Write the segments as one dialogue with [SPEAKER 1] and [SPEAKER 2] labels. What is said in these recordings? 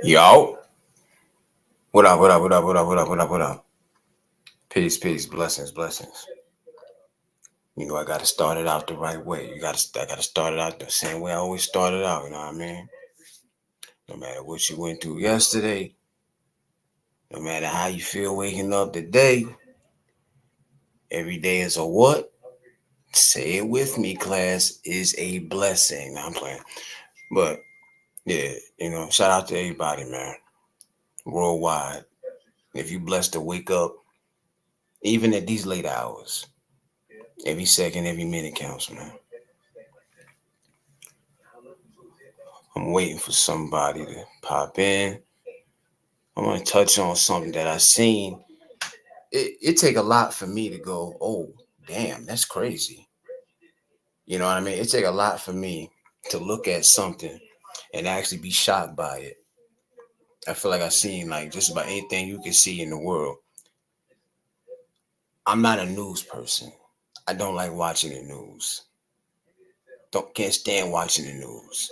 [SPEAKER 1] Yo, what up? What up? What up? What up? What up? What up? What up? Peace, peace, blessings, blessings. You know, I gotta start it out the right way. I gotta start it out the same way I always started out. You know what I mean? No matter what you went through yesterday, no matter how you feel waking up today, every day is a what? Say it with me, class. Is a blessing. Now I'm playing, but yeah, shout out to everybody, man, worldwide. If you blessed to wake up, even at these late hours. Every second, every minute counts, man. I'm waiting for somebody to pop in. I want to touch on something that I seen. It take a lot for me to go, oh, damn, that's crazy. You know what I mean? It take a lot for me to look at something and actually be shocked by it. I feel like I've seen like just about anything you can see in the world. I'm not a news person. I don't like watching the news. Can't stand watching the news.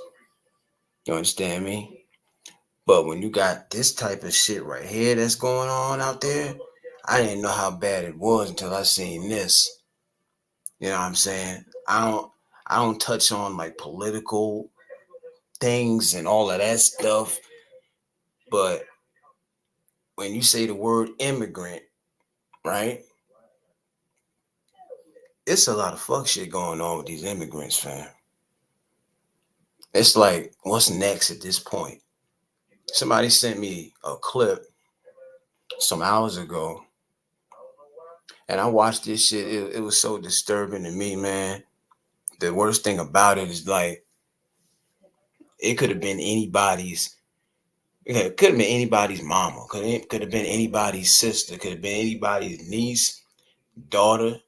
[SPEAKER 1] You understand me? But when you got this type of shit right here that's going on out there, I didn't know how bad it was until I seen this. You know what I'm saying? I don't touch on like political things and all of that stuff, but when you say the word immigrant, right? It's a lot of fuck shit going on with these immigrants, fam. It's like, what's next at this point? Somebody sent me a clip some hours ago, and I watched this shit. It was so disturbing to me, man. The worst thing about it is like it could have been anybody's. It could have been anybody's mama. Could have been anybody's sister. Could have been anybody's niece, daughter.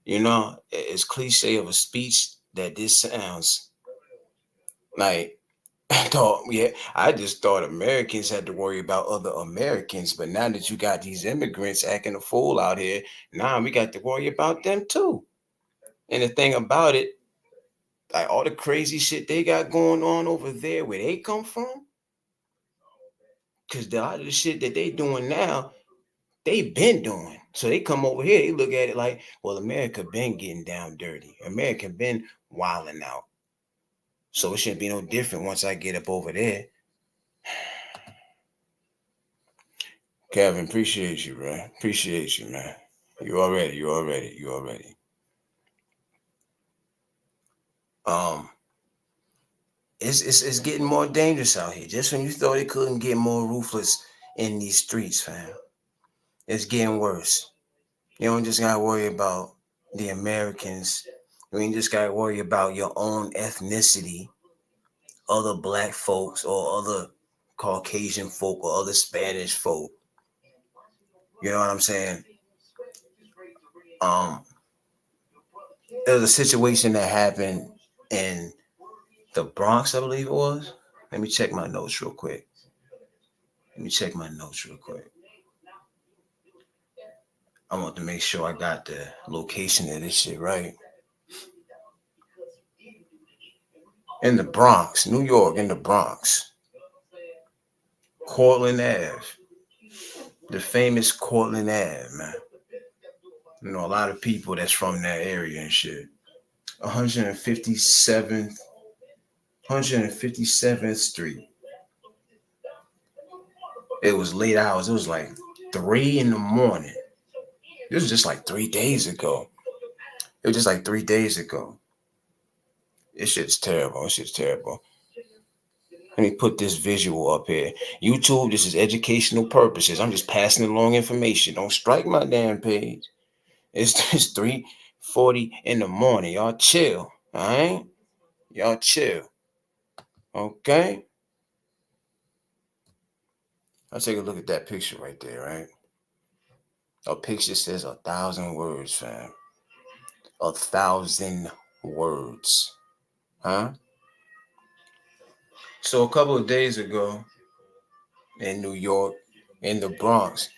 [SPEAKER 1] You know, as cliche of a speech that this sounds, like I just thought Americans had to worry about other Americans, but now that you got these immigrants acting a fool out here, now we got to worry about them too. And the thing about it, like all the crazy shit they got going on over there where they come from, because a lot of the shit that they doing now, they been doing. So they come over here, they look at it like, well, America been getting down dirty. America been wilding out. So it shouldn't be no different once I get up over there. Kevin, appreciate you, bro. Appreciate you, man. You already. Um, it's getting more dangerous out here. Just when you thought it couldn't get more ruthless in these streets, fam, it's getting worse. You don't just gotta worry about the Americans. You ain't just gotta worry about your own ethnicity, other black folks or other Caucasian folk or other Spanish folk. You know what I'm saying? Um, there was a situation that happened in the Bronx, I believe it was. Let me check my notes real quick. I want to make sure I got the location of this shit right. In the Bronx, New York, in the Bronx. Cortland Ave. The famous Cortland Ave, man. You know, a lot of people that's from that area and shit. 157th Street. It was late hours. It was like 3 in the morning. This was just like 3 days ago. It was just like 3 days ago. This shit's terrible. Let me put this visual up here. YouTube, this is educational purposes. I'm just passing along information. Don't strike my damn page. It's 3:40 in the morning. Y'all chill. All right? Y'all chill. Okay? I'll take a look at that picture right there, right? A picture says 1,000 words, fam. 1,000 words. Huh? So a couple of days ago in New York, in the Bronx,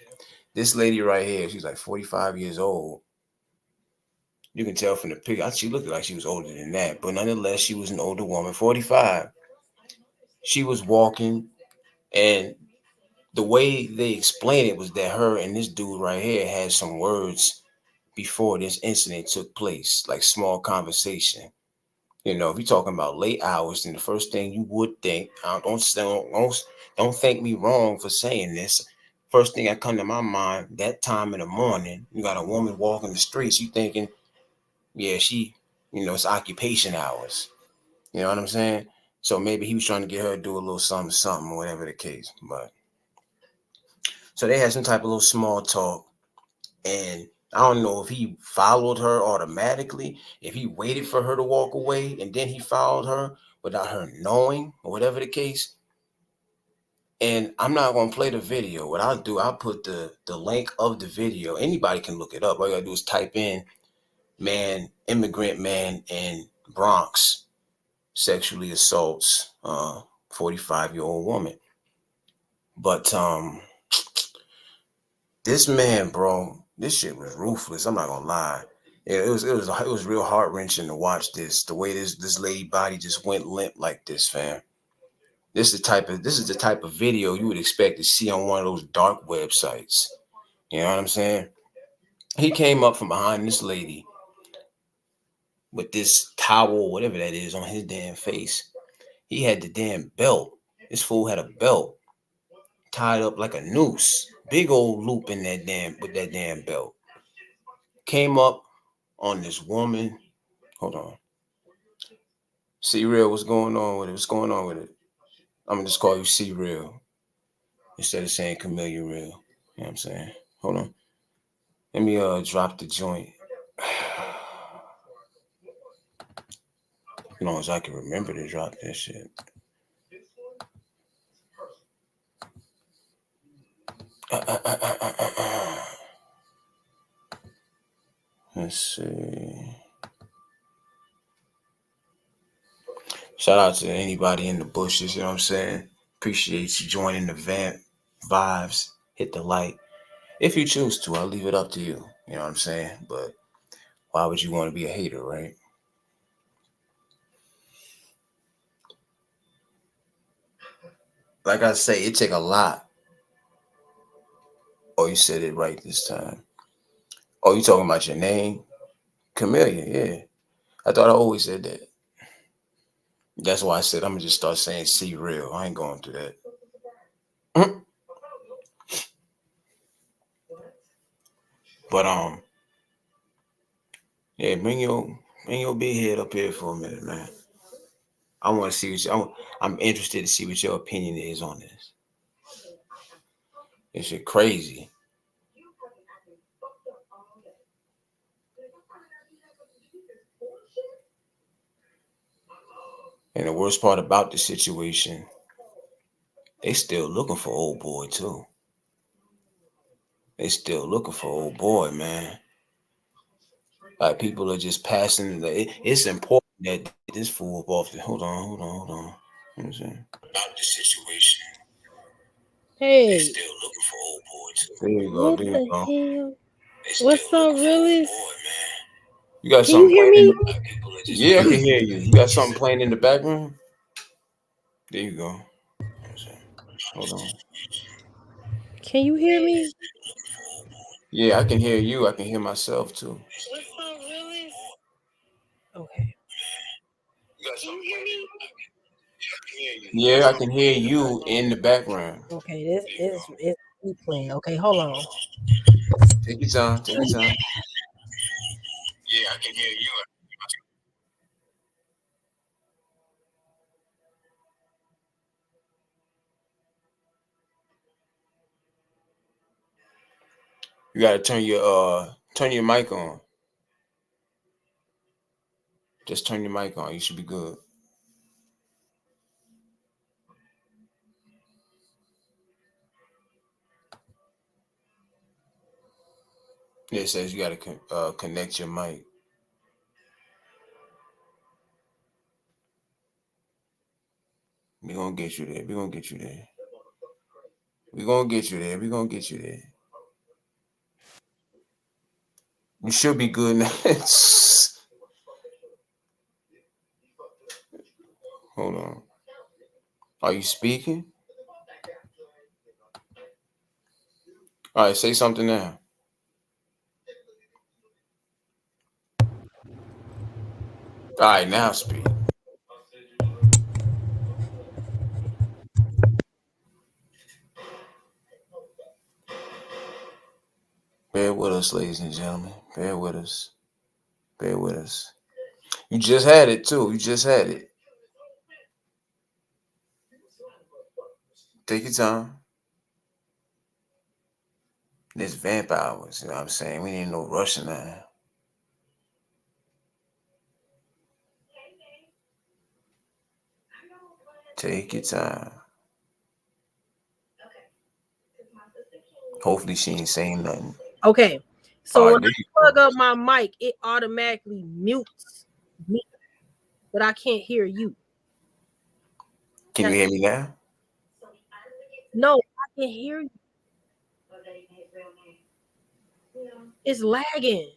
[SPEAKER 1] this lady right here, she's like 45 years old. You can tell from the picture. She looked like she was older than that, but nonetheless, she was an older woman, 45. She was walking And the way they explained it was that her and this dude right here had some words before this incident took place, like small conversation. You know, if you're talking about late hours, then the first thing you would think, don't think me wrong for saying this. First thing that come to my mind, that time in the morning, you got a woman walking the streets, you thinking, yeah, it's occupation hours. You know what I'm saying? So maybe he was trying to get her to do a little something, something, whatever the case. But so they had some type of little small talk, and I don't know if he followed her automatically, if he waited for her to walk away and then he followed her without her knowing, or whatever the case. And I'm not gonna play the video. What I'll do, I'll put the link of the video. Anybody can look it up. All you gotta do is type in immigrant man in Bronx sexually assaults 45-year-old woman. But this man, bro, this shit was ruthless. I'm not gonna lie. It was real heart wrenching to watch this. The way this lady body just went limp like this, fam. This is the type of video you would expect to see on one of those dark websites. You know what I'm saying? He came up from behind this lady with this towel, whatever that is, on his damn face. He had the damn belt. This fool had a belt tied up like a noose. Big old loop in that damn with that damn belt. Came up on this woman. Hold on. C Real, what's going on with it? What's going on with it? I'm gonna just call you C Real instead of saying Camellia Real. You know what I'm saying? Hold on. Let me drop the joint. As long as I can remember to drop that shit. Let's see. Shout out to anybody in the bushes, you know what I'm saying? Appreciate you joining the Vamp Vibes. Hit the like. If you choose to, I'll leave it up to you. You know what I'm saying? But why would you want to be a hater, right? Like I say, it take a lot. Oh, you said it right this time. Oh, you talking about your name? Camellia, yeah. I thought I always said that. That's why I said I'm gonna just start saying C Real. I ain't going through that. But yeah, bring your big head up here for a minute, man. I want to see what I'm interested to see what your opinion is on this. This shit crazy. And the worst part about the situation, they still looking for old boy too. They still looking for old boy, man. Like people are just passing. It's important that this fool off the. Hold on. You know what I'm saying? About the situation, they
[SPEAKER 2] Hey,
[SPEAKER 1] still looking for old boy too. There you go.
[SPEAKER 2] what
[SPEAKER 1] There you
[SPEAKER 2] the
[SPEAKER 1] go.
[SPEAKER 2] hell?
[SPEAKER 1] They still
[SPEAKER 2] What's up,
[SPEAKER 1] looking for old
[SPEAKER 2] Willis?
[SPEAKER 1] boy, man. You got
[SPEAKER 2] Can you
[SPEAKER 1] something
[SPEAKER 2] hear
[SPEAKER 1] playing in the
[SPEAKER 2] me?
[SPEAKER 1] like people are just. Yeah, I can hear you. You got something playing in the background? There you go. Hold on.
[SPEAKER 2] Can you hear me?
[SPEAKER 1] Yeah, I can hear you. I can hear myself too.
[SPEAKER 2] What's up, Willis? Okay. Can you hear me?
[SPEAKER 1] Yeah, I can hear you in the background.
[SPEAKER 2] Okay, this is it's me playing. Okay, hold on.
[SPEAKER 1] Take your time. Take your time. Yeah, I can hear you. You gotta turn your mic on. Just turn your mic on. You should be good. Yeah, it says you gotta connect your mic. We're gonna get you there. We're gonna get you there. We're gonna get you there. We're gonna get you there. You should be good now. Hold on. Are you speaking? All right, say something now. All right, now speak. Bear with us, ladies and gentlemen. Bear with us. Bear with us. You just had it too. You just had it. Take your time. This vamp hours. You know what I'm saying? We ain't no rushing now. Take your time. Hopefully she ain't saying nothing.
[SPEAKER 2] Okay.
[SPEAKER 1] All
[SPEAKER 2] So
[SPEAKER 1] right,
[SPEAKER 2] when
[SPEAKER 1] there
[SPEAKER 2] I
[SPEAKER 1] you
[SPEAKER 2] plug
[SPEAKER 1] go.
[SPEAKER 2] up my mic, it automatically mutes me, but I can't hear you.
[SPEAKER 1] Can you hear me now?
[SPEAKER 2] No, I can hear you. It's lagging.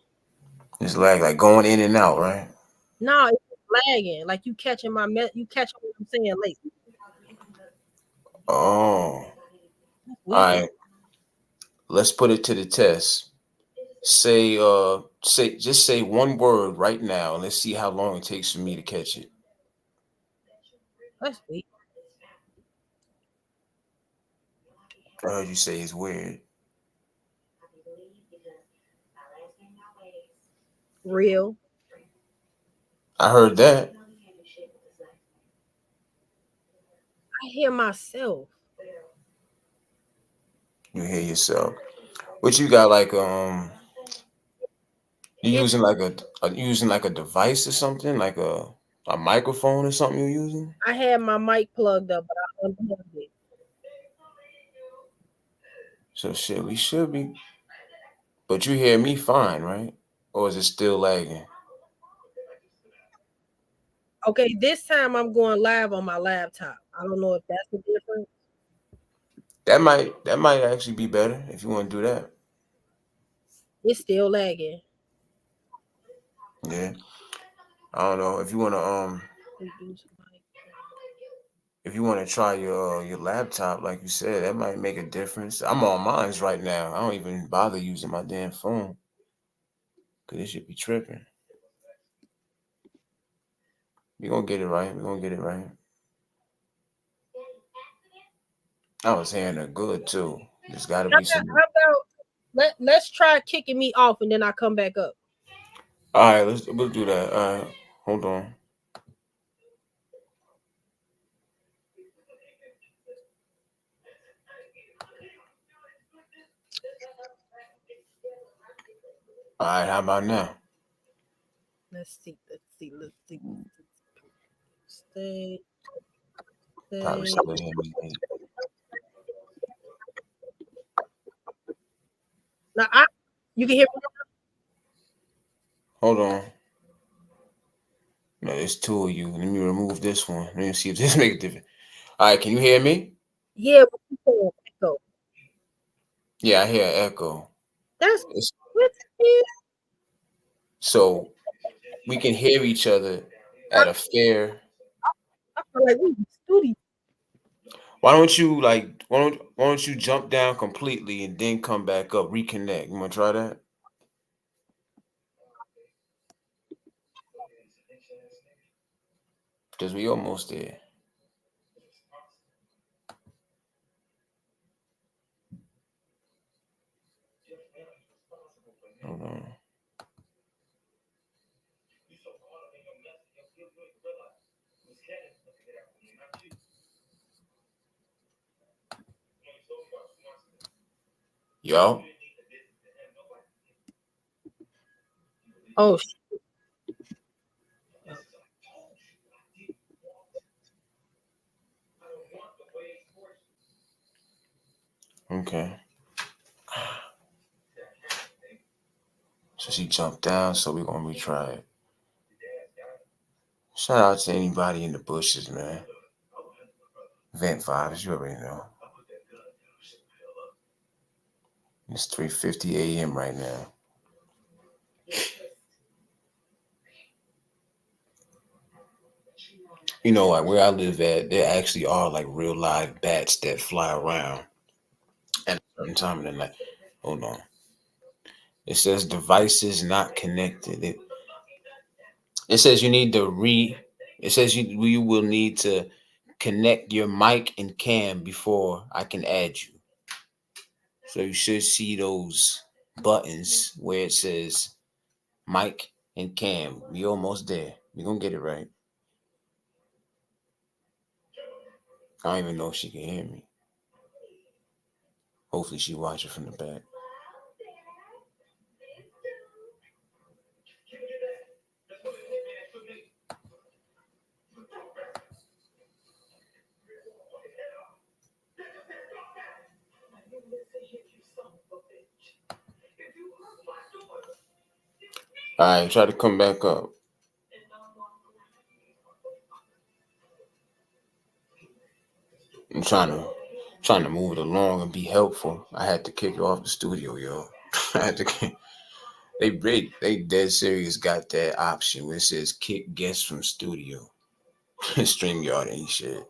[SPEAKER 1] It's like going in and out, right?
[SPEAKER 2] No, it's lagging. Like you catching you catching what I'm saying late.
[SPEAKER 1] Oh. All
[SPEAKER 2] Weird.
[SPEAKER 1] right. Let's put it to the test. Just say one word right now and let's see how long it takes for me to catch it.
[SPEAKER 2] That's weird.
[SPEAKER 1] I heard you say it's weird.
[SPEAKER 2] Real.
[SPEAKER 1] I heard that.
[SPEAKER 2] I hear myself.
[SPEAKER 1] You hear yourself. What you got like you
[SPEAKER 2] It,
[SPEAKER 1] using like a device or something? Like a microphone or something you're using?
[SPEAKER 2] I had my mic plugged up, but I unplugged it.
[SPEAKER 1] So shit, we should be. But you hear me fine, right? Or is it still lagging?
[SPEAKER 2] Okay, this time I'm going live on my laptop. I don't know if that's the difference.
[SPEAKER 1] That might actually be better if you want to do that.
[SPEAKER 2] It's still lagging.
[SPEAKER 1] Yeah. I don't know. If you wanna try your laptop, like you said, that might make a difference. I'm on mine's right now. I don't even bother using my damn phone. Cause it should be tripping. We gonna get it right. We gonna get it right. I was hearing it good too. There's gotta
[SPEAKER 2] How
[SPEAKER 1] be
[SPEAKER 2] about,
[SPEAKER 1] some.
[SPEAKER 2] how about let's try kicking me off and then I come back up.
[SPEAKER 1] Alright, we'll do that. Alright. Hold on. Alright, how about now?
[SPEAKER 2] Let's see. Let's see. Let's see. Stay.
[SPEAKER 1] Probably
[SPEAKER 2] Stay.
[SPEAKER 1] still hear me.
[SPEAKER 2] Now you can hear me.
[SPEAKER 1] Hold on. No, there's two of you. Let me remove this one. Let me see if this make a difference. Alright, can you hear me?
[SPEAKER 2] Yeah, but you saying echo.
[SPEAKER 1] Yeah, I hear an echo.
[SPEAKER 2] That's
[SPEAKER 1] It's,
[SPEAKER 2] what is.
[SPEAKER 1] so we can hear each other at a fair.
[SPEAKER 2] I feel like we in studio.
[SPEAKER 1] Why don't you jump down completely and then come back up, reconnect? You wanna try that? Because we almost there. Hold on. Yo.
[SPEAKER 2] Oh,
[SPEAKER 1] Okay. So she jumped down, so we're gonna retry it. Shout out to anybody in the bushes, man. VampHourzz, you already know. It's 3:50 a.m. right now. You know, like where I live at, there actually are like real live bats that fly around at a certain time of the night. Hold on. It says devices not connected. It says you need to it says you will need to connect your mic and cam before I can add you. So you should see those buttons where it says mic and cam. We almost there. We gonna get it right. I don't even know if she can hear me. Hopefully she watching from the back. All right, try to come back up. I'm trying to move it along and be helpful. I had to kick you off the studio, yo. I had to. They dead serious got that option where it says kick guests from studio. StreamYard ain't shit.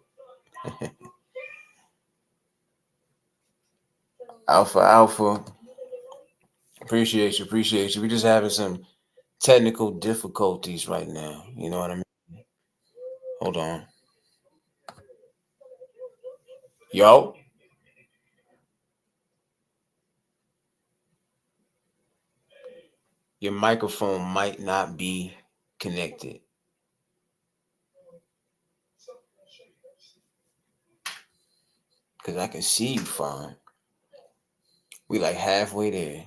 [SPEAKER 1] Alpha. Appreciate you. We just having some technical difficulties right now. You know what I mean? Hold on. Yo. Your microphone might not be connected. Cause I can see you fine. We like halfway there.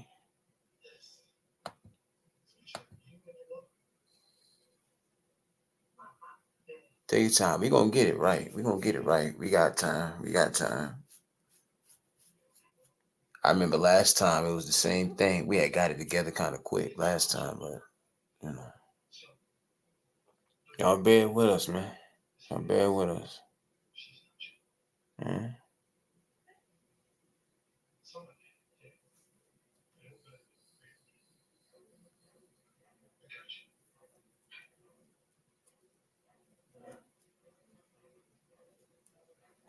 [SPEAKER 1] Take your time. We gonna get it right. We gonna get it right. We got time. I remember last time it was the same thing. We had got it together kind of quick last time, but you know, y'all bear with us, man. Y'all bear with us. Mm.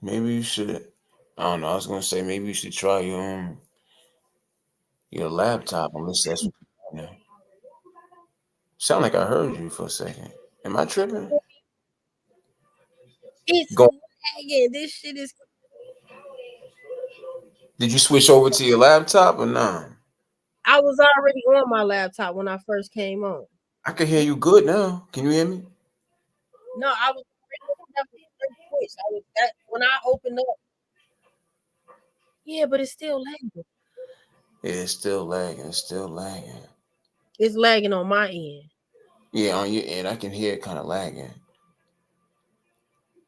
[SPEAKER 1] Maybe you should. I don't know. I was gonna say maybe you should try your laptop unless that's what you know. Sound like I heard you for a second. Am I tripping?
[SPEAKER 2] It's
[SPEAKER 1] Go.
[SPEAKER 2] lagging. This shit is.
[SPEAKER 1] Did you switch over to your laptop or not?
[SPEAKER 2] I was already on my laptop when I first came on.
[SPEAKER 1] I can hear you good now. Can you hear me?
[SPEAKER 2] No, I was already switch. I was that when I opened up. Yeah, but it's still lagging.
[SPEAKER 1] Yeah, it's still lagging. It's still lagging.
[SPEAKER 2] It's lagging on my end.
[SPEAKER 1] Yeah, on your end, I can hear it kind of lagging.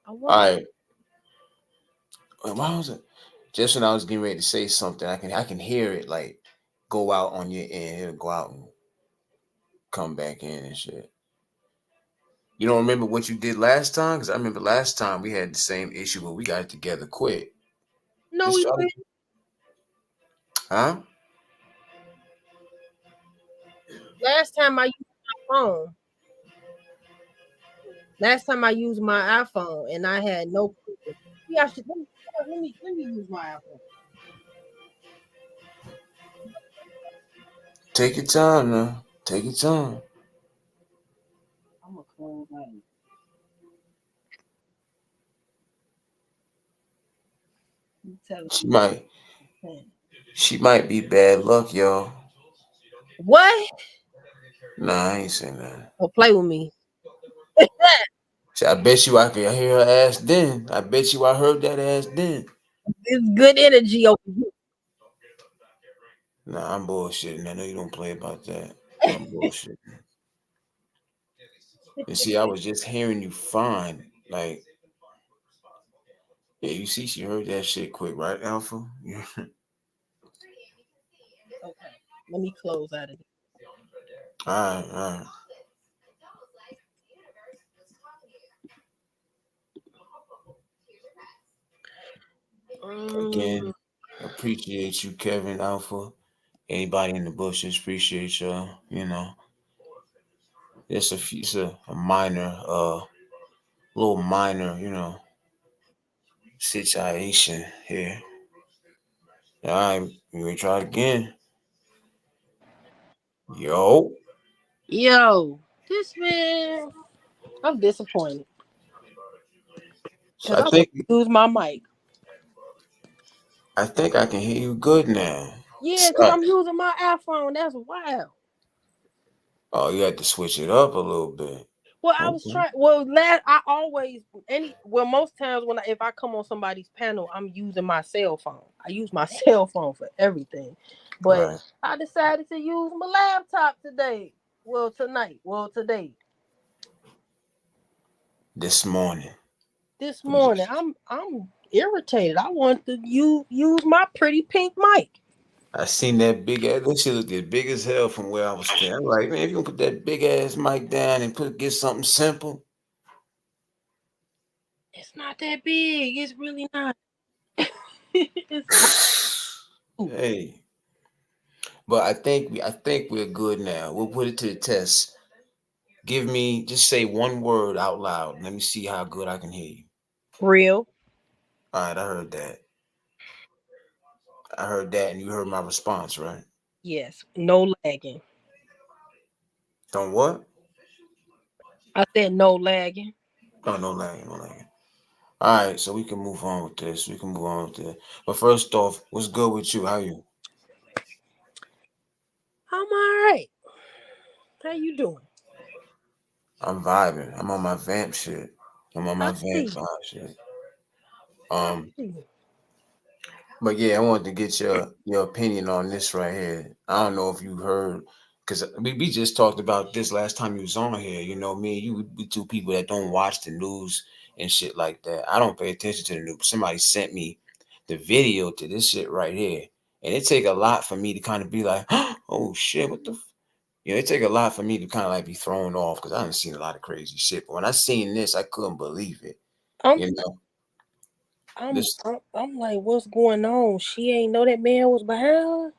[SPEAKER 2] I
[SPEAKER 1] All
[SPEAKER 2] wonder.
[SPEAKER 1] right. Why was it? Just when I was getting ready to say something, I can hear it like go out on your end. It'll go out and come back in and shit. You don't remember what you did last time? Because I remember last time we had the same issue, but we got it together quick.
[SPEAKER 2] No,
[SPEAKER 1] Just
[SPEAKER 2] we
[SPEAKER 1] try to,
[SPEAKER 2] didn't.
[SPEAKER 1] huh?
[SPEAKER 2] Last time I used my phone. Last time I used my iPhone and I had no problem. Yeah, I should let me use my iPhone.
[SPEAKER 1] Take your time now. Take your time.
[SPEAKER 2] I'm gonna close out. You tell
[SPEAKER 1] She
[SPEAKER 2] me.
[SPEAKER 1] might, she might be bad luck, y'all.
[SPEAKER 2] What?
[SPEAKER 1] Nah, I ain't saying that.
[SPEAKER 2] Oh, play with me.
[SPEAKER 1] See, I bet you I could hear her ass then. I bet you I heard that ass then.
[SPEAKER 2] It's good energy over
[SPEAKER 1] Nah, I'm bullshitting. I know you don't play about that. I'm bullshitting. And see, I was just hearing you fine. Like, yeah, you see, she heard that shit quick, right, Alpha? Yeah.
[SPEAKER 2] Okay, let me close out of it.
[SPEAKER 1] All right. Again,
[SPEAKER 2] Um,
[SPEAKER 1] appreciate you, Kevin, Alpha. Anybody in the bushes, appreciate y'all. You know, it's a minor, little minor, situation here. All right, we gonna try it again. Yo,
[SPEAKER 2] Yo, this man, I'm disappointed
[SPEAKER 1] so
[SPEAKER 2] because I want to use my mic.
[SPEAKER 1] I think I can hear you good now.
[SPEAKER 2] Yeah, because
[SPEAKER 1] So,
[SPEAKER 2] I'm using my iPhone. That's wild.
[SPEAKER 1] oh, you had to switch it up a little bit.
[SPEAKER 2] Well, I was
[SPEAKER 1] Okay.
[SPEAKER 2] trying. Well, I always most times when if I come on somebody's panel, I'm using my cell phone. I use my cell phone for everything, but
[SPEAKER 1] Right.
[SPEAKER 2] I decided to use my laptop today. Well, tonight. Well, today.
[SPEAKER 1] This morning.
[SPEAKER 2] This morning, I'm irritated. I want to use my pretty pink mic.
[SPEAKER 1] I seen that big ass. That shit looked as big as hell from where I was standing. I'm like, man, if you gonna put that big ass mic down and get something simple,
[SPEAKER 2] It's not that big. It's really not. It's small.
[SPEAKER 1] hey. But I think we're good now. We'll put it to the test. Give me just say one word out loud. Let me see how good I can hear you.
[SPEAKER 2] Real.
[SPEAKER 1] All right, I heard that. I heard that, and you heard my response, right?
[SPEAKER 2] Yes. No lagging.
[SPEAKER 1] Don't what?
[SPEAKER 2] I said no lagging.
[SPEAKER 1] Oh, no lagging, no lagging. All right, so we can move on with this. We can move on with this. But first off, what's good with you? How you?
[SPEAKER 2] I'm all right. How you doing?
[SPEAKER 1] I'm vibing. I'm on my vamp shit. I'm on
[SPEAKER 2] I
[SPEAKER 1] my vamp
[SPEAKER 2] see.
[SPEAKER 1] vibe shit.
[SPEAKER 2] I
[SPEAKER 1] Um,
[SPEAKER 2] see.
[SPEAKER 1] but yeah, I wanted to get your opinion on this right here. I don't know if you heard, because we just talked about this last time you was on here. You know, me and you, we two people that don't watch the news and shit like that. I don't pay attention to the news. Somebody sent me the video to this shit right here, and it take a lot for me to kind of be like, oh shit, what the. You know, it take a lot for me to kind of like be thrown off because I haven't seen a lot of crazy shit. But when I seen this, I couldn't believe it.
[SPEAKER 2] I'm
[SPEAKER 1] You know,
[SPEAKER 2] I'm
[SPEAKER 1] this.
[SPEAKER 2] I'm, I'm like, what's going on? She ain't know that man was behind her.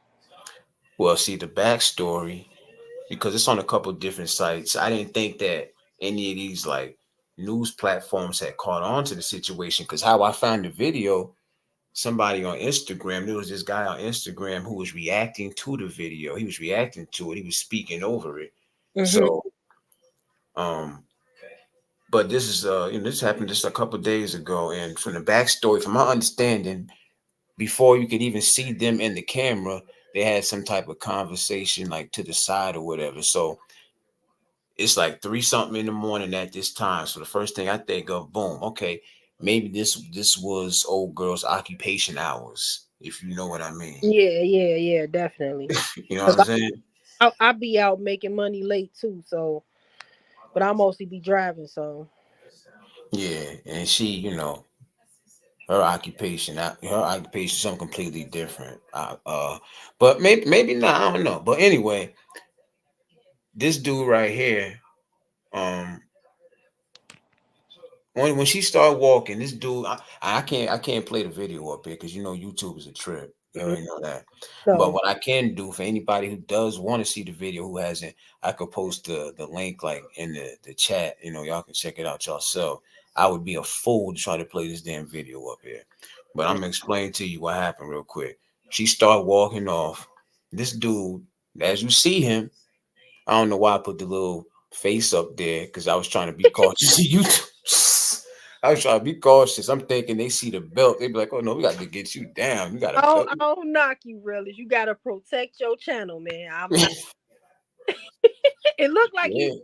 [SPEAKER 1] Well, see the backstory because it's on a couple different sites. I didn't think that any of these like news platforms had caught on to the situation because how I found the video, somebody on Instagram, there was this guy on Instagram who was reacting to the video. He was reacting to it. He was speaking over it.
[SPEAKER 2] Mm-hmm.
[SPEAKER 1] So, um, but this is this happened just a couple days ago, and from the backstory, from my understanding, before you could even see them in the camera, they had some type of conversation like to the side or whatever. So it's like three something in the morning at this time. So the first thing I think of, boom, okay, maybe this was old girl's occupation hours, if you know what I mean.
[SPEAKER 2] Yeah, yeah, yeah, definitely.
[SPEAKER 1] You know what
[SPEAKER 2] Cause
[SPEAKER 1] I'm saying?
[SPEAKER 2] I be out making money late too. So, but I mostly be driving. So,
[SPEAKER 1] Yeah, and she, her occupation something completely different. But maybe not. I don't know. But anyway, this dude right here, um, when she started walking, this dude, I can't play the video up here because YouTube is a trip. You
[SPEAKER 2] mhm.
[SPEAKER 1] already know that. But
[SPEAKER 2] So
[SPEAKER 1] what I can do for anybody who does want to see the video who hasn't, I could post the link like in the chat. Y'all can check it out yourself. I would be a fool to try to play this damn video up here. But I'm
[SPEAKER 2] mm,
[SPEAKER 1] gonna explain to you what happened real quick. She started walking off. This dude, as you see him, I don't know why I put the little face up there because I was trying to be cautious. You, I was trying to be cautious. I'm thinking they see the belt. They be like, "Oh no, we got to get you down. You got a belt."
[SPEAKER 2] I don't knock you, really. You gotta protect your channel, man. I'm not. It looked like he.
[SPEAKER 1] Yeah,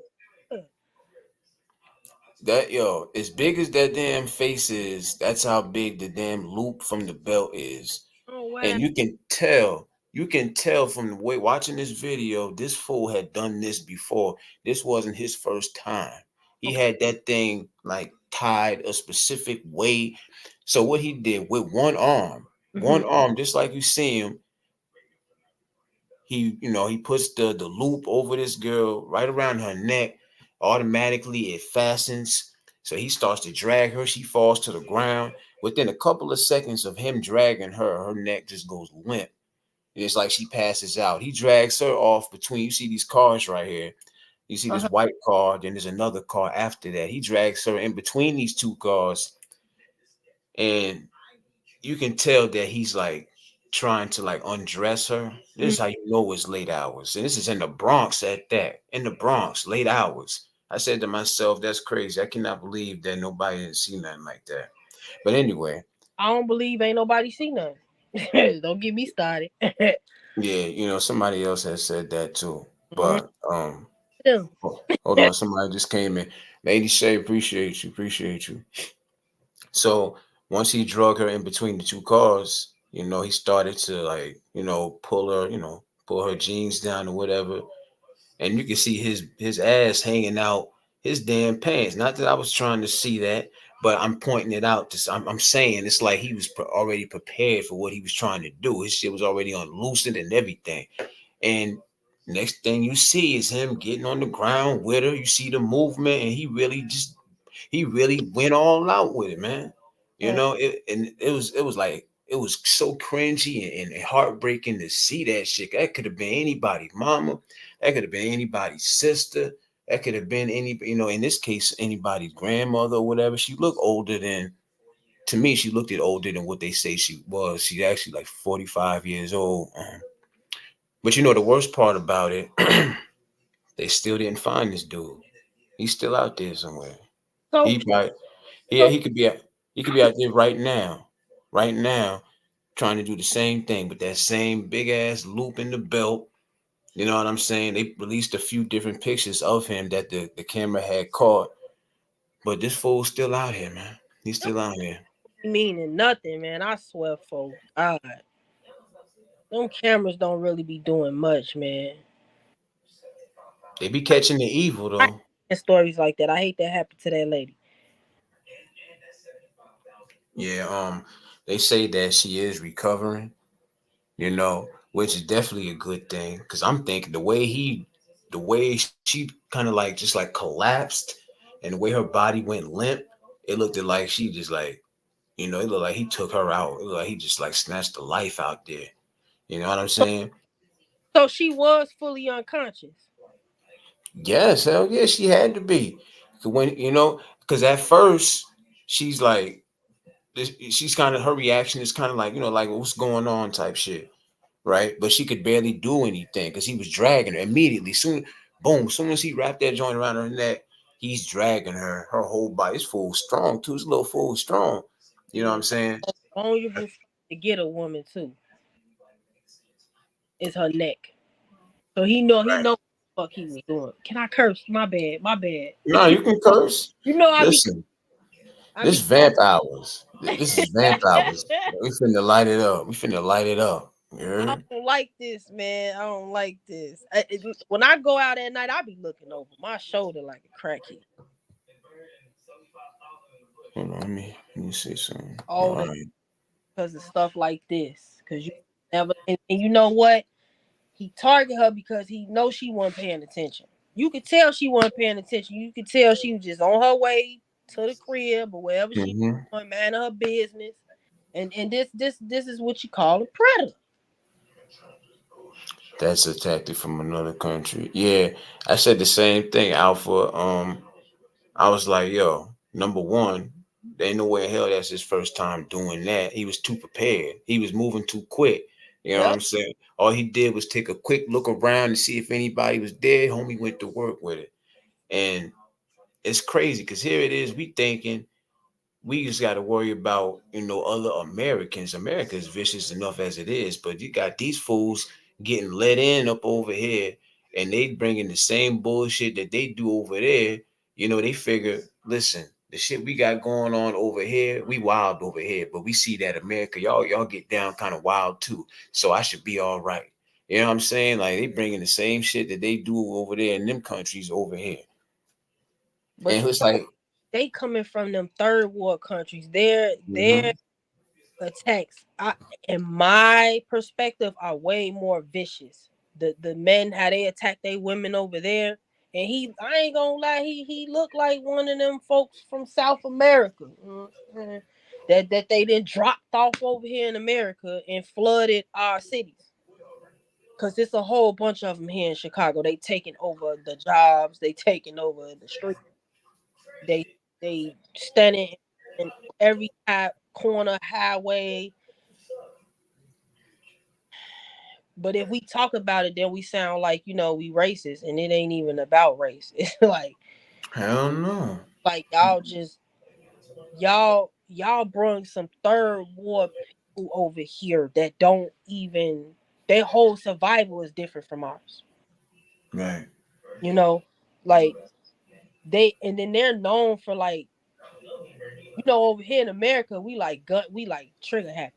[SPEAKER 1] that as big as that damn face is, that's how big the damn loop from the belt is.
[SPEAKER 2] Oh wow.
[SPEAKER 1] And you can tell from the way watching this video, this fool had done this before. This wasn't his first time. He
[SPEAKER 2] Okay.
[SPEAKER 1] had that thing like tied a specific way. So what he did with one
[SPEAKER 2] Hmm.
[SPEAKER 1] arm, just like you see him, he puts the loop over this girl right around her neck. Automatically it fastens. So he starts to drag her. She falls to the ground. Within a couple of seconds of him dragging her, her neck just goes limp. It's like she passes out. He drags her off between, you see these cars right here. You see this
[SPEAKER 2] Uh-huh.
[SPEAKER 1] white car, then there's another car after that. He drags her in between these two cars, and you can tell that he's like trying to like undress her. This
[SPEAKER 2] Mm,
[SPEAKER 1] is how you know it's late hours. And this is in the Bronx at that. In the Bronx, late hours. I said to myself, that's crazy. I cannot believe that nobody didn't see nothing like that. But anyway,
[SPEAKER 2] I don't believe ain't nobody see nothing. Don't get me started.
[SPEAKER 1] yeah, somebody else has said that too.
[SPEAKER 2] Mm,
[SPEAKER 1] But
[SPEAKER 2] them.
[SPEAKER 1] hold on, somebody just came in. Lady Shay, appreciate you, appreciate you. So once he drug her in between the two cars, he started to like, pull her, pull her jeans down or whatever, and you can see his ass hanging out his damn pants. Not that I was trying to see that, but I'm pointing it out. I'm saying it's like he was already prepared for what he was trying to do. His shit was already unloosened and everything. And next thing you see is him getting on the ground with her. You see the movement, and he really went all out with it, man.
[SPEAKER 2] Mm.
[SPEAKER 1] And it was like it was so cringy and heartbreaking to see that shit. That could have been anybody's mama, that could have been anybody's sister, that could have been in this case, anybody's grandmother or whatever. She looked older than to me, she looked older than what they say she was. She's actually like 45 years old. But the worst part about it, they still didn't find this dude. He's still out there somewhere.
[SPEAKER 2] So,
[SPEAKER 1] He might Yeah,
[SPEAKER 2] so
[SPEAKER 1] he could be out there right now, trying to do the same thing with that same big ass loop in the belt. You know what I'm saying? They released a few different pictures of him that the camera had caught, but this fool's still out here, man. He's still out here.
[SPEAKER 2] meaning nothing, man. I swear for God, them cameras don't really be doing much, man.
[SPEAKER 1] They be catching the evil
[SPEAKER 2] I
[SPEAKER 1] though.
[SPEAKER 2] hate stories like that. I hate that happened to that lady.
[SPEAKER 1] Yeah, they say that she is recovering, which is definitely a good thing. Cause I'm thinking the way she kind of like just like collapsed, and the way her body went limp, it looked like she just like, it looked like he took her out. It looked like he just like snatched the life out there. You know what I'm saying?
[SPEAKER 2] So she was fully unconscious.
[SPEAKER 1] Yes, hell yeah, she had to be. 'Cause because at first she's like, she's kind of her reaction is kind of like, like what's going on type shit, right? But she could barely do anything because he was dragging her immediately. Soon as he wrapped that joint around her neck, he's dragging her whole body. This fool strong too. This little fool strong. You know what
[SPEAKER 2] Yeah,
[SPEAKER 1] I'm saying?
[SPEAKER 2] vulnerable to get a woman too is her neck. So he
[SPEAKER 1] Right.
[SPEAKER 2] know what the fuck he was doing. Can I curse? My bad, my bad.
[SPEAKER 1] No, you can curse.
[SPEAKER 2] You know
[SPEAKER 1] Listen,
[SPEAKER 2] I
[SPEAKER 1] this
[SPEAKER 2] be.
[SPEAKER 1] vamp hours. This is vamp hours. We finna light it up. We finna light it up.
[SPEAKER 2] I
[SPEAKER 1] Yeah.
[SPEAKER 2] don't like this, man. I don't like this. When I go out at night, I be looking over my shoulder like a crackhead.
[SPEAKER 1] Hold on, let me see something.
[SPEAKER 2] All
[SPEAKER 1] All
[SPEAKER 2] the
[SPEAKER 1] right.
[SPEAKER 2] because of stuff like this. Because you never, and you know what? He target her because he knows she wasn't paying attention. You could tell she wasn't paying attention. You could tell she was just on her way to the crib or wherever she
[SPEAKER 1] Mm-hmm.
[SPEAKER 2] was, minding her business. And this is what you call a predator.
[SPEAKER 1] That's a tactic from another country. Yeah, I said the same thing, Alpha. I was like, yo, number one, there ain't no way in hell that's his first time doing that. He was too prepared. He was moving too quick. You know what
[SPEAKER 2] Yep.
[SPEAKER 1] I'm saying? All he did was take a quick look around to see if anybody was there. Homie went to work with it. And it's crazy because here it is. We thinking we just got to worry about other Americans. America is vicious enough as it is, but you got these fools getting let in up over here, and they bringing the same bullshit that they do over there. They figure, listen, the shit we got going on over here, we wild over here, but we see that America, y'all get down kind of wild too, so I should be all right. You know what I'm saying? Like they bringing the same shit that they do over there in them countries over here,
[SPEAKER 2] But
[SPEAKER 1] and
[SPEAKER 2] you
[SPEAKER 1] it's
[SPEAKER 2] know,
[SPEAKER 1] like,
[SPEAKER 2] they coming from them third world countries. Their
[SPEAKER 1] mhm,
[SPEAKER 2] attacks, in my perspective, are way more vicious. The men how they attack they women over there, and I ain't gonna lie, he looked like one of them folks from South America. That they then dropped off over here in America and flooded our cities. Cause it's a whole bunch of them here in Chicago. They taking over the jobs. They taking over the street. They standing in every corner highway. But if we talk about it, then we sound like, we racist, and it ain't even about race. It's
[SPEAKER 1] Hell no.
[SPEAKER 2] like y'all brung some third world people over here that don't even, their whole survival is different from ours.
[SPEAKER 1] Right.
[SPEAKER 2] You know, like and then they're known for like, over here in America, we like we like trigger happy.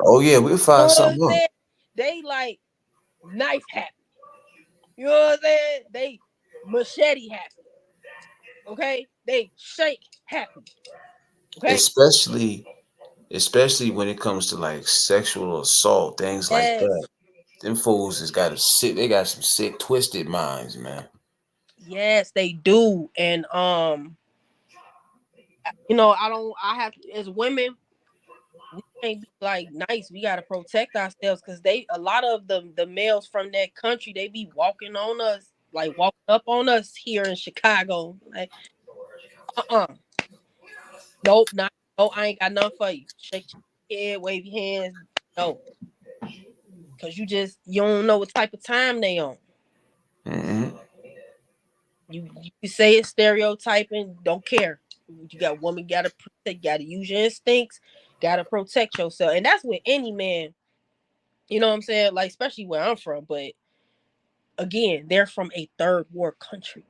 [SPEAKER 1] Oh yeah, we'll
[SPEAKER 2] You know
[SPEAKER 1] find
[SPEAKER 2] what I'm
[SPEAKER 1] something up.
[SPEAKER 2] saying? They like knife happy. You know what I'm saying? They machete happy. Okay? They shake happy. Okay?
[SPEAKER 1] Especially especially when it comes to like sexual assault, things like that.
[SPEAKER 2] Yes.
[SPEAKER 1] Them fools has got a sick. They got some sick, twisted minds, man.
[SPEAKER 2] Yes, they do. And I have, as women, we can't be like nice. We gotta protect ourselves because a lot of the males from that country, they be walking on us, like walking up on us here in Chicago. Like, uh-uh. Nope, not no, I ain't got nothing for you. Shake your head, wave your hands. No. Cause you don't know what type of time they on.
[SPEAKER 1] Mm-hmm.
[SPEAKER 2] You say it's stereotyping, don't care. You got woman, gotta protect, gotta use your instincts, gotta protect yourself. And that's with any man, you know what I'm saying? Like, especially where I'm from, but again, they're from a third world country.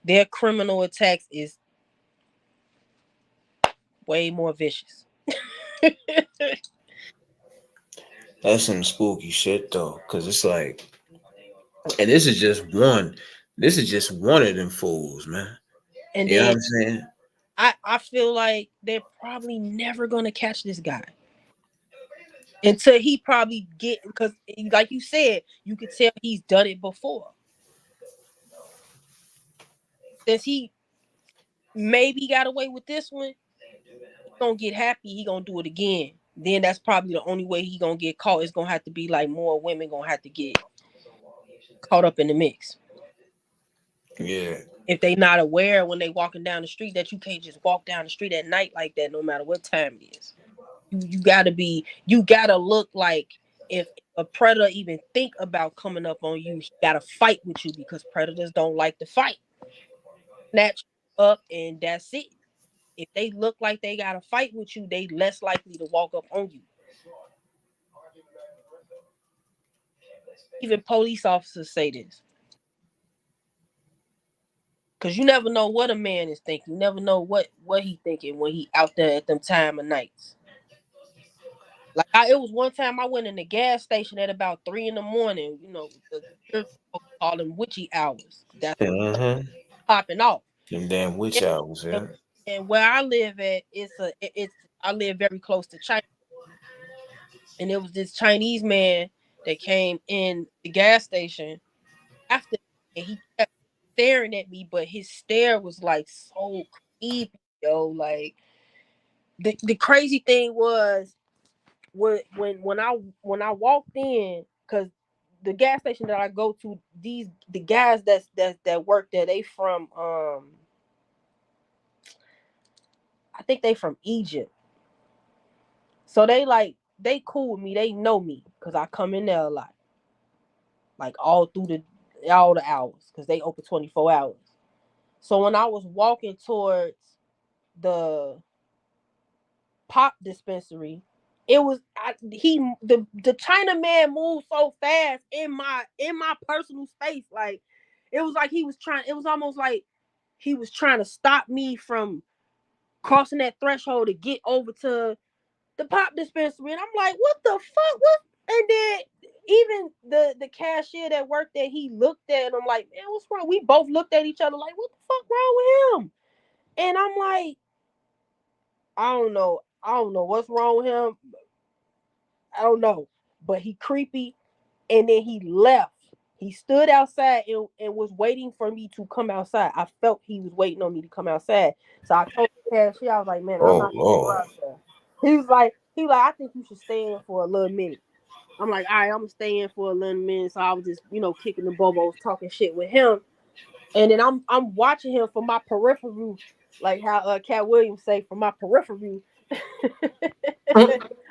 [SPEAKER 2] Their criminal attacks is way more vicious.
[SPEAKER 1] That's some spooky shit though, cause it's like, and this is just one. This is just one of them fools, man.
[SPEAKER 2] And
[SPEAKER 1] You know what
[SPEAKER 2] then
[SPEAKER 1] I'm saying?
[SPEAKER 2] I feel like they're probably never gonna catch this guy until he probably get, because like you said, you could tell he's done it before. Since he maybe got away with this one, he gonna get happy. He gonna do it again. Then that's probably the only way he gonna get caught. It's gonna have to be like more women gonna have to get caught up in the mix.
[SPEAKER 1] Yeah.
[SPEAKER 2] If they not aware when they walking down the street that you can't just walk down the street at night like that, no matter what time it is. You gotta look like, if a predator even think about coming up on you, he gotta fight with you because predators don't like to fight. Snatch you up and that's it. If they look like they gotta fight with you, they less likely to walk up on you. Even police officers say this. Cause you never know what a man is thinking. You never know what he thinking when he out there at them time of nights. Like, it was one time I went in the gas station at about 3 in the morning. The call them witchy hours. That's
[SPEAKER 1] Mm-hmm.
[SPEAKER 2] popping off.
[SPEAKER 1] Them damn witch
[SPEAKER 2] And,
[SPEAKER 1] owls,
[SPEAKER 2] and,
[SPEAKER 1] yeah.
[SPEAKER 2] and where I live at, it's I live very close to China, and it was this Chinese man that came in the gas station after, and he kept staring at me, but his stare was like so creepy, yo. Like, the crazy thing was, when I walked in, because the gas station that I go to, the guys that work there, they from I think they from Egypt. So they cool with me. They know me because I come in there a lot, like all the hours, because they open 24 hours. So when I was walking towards the pop dispensary, it was the China man moved so fast in my personal space. Like, it was like he was trying. It was almost like he was trying to stop me from crossing that threshold to get over to the pop dispensary. And I'm like, what the fuck? What? And then even the cashier that worked there, he looked at, and I'm like, man, what's wrong? We both looked at each other like, what the fuck wrong with him? And I'm like, I don't know. I don't know what's wrong with him. I don't know. But he creepy. And then he left. He stood outside and was waiting for me to come outside. I felt he was waiting on me to come outside. So I told the cashier, I was like, man, I'm
[SPEAKER 1] Oh
[SPEAKER 2] not gonna go
[SPEAKER 1] Lord.
[SPEAKER 2] out there. He was like, I think you should stay in for a little minute. I'm like, all right, I'm gonna stay in for a little minute. So I was just, kicking the bobos, talking shit with him. And then I'm watching him from my peripheral, like how Cat Williams say, from my peripheral.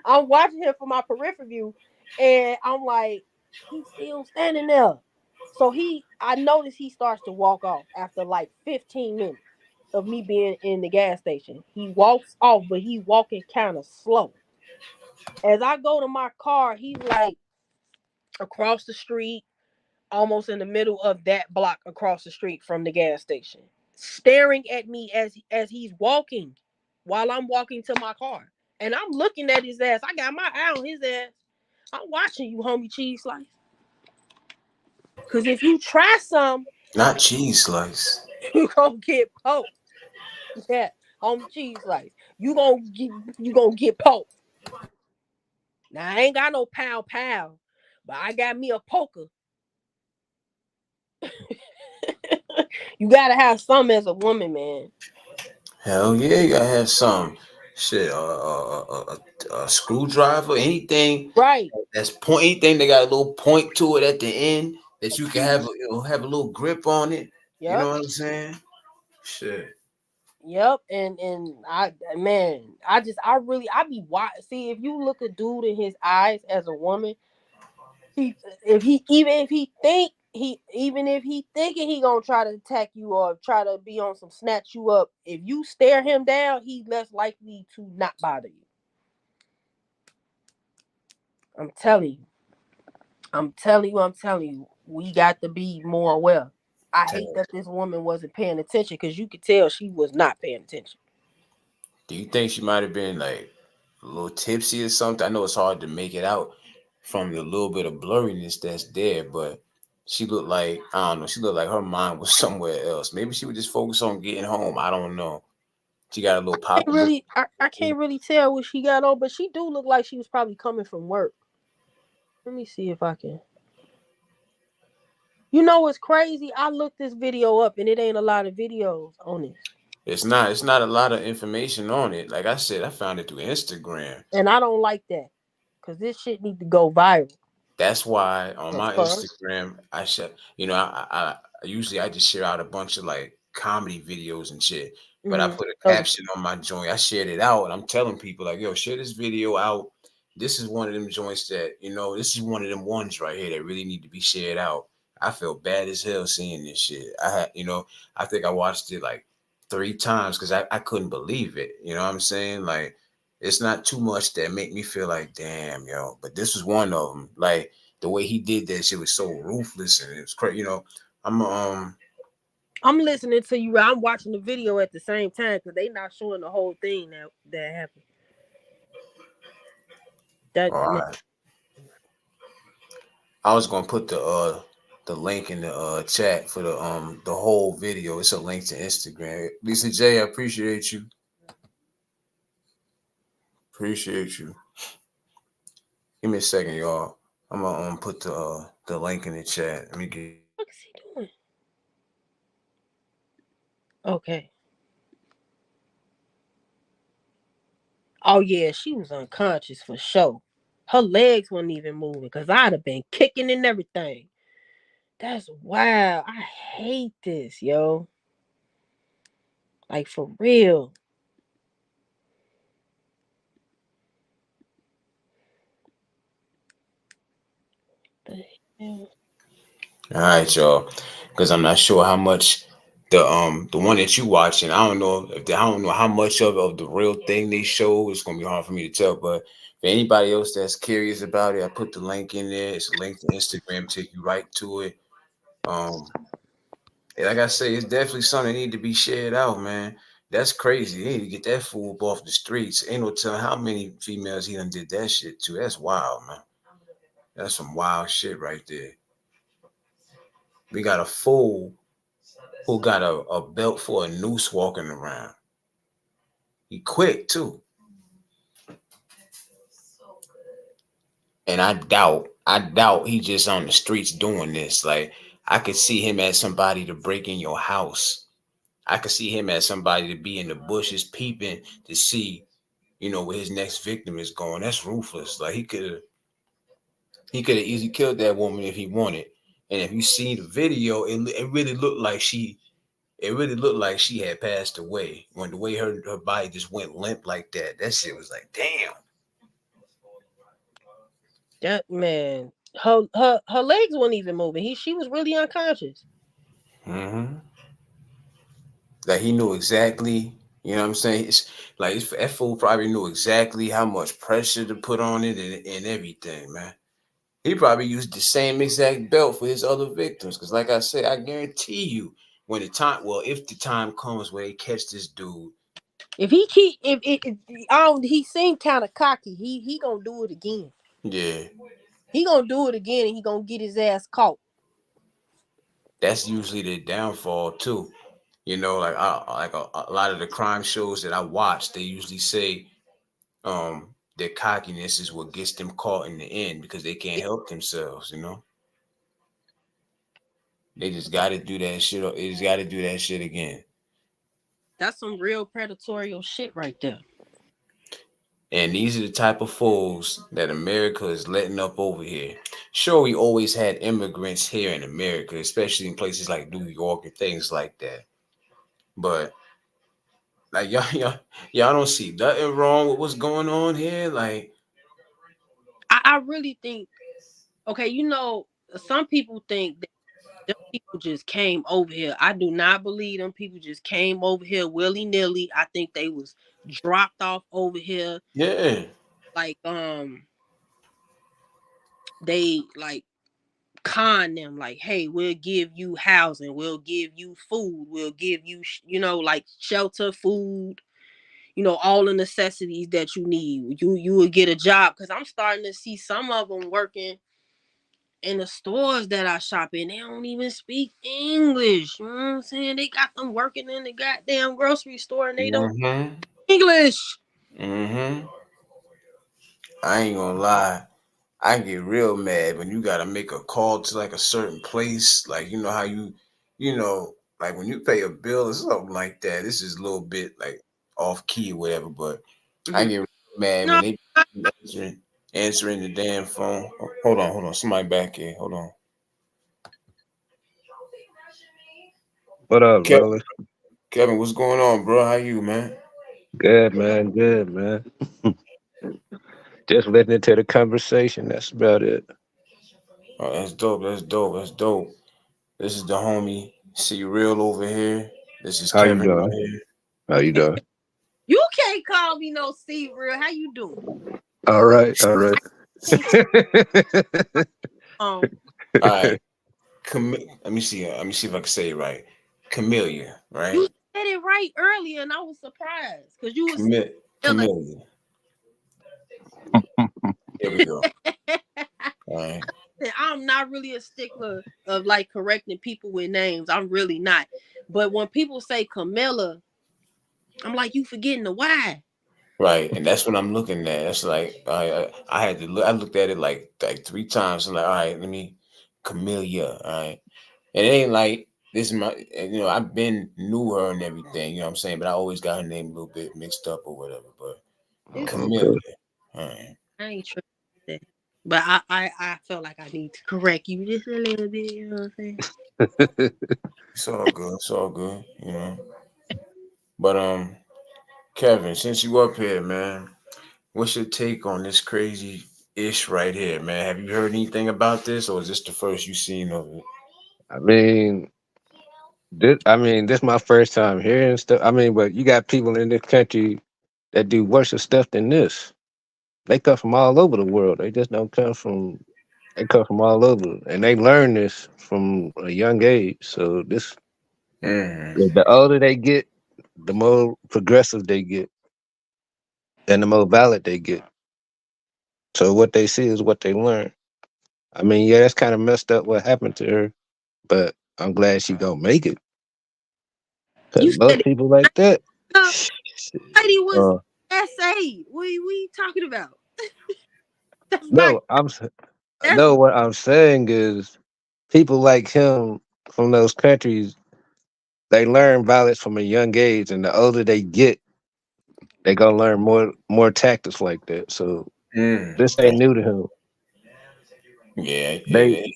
[SPEAKER 2] I'm watching him from my peripheral view, and I'm like, he's still standing there. So I noticed he starts to walk off after like 15 minutes of me being in the gas station. He walks off, but he walking kind of slow. As I go to my car, he's like across the street, almost in the middle of that block across the street from the gas station, staring at me as he's walking while I'm walking to my car. And I'm looking at his ass. I got my eye on his ass. I'm watching you, homie cheese slice. Cause if you try some,
[SPEAKER 1] Not cheese slice.
[SPEAKER 2] you gonna get poked. Yeah, homie cheese slice. You gonna get poked. Now I ain't got no pow pow, but I got me a poker. You gotta have some as a woman, man.
[SPEAKER 1] Hell yeah, you gotta have some shit. A screwdriver, anything
[SPEAKER 2] Right.
[SPEAKER 1] that's point, anything that got a little point to it at the end that
[SPEAKER 2] A
[SPEAKER 1] you can have,
[SPEAKER 2] piece.
[SPEAKER 1] have a little grip on it. You know
[SPEAKER 2] Yep.
[SPEAKER 1] what I'm saying? Shit.
[SPEAKER 2] Yep, and I man, I be see if you look a dude in his eyes as a woman, he if he even if he think he even if he thinking he gonna try to attack you or try to be on some snatch you up, if you stare him down, he's less likely to not bother you. I'm telling you, I'm telling you, we got to be more aware. I hate that this woman wasn't paying attention because you could tell she was not paying attention.
[SPEAKER 1] Do you think she might have been like a little tipsy or something? I know it's hard to make it out from the little bit of blurriness that's there, but she looked like, I don't know, she looked like her mind was somewhere else. Maybe she would just focus on getting home. I don't know. She got a little pocketbook.
[SPEAKER 2] I can't really tell what she got on, but she do look like she was probably coming from work. Let me see if I can. You know what's crazy? I looked this video up and it ain't a lot of videos on this.
[SPEAKER 1] It's not a lot of information on it. Like I said, I found it through Instagram.
[SPEAKER 2] And I don't like that. Cause this shit need to go viral.
[SPEAKER 1] That's why on
[SPEAKER 2] The
[SPEAKER 1] my
[SPEAKER 2] fuck?
[SPEAKER 1] Instagram, I should, I usually I just share out a bunch of like comedy videos and shit. But I
[SPEAKER 2] Mm-hmm.
[SPEAKER 1] put a
[SPEAKER 2] Oh,
[SPEAKER 1] caption on my joint. I shared it out, and I'm telling people like, "Yo, share this video out. This is one of them joints that This is one of them ones right here that really need to be shared out." I felt bad as hell seeing this shit. I think I watched it like 3 times because I couldn't believe it. You know what I'm saying? Like, it's not too much that make me feel like, damn, yo. But this was one of them. Like the way he did that shit was so ruthless and it was crazy. I'm
[SPEAKER 2] I'm listening to you. I'm watching the video at the same time because they not showing the whole thing that happened. That
[SPEAKER 1] all
[SPEAKER 2] man,
[SPEAKER 1] right. I was gonna put the link in the chat for the whole video. It's a link to Instagram. Lisa J, I appreciate you. Appreciate you. Give me a second, y'all. I'm gonna put the link in the chat. Let me get.
[SPEAKER 2] what is he doing? Okay. Oh yeah, she was unconscious for sure. Her legs weren't even moving because I'd have been kicking and everything. That's wild. I hate this, yo. Like for real. The hell?
[SPEAKER 1] All right, y'all. Because I'm not sure how much the one that you watching. I don't know how much of the real thing they show. It's gonna be hard for me to tell. But for anybody else that's curious about it, I put the link in there. It's a link to Instagram, take you right to it. Um, and like I say, it's definitely something that need to be shared out, man. That's crazy. They need to get that fool up off the streets. Ain't no telling how many females he done did that shit to. That's wild, man. That's some wild shit right there. We got a fool who got a belt for a noose walking around. He quick too. And I doubt he just on the streets doing this. Like I could see him as somebody to break in your house. I could see him as somebody to be in the bushes peeping to see, where his next victim is going. That's ruthless. Like he could have easily killed that woman if he wanted. And if you see the video, it really looked like it really looked like she had passed away when the way her body just went limp like that. That shit was like, damn.
[SPEAKER 2] That man, her legs weren't even moving. She was really unconscious.
[SPEAKER 1] Hmm. Like he knew exactly, you know what I'm saying? That fool probably knew exactly how much pressure to put on it and everything, man. He probably used the same exact belt for his other victims. Cause like I said, I guarantee you, when the time, well, if the time comes where they catch this dude,
[SPEAKER 2] If he keep, if I don't, he seemed kind of cocky. He gonna do it again.
[SPEAKER 1] yeah,
[SPEAKER 2] He gonna do it again, and he gonna get his ass caught.
[SPEAKER 1] that's usually the downfall too. You know, a lot of the crime shows that I watch, they usually say their cockiness is what gets them caught in the end because they can't help themselves. You know, they just got to do that shit. They just got to do that shit again.
[SPEAKER 2] That's some real predatory shit right there.
[SPEAKER 1] And these are the type of fools that America is letting up over here. Sure, we always had immigrants here in America, especially in places like New York and things like that. But like y'all don't see nothing wrong with what's going on here. Like,
[SPEAKER 2] I really think. Okay, some people think that them people just came over here. I do not believe them people just came over here willy nilly. I think they was dropped off over here.
[SPEAKER 1] yeah,
[SPEAKER 2] Like they like con them like, hey, we'll give you housing, we'll give you food, we'll give you like shelter, food, all the necessities that you need. You will get a job, because I'm starting to see some of them working in the stores that I shop in. They don't even speak English. You know what I'm saying? They got them working in the goddamn grocery store and they don't
[SPEAKER 1] mm-hmm,
[SPEAKER 2] speak English.
[SPEAKER 1] mm-hmm. I ain't gonna lie. I get real mad when you gotta make a call to like a certain place. Like you know how like when you pay a bill or something like that. This is a little bit like off key or whatever, but I
[SPEAKER 2] Mm-hmm.
[SPEAKER 1] get real mad when
[SPEAKER 2] No,
[SPEAKER 1] they answering the damn phone. Hold on. Somebody back here. Hold on.
[SPEAKER 3] What up,
[SPEAKER 1] Kevin,
[SPEAKER 3] brother?
[SPEAKER 1] Kevin, what's going on, bro? How you, man?
[SPEAKER 3] Good, man. Good, man. Just listening to the conversation. That's about it.
[SPEAKER 1] Oh, that's dope. That's dope. That's dope. This is the homie C Real over here. This is
[SPEAKER 3] How you
[SPEAKER 1] Kevin right
[SPEAKER 3] doing?
[SPEAKER 1] here.
[SPEAKER 3] How you doing?
[SPEAKER 2] you can't call me no C real. How you doing?
[SPEAKER 3] All right. All right.
[SPEAKER 2] Um,
[SPEAKER 1] All right. Let me see. Let me see if I can say it right. Camellia, right?
[SPEAKER 2] you said it right earlier, and I was surprised because you was saying
[SPEAKER 1] Camellia. Here we go. All right.
[SPEAKER 2] I'm not really a stickler of like correcting people with names. I'm really not. But when people say Camilla, I'm like, you forgetting the Y.
[SPEAKER 1] Right. And that's what I'm looking at. That's like I had to look. I looked at it like three times. I'm like, all right, let me Camellia. All right. And it ain't like this is my. I've been knew her and everything. You know what I'm saying? But I always got her name a little bit mixed up or whatever. But
[SPEAKER 2] It's
[SPEAKER 1] Camellia.
[SPEAKER 3] Okay.
[SPEAKER 1] All right.
[SPEAKER 2] I ain't tripping with that. But I felt like I need to correct you just a little bit, you know what I'm saying?
[SPEAKER 1] It's all good. It's all good. You know. But Kevin, since you up here, man. What's your take on this crazy ish right here, man? Have you heard anything about this, or is this the first you seen of it?
[SPEAKER 3] I mean, this my first time hearing stuff. I mean, but you got people in this country that do worse stuff than this. They come from all over the world. They just don't come from. They come from all over, and they learn this from a young age. So this,
[SPEAKER 1] Mm-hmm.
[SPEAKER 3] the older they get, the more progressive they get, and the more valid they get. So what they see is what they learn. I mean, yeah, that's kind of messed up what happened to her, but I'm glad she gonna make it. Cause
[SPEAKER 2] You said
[SPEAKER 3] most
[SPEAKER 2] it.
[SPEAKER 3] people like that,
[SPEAKER 2] The lady was
[SPEAKER 3] uh,
[SPEAKER 2] SA. What are you talking about? That's not
[SPEAKER 3] no,
[SPEAKER 2] that's
[SPEAKER 3] no. What I'm saying is, people like him from those countries, they learn violence from a young age, and the older they get, they gonna learn more tactics like that. So
[SPEAKER 1] Mm.
[SPEAKER 3] this ain't new to him.
[SPEAKER 1] Yeah,
[SPEAKER 3] They,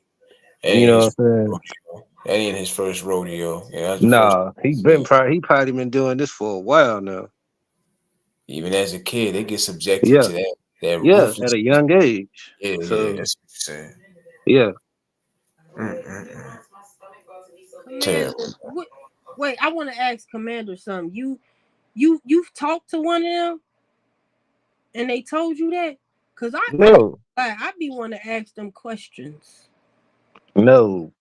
[SPEAKER 1] it
[SPEAKER 3] you
[SPEAKER 1] ain't
[SPEAKER 3] know
[SPEAKER 1] his
[SPEAKER 3] what I'm saying?
[SPEAKER 1] fault. That ain't his first rodeo. Yeah, that's the first
[SPEAKER 3] Nah,
[SPEAKER 1] time I seen.
[SPEAKER 3] he probably been doing this for a while now.
[SPEAKER 1] Even as a kid, they get subjected
[SPEAKER 3] Yeah,
[SPEAKER 1] to that
[SPEAKER 3] yeah, at a
[SPEAKER 1] ruthlessness.
[SPEAKER 3] young age.
[SPEAKER 1] Yeah, yeah,
[SPEAKER 3] So
[SPEAKER 1] that's what you're saying.
[SPEAKER 3] yeah,
[SPEAKER 1] Mm-mm-mm.
[SPEAKER 2] Commander,
[SPEAKER 1] Terrible.
[SPEAKER 2] wait, I want to ask Commander something. You've talked to one of them and they told you that? Cause
[SPEAKER 3] no,
[SPEAKER 2] I be want to ask them questions.
[SPEAKER 3] no.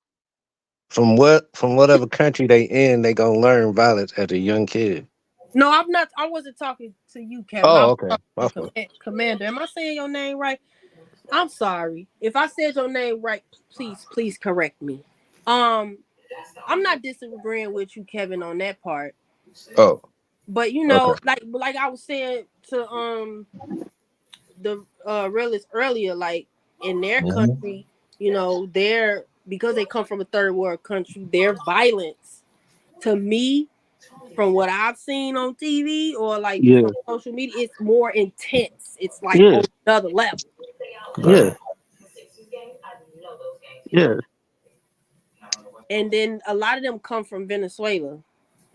[SPEAKER 3] From whatever country they in, they gonna learn violence as a young kid.
[SPEAKER 2] No, I'm not. I wasn't talking to you, Kevin. I
[SPEAKER 3] Oh,
[SPEAKER 2] was
[SPEAKER 3] okay.
[SPEAKER 2] talking
[SPEAKER 3] My
[SPEAKER 2] to
[SPEAKER 3] fault.
[SPEAKER 2] Commander. Am I saying your name right? I'm sorry if I said your name right. Please correct me. Um, I'm not disagreeing with you, Kevin, on that part.
[SPEAKER 3] Oh,
[SPEAKER 2] But
[SPEAKER 3] okay.
[SPEAKER 2] like I was saying to the realist earlier, like in their
[SPEAKER 1] Mhm.
[SPEAKER 2] country, they're because they come from a third world country, their violence to me, from what I've seen on TV or like from
[SPEAKER 3] Yeah,
[SPEAKER 2] social media, it's more intense. It's like
[SPEAKER 3] yeah,
[SPEAKER 2] on another level.
[SPEAKER 3] yeah,
[SPEAKER 1] Right.
[SPEAKER 3] yeah,
[SPEAKER 2] And then a lot of them come from Venezuela.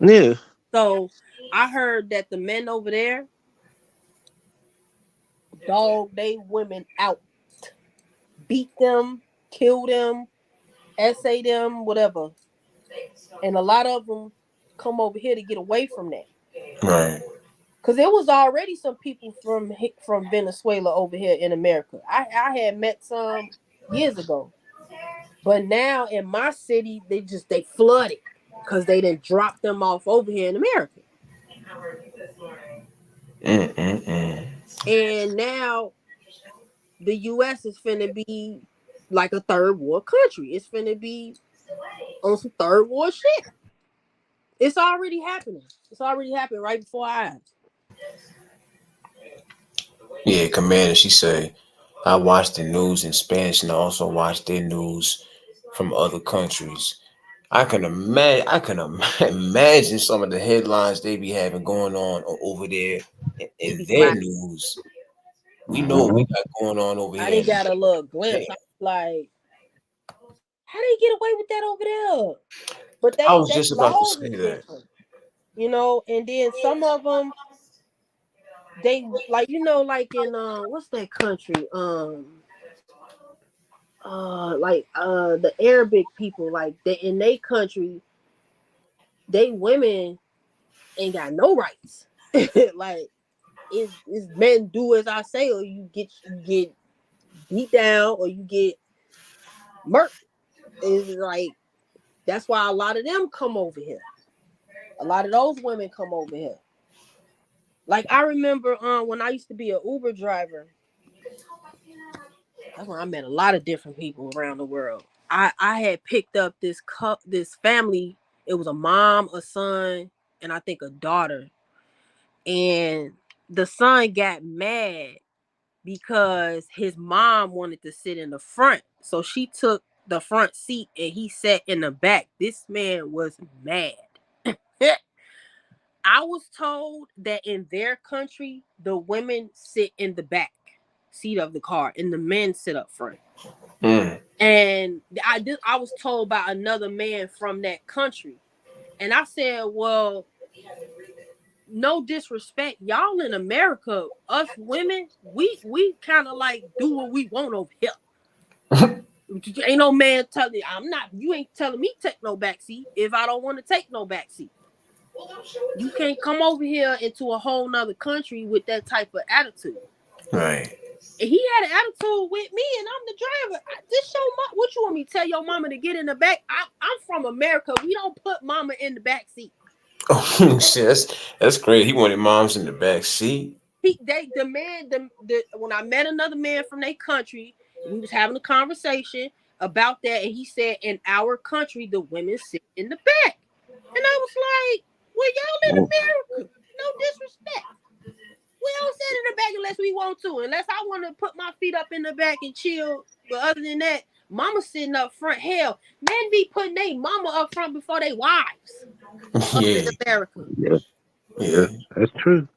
[SPEAKER 3] yeah,
[SPEAKER 2] So I heard that the men over there dog they women out, beat them, kill them, essay them, whatever. And a lot of them come over here to get away from that.
[SPEAKER 1] Right.
[SPEAKER 2] Cause there was already some people from Venezuela over here in America. I had met some years ago, but now in my city they flooded because they didn't drop them off over here in America,
[SPEAKER 1] Mm-mm-mm.
[SPEAKER 2] and now the U.S. is finna be like a third world country. It's finna be on some third world shit. It's already happening. It's already happened right before our eyes.
[SPEAKER 1] Yeah, Commander, she say, I watch the news in Spanish and I also watch their news from other countries. I can imagine some of the headlines they be having going on over there
[SPEAKER 2] It
[SPEAKER 1] in
[SPEAKER 2] be
[SPEAKER 1] their
[SPEAKER 2] wild.
[SPEAKER 1] news. We know what we
[SPEAKER 3] mhm.
[SPEAKER 1] got going on over
[SPEAKER 2] I
[SPEAKER 1] here.
[SPEAKER 2] didn't got a little glimpse.
[SPEAKER 1] Damn.
[SPEAKER 2] I was like, how they get away with that over there? But
[SPEAKER 1] I
[SPEAKER 2] they
[SPEAKER 1] was
[SPEAKER 2] they
[SPEAKER 1] just about to
[SPEAKER 2] laws
[SPEAKER 1] say
[SPEAKER 2] is
[SPEAKER 1] that.
[SPEAKER 2] different, And then some of them they like like in what's that country the Arabic people like they in their country they women ain't got no rights. Like it's men do as I say or you get beat down or you get murked. Is like that's why a lot of them come over here. A lot of those women come over here. Like I remember when I used to be an Uber driver, that's when I met a lot of different people around the world. I had picked up this family. It was a mom, a son, and I think a daughter. And the son got mad because his mom wanted to sit in the front. So she took the front seat and he sat in the back. This man was mad. I was told that in their country, the women sit in the back seat of the car and the men sit up front.
[SPEAKER 1] Mm.
[SPEAKER 2] And I was told by another man from that country. And I said, well, no disrespect. Y'all in America, us women, we kind of like do what we want over here. Ain't no man telling you ain't telling me take no backseat if I don't want to take no backseat. You can't come over here into a whole nother country with that type of attitude.
[SPEAKER 1] Right.
[SPEAKER 2] And he had an attitude with me, and I'm the driver. This your mom. What you want me to tell your mama to get in the back? I'm from America. We don't put mama in the back seat.
[SPEAKER 1] Oh shit, that's great. He wanted moms in the back seat.
[SPEAKER 2] The man when I met another man from their country, we was having a conversation about that, and he said in our country the women sit in the back, and I was like, well, y'all in America, no disrespect. We don't sit in the back unless we want to, unless I want to put my feet up in the back and chill. But other than that, mama sitting up front. Hell, men be putting their mama up front before they wives up in
[SPEAKER 1] Yeah,
[SPEAKER 2] America.
[SPEAKER 3] Yeah, yeah,
[SPEAKER 1] yeah.
[SPEAKER 3] that's true.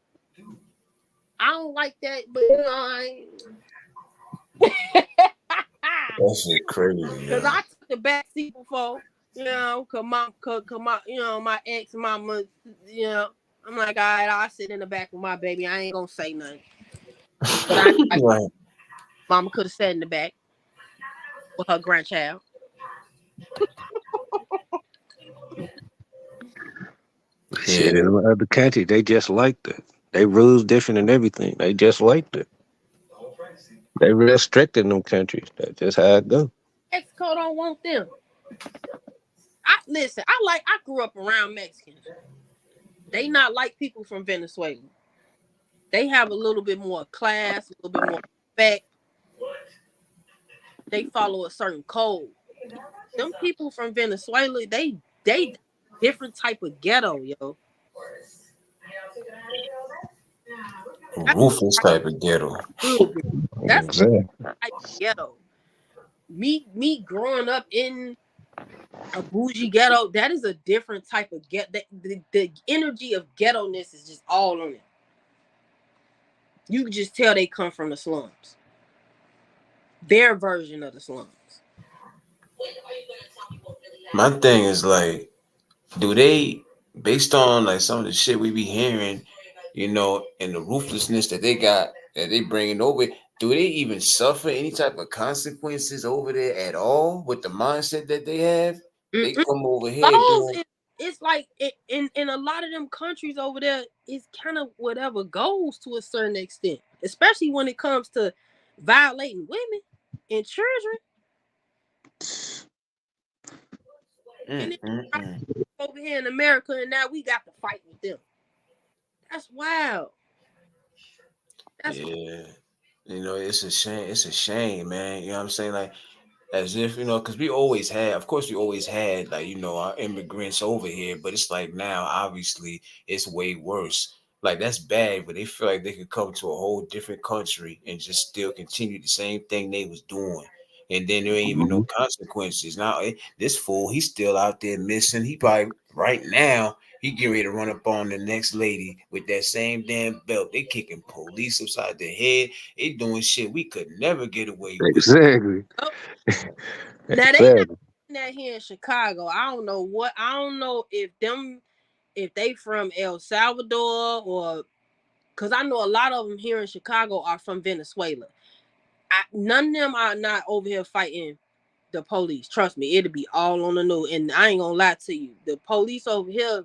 [SPEAKER 2] I don't like that, but
[SPEAKER 1] That shit crazy,
[SPEAKER 2] because
[SPEAKER 1] yeah.
[SPEAKER 2] I took the back seat before, my ex mama, I'm like, all right, I'll sit in the back with my baby. I ain't gonna say nothing. But I like
[SPEAKER 1] Right.
[SPEAKER 2] mama could have sat in the back with her grandchild.
[SPEAKER 3] Shit,
[SPEAKER 1] Yeah.
[SPEAKER 3] in other countries, they just like that. They rules different and everything. They just like that. They real strict in them countries. That's just how it go.
[SPEAKER 2] Mexico don't want them. Listen. I grew up around Mexicans. They not like people from Venezuela. They have a little bit more class, a little bit more respect. They follow a certain code. Them people from Venezuela, they different type of ghetto, yo. That's
[SPEAKER 1] Ruthless type of ghetto.
[SPEAKER 2] real good. That's
[SPEAKER 3] Exactly.
[SPEAKER 2] type of ghetto. Me growing up in a bougie ghetto, that is a different type of ghetto. The energy of ghetto-ness is just all on it. You can just tell they come from the slums. Their version of the slums.
[SPEAKER 1] My thing is like, do they, based on like some of the shit we be hearing, and the ruthlessness that they got, that they bringing over, do they even suffer any type of consequences over there at all with the mindset that they have? They
[SPEAKER 2] Mm-mm.
[SPEAKER 1] come over here
[SPEAKER 2] Laws,
[SPEAKER 1] doing.
[SPEAKER 2] it's like in a lot of them countries over there, it's kind of whatever goes to a certain extent, especially when it comes to violating women and children. And then
[SPEAKER 1] Mm.
[SPEAKER 2] over here in America, and now we got to fight with them. That's wild. That's
[SPEAKER 1] Yeah. It's a shame. It's a shame, man. You know what I'm saying? Like, as if, because we always had, of course, we always had, like, our immigrants over here, but it's like now, obviously, it's way worse. Like, that's bad, but they feel like they could come to a whole different country and just still continue the same thing they was doing. And then there ain't even no
[SPEAKER 3] Mhm.
[SPEAKER 1] consequences. Now, this fool, he's still out there missing. He probably, right now, he getting ready to run up on the next lady with that same damn belt. They kicking police upside the head. They doing shit we could never get away with.
[SPEAKER 3] Exactly.
[SPEAKER 2] oh, now they not
[SPEAKER 3] Exactly.
[SPEAKER 2] doing that here in Chicago. I don't know if they from El Salvador or because I know a lot of them here in Chicago are from Venezuela. None of them are not over here fighting the police. Trust me, it'll be all on the news. And I ain't gonna lie to you, the police over here,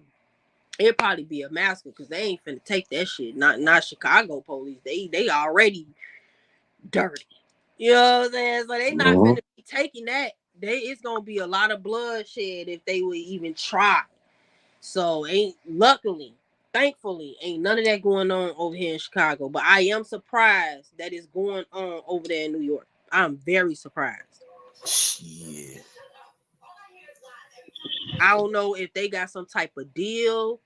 [SPEAKER 2] it'll probably be a massacre because they ain't finna take that shit. Not Chicago police. They already dirty. You know what I'm saying? So they not
[SPEAKER 3] Mhm.
[SPEAKER 2] finna be taking that. It's gonna be a lot of bloodshed if they would even try. So thankfully, ain't none of that going on over here in Chicago. But I am surprised that it's going on over there in New York. I'm very surprised.
[SPEAKER 1] Yeah.
[SPEAKER 2] I don't know if they got some type of deal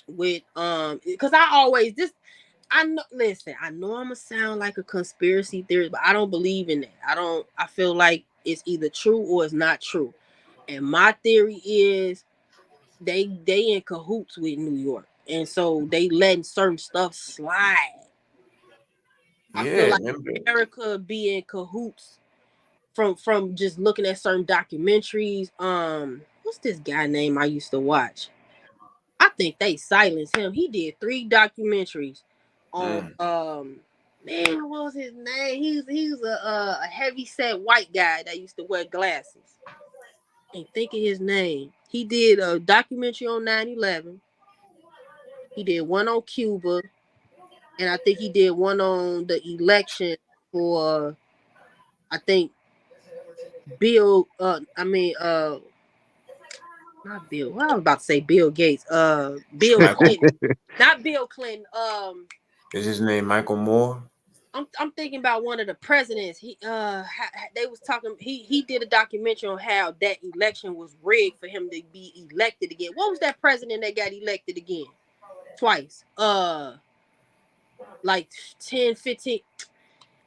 [SPEAKER 2] with because I always this I know listen, I know I'm gonna sound like a conspiracy theorist, but I don't believe in that. I feel like it's either true or it's not true. And my theory is they in cahoots with New York. And so they letting certain stuff slide. I feel
[SPEAKER 1] Yeah,
[SPEAKER 2] like
[SPEAKER 1] remember.
[SPEAKER 2] America be in cahoots from just looking at certain documentaries. What's this guy name I used to watch? I think they silenced him. He did 3 documentaries on
[SPEAKER 1] Mm.
[SPEAKER 2] man, what was his name? He was a heavy set white guy that used to wear glasses. Ain't think of his name. He did a documentary on 9/11. He did one on Cuba, and I think he did one on the election for I think Bill. Not Bill. Well, I was about to say Bill Gates. Bill
[SPEAKER 1] Michael,
[SPEAKER 2] Clinton. Not Bill Clinton.
[SPEAKER 1] is his name Michael Moore?
[SPEAKER 2] I'm thinking about one of the presidents. They was talking. He did a documentary on how that election was rigged for him to be elected again. What was that president that got elected again twice? Like 10, 15.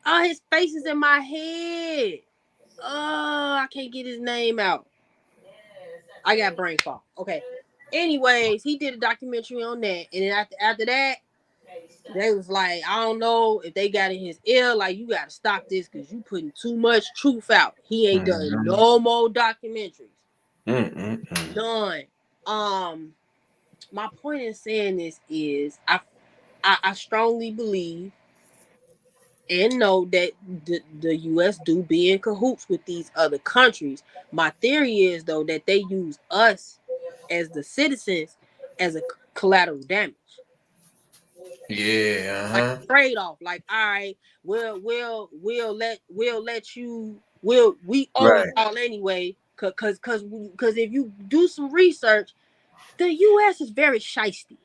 [SPEAKER 2] Oh, his face is in my head. Oh, I can't get his name out. I got brain fog. Okay. Anyways, he did a documentary on that, and then after that, they was like, I don't know if they got in his ear, like you got to stop this because you putting too much truth out. He ain't done
[SPEAKER 1] Mhm.
[SPEAKER 2] no more documentaries.
[SPEAKER 1] Mm-mm-mm.
[SPEAKER 2] None. Um, my point in saying this is I strongly believe and know that the US do be in cahoots with these other countries. My theory is though that they use us as the citizens as a collateral damage.
[SPEAKER 1] Yeah,
[SPEAKER 2] Like
[SPEAKER 1] uh-huh.
[SPEAKER 2] trade off. Like, all right, we'll let you we owe
[SPEAKER 1] Right.
[SPEAKER 2] y'all anyway. Cause if you do some research, the US is very shisty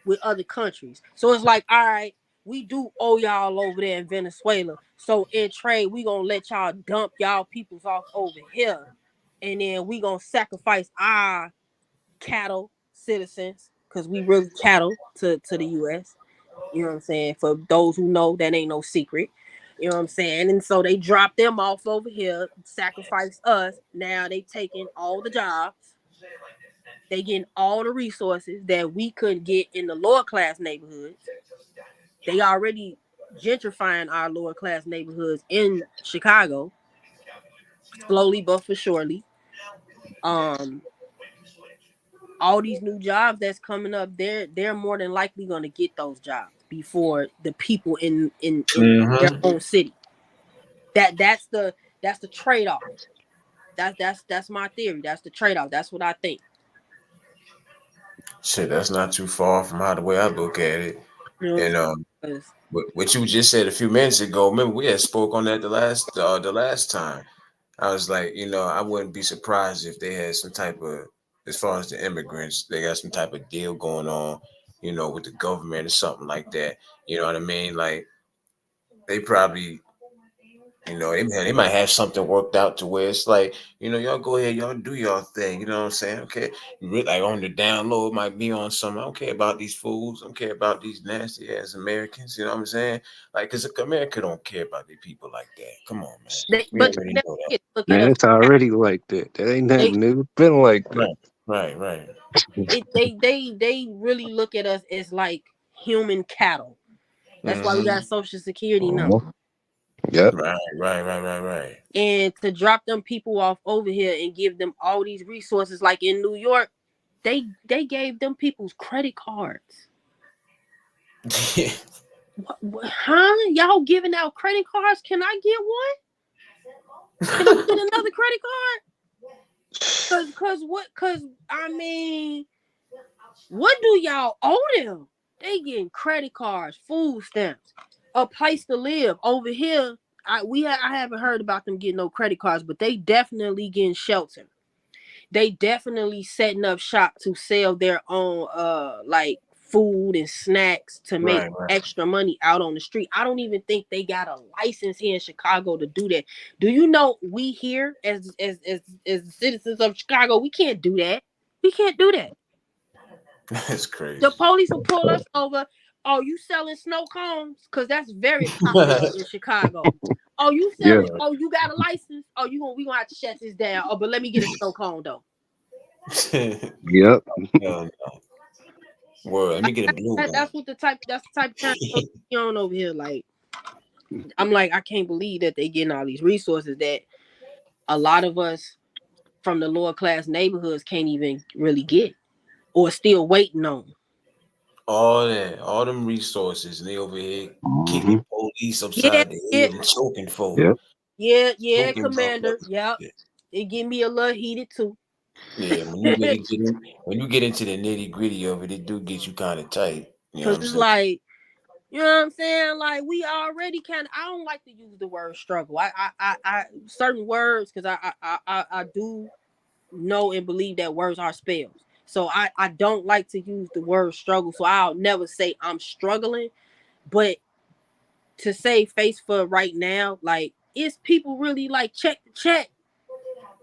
[SPEAKER 2] with other countries. So it's like, all right, we do owe y'all over there in Venezuela. So in trade, we gonna let y'all dump y'all peoples off over here. And then we gonna sacrifice our cattle citizens, because we really cattle to the US. You know what I'm saying? For those who know, that ain't no secret. You know what I'm saying? And so they drop them off over here, sacrifice us. Now they taking all the jobs. They getting all the resources that we couldn't get in the lower class neighborhoods. They already gentrifying our lower class neighborhoods in Chicago, slowly but for surely. Um, all these new jobs that's coming up, they're more than likely gonna get those jobs before the people in their
[SPEAKER 1] Mm-hmm.
[SPEAKER 2] own city. That's the trade off. That's my theory. That's the trade off. That's what I think.
[SPEAKER 1] Shit, that's not too far from how the way I look at it.
[SPEAKER 2] You know what I'm
[SPEAKER 1] And
[SPEAKER 2] saying? 'Cause
[SPEAKER 1] what you just said a few minutes ago, remember we had spoke on that the last time. I was like, I wouldn't be surprised if they had some type of, as far as the immigrants, they got some type of deal going on, with the government or something like that. You know what I mean? Like they probably, they might have something worked out to where it's like, y'all go ahead, y'all do y'all thing. You know what I'm saying? Okay, like on the down low, it might be on some. I don't care about these fools. I don't care about these nasty ass Americans. You know what I'm saying? Like, cause America don't care about the people like that. Come on, man. We
[SPEAKER 2] but
[SPEAKER 1] already
[SPEAKER 2] they
[SPEAKER 1] know that.
[SPEAKER 2] never look at
[SPEAKER 3] Man,
[SPEAKER 2] us.
[SPEAKER 3] it's already like that. That ain't
[SPEAKER 2] They
[SPEAKER 3] nothing new. It's been like that.
[SPEAKER 1] Right, right, right.
[SPEAKER 2] they really look at us as like human cattle. That's why we
[SPEAKER 1] Mm-hmm.
[SPEAKER 2] got social security
[SPEAKER 3] Uh-huh.
[SPEAKER 2] number.
[SPEAKER 3] Yep.
[SPEAKER 1] Right, right, right, right, right.
[SPEAKER 2] And to drop them people off over here and give them all these resources, like in New York, they gave them people's credit cards. Huh? Y'all giving out credit cards? Can I get one? Can I get another credit card? Cause I mean, what do y'all owe them? They getting credit cards, food stamps, a place to live over here. I haven't heard about them getting no credit cards, but they definitely getting shelter. They definitely setting up shop to sell their own like food and snacks to make
[SPEAKER 1] Right, right.
[SPEAKER 2] extra money out on the street. I don't even think they got a license here in Chicago to do that. Do you know we here as citizens of Chicago, we can't do that. We can't do that.
[SPEAKER 1] That's
[SPEAKER 2] The
[SPEAKER 1] crazy.
[SPEAKER 2] police will pull us over. Oh, you selling snow cones? Because that's very popular in Chicago. Oh, you
[SPEAKER 3] Yeah.
[SPEAKER 2] selling? Oh, you got a license? Oh, we gonna have to shut this down. Oh, but let me get a snow cone though.
[SPEAKER 3] Yep.
[SPEAKER 1] No, word. Let me get a blue one.
[SPEAKER 2] That's the type of time we on over here. Like, I'm like, I can't believe that they getting all these resources that a lot of us from the lower class neighborhoods can't even really get or still waiting on.
[SPEAKER 1] All that, all them resources, and they over here kicking
[SPEAKER 3] Hmm.
[SPEAKER 1] police
[SPEAKER 2] Yeah,
[SPEAKER 1] upside the
[SPEAKER 2] yeah,
[SPEAKER 1] head and choking folk,
[SPEAKER 3] Yep.
[SPEAKER 2] yeah,
[SPEAKER 1] choking
[SPEAKER 2] Commander.
[SPEAKER 1] motherfuckers.
[SPEAKER 2] Yep.
[SPEAKER 1] Yeah,
[SPEAKER 2] It get me a little heated too.
[SPEAKER 1] yeah. When you really get in, when you get into the nitty gritty of it, it do get you kind of tight. You know what
[SPEAKER 2] Cause
[SPEAKER 1] I'm
[SPEAKER 2] it's
[SPEAKER 1] saying?
[SPEAKER 2] like, you know what I'm saying? Like we already kind of. I don't like to use the word struggle. I certain words because I do know and believe that words are spells. So I don't like to use the word struggle. So I'll never say I'm struggling. But to say face for right now, like it's people really like check the check.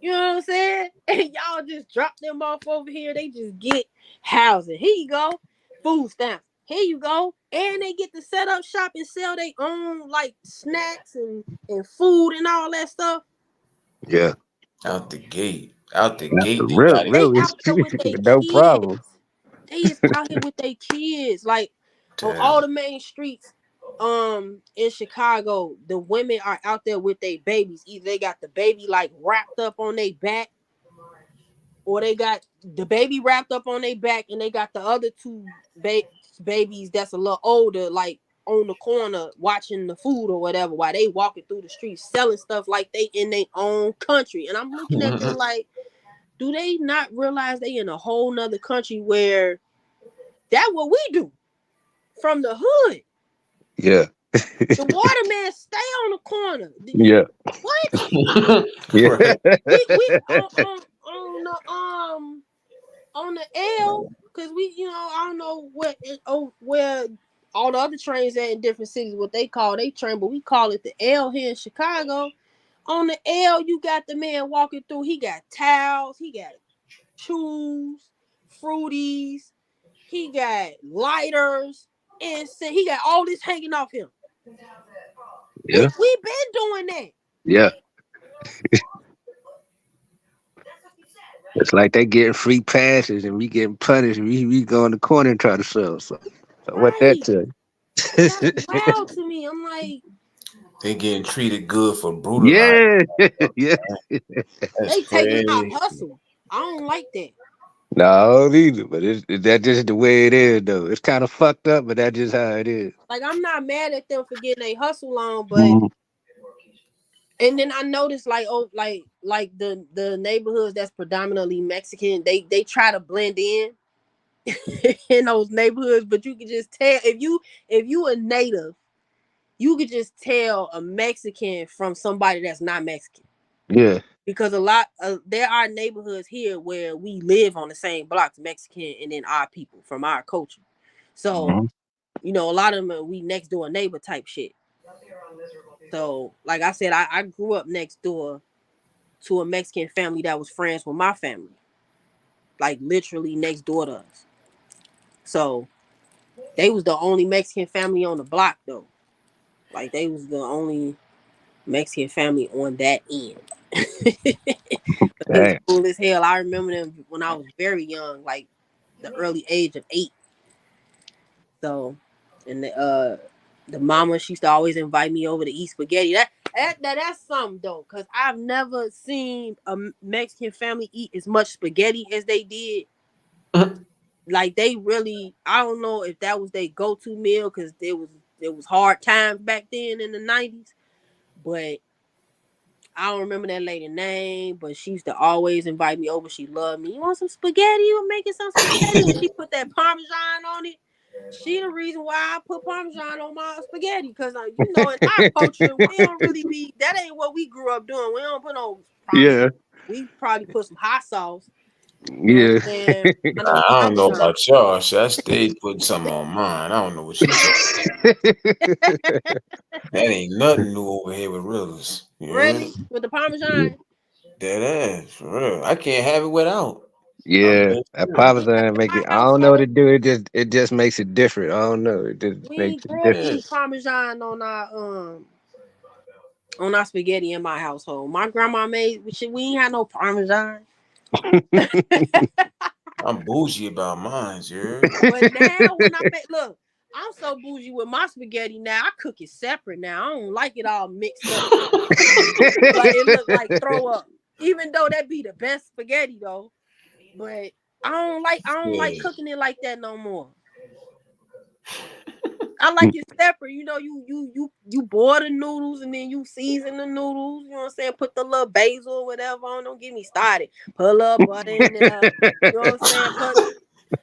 [SPEAKER 2] You know what I'm saying? And y'all just drop them off over here. They just get housing. Here you go. Food stamps. Here you go. And they get to set up shop and sell their own like snacks and food and all that stuff.
[SPEAKER 3] Yeah.
[SPEAKER 1] Out the
[SPEAKER 3] That's the
[SPEAKER 1] gate, they
[SPEAKER 3] real,
[SPEAKER 1] got it.
[SPEAKER 2] They
[SPEAKER 3] really
[SPEAKER 2] out there with their
[SPEAKER 3] no problem.
[SPEAKER 2] kids. They is out here with their kids. Like on all
[SPEAKER 1] Damn.
[SPEAKER 2] the main streets in Chicago, the women are out there with their babies. Either they got the baby like wrapped up on their back or they got the baby wrapped up on their back, and they got the other two babies that's a little older, like on the corner watching the food or whatever, while they walking through the streets selling stuff like they in their own country. And I'm looking at them like, do they not realize they in a whole nother country where that's what we do from the hood?
[SPEAKER 3] Yeah.
[SPEAKER 2] The waterman stay on the corner.
[SPEAKER 3] Yeah.
[SPEAKER 2] What?
[SPEAKER 3] Yeah.
[SPEAKER 1] Right.
[SPEAKER 2] We on the L, because we, I don't know where all the other trains at in different cities, what they call they train, but we call it the L here in Chicago. On the L, you got the man walking through. He got towels, he got shoes, fruities, he got lighters, and he got all this hanging off him.
[SPEAKER 3] Yeah.
[SPEAKER 2] We been doing that.
[SPEAKER 3] Yeah. It's like they getting free passes and we getting punished. We go in the corner and try to sell. So what that
[SPEAKER 2] Right.
[SPEAKER 3] tell you?
[SPEAKER 2] That's wild to me. I'm like,
[SPEAKER 1] They getting treated good for brutalizing.
[SPEAKER 3] Yeah. Yeah.
[SPEAKER 1] That's
[SPEAKER 2] they taking our
[SPEAKER 1] crazy.
[SPEAKER 2] hustle. I don't like that.
[SPEAKER 3] No, I don't either. But that just the way it is, though. It's kind of fucked up, but that's just how it is.
[SPEAKER 2] Like, I'm not mad at them for getting a hustle on, but
[SPEAKER 3] Mhm.
[SPEAKER 2] and then I noticed like the neighborhoods that's predominantly Mexican, they try to blend in in those neighborhoods, but you can just tell if you a native, you could just tell a Mexican from somebody that's not Mexican.
[SPEAKER 3] Yeah.
[SPEAKER 2] Because there are neighborhoods here where we live on the same blocks, Mexican, and then our people from our culture. So,
[SPEAKER 3] Mhm.
[SPEAKER 2] a lot of them are we next door neighbor type shit. So, like I said, I grew up next door to a Mexican family that was friends with my family, like literally next door to us. So they was the only Mexican family on the block though. Like they was the only Mexican family on that end. It was
[SPEAKER 3] Damn.
[SPEAKER 2] cool as hell. I remember them when I was very young, like the early age of 8. So, and the mama, she used to always invite me over to eat spaghetti. That's something though, cause I've never seen a Mexican family eat as much spaghetti as they did. Like they really, I don't know if that was their go-to meal, cause it was hard times back then in the 90s. But I don't remember that lady name, but she used to always invite me over. She loved me. You want some spaghetti? You making some spaghetti? When she put that Parmesan on it, she the reason why I put Parmesan on my spaghetti. Because, in our culture, we don't really that ain't what we grew up doing. We don't put no Parmesan.
[SPEAKER 3] Yeah.
[SPEAKER 2] We probably put some hot sauce. You know what
[SPEAKER 3] Yeah.
[SPEAKER 2] I'm saying? And no
[SPEAKER 1] I don't know
[SPEAKER 2] Parmesan.
[SPEAKER 1] about y'all. So I stayed putting something on mine. I don't know what you talking. That ain't nothing new over here with Rivers. You heard me?
[SPEAKER 2] Really? With the Parmesan?
[SPEAKER 1] Dead ass, for real. I can't have it without. I'm
[SPEAKER 3] Yeah.
[SPEAKER 1] dead
[SPEAKER 3] That
[SPEAKER 1] serious.
[SPEAKER 3] Parmesan make
[SPEAKER 2] My
[SPEAKER 3] it. I don't know what
[SPEAKER 2] household,
[SPEAKER 3] it do. It just makes it different. I don't know. It just
[SPEAKER 2] we
[SPEAKER 3] makes
[SPEAKER 2] ain't
[SPEAKER 3] it
[SPEAKER 2] grew up
[SPEAKER 3] different.
[SPEAKER 1] Yeah.
[SPEAKER 2] eating Parmesan on our spaghetti in my household. My grandma made we ain't had no Parmesan.
[SPEAKER 1] I'm bougie about mine, you heard?
[SPEAKER 2] But now when I make look, I'm so bougie with my spaghetti now. I cook it separate now. I don't like it all mixed up. Like it look like throw up. Even though that be the best spaghetti though. But I don't like
[SPEAKER 1] Yeah.
[SPEAKER 2] cooking it like that no more. I like it separate. You boil the noodles and then you season the noodles. You know what I'm saying? Put the little basil or whatever on. Don't get me started. Put a little butter in there. You know what I'm saying? Put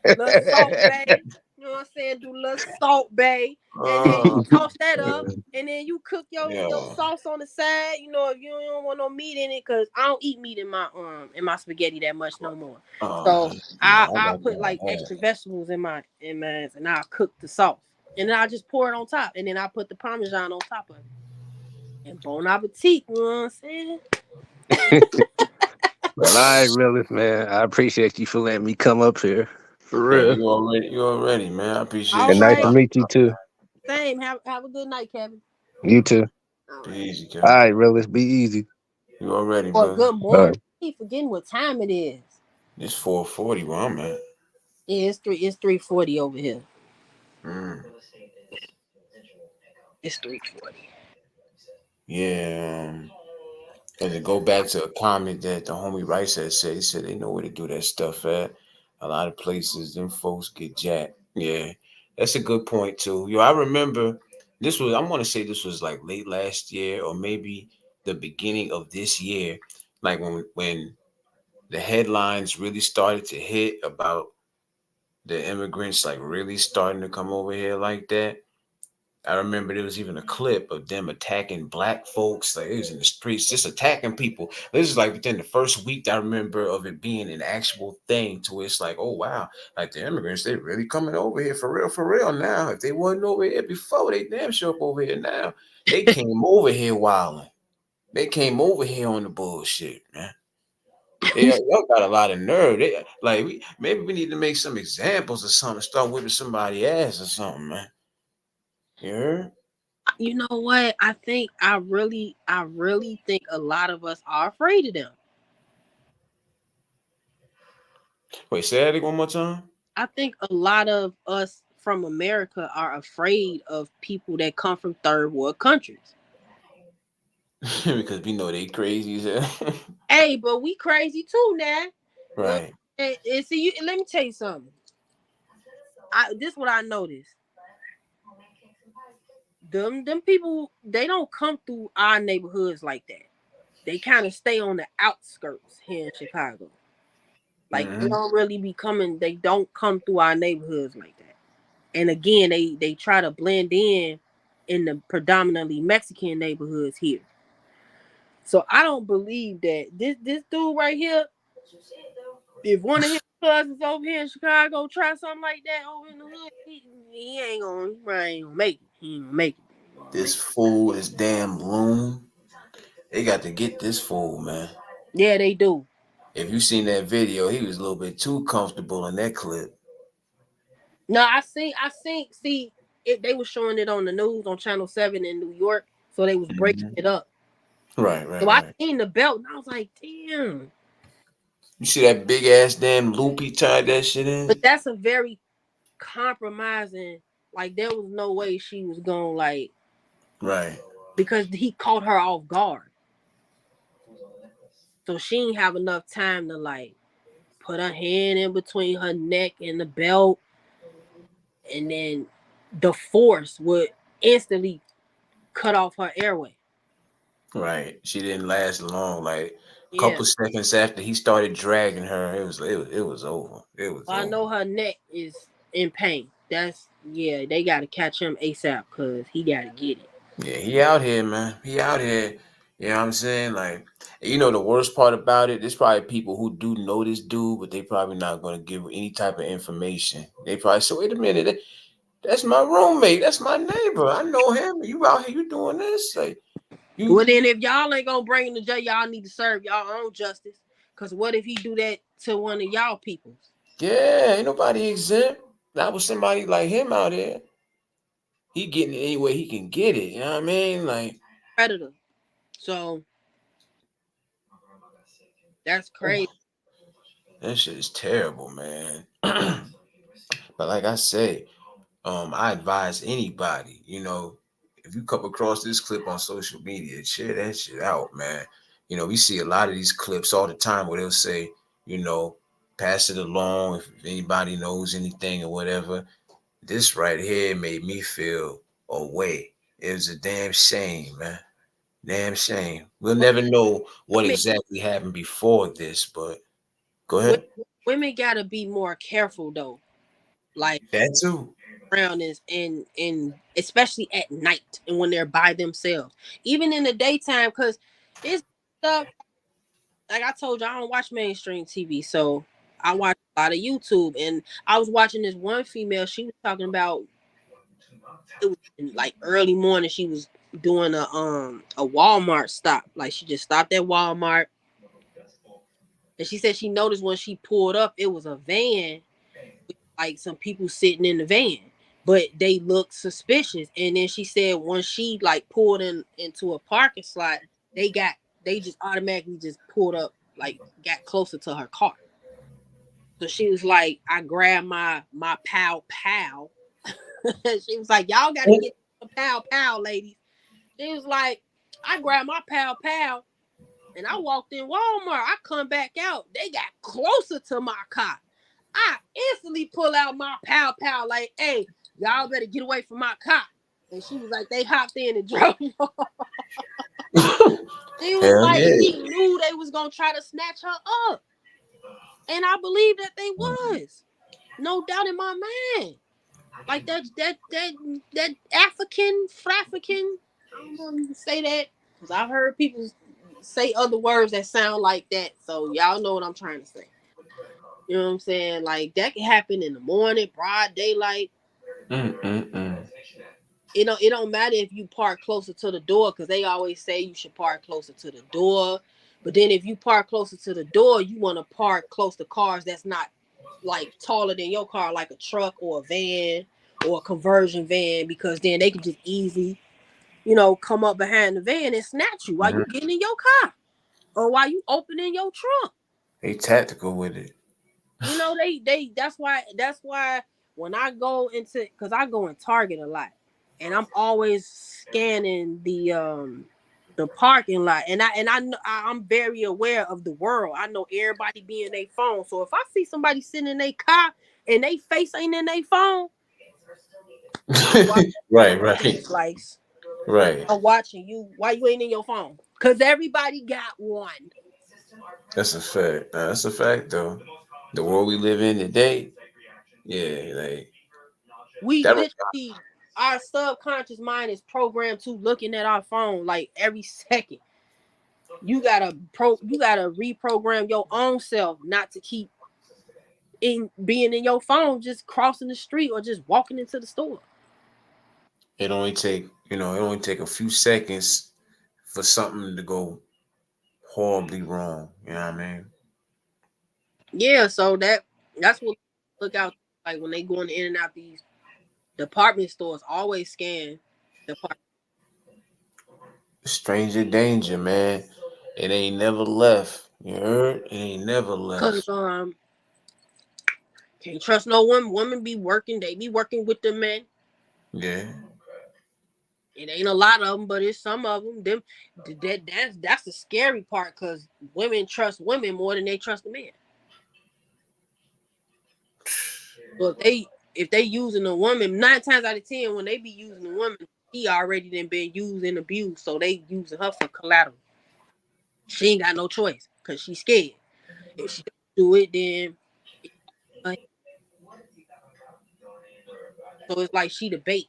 [SPEAKER 2] a little salt bay. You know what I'm saying? Do a little salt bay. And then you
[SPEAKER 1] Uh,
[SPEAKER 2] toss that up. And then you cook your
[SPEAKER 1] yeah.
[SPEAKER 2] sauce on the side. If you don't want no meat in it, because I don't eat meat in my spaghetti that much no more. So
[SPEAKER 1] Yeah,
[SPEAKER 2] I
[SPEAKER 1] I
[SPEAKER 2] I
[SPEAKER 1] got
[SPEAKER 2] put like
[SPEAKER 1] that.
[SPEAKER 2] extra vegetables in mine, and I cook the sauce. And then I just pour it on top. And then I put the Parmesan on top of it. And bon appetit, you know what I'm saying?
[SPEAKER 3] Well, all right, realist man. I appreciate you for letting me come up here. For
[SPEAKER 1] Yeah,
[SPEAKER 3] real.
[SPEAKER 1] you already, man. I
[SPEAKER 2] All
[SPEAKER 1] appreciate
[SPEAKER 3] And
[SPEAKER 1] you.
[SPEAKER 3] nice to
[SPEAKER 2] right.
[SPEAKER 3] meet you too.
[SPEAKER 2] Same. Have a good night, Kevin.
[SPEAKER 3] You too.
[SPEAKER 2] All
[SPEAKER 1] Be
[SPEAKER 2] right.
[SPEAKER 1] easy,
[SPEAKER 3] All
[SPEAKER 1] Kevin.
[SPEAKER 3] right, realist. Be easy.
[SPEAKER 1] You already,
[SPEAKER 2] Or
[SPEAKER 1] brother.
[SPEAKER 2] good
[SPEAKER 3] All
[SPEAKER 2] morning.
[SPEAKER 3] right.
[SPEAKER 2] I keep forgetting what time it is.
[SPEAKER 1] It's 4:40 where I'm at.
[SPEAKER 2] Yeah, it's 3:40 over here.
[SPEAKER 1] Mm.
[SPEAKER 2] It's 3:40.
[SPEAKER 1] Yeah. And to go back to a comment that the homie Rice had said, he said they know where to do that stuff at. A lot of places, them folks get jacked. Yeah, that's a good point too. Yo, I remember this was, I want to say this was like late last year or maybe the beginning of this year, like when the headlines really started to hit about the immigrants like really starting to come over here like that. I remember there was even a clip of them attacking black folks. Like it was in the streets, just attacking people. This is like within the first week I remember of it being an actual thing to where it's like, oh wow, like the immigrants, they really coming over here for real now. If they wasn't over here before, they damn sure up over here now. They came over here wilding. They came over here on the bullshit, man. Y'all got a lot of nerve. Like maybe we need to make some examples or something. Start whipping somebody ass or something, man. You heard?
[SPEAKER 2] You know what? I really think a lot of us are afraid of them.
[SPEAKER 1] Wait, say that one more time.
[SPEAKER 2] I think a lot of us from America are afraid of people that come from third world countries.
[SPEAKER 1] Because we know they crazy as hell.
[SPEAKER 2] Hey, but we crazy too now. Uh,
[SPEAKER 1] Right.
[SPEAKER 2] and see, let me tell you something. This is what I noticed. Them people, they don't come through our neighborhoods like that. They kind of stay on the outskirts here in Chicago. Like they
[SPEAKER 1] Mm-hmm.
[SPEAKER 2] don't really be coming. They don't come through our neighborhoods like that. And again, they try to blend in the predominantly Mexican neighborhoods here. So I don't believe that this dude right here, if one of his cousins over here in Chicago try something like that over in the hood, he ain't gonna, make it. He ain't gonna make it. He ain't gonna make
[SPEAKER 1] This
[SPEAKER 2] it.
[SPEAKER 1] fool, this damn loon. They got to get this fool, man.
[SPEAKER 2] Yeah, they do.
[SPEAKER 1] If you seen that video, he was a little bit too comfortable in that clip.
[SPEAKER 2] No, I seen. See, they were showing it on the news on Channel 7 in New York, so they was breaking
[SPEAKER 1] Mm-hmm.
[SPEAKER 2] it up.
[SPEAKER 1] Right, right,
[SPEAKER 2] So I
[SPEAKER 1] right.
[SPEAKER 2] seen the belt, and I was like, damn.
[SPEAKER 1] You see that big ass damn loop he tied that shit
[SPEAKER 2] But
[SPEAKER 1] in?
[SPEAKER 2] that's a very compromising. Like there was no way she was going like
[SPEAKER 1] Right.
[SPEAKER 2] because he caught her off guard, so she didn't have enough time to like put her hand in between her neck and the belt, and then the force would instantly cut off her airway.
[SPEAKER 1] Right. She didn't last long. Like a
[SPEAKER 2] Yeah,
[SPEAKER 1] couple seconds after he started dragging her, it was over. It was
[SPEAKER 2] I
[SPEAKER 1] over.
[SPEAKER 2] know her neck is in pain. That's yeah. They got to catch him ASAP because he got to get it.
[SPEAKER 1] Yeah, he out here, man. He out here. You know what I'm saying? Like, you know, the worst part about it, there's probably people who do know this dude, but they probably not going to give any type of information. They probably say, wait a minute, that's my roommate. That's my neighbor. I know him. You out here, you doing this? Like,
[SPEAKER 2] Well,
[SPEAKER 1] you,
[SPEAKER 2] then if y'all ain't gonna bring him to jail, y'all need to serve y'all own justice. Cause what if he do that to one of y'all peoples?
[SPEAKER 1] yeah, ain't nobody exempt. That was somebody like him out here. He getting it any way he can get it. You know what I mean? Like,
[SPEAKER 2] Predator. So that's
[SPEAKER 1] oh,
[SPEAKER 2] crazy.
[SPEAKER 1] that shit is terrible, man. But like I say, I advise anybody, you know, if you come across this clip on social media, share that shit out, man. You know, we see a lot of these clips all the time where they'll say, you know, pass it along if anybody knows anything or whatever. This right here made me feel away. It was a damn shame, man. Damn shame. We'll
[SPEAKER 2] But
[SPEAKER 1] never know what
[SPEAKER 2] women,
[SPEAKER 1] exactly happened before this, but go
[SPEAKER 2] wo-
[SPEAKER 1] ahead.
[SPEAKER 2] women gotta be more careful though. Like
[SPEAKER 1] That too.
[SPEAKER 2] around is in especially at night and when they're by themselves. Even in the daytime, cause it's stuff like I told you, I don't watch mainstream TV, so I watch a lot of YouTube. And I was watching this one female. She was talking about it was in like early morning. She was doing a Walmart stop. Like she just stopped at Walmart, and she said she noticed when she pulled up, it was a van with like some people sitting in the van, but they looked suspicious. And then she said when she like pulled into a parking slot, they got they just automatically just pulled up, like got closer to her car. So she was like, I grabbed my pow pow. She was like, y'all got to get the pow pow, ladies. She was like, I grabbed my pow pow, And I walked in Walmart. I come back out. They got closer to my car. I instantly pull out my pow like, hey, y'all better get away from my car. And she was like, they hopped in and drove off. She was
[SPEAKER 1] Hell
[SPEAKER 2] like,
[SPEAKER 1] yeah.
[SPEAKER 2] she knew they was gonna try to snatch her up. And I believe that they was. No doubt in my mind. Like that African, I don't know if you can say that. Because I've heard people say other words that sound like that. So y'all know what I'm trying to say. You know what I'm saying? Like that can happen in the morning, broad daylight.
[SPEAKER 1] Mm-mm-mm.
[SPEAKER 2] It don't matter if you park closer to the door, because they always say you should park closer to the door. But then if you park closer to the door, you want to park close to cars that's not like taller than your car, like a truck or a van or a conversion van, because then they can just easily, come up behind the van and snatch you while you getting in your car or while you opening your trunk.
[SPEAKER 1] They tactical with it.
[SPEAKER 2] They that's why when I go into, because I go in Target a lot, and I'm always scanning the parking lot, and I'm very aware of the world. I know everybody be in their phone, so if I see somebody sitting in their car and they face ain't in their phone,
[SPEAKER 1] Right. Right.
[SPEAKER 2] I'm watching you. Why you ain't in your phone? Because everybody got one.
[SPEAKER 1] That's a fact. That's a fact though. The world we live in today, yeah, like
[SPEAKER 2] We
[SPEAKER 1] that.
[SPEAKER 2] literally, our subconscious mind is programmed to looking at our phone like every second. You gotta reprogram your own self not to keep in being in your phone, just crossing the street or just walking into the store.
[SPEAKER 1] It only take a few seconds for something to go horribly wrong. You know what I mean?
[SPEAKER 2] Yeah, so that's what look out, like when they going in and out these department stores. Always scan the part,
[SPEAKER 1] Stranger danger, man. It ain't never left. You heard? It ain't never
[SPEAKER 2] because
[SPEAKER 1] left.
[SPEAKER 2] can't trust no one. Women be working. They be working with the men.
[SPEAKER 1] Yeah.
[SPEAKER 2] It ain't a lot of them, but it's some of them. That's the scary part, because women trust women more than they trust the men. So if they using a woman, 9 times out of 10, when they be using a woman, she already done been used and abused, so they using her for collateral. She ain't got no choice because she's scared. If she don't do it, then so it's like she the bait.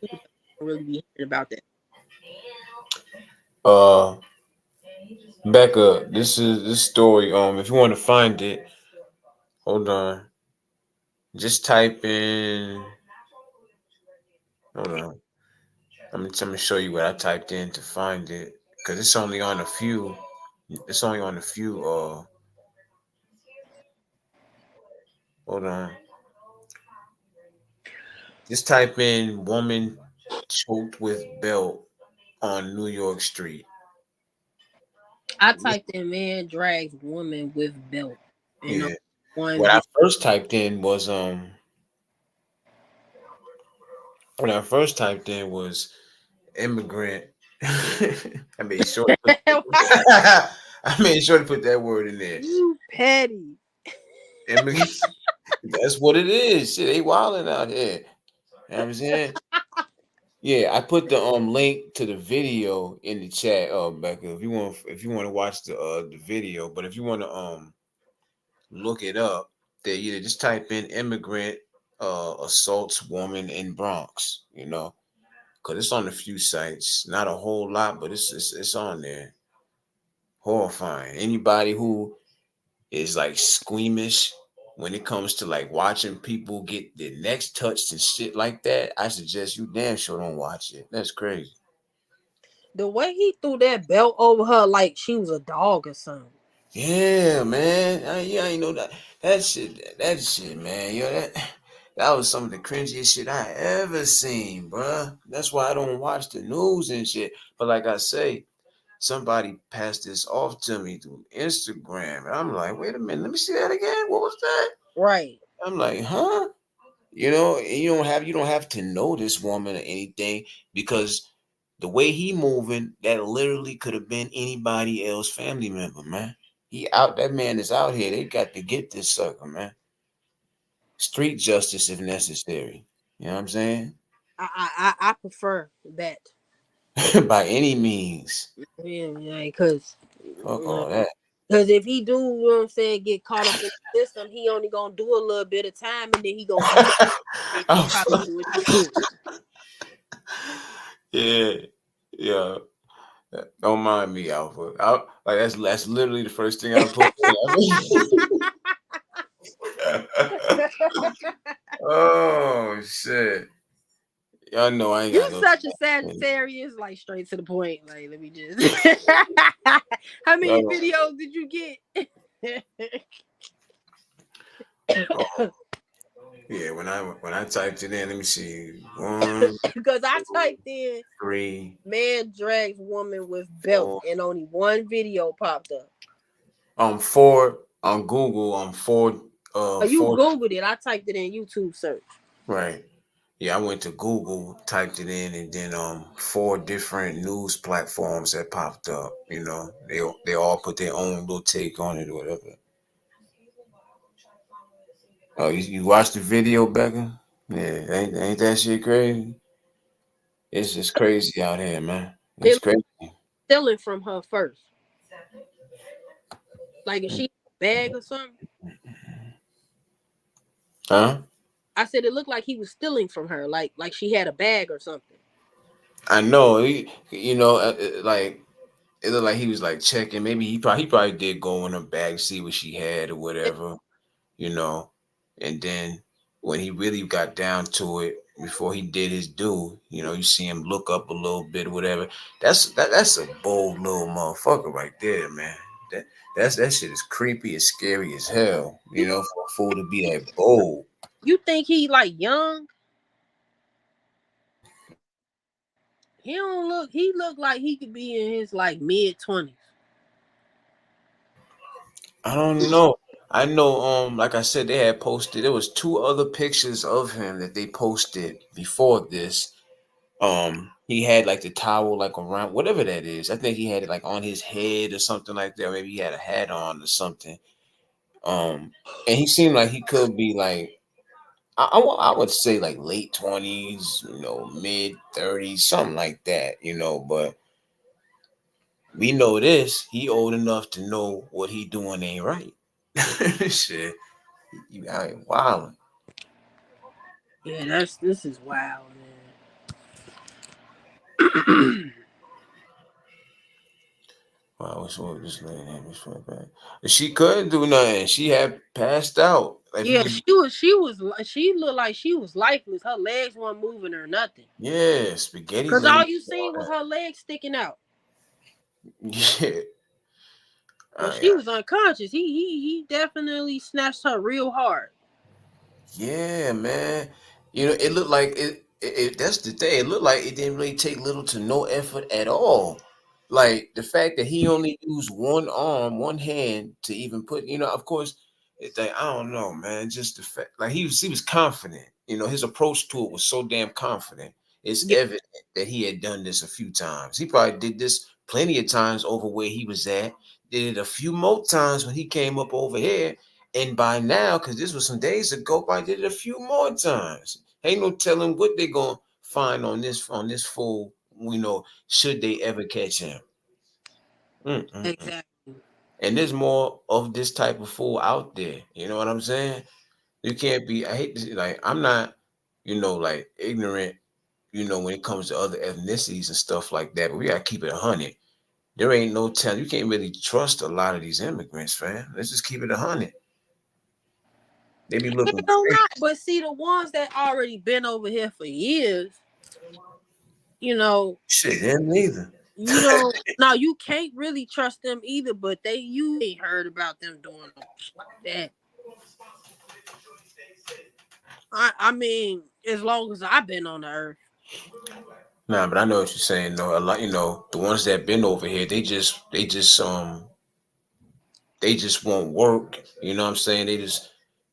[SPEAKER 2] People don't really be hearing about that.
[SPEAKER 1] Uh, Becca, this is this story. If you want to find it, hold on. Just type in. Hold on. I'm gonna show you what I typed in to find it, because it's only on a few. It's only on a few. Hold on. Just type in "woman choked with belt on New York Street."
[SPEAKER 2] I typed in "man drags woman with belt," and
[SPEAKER 1] Yeah.
[SPEAKER 2] one
[SPEAKER 1] What I
[SPEAKER 2] video.
[SPEAKER 1] first typed in was When I first typed in was immigrant. I made sure. I made sure to put that word in there.
[SPEAKER 2] You petty.
[SPEAKER 1] Immigrant. That's what it is. Shit, they wilding out here. You know what I'm saying? Yeah, I put the link to the video in the chat, Becca. If you want to watch the video, but if you want to look it up, there you just type in immigrant assaults woman in Bronx, because it's on a few sites, not a whole lot, but it's on there. Horrifying. Anybody who is like squeamish when it comes to like watching people get their necks touched and shit like that, I suggest you damn sure don't watch it. That's crazy.
[SPEAKER 2] The way he threw that belt over her like she was a dog or something.
[SPEAKER 1] Yeah, man. Yeah, I know that shit, man. That was some of the cringiest shit I ever seen, bruh. That's why I don't watch the news and shit. But like I say, somebody passed this off to me through Instagram, and I'm like, wait a minute, let me see that again. What was that?
[SPEAKER 2] Right.
[SPEAKER 1] I'm like, huh? And you don't have to know this woman or anything, because the way he moving, that literally could have been anybody else family member, man. He out, that man is out here. They got to get this sucker, man. Street justice if necessary. You know what I'm saying?
[SPEAKER 2] I prefer that.
[SPEAKER 1] By any means.
[SPEAKER 2] Yeah, because
[SPEAKER 1] Fuck all that.
[SPEAKER 2] if he do, you know what I'm saying, get caught up in the system, he only gonna do a little bit of time, and then he gonna be back and probably
[SPEAKER 1] Oh,
[SPEAKER 2] do what he do.
[SPEAKER 1] yeah, yeah. Don't mind me, Alpha. Like that's literally the first thing I put in. Oh shit! Y'all know I ain't
[SPEAKER 2] You
[SPEAKER 1] got no.
[SPEAKER 2] such a Sagittarius, like straight to the point. Like, let me just. How many
[SPEAKER 1] Y'all
[SPEAKER 2] videos did you get?
[SPEAKER 1] Yeah, when I typed it in, let me see. 1,
[SPEAKER 2] Because I typed in
[SPEAKER 1] 3,
[SPEAKER 2] "man drags woman with belt"
[SPEAKER 1] 4.
[SPEAKER 2] and only one video popped up.
[SPEAKER 1] 4 on Google.
[SPEAKER 2] Oh, you
[SPEAKER 1] 4.
[SPEAKER 2] Googled it. I typed it in YouTube search.
[SPEAKER 1] Right. Yeah, I went to Google, typed it in, and then 4 different news platforms that popped up. You know, they all put their own little take on it or whatever. Oh, you watched the video, Becca? Yeah, ain't that shit crazy? It's just crazy out here, man. It's
[SPEAKER 2] It
[SPEAKER 1] crazy.
[SPEAKER 2] stealing from her first. Like, if she bag or something.
[SPEAKER 1] Huh?
[SPEAKER 2] I said it looked like he was stealing from her, like she had a bag or something.
[SPEAKER 1] I know. Like it looked like he was like checking. Maybe he probably did go in her bag, see what she had or whatever, you know. And then when he really got down to it, before he did his due, you see him look up a little bit or whatever. That's a bold little motherfucker right there, man. That shit is creepy and scary as hell.
[SPEAKER 2] You
[SPEAKER 1] For a fool to be that bold.
[SPEAKER 2] you think he like young? He don't look. He look like he could be in his like mid-20s.
[SPEAKER 1] I don't know. I know, like I said, they had posted. There was 2 other pictures of him that they posted before this. He had like the towel like around whatever that is. I think he had it like on his head or something like that. Or maybe he had a hat on or something. And he seemed like he could be like I would say like late 20s, mid 30s, something like that. But we know this. He old enough to know what he doing ain't right. Shit. You out here wilding.
[SPEAKER 2] Yeah, this is wild, man.
[SPEAKER 1] Wow, what's wrong with this lady? What's wrong back? She couldn't do nothing. She had passed out. If
[SPEAKER 2] Yeah,
[SPEAKER 1] you,
[SPEAKER 2] she looked like she was lifeless. Her legs weren't moving or nothing.
[SPEAKER 1] yeah, spaghetti
[SPEAKER 2] Cause all
[SPEAKER 1] legs.
[SPEAKER 2] you seen was her legs sticking out.
[SPEAKER 1] Yeah,
[SPEAKER 2] But
[SPEAKER 1] yeah,
[SPEAKER 2] she was unconscious. He definitely snatched her real hard.
[SPEAKER 1] yeah, man. It looked like it. That's the thing. It looked like it didn't really take little to no effort at all. Like the fact that he only used one arm, one hand to even put. Of course, it's like I don't know, man. Just the fact, like he was confident. His approach to it was so damn confident. It's
[SPEAKER 2] Yeah,
[SPEAKER 1] evident that he had done this a few times. He probably did this plenty of times over where he was at. Did it a few more times when he came up over here. And by now, because this was some days ago, I did it a few more times. Ain't no telling what they gonna find on this fool. Should they ever catch him? Mm-mm-mm.
[SPEAKER 2] exactly.
[SPEAKER 1] And there's more of this type of fool out there. You know what I'm saying? You can't be. I hate to say, like I'm not, like ignorant. When it comes to other ethnicities and stuff like that. But we gotta keep it 100. There ain't no telling. You can't really trust a lot of these immigrants, man. Let's just keep it 100. They be looking
[SPEAKER 2] Hell
[SPEAKER 1] crazy.
[SPEAKER 2] not. But see, the ones that already been over here for years, you know,
[SPEAKER 1] Shit, them neither.
[SPEAKER 2] you don't. Now you can't really trust them either. But you ain't heard about them doing no shit like that. I mean, as long as I've been on the earth.
[SPEAKER 1] Nah, but I know what you're saying though. A lot, the ones that been over here, they just won't work. You know what I'm saying? They just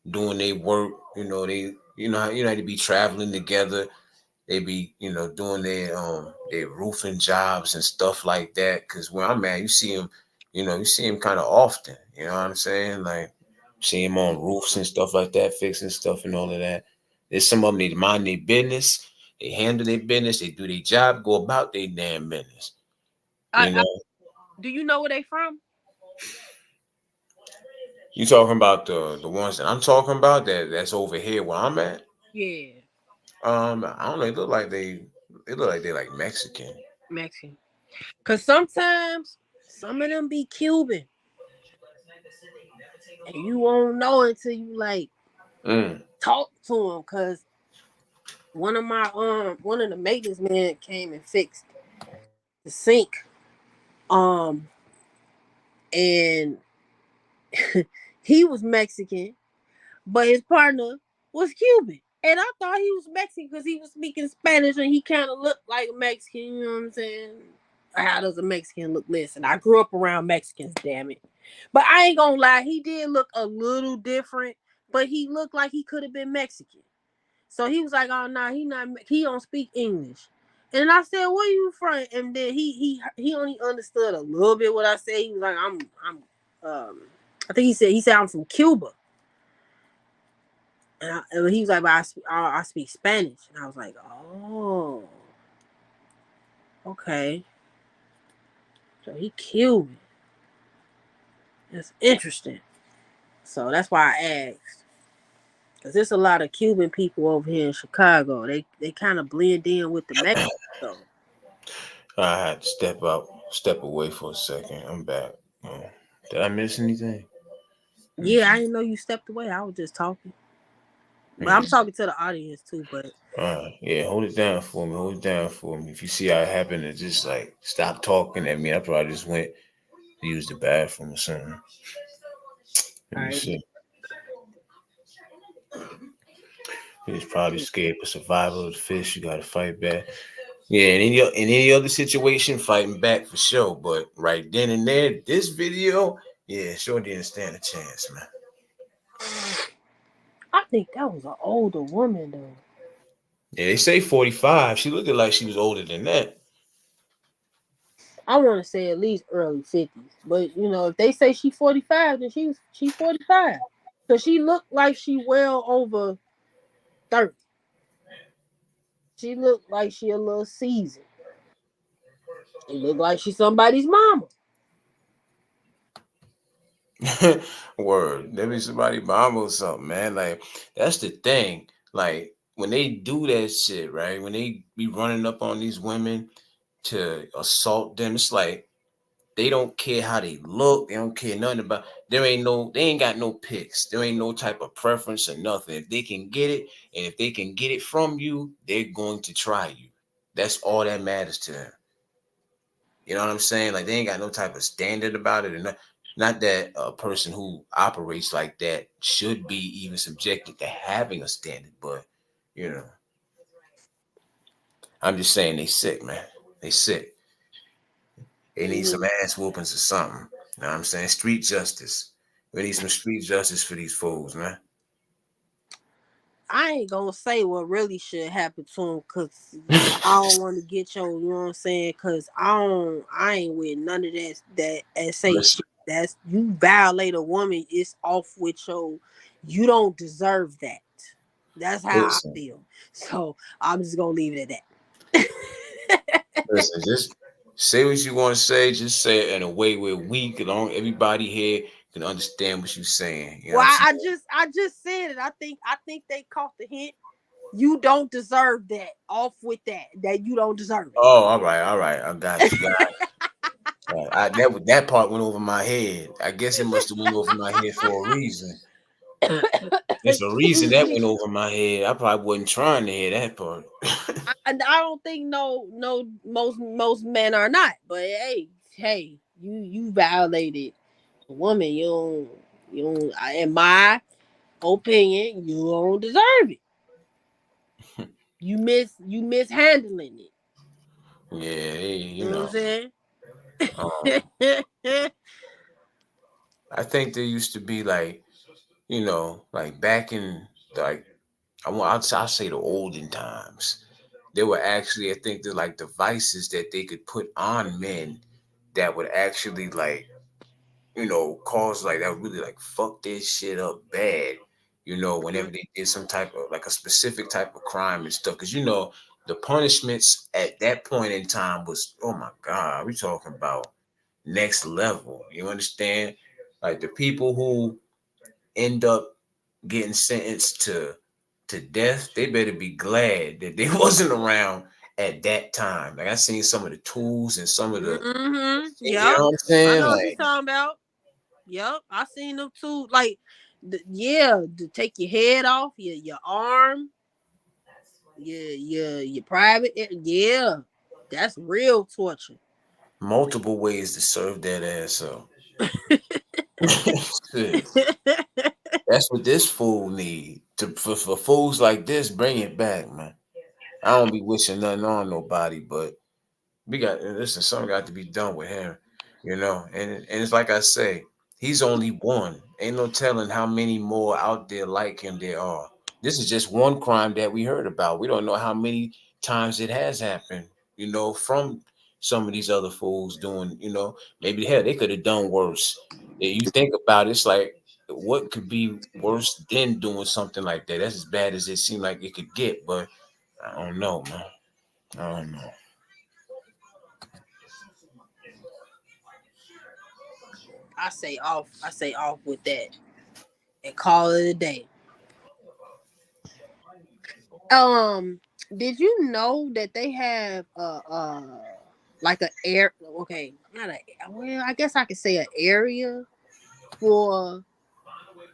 [SPEAKER 1] doing their work. They, how to be traveling together. they be, doing their roofing jobs and stuff like that. Cause where I'm at, you see him kind of often. You know what I'm saying? Like see him on roofs and stuff like that, fixing stuff and all of that. There's some of them need to mind their business. They handle their business. They do their job. Go about their damn business. You
[SPEAKER 2] I
[SPEAKER 1] know.
[SPEAKER 2] do you know where they from?
[SPEAKER 1] You talking about the ones that I'm talking about that's over here where I'm at?
[SPEAKER 2] Yeah,
[SPEAKER 1] I don't know. They look like they like Mexican.
[SPEAKER 2] Mexican. Cause sometimes some of them be Cuban, and you won't know until you like
[SPEAKER 1] Mm.
[SPEAKER 2] talk to them. Cause one of the maintenance men came and fixed the sink. Um, and he was Mexican, but his partner was Cuban. And I thought he was Mexican because he was speaking Spanish and he kind of looked like a Mexican. You know what I'm saying? How does a Mexican look? Listen, I grew up around Mexicans, damn it. But I ain't gonna lie, he did look a little different, but he looked like he could have been Mexican. So he was like, "Oh no, he don't speak English." And I said, "Where you from?" And then he only understood a little bit what I said. He was like, um I think he said I'm from Cuba." And he was like, "But I speak Spanish." And I was like, "Oh, okay. So he Cuban. That's interesting." So that's why I asked. Because there's a lot of Cuban people over here in Chicago. They kind of blend in with the Mexicans. So
[SPEAKER 1] I had to step away for a second. I'm back. Oh, did I miss anything? Let me
[SPEAKER 2] yeah, I
[SPEAKER 1] see.
[SPEAKER 2] didn't know you stepped away. I was just talking. But I'm
[SPEAKER 1] Yeah.
[SPEAKER 2] talking to the audience too. But
[SPEAKER 1] All right. Yeah, hold it down for me. Hold it down for me. If you see how it happened to just like stop talking at me, I probably just went to use the bathroom or something. Let
[SPEAKER 2] all
[SPEAKER 1] me
[SPEAKER 2] right.
[SPEAKER 1] see. He's probably scared for survival of the fish. You gotta fight back. Yeah, in any other situation, fighting back for sure. But right then and there, this video, yeah, sure didn't stand a chance, man.
[SPEAKER 2] I think that was an older woman though.
[SPEAKER 1] Yeah, they say 45. She looked like she was older than that.
[SPEAKER 2] I want to say at least early 50s. But if they say she 45, then she 45. Cause she looked like she well over 30. She looked like she a little seasoned. She looked like she somebody's mama.
[SPEAKER 1] Word. There be somebody mama or something, man. Like, that's the thing. Like, when they do that shit, right? When they be running up on these women to assault them, it's like they don't care how they look. They don't care nothing about. They ain't got no picks. There ain't no type of preference or nothing. If they can get it, and if they can get it from you, they're going to try you. That's all that matters to them. You know what I'm saying? Like they ain't got no type of standard about it, and not that a person who operates like that should be even subjected to having a standard. But you know, I'm just saying they sick, man. They sick. They need
[SPEAKER 2] Mm,
[SPEAKER 1] some ass whoopings or something. You know what I'm saying? Street justice. We need some street justice for these fools, man.
[SPEAKER 2] I ain't gonna say what really should happen to him because I don't want to get your, you know what I'm saying? Because I ain't with none of that say
[SPEAKER 1] Listen,
[SPEAKER 2] shit. That's you violate a woman, it's off with your, you don't deserve that. That's how I
[SPEAKER 1] listen,
[SPEAKER 2] feel. So I'm just gonna leave it at that.
[SPEAKER 1] listen. Just say what you want to say. Just say it in a way where we can all everybody here can understand what you're saying. You know
[SPEAKER 2] Well,
[SPEAKER 1] what I'm saying?
[SPEAKER 2] I just said it. I think they caught the hint. You don't deserve that. Off with that. That you don't deserve
[SPEAKER 1] Oh, all right, all right. I got you. That part went over my head. I guess it must have went over my head for a reason.
[SPEAKER 2] it.
[SPEAKER 1] There's a reason
[SPEAKER 2] Excuse
[SPEAKER 1] that
[SPEAKER 2] me.
[SPEAKER 1] went over my head. I probably wasn't trying to hear that part.
[SPEAKER 2] I don't think no most men are not. But hey, you violated a woman. You don't. In my opinion, you don't deserve it. You mishandling it.
[SPEAKER 1] Yeah,
[SPEAKER 2] You know what I'm saying?
[SPEAKER 1] um, I think there used to be like, like back in like I'll say the olden times. there were actually, I think, they're like devices that they could put on men that would actually like, cause like that would really like fuck this shit up bad. Whenever they did some type of like a specific type of crime and stuff, because the punishments at that point in time was, oh my god, we talking about next level. You understand? Like the people who end up getting sentenced to death, they better be glad that they wasn't around at that time. Like I seen some of the tools and some of the,
[SPEAKER 2] Mm-hmm.
[SPEAKER 1] you
[SPEAKER 2] Yep.
[SPEAKER 1] know what I'm
[SPEAKER 2] I
[SPEAKER 1] saying?
[SPEAKER 2] know what you're
[SPEAKER 1] Like
[SPEAKER 2] talking about. Yep. I seen them too. Like, yeah, to take your head off, your arm, your private. Yeah, that's real torture.
[SPEAKER 1] multiple ways to serve that ass up. Shit. That's what this fool need. For fools like this, bring it back, man. I don't be wishing nothing on nobody, but we got listen, something got to be done with him, and it's like I say, he's only one. Ain't no telling how many more out there like him there are. This is just one crime that we heard about. We don't know how many times it has happened, from some of these other fools doing, maybe hell, they could have done worse. If you think about it, it's like what could be worse than doing something like that? That's as bad as it seemed like it could get, but I don't know, man. I don't know.
[SPEAKER 2] I say off with that and call it a day. Um, did you know that they have like a air? Okay, not a well. I guess I could say an area for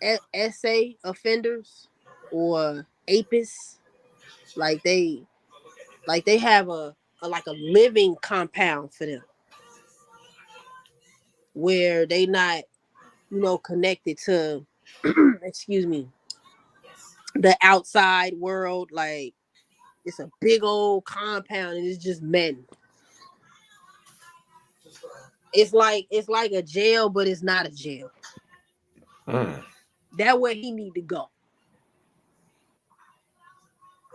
[SPEAKER 2] SA offenders or APIS. Like they have a like a living compound for them where they not connected to excuse me, the outside world. Like it's a big old compound and it's just men. It's like a jail, but it's not a jail.
[SPEAKER 1] Mm.
[SPEAKER 2] That where he need to go.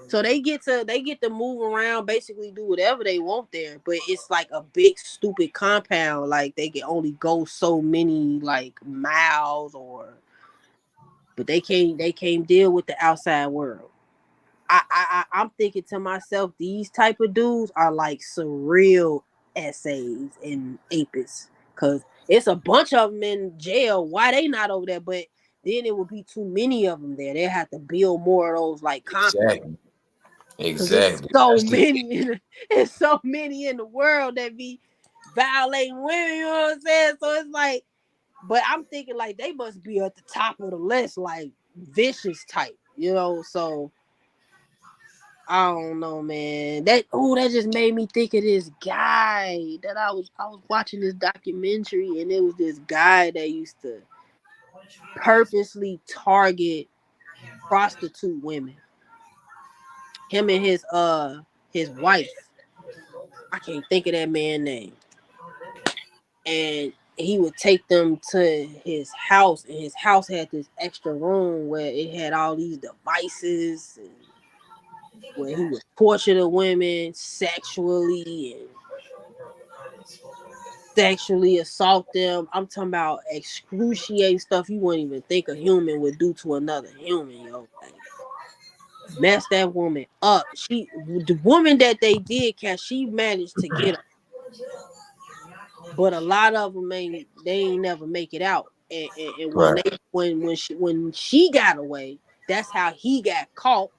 [SPEAKER 2] So they get to move around, basically do whatever they want there. But it's like a big stupid compound. Like they can only go so many like miles, or but they can't deal with the outside world. I'm thinking to myself, these type of dudes are like surreal essays and apis, because it's a bunch of them in jail. Why they not over there? But then it would be too many of them there. They have to build more of those like compounds,
[SPEAKER 1] Exactly.
[SPEAKER 2] because it's
[SPEAKER 1] Exactly.
[SPEAKER 2] so
[SPEAKER 1] Especially
[SPEAKER 2] many. It's so many in the world that be violating women. You know what I'm saying? So it's like, but I'm thinking like they must be at the top of the list, like vicious type. So I don't know, man. That just made me think of this guy that I was watching this documentary, and it was this guy that used to purposely target prostitute women. Him and his wife. I can't think of that man's name. And he would take them to his house, and his house had this extra room where it had all these devices, and where he would torture the women sexually and sexually assault them. I'm talking about excruciating stuff you wouldn't even think a human would do to another human, yo. Like, mess that woman up. The woman that they did catch, she managed to get her, but a lot of them ain't never make it out. And when
[SPEAKER 1] right.
[SPEAKER 2] they when she got away, that's how he got caught.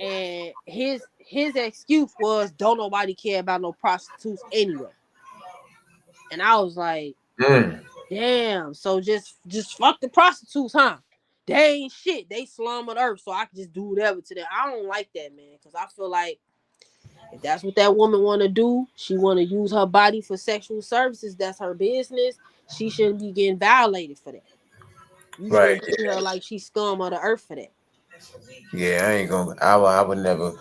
[SPEAKER 2] And his excuse was, don't nobody care about no prostitutes anyway. And I was like,
[SPEAKER 1] Mm.
[SPEAKER 2] damn, so just fuck the prostitutes, huh? They ain't shit. They slum of the earth, so I can just do whatever to them. I don't like that, man, because I feel like if that's what that woman want to do, she want to use her body for sexual services. That's her business. She shouldn't be getting violated for that. You
[SPEAKER 1] Right.
[SPEAKER 2] shouldn't treat her like she's scum of the earth for that.
[SPEAKER 1] Yeah, I ain't gonna. I would never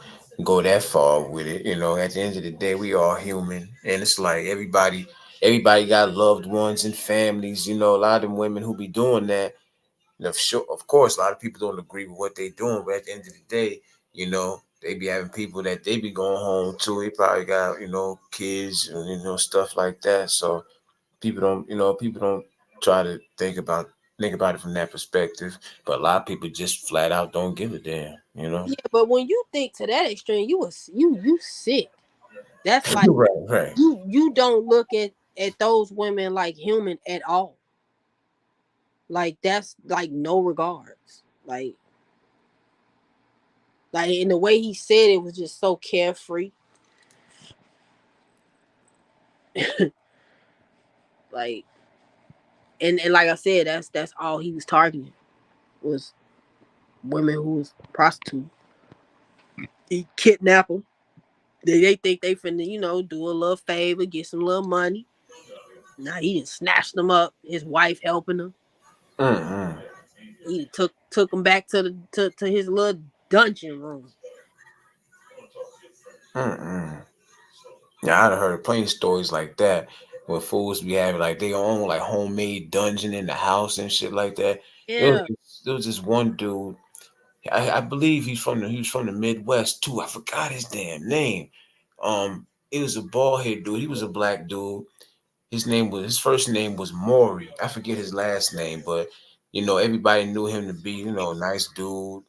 [SPEAKER 1] go that far with it. At the end of the day, we all human, and it's like everybody got loved ones and families. A lot of them women who be doing that. Sure, of course, a lot of people don't agree with what they're doing, but at the end of the day, you know, they be having people that they be going home to. He probably got, kids and stuff like that. So people don't try to think about it from that perspective. But a lot of people just flat out don't give a damn.
[SPEAKER 2] Yeah, but when you think to that extreme, you sick. That's like
[SPEAKER 1] Right, right.
[SPEAKER 2] you don't look at those women like human at all. Like that's like no regards. Like in the way he said it was just so carefree. Like and like I said, that's all he was targeting was women who was prostitute. He kidnap them. They think they finna, do a little favor, get some little money. Nah, he didn't snatch them up. His wife helping him.
[SPEAKER 1] Mm-mm.
[SPEAKER 2] He took him back to his little dungeon room.
[SPEAKER 1] Mm-mm. Yeah, I'd heard plenty of stories like that where fools be having like they own like homemade dungeon in the house and shit like that. There was
[SPEAKER 2] Yeah.
[SPEAKER 1] there was this one dude. I believe he was from the Midwest too. I forgot his damn name. It was a bald head dude. He was a black dude. His first name was Maury. I forget his last name, but everybody knew him to be, nice dude,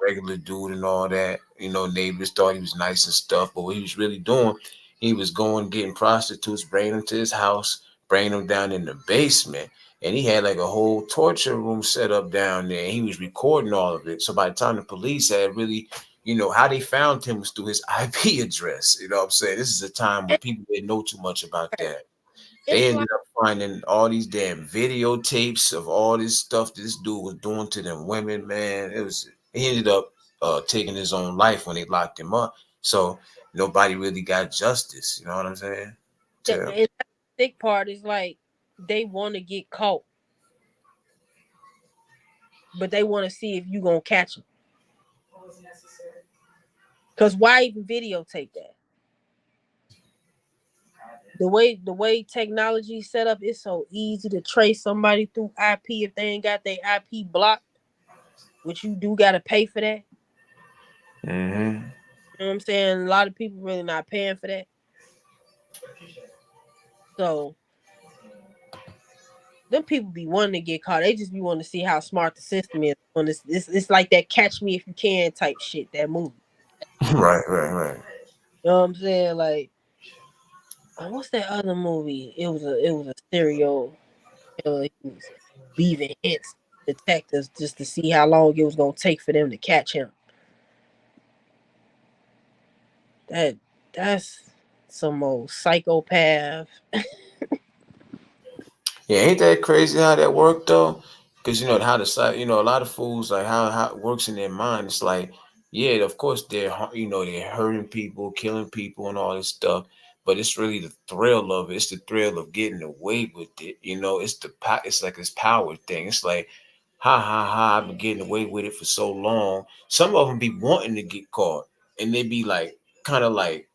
[SPEAKER 1] regular dude and all that. Neighbors thought he was nice and stuff, but what he was really doing, he was going getting prostitutes, bringing them to his house, bringing them down in the basement. And he had like a whole torture room set up down there. And he was recording all of it. So by the time the police had really, how they found him was through his IP address. You know what I'm saying? This is a time where people didn't know too much about that. They
[SPEAKER 2] It's like
[SPEAKER 1] ended up finding all these damn videotapes of all this stuff that this dude was doing to them women, man. He ended up taking his own life when they locked him up. So nobody really got justice. You know what I'm saying?
[SPEAKER 2] the,
[SPEAKER 1] So,
[SPEAKER 2] and the sick part is like they want to get caught, but they want to see if you gonna catch them. Cause why even videotape that? The way technology set up, it's so easy to trace somebody through IP if they ain't got their IP blocked, which you do gotta pay for that.
[SPEAKER 1] hmm
[SPEAKER 2] You know what I'm saying? A lot of people really not paying for that. So them people be wanting to get caught. They just be wanting to see how smart the system is. On this, it's like that "Catch Me If You Can" type shit. That movie.
[SPEAKER 1] right, right, right.
[SPEAKER 2] You know what I'm saying? Like, what's that other movie? It was a serial killer. He was leaving hints to detectives just to see how long it was gonna take for them to catch him. That that's some old psychopath.
[SPEAKER 1] Yeah, ain't that crazy how that worked though? Because how the side, a lot of fools like how it works in their mind. It's like, yeah, of course they're hurting people, killing people, and all this stuff. But it's really the thrill of it. It's the thrill of getting away with it. It's like this power thing. It's like, ha ha ha! I've been getting away with it for so long. Some of them be wanting to get caught, and they be like, kind of like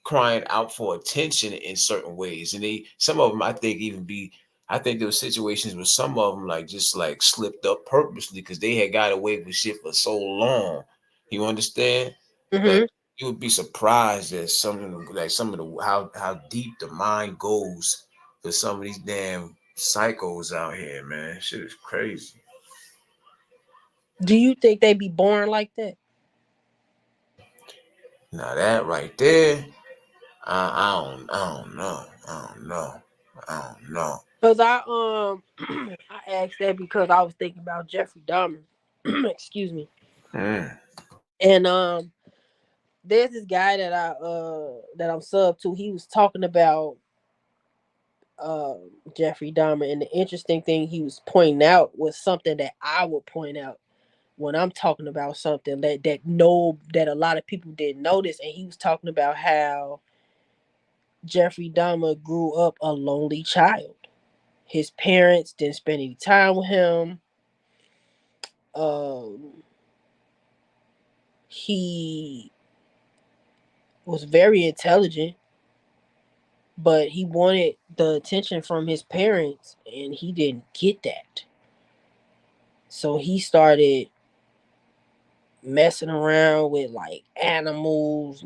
[SPEAKER 1] crying out for attention in certain ways. And some of them, I think there were situations where some of them like just like slipped up purposely because they had got away with shit for so long. You understand? But
[SPEAKER 2] Hmm.
[SPEAKER 1] you would be surprised at some of the how deep the mind goes for some of these damn psychos out here, man. Shit is crazy.
[SPEAKER 2] Do you think they be born like that?
[SPEAKER 1] Now that right there, I don't know. I don't know. I don't know.
[SPEAKER 2] Cause I asked that because I was thinking about Jeffrey Dahmer. Excuse me.
[SPEAKER 1] Mm.
[SPEAKER 2] And there's this guy that I'm sub to. He was talking about uh Jeffrey Dahmer, and the interesting thing he was pointing out was something that I would point out when I'm talking about something that a lot of people didn't notice. And he was talking about how Jeffrey Dahmer grew up a lonely child. His parents didn't spend any time with him. Um, he was very intelligent, but he wanted the attention from his parents, and he didn't get that. So he started messing around with like animals,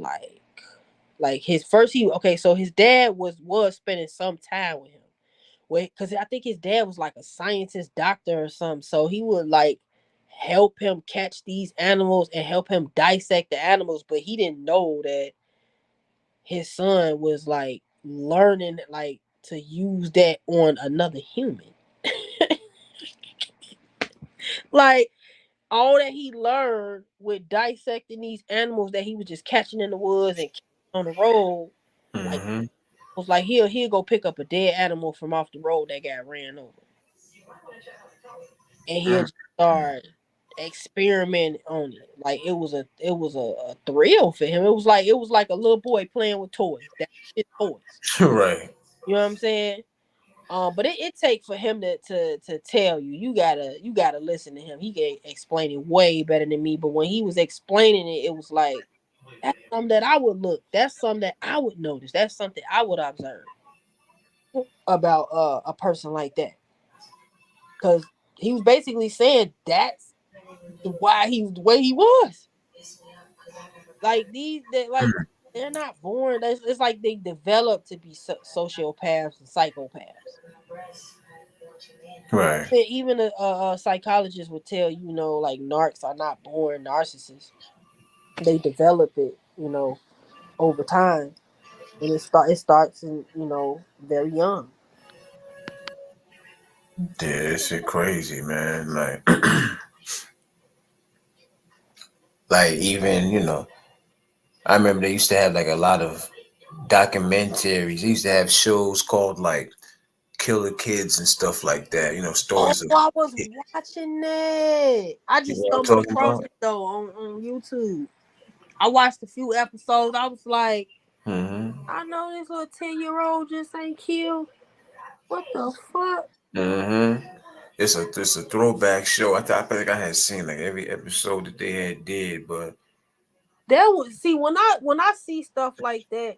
[SPEAKER 2] like his first so his dad was spending some time with him. Wait, because I think his dad was like a scientist doctor or something. So he would like help him catch these animals and help him dissect the animals, but he didn't know that his son was like learning like to use that on another human. Like all that he learned with dissecting these animals that he was just catching in the woods and on the road, like
[SPEAKER 1] Mm-hmm.
[SPEAKER 2] was like he'll go pick up a dead animal from off the road that got ran over, and he'll just start experimenting on it. Like it was a thrill for him. It was like a little boy playing with toys. That's his toys.
[SPEAKER 1] Right.
[SPEAKER 2] You know what I'm saying? But it take for him to tell you. You gotta listen to him. He can explain it way better than me. But when he was explaining it, it was like that's something that I would look. That's something that I would notice. That's something I would observe about a person like that. Because he was basically saying that's why he was the way he was. Like they're not born. It's like they develop to be sociopaths and psychopaths.
[SPEAKER 1] Right.
[SPEAKER 2] Even a psychologist would tell you, like narcs are not born narcissists. They develop it, over time, and it starts in very young.
[SPEAKER 1] Yeah, this shit crazy, man. Like, like even I remember they used to have like a lot of documentaries. They used to have shows called like Killer Kids and stuff like that.
[SPEAKER 2] Oh,
[SPEAKER 1] Stories of
[SPEAKER 2] I was watching that. I
[SPEAKER 1] you
[SPEAKER 2] just
[SPEAKER 1] know what I'm
[SPEAKER 2] stumbled
[SPEAKER 1] talking
[SPEAKER 2] across
[SPEAKER 1] about.
[SPEAKER 2] it though on YouTube. I watched a few episodes. I was like,
[SPEAKER 1] Mm-hmm.
[SPEAKER 2] I know this little 10-year-old just ain't killed. What the fuck?
[SPEAKER 1] Mm-hmm. It's a throwback show. I think I had seen like every episode that they had did, but
[SPEAKER 2] That was see when I see stuff like that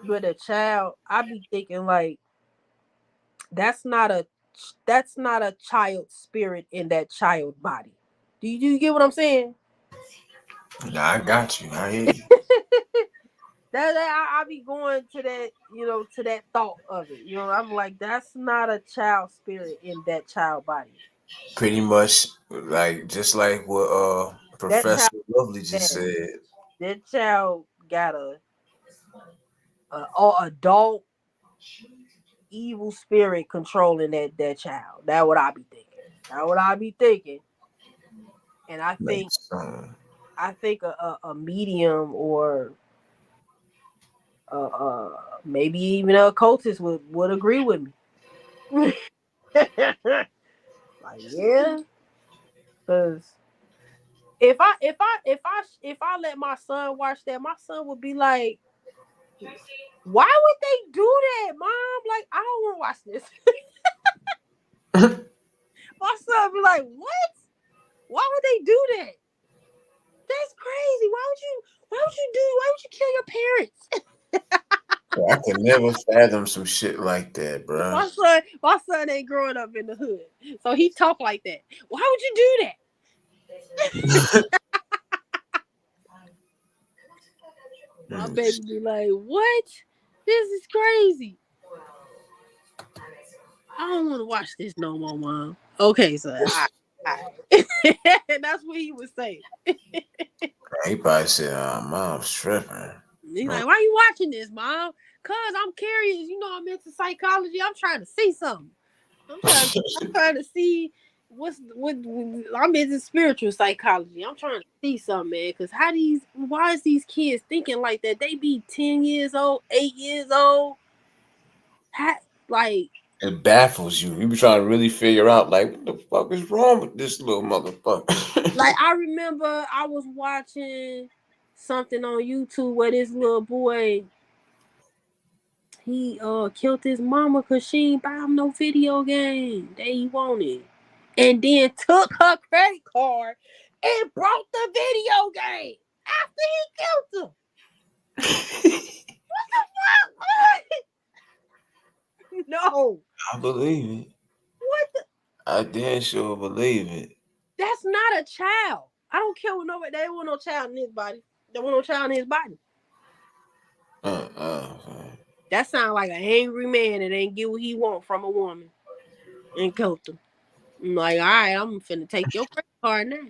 [SPEAKER 2] with a child, I be thinking like that's not a that's not a child spirit in that child body. Do you get what I'm saying?
[SPEAKER 1] nah, I got you. I hear you.
[SPEAKER 2] I be going to that thought of it. I'm like, that's not a child spirit in that child body.
[SPEAKER 1] Pretty much like just like what
[SPEAKER 2] That child,
[SPEAKER 1] Professor Lovely just
[SPEAKER 2] yeah,
[SPEAKER 1] said.
[SPEAKER 2] that child got a adult evil spirit controlling that child. That what I be thinking. That what I be thinking. And I
[SPEAKER 1] Like,
[SPEAKER 2] think a medium or maybe even a occultist would agree with me. Like yeah, because if I let my son watch that, my son would be like, "Why would they do that, mom? Like I don't want to watch this." My son would be like, "What? Why would they do that? That's crazy. Why would you kill your parents?"
[SPEAKER 1] I could never fathom some shit like that, bruh.
[SPEAKER 2] My son ain't growing up in the hood, so he talk like that. Why would you do that? My baby be like, "What? This is crazy. I don't want to watch this no more, mom." Okay, so and that's what he would say.
[SPEAKER 1] He probably said, "Mom's tripping."
[SPEAKER 2] He's
[SPEAKER 1] No.
[SPEAKER 2] like, "Why are you watching this, mom?" Cause I'm curious. I'm into psychology. I'm trying to see something. I'm trying to see what I'm into spiritual psychology. I'm trying to see something, man. Cause why is these kids thinking like that? They be 10 years old, 8 years old. How, like,
[SPEAKER 1] It baffles you. You be trying to really figure out, like, what the fuck is wrong with this little motherfucker?
[SPEAKER 2] I remember I was watching something on YouTube where this little boy he killed his mama because she ain't buy him no video game that he wanted. And then took her credit card and brought the video game after he killed her. No.
[SPEAKER 1] I believe it.
[SPEAKER 2] What the
[SPEAKER 1] I damn sure believe it.
[SPEAKER 2] That's not a child. I don't care what nobody. They want no child in his body. They want no child in his body.
[SPEAKER 1] Man.
[SPEAKER 2] That sounds like an angry man that ain't get what he want from a woman and killed him. I'm like, all right, I'm finna take your credit card now.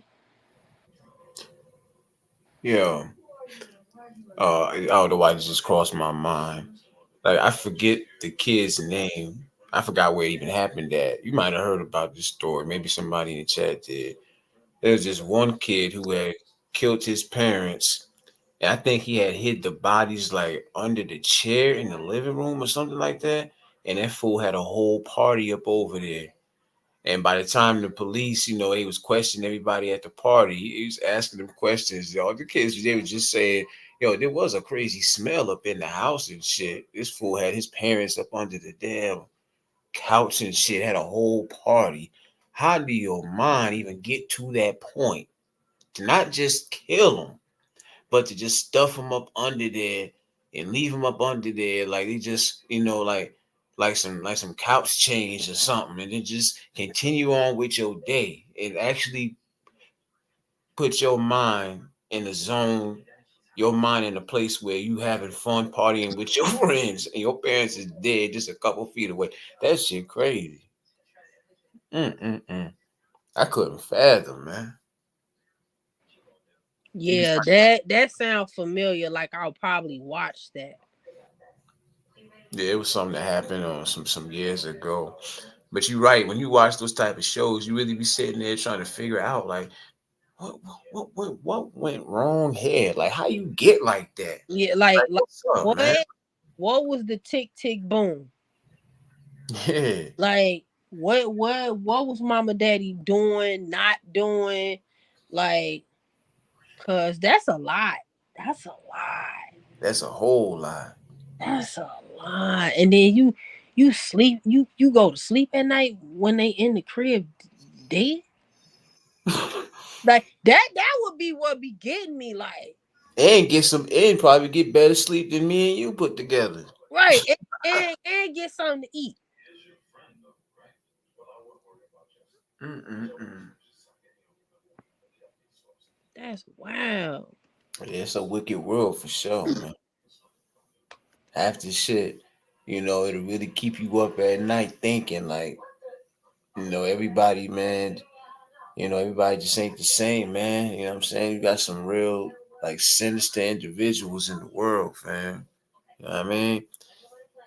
[SPEAKER 1] Yeah. I don't know why it just crossed my mind. Like I forget the kid's name. I forgot where it even happened at. You might have heard about this story. Maybe somebody in the chat did. There was this one kid who had killed his parents. And I think he had hid the bodies like under the chair in the living room or something like that. And that fool had a whole party up over there. And by the time the police, he was questioning everybody at the party. He was asking them questions. Yo, the kids, they were just saying, yo, there was a crazy smell up in the house and shit. This fool had his parents up under the damn couch and shit, had a whole party. How do your mind even get to that point? To not just kill them, but to just stuff them up under there and leave them up under there like they just like some couch change or something, and then just continue on with your day and actually put your mind in the zone, your mind in a place where you having fun partying with your friends and your parents is dead just a couple feet away. That shit crazy. Mm-mm-mm. I couldn't fathom, man. You be
[SPEAKER 2] Yeah, that sounds familiar. Like I'll probably watch that.
[SPEAKER 1] Yeah, it was something that happened some years ago. But you're right. When you watch those type of shows, you really be sitting there trying to figure out like what went wrong here? Like how you get like that?
[SPEAKER 2] Yeah,
[SPEAKER 1] Like
[SPEAKER 2] like
[SPEAKER 1] what's up,
[SPEAKER 2] what?
[SPEAKER 1] man?
[SPEAKER 2] What was the tick tick boom?
[SPEAKER 1] Yeah,
[SPEAKER 2] Like what was mama daddy doing, not doing? Like, cause that's a lot. That's a lot.
[SPEAKER 1] that's a whole lot.
[SPEAKER 2] That's a lot. And then you sleep, you go to sleep at night when they in the crib dead. Like that would be what be getting me like.
[SPEAKER 1] And get some and probably get better sleep than me and you put together.
[SPEAKER 2] Right. And get something to eat.
[SPEAKER 1] Mm-mm-mm.
[SPEAKER 2] That's wow.
[SPEAKER 1] Yeah, it's a wicked world for sure, man. Half the shit, it'll really keep you up at night thinking like, everybody, man, everybody just ain't the same, man. You know what I'm saying? You got some real, like, sinister individuals in the world, fam. You know what I mean?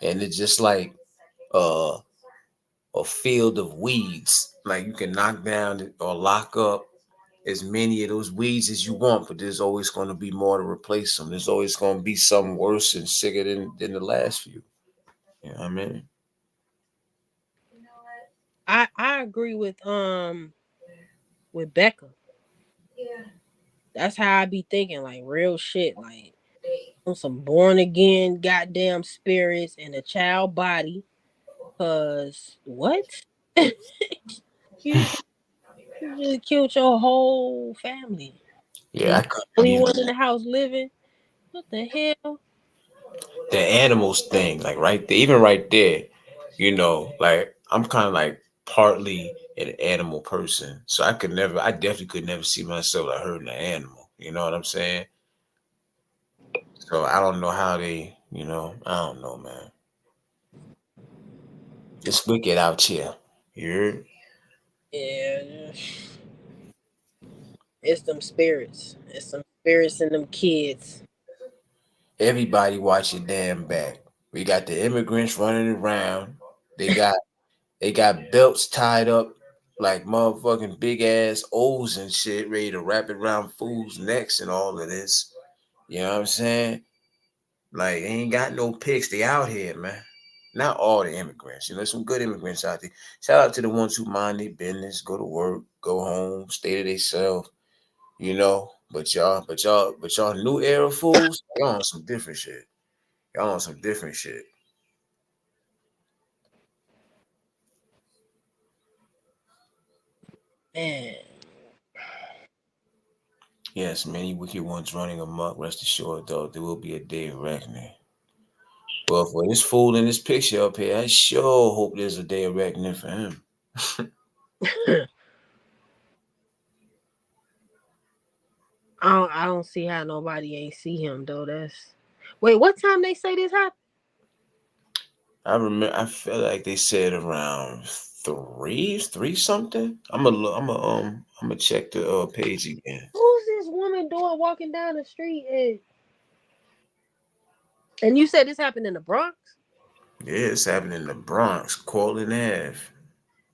[SPEAKER 1] And it's just like uh, a field of weeds. Like, you can knock down or lock up as many of those weeds as you want, but there's always going to be more to replace them. There's always going to be something worse and sicker than the last few. You know what I mean?
[SPEAKER 2] I agree with Becca. That's how I be thinking, like real shit, like on some born again goddamn spirits in a child body. Cause what? you just you just killed your whole family.
[SPEAKER 1] Yeah,
[SPEAKER 2] And
[SPEAKER 1] I
[SPEAKER 2] you
[SPEAKER 1] couldn't
[SPEAKER 2] only
[SPEAKER 1] even.
[SPEAKER 2] one in the house living. What the hell?
[SPEAKER 1] The animals thing, like right there, even right there, like I'm kind of like partly an animal person, so I definitely could never see myself like hurting an animal. You know what I'm saying? So I don't know how I don't know, man. It's wicked out here. You heard?
[SPEAKER 2] Yeah, it's them spirits. It's some spirits in them kids.
[SPEAKER 1] Everybody watch your damn back. We got the immigrants running around. They got They got belts tied up like motherfucking big ass O's and shit, ready to wrap it around fools' necks and all of this. You know what I'm saying? Like, they ain't got no picks. They out here, man. Not all the immigrants. Some good immigrants out there. Shout out to the ones who mind their business, go to work, go home, stay to themselves, But y'all new era fools, y'all on some different shit. Y'all on some different shit.
[SPEAKER 2] Man,
[SPEAKER 1] Yes, many wicked ones running amok. Rest assured, though, there will be a day of reckoning. Well, for this fool in this picture up here, I sure hope there's a day of reckoning for him.
[SPEAKER 2] I don't see how nobody ain't see him though. That's wait, what time they say this happened?
[SPEAKER 1] I remember. I feel like they said around three something. I'm gonna look. I'm gonna check the page again.
[SPEAKER 2] Who's this woman doing walking down the street and you said this happened in the Bronx?
[SPEAKER 1] Yeah, it's happening in the Bronx, Cortland Ave.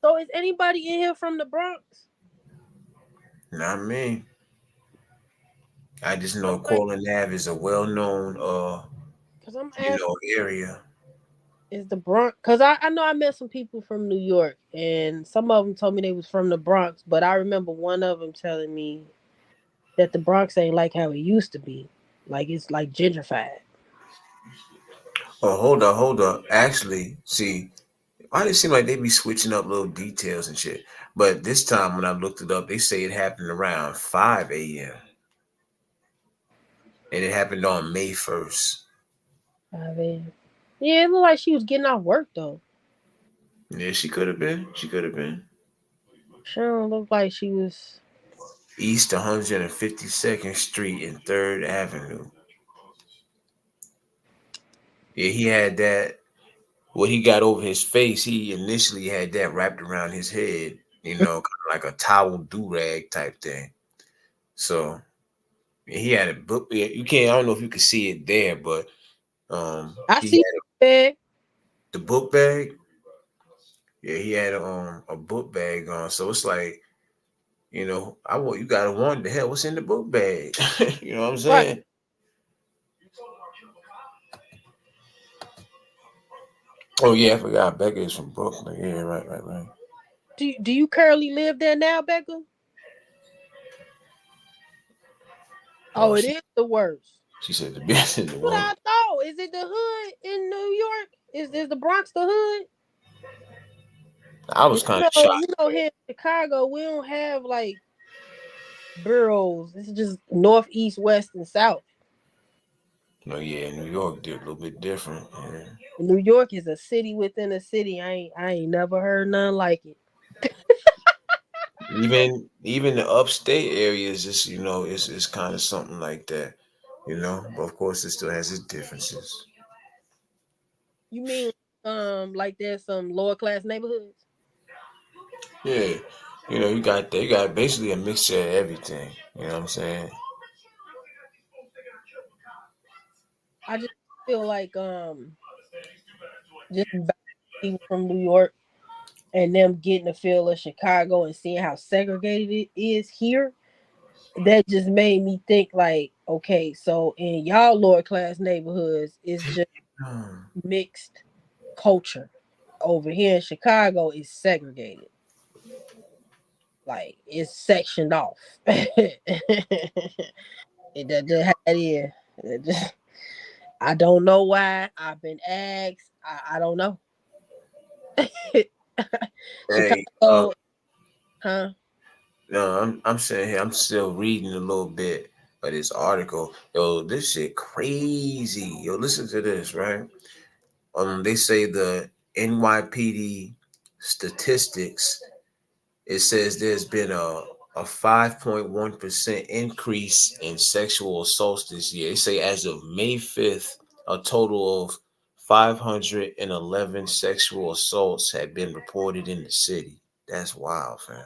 [SPEAKER 2] So is anybody in here from the Bronx?
[SPEAKER 1] Not me. I just
[SPEAKER 2] I'm
[SPEAKER 1] know
[SPEAKER 2] like,
[SPEAKER 1] Cortland Ave is a well-known
[SPEAKER 2] cause I'm asking,
[SPEAKER 1] area.
[SPEAKER 2] is the Bronx? Cause I know I met some people from New York, and some of them told me they was from the Bronx. But I remember one of them telling me that the Bronx ain't like how it used to be. Like it's like gentrified.
[SPEAKER 1] Oh, hold up. Actually, see, why it seem like they be switching up little details and shit. But this time when I looked it up, they say it happened around 5 a.m. and it happened on May 1st.
[SPEAKER 2] I mean, yeah, it looked like she was getting off work though.
[SPEAKER 1] Yeah, she could have been. She could have been.
[SPEAKER 2] She don't look like she was.
[SPEAKER 1] East 152nd Street and 3rd Avenue. Yeah, he had that. What he got over his face, he initially had that wrapped around his head, kind of like a towel do rag type thing. So yeah, he had a book. Yeah, you can't. I don't know if you can see it there, but
[SPEAKER 2] I
[SPEAKER 1] he
[SPEAKER 2] see
[SPEAKER 1] had
[SPEAKER 2] that.
[SPEAKER 1] the book bag. Yeah, he had a book bag on. So it's like I want you gotta wonder the hell what's in the book bag. You know what I'm
[SPEAKER 2] Right.
[SPEAKER 1] saying? Oh yeah, I forgot Becca is from Brooklyn. Yeah, right.
[SPEAKER 2] Do you currently live there now, Becca? Oh,
[SPEAKER 1] Oh,
[SPEAKER 2] it
[SPEAKER 1] she
[SPEAKER 2] is the worst.
[SPEAKER 1] she said the best in the
[SPEAKER 2] What
[SPEAKER 1] world.
[SPEAKER 2] I thought. Is it the hood in New York? Is the Bronx the hood?
[SPEAKER 1] I was
[SPEAKER 2] You
[SPEAKER 1] kind of
[SPEAKER 2] know,
[SPEAKER 1] shocked.
[SPEAKER 2] you know, here in Chicago, we don't have like boroughs. This is just north, east, west, and south.
[SPEAKER 1] No, yeah, New York did a little bit different. Yeah.
[SPEAKER 2] New York is a city within a city. I ain't never heard none like it.
[SPEAKER 1] Even the upstate areas, just it's kind of something like that. But of course, it still has its differences.
[SPEAKER 2] You mean like there's some lower class neighborhoods?
[SPEAKER 1] Yeah, you got basically a mixture of everything. You know what I'm saying?
[SPEAKER 2] I just feel like just people from New York and them getting the feel of Chicago and seeing how segregated it is here, that just made me think like, okay, so in y'all lower class neighborhoods, it's just
[SPEAKER 1] Hmm.
[SPEAKER 2] mixed culture. Over here in Chicago, it's segregated. Like it's sectioned off. That how it is. I don't know why. I've been asked. I don't know.
[SPEAKER 1] Hey,
[SPEAKER 2] Chicago, huh?
[SPEAKER 1] no, I'm saying here, I'm still reading a little bit of this article. Yo, this shit crazy. Yo, listen to this, right? They say the NYPD statistics. It says there's been a 5.1% increase in sexual assaults this year. They say as of May 5th, a total of 511 sexual assaults had been reported in the city. That's wild, fam.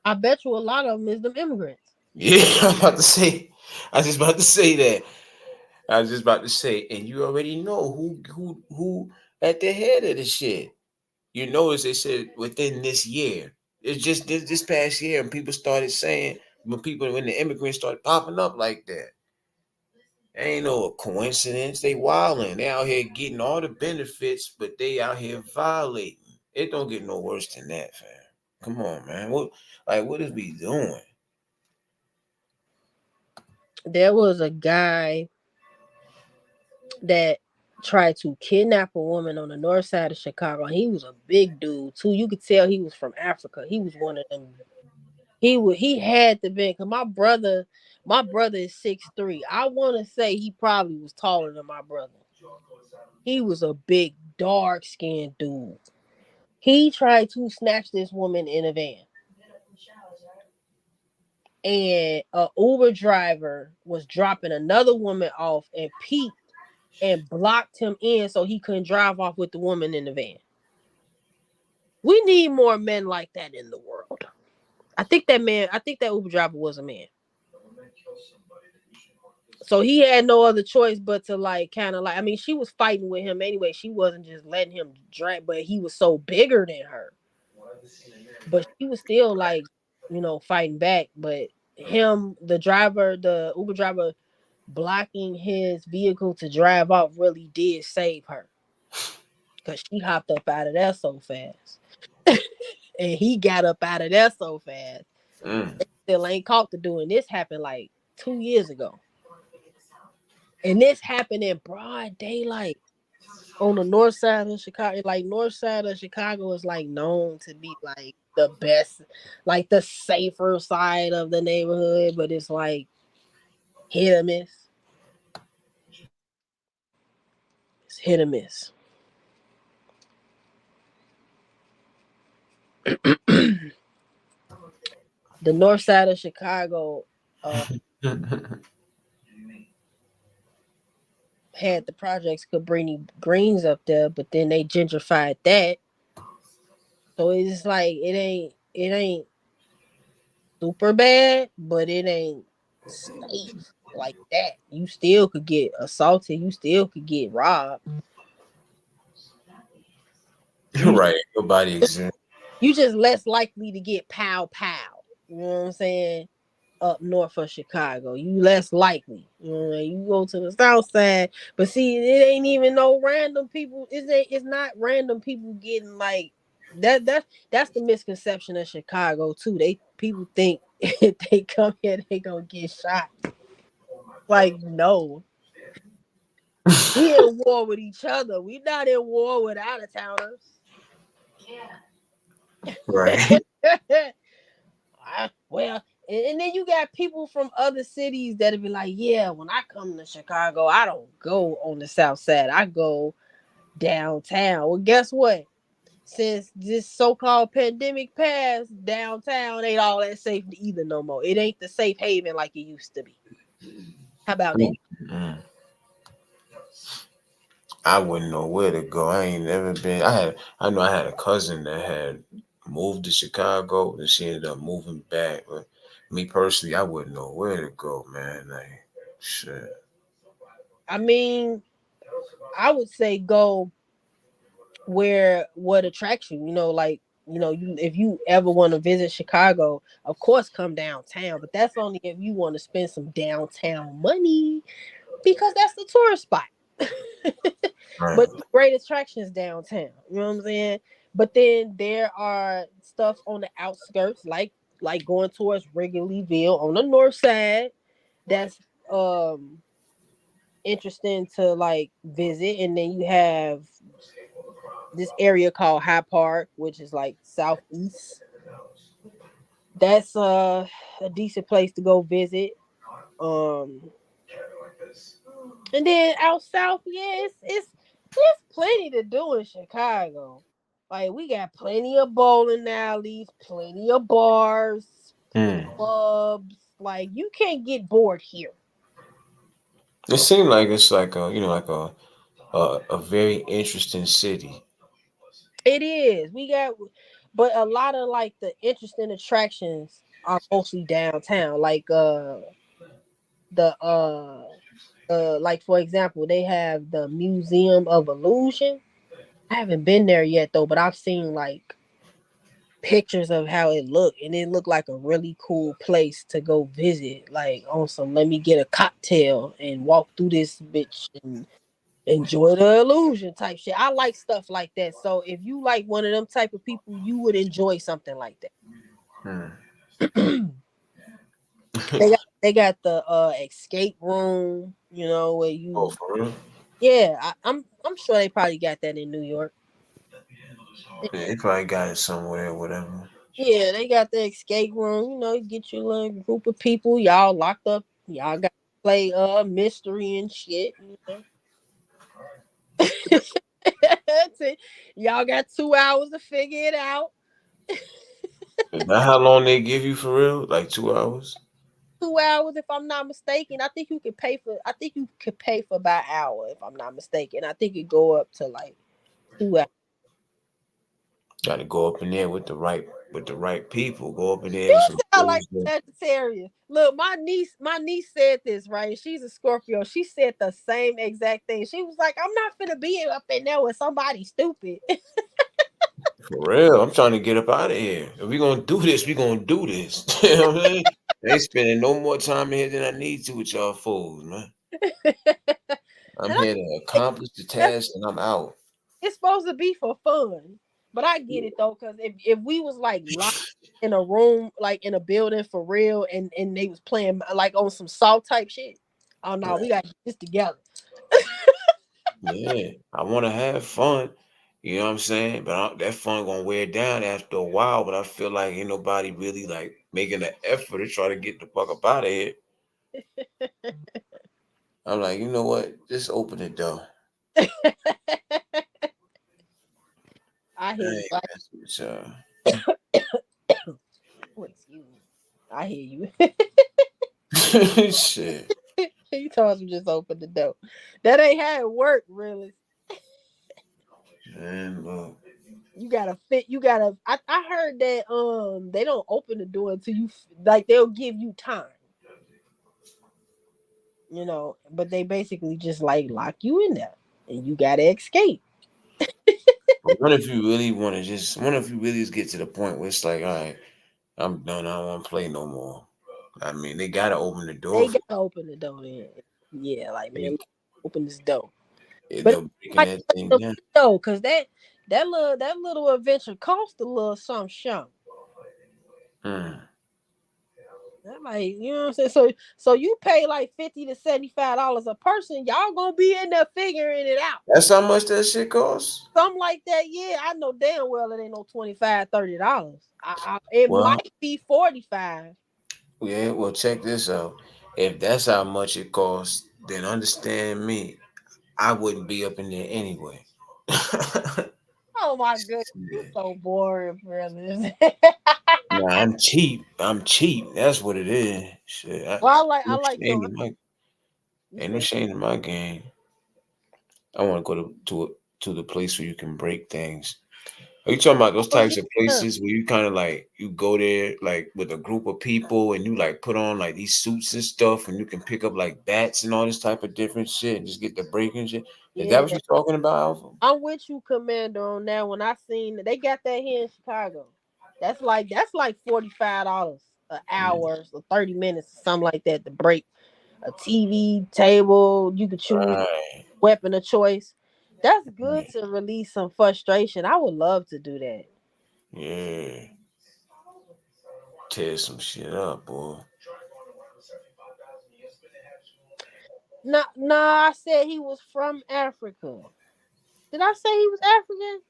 [SPEAKER 2] I bet you a lot of them is them immigrants.
[SPEAKER 1] Yeah, I'm about to say. I was just about to say that. I was just about to say, and you already know who at the head of the shit. As they said within this year. It's just this past year, and people started saying when the immigrants started popping up like that. Ain't no coincidence. They wilding. They out here getting all the benefits, but they out here violating. It don't get no worse than that, fam. Come on, man. What is we doing?
[SPEAKER 2] There was a guy that tried to kidnap a woman on the north side of Chicago. He was a big dude too. You could tell he was from Africa. He was one of them. He had to be because my brother is 6'3". I want to say he probably was taller than my brother. He was a big dark skinned dude. He tried to snatch this woman in a van. and a Uber driver was dropping another woman off and peeped and blocked him in so he couldn't drive off with the woman in the van. We need more men like that in the world. I think that Uber driver was a man. So he had no other choice but to like kind of like, I mean, she was fighting with him anyway. She wasn't just letting him drag, but he was so bigger than her. But she was still like, fighting back. But him, the Uber driver blocking his vehicle to drive off really did save her. Because she hopped up out of there so fast. And he got up out of there so fast.
[SPEAKER 1] Mm.
[SPEAKER 2] Still ain't caught the doing. This happened like 2 years ago. And this happened in broad daylight on the north side of Chicago. Like north side of Chicago is like known to be like the best, like the safer side of the neighborhood, but it's like hit or miss. It's hit or miss. The north side of Chicago had the projects Cabrini Greens up there, but then they gentrified that. So it's like it ain't super bad, but it ain't safe like that. You still could get assaulted. You still could get robbed. You
[SPEAKER 1] Right. Nobody exempt.
[SPEAKER 2] you just less likely to get pow pow. You know what I'm saying? Up north of Chicago, you less likely. You go to the south side, but see, it ain't even no random people. It's not random people getting like that. That's the misconception of Chicago too. People think if they come here, they gonna get shot. Like no, we in war with each other. We not in war with out of towners.
[SPEAKER 1] Right.
[SPEAKER 2] Well, and then you got people from other cities that'll be like, yeah, when I come to Chicago, I don't go on the south side. I go downtown. Well, guess what? Since this so-called pandemic passed, downtown ain't all that safe either no more. It ain't the safe haven like it used to be. How about that?
[SPEAKER 1] Mm. I wouldn't know where to go. I ain't never been. I know I had a cousin that had moved to Chicago and she ended up moving back. But me personally, I wouldn't know where to go, man. Like shit.
[SPEAKER 2] I mean, I would say go where what attracts you. Like you if you ever want to visit Chicago, of course come downtown. But that's only if you want to spend some downtown money because that's the tourist spot.
[SPEAKER 1] Right.
[SPEAKER 2] But the great attractions downtown. You know what I'm saying? But then there are stuff on the outskirts, like going towards Wrigleyville on the north side. That's interesting to like visit, and then you have this area called High Park, which is like southeast. That's a decent place to go visit. Um, and then out south, yeah, it's plenty to do in Chicago. Like we got plenty of bowling alleys, plenty of bars,
[SPEAKER 1] Hmm.
[SPEAKER 2] clubs. Like you can't get bored here.
[SPEAKER 1] It seemed like it's like a very interesting city.
[SPEAKER 2] It is. But a lot of like the interesting attractions are mostly downtown. Like the like for example, they have the Museum of Illusion. I haven't been there yet though, but I've seen like pictures of how it looked, and it looked like a really cool place to go visit. Like on some, let me get a cocktail and walk through this bitch and enjoy the illusion type shit. I like stuff like that. So if you like one of them type of people, you would enjoy something like
[SPEAKER 1] Hmm.
[SPEAKER 2] that. They got the escape room, where
[SPEAKER 1] Oh,
[SPEAKER 2] you
[SPEAKER 1] for real?
[SPEAKER 2] yeah, I'm sure they probably got that in New York.
[SPEAKER 1] Yeah, they probably got it somewhere, or whatever.
[SPEAKER 2] Yeah, they got the escape room. You get your little group of people, y'all locked up. Y'all got to play mystery and shit. Y'all got 2 hours to figure it out.
[SPEAKER 1] Is that how long they give you for real? Like 2 hours?
[SPEAKER 2] 2 hours if I'm not mistaken. I think you could pay for. I think you could pay for by hour if I'm not mistaken. I think it go up to like 2 hours.
[SPEAKER 1] Got to go up in there with the right people. Go up in there
[SPEAKER 2] You
[SPEAKER 1] with some
[SPEAKER 2] sound like
[SPEAKER 1] dudes that
[SPEAKER 2] Sagittarius. Look, my niece said this, right? She's a Scorpio. She said the same exact thing. She was like, I'm not finna be up in there with somebody stupid.
[SPEAKER 1] for real. I'm trying to get up out of here. If we gonna do this, we gonna do this. You know what I mean? I ain't spending no more time in here than I need to with y'all fools, man. I'm
[SPEAKER 2] And I
[SPEAKER 1] here to
[SPEAKER 2] think
[SPEAKER 1] accomplish the
[SPEAKER 2] that's
[SPEAKER 1] task and I'm out.
[SPEAKER 2] it's supposed to be for fun. But I get it though, because if we was like locked in a room, like in a building for real, and they was playing like on some salt type shit. Oh no, we
[SPEAKER 1] Right.
[SPEAKER 2] got this together.
[SPEAKER 1] Yeah. I want to have fun. You know what I'm saying? But that fun gonna wear down after a while. But I feel like ain't nobody really like making an effort to try to get the fuck up out of here. I'm like, you know what? Just open the door.
[SPEAKER 2] I
[SPEAKER 1] I
[SPEAKER 2] hear you.
[SPEAKER 1] ain't messing with y'all.
[SPEAKER 2] Oh, excuse me. I hear you.
[SPEAKER 1] Shit.
[SPEAKER 2] You told him just open the door. That ain't how it work, really.
[SPEAKER 1] Man, look.
[SPEAKER 2] You gotta fit. You gotta. I heard that they don't open the door until you like they'll give you time. But they basically just like lock you in there, and you gotta escape.
[SPEAKER 1] What if you really want to just? What if you really just get to the point where it's like, all right, I'm done. I don't want to play no more. I mean, they gotta open the door
[SPEAKER 2] They
[SPEAKER 1] for
[SPEAKER 2] gotta open the door. Then, yeah, like
[SPEAKER 1] you.
[SPEAKER 2] man, open this door. But
[SPEAKER 1] They're breaking
[SPEAKER 2] like
[SPEAKER 1] that thing
[SPEAKER 2] the
[SPEAKER 1] down.
[SPEAKER 2] door, cause that little adventure cost a little something.
[SPEAKER 1] Hmm.
[SPEAKER 2] That like you know what I'm saying. So you pay like $50 to $75 a person. Y'all gonna be in there figuring it out.
[SPEAKER 1] That's how much that shit costs.
[SPEAKER 2] Something like that. Yeah, I know damn well it ain't no $25, $30. It
[SPEAKER 1] Well,
[SPEAKER 2] might be 45.
[SPEAKER 1] yeah. Well, check this out. If that's how much it costs, then understand me. I wouldn't be up in there anyway.
[SPEAKER 2] Oh my goodness, you so boring, brother.
[SPEAKER 1] Nah, I'm cheap. I'm cheap. That's what it is. Shit,
[SPEAKER 2] Well, I like
[SPEAKER 1] ain't
[SPEAKER 2] your.
[SPEAKER 1] in my
[SPEAKER 2] You
[SPEAKER 1] ain't no
[SPEAKER 2] said
[SPEAKER 1] shame in my game. I want to go to the place where you can break things. Are you talking about those
[SPEAKER 2] oh
[SPEAKER 1] types of
[SPEAKER 2] yeah,
[SPEAKER 1] places where you kind of like you go there like with a group of people and you like put on like these suits and stuff and you can pick up like bats and all this type of different shit and just get the breaking shit? Is that
[SPEAKER 2] yeah.
[SPEAKER 1] what you're talking about, Alpha?
[SPEAKER 2] I'm with you, Commander, on that. When I seen they got that here in Chicago, that's like $45 an hour, so 30 minutes or something like that to break a TV table. You could choose
[SPEAKER 1] Right.
[SPEAKER 2] weapon of choice. That's good to release some frustration. I would love to do that.
[SPEAKER 1] Yeah. Tear some shit up, boy.
[SPEAKER 2] Nah, I said he was from Africa. Did I say he was African?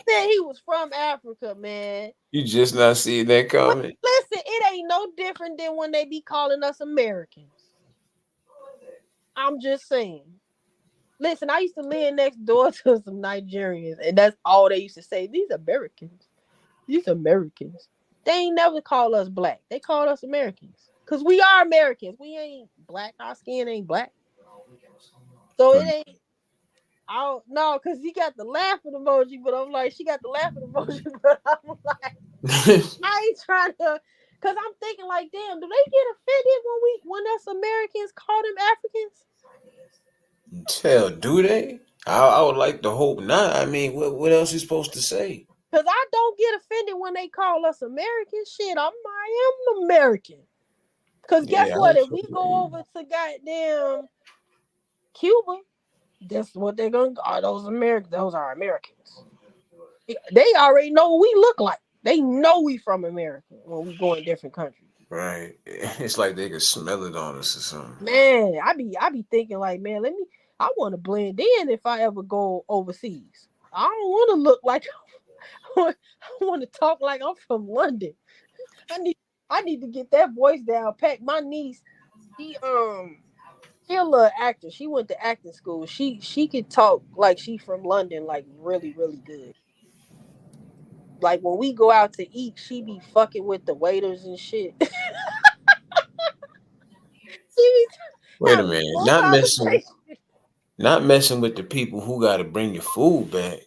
[SPEAKER 2] Said he was from Africa, man.
[SPEAKER 1] You just not seeing that coming.
[SPEAKER 2] Listen, it ain't no different than when they be calling us Americans. I'm just saying. Listen, I used to live next door to some Nigerians, and that's all they used to say. These Americans. These Americans. They ain't never call us black. They call us Americans. Cause we are Americans. We ain't black. Our skin ain't black. So it ain't. I don't know, cause he got the laughing emoji, but I'm like, she got the laughing emoji, but I'm like, I ain't trying to, cause I'm thinking like, damn, do they get offended when us Americans call them Africans?
[SPEAKER 1] Hell, do they? I would like to hope not. I mean, what else you supposed to say?
[SPEAKER 2] Cause I don't get offended when they call us American. Shit, I am American. Cause guess
[SPEAKER 1] Yeah,
[SPEAKER 2] what? If we go over to goddamn Cuba, that's what they're gonna. Are those Americans? Those are Americans. They already know what we look like. They know we from America when we go in different countries.
[SPEAKER 1] right. It's like they could smell it on us or something.
[SPEAKER 2] Man, I be thinking like, man, I want to blend in if I ever go overseas. I don't want to look like I want to talk like I'm from London. I need I need to get that voice down. Pack my niece, she she a little actor. She went to acting school. She could talk like she from London, like really really good. Like when we go out to eat, she be fucking with the waiters and shit. She be
[SPEAKER 1] Wait a
[SPEAKER 2] having
[SPEAKER 1] minute.
[SPEAKER 2] full conversation.
[SPEAKER 1] Not messing with the people who got to bring your food back.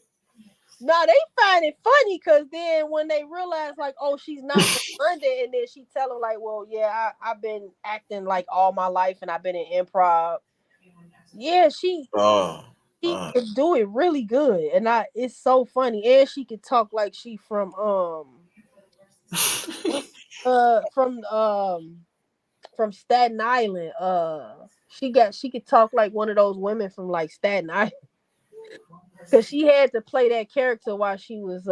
[SPEAKER 2] No, they find it funny because then when they realize like, oh, she's not from London, and then she tell them like, well, yeah, I've been acting like all my life, and I've been in improv. Yeah,
[SPEAKER 1] Oh,
[SPEAKER 2] she could do it really good, and it's so funny, and she could talk like she what's from Staten Island. She could talk like one of those women from like Staten Island because she had to play that character while she was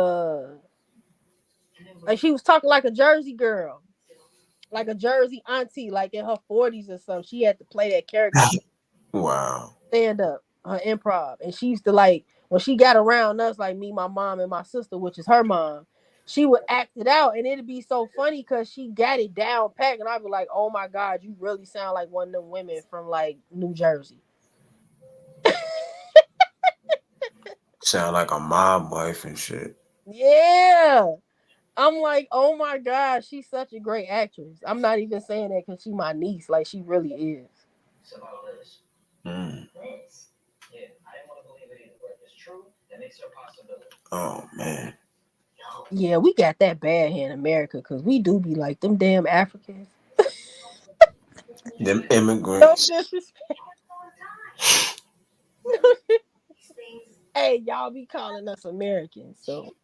[SPEAKER 2] like she was talking like a Jersey girl, like a Jersey auntie, like in her 40s or something. She had to play that character,
[SPEAKER 1] wow.
[SPEAKER 2] stand up, her improv, and she used to like when she got around us, like me, my mom, and my sister, which is her mom. She would act it out, and it'd be so funny because she got it down pack, and I'd be like, "Oh my god, you really sound like one of them women from like New Jersey."
[SPEAKER 1] Sound like a mob wife and shit.
[SPEAKER 2] Yeah, I'm like, "Oh my god, she's such a great actress." I'm not even saying that because she's my niece, like she really is.
[SPEAKER 1] Mm. Oh man.
[SPEAKER 2] Yeah, we got that bad here in America because we do be like them damn Africans.
[SPEAKER 1] Them
[SPEAKER 2] No
[SPEAKER 1] immigrants.
[SPEAKER 2] disrespect. Hey, y'all be calling us Americans, so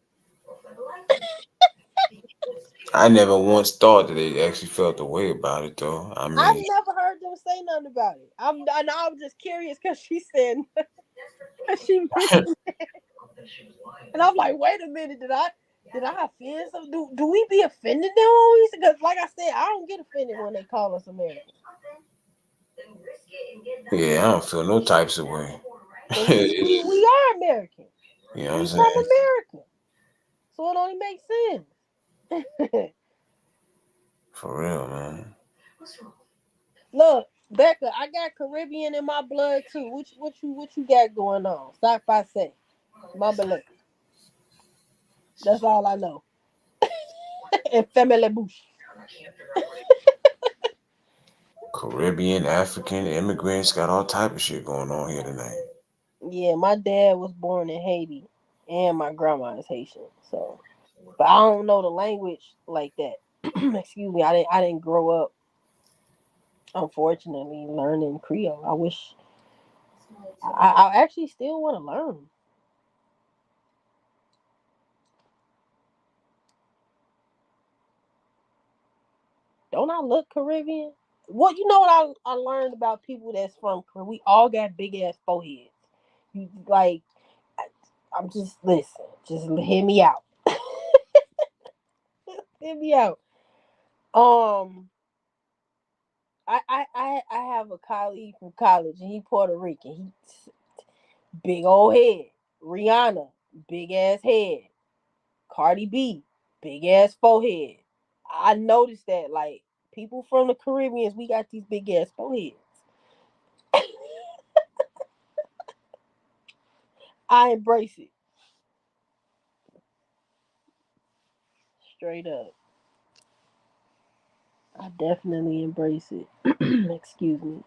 [SPEAKER 1] I never once thought that they actually felt the way about it though. I
[SPEAKER 2] I've
[SPEAKER 1] mean,
[SPEAKER 2] never heard them say nothing about it. I was just curious because she said she mentioned, and I'm like, wait a minute, did I offend some? Do we be offended them when we? Because like I said, I don't get offended when they call us Americans.
[SPEAKER 1] yeah, I don't feel no types of way.
[SPEAKER 2] Cause
[SPEAKER 1] You
[SPEAKER 2] we are American.
[SPEAKER 1] know what I'm
[SPEAKER 2] We from
[SPEAKER 1] saying?
[SPEAKER 2] America, so it only makes sense.
[SPEAKER 1] For real, man.
[SPEAKER 2] Look, Becca, I got Caribbean in my blood too. What you got going on? Stop by say. My beloved. That's all I know. And family bush.
[SPEAKER 1] Caribbean, African, immigrants got all type of shit going on here tonight.
[SPEAKER 2] Yeah, my dad was born in Haiti, and my grandma is Haitian. So, but I don't know the language like that. Excuse me. I didn't grow up, unfortunately, learning Creole. I wish. I actually still want to learn. Don't I look Caribbean? What you know what I learned about people that's from Caribbean? We all got big ass foreheads. You like I, I'm just listen, just hear me out. Hear me out. Um I have a colleague from college and he Puerto Rican. He big old head. Rihanna, big ass head. Cardi B, big ass forehead. I noticed that like people from the Caribbeans, we got these big ass foreheads. I embrace it. Straight up. I definitely embrace it. Excuse me.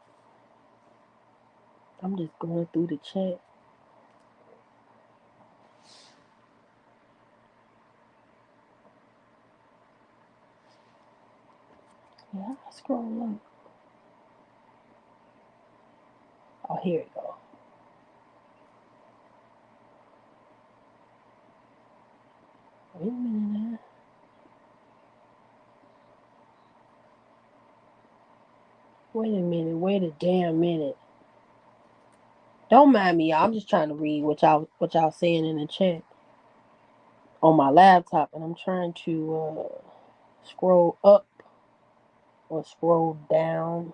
[SPEAKER 2] I'm just going through the chat. Yeah, I scroll up. Oh, here it go. Wait a minute now. Wait a minute. Wait a damn minute. Don't mind me, y'all. I'm just trying to read what y'all saying in the chat on my laptop, and I'm trying to scroll up or scroll down.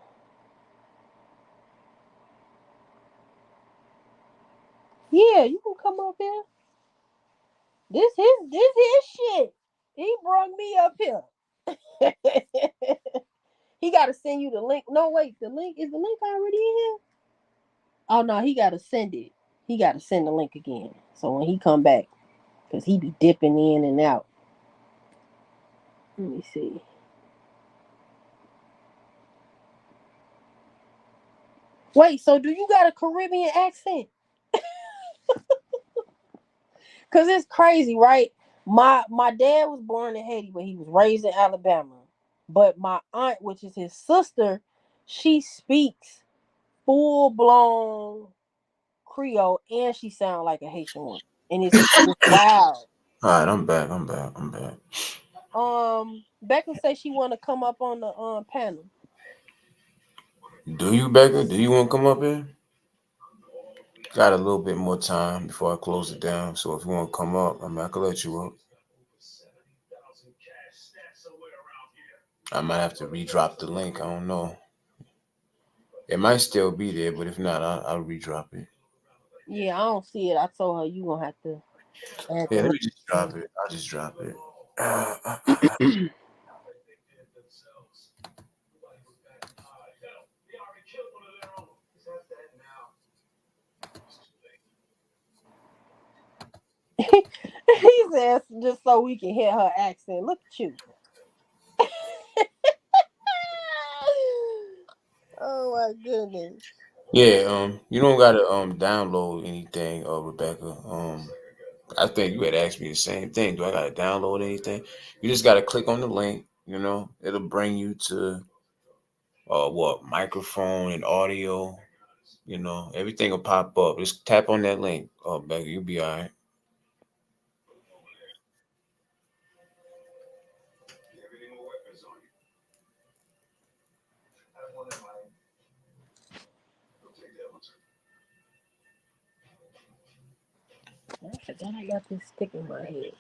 [SPEAKER 2] Yeah, you can come up here. This his shit. He brought me up here. He got to send you the link. No, wait, the link already in here? Oh no, he got to send it. He got to send the link again. So when he come back, cause he be dipping in and out. Let me see. Wait, so do you got a Caribbean accent? Cause it's crazy, right? My dad was born in Haiti, but he was raised in Alabama. But my aunt, which is his sister, she speaks full blown Creole, and she sounds like a Haitian woman, and it's wild.
[SPEAKER 1] All right, I'm back. I'm back. I'm back.
[SPEAKER 2] Becca said she want to come up on the panel.
[SPEAKER 1] Do you, Becca? Do you want to come up here? Got a little bit more time before I close it down. So if you want to come up, I mean, I can let you up. I might have to redrop the link. I don't know. It might still be there, but if not, I'll redrop it.
[SPEAKER 2] Yeah, I don't see it. I told her you gonna have to add
[SPEAKER 1] Yeah,
[SPEAKER 2] the
[SPEAKER 1] let
[SPEAKER 2] link.
[SPEAKER 1] me just drop it. I'll just drop it.
[SPEAKER 2] He says just so we can hear her accent. Look at you. Oh my goodness.
[SPEAKER 1] Yeah, you don't gotta download anything, Rebecca. I think you had asked me the same thing. Do I gotta download anything? You just gotta click on the link. It'll bring you to what microphone and audio. Everything will pop up. Just tap on that link. Oh, Becca, you'll be all right.
[SPEAKER 2] I forgot I got this stick in my head.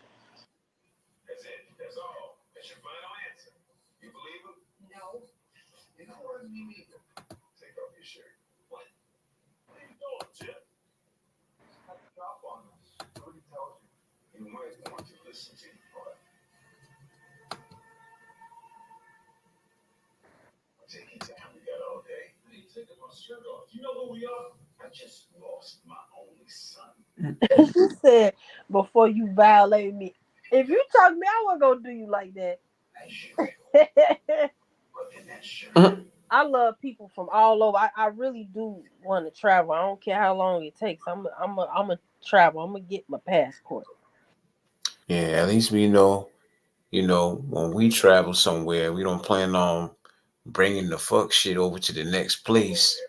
[SPEAKER 2] She said before you violate me. If you talk to me, I wasn't gonna do you like that. I love people from all over. I really do want to travel. I don't care how long it takes. I'm a travel. I'm gonna get my passport.
[SPEAKER 1] Yeah, at least we know. When we travel somewhere, we don't plan on bringing the fuck shit over to the next place.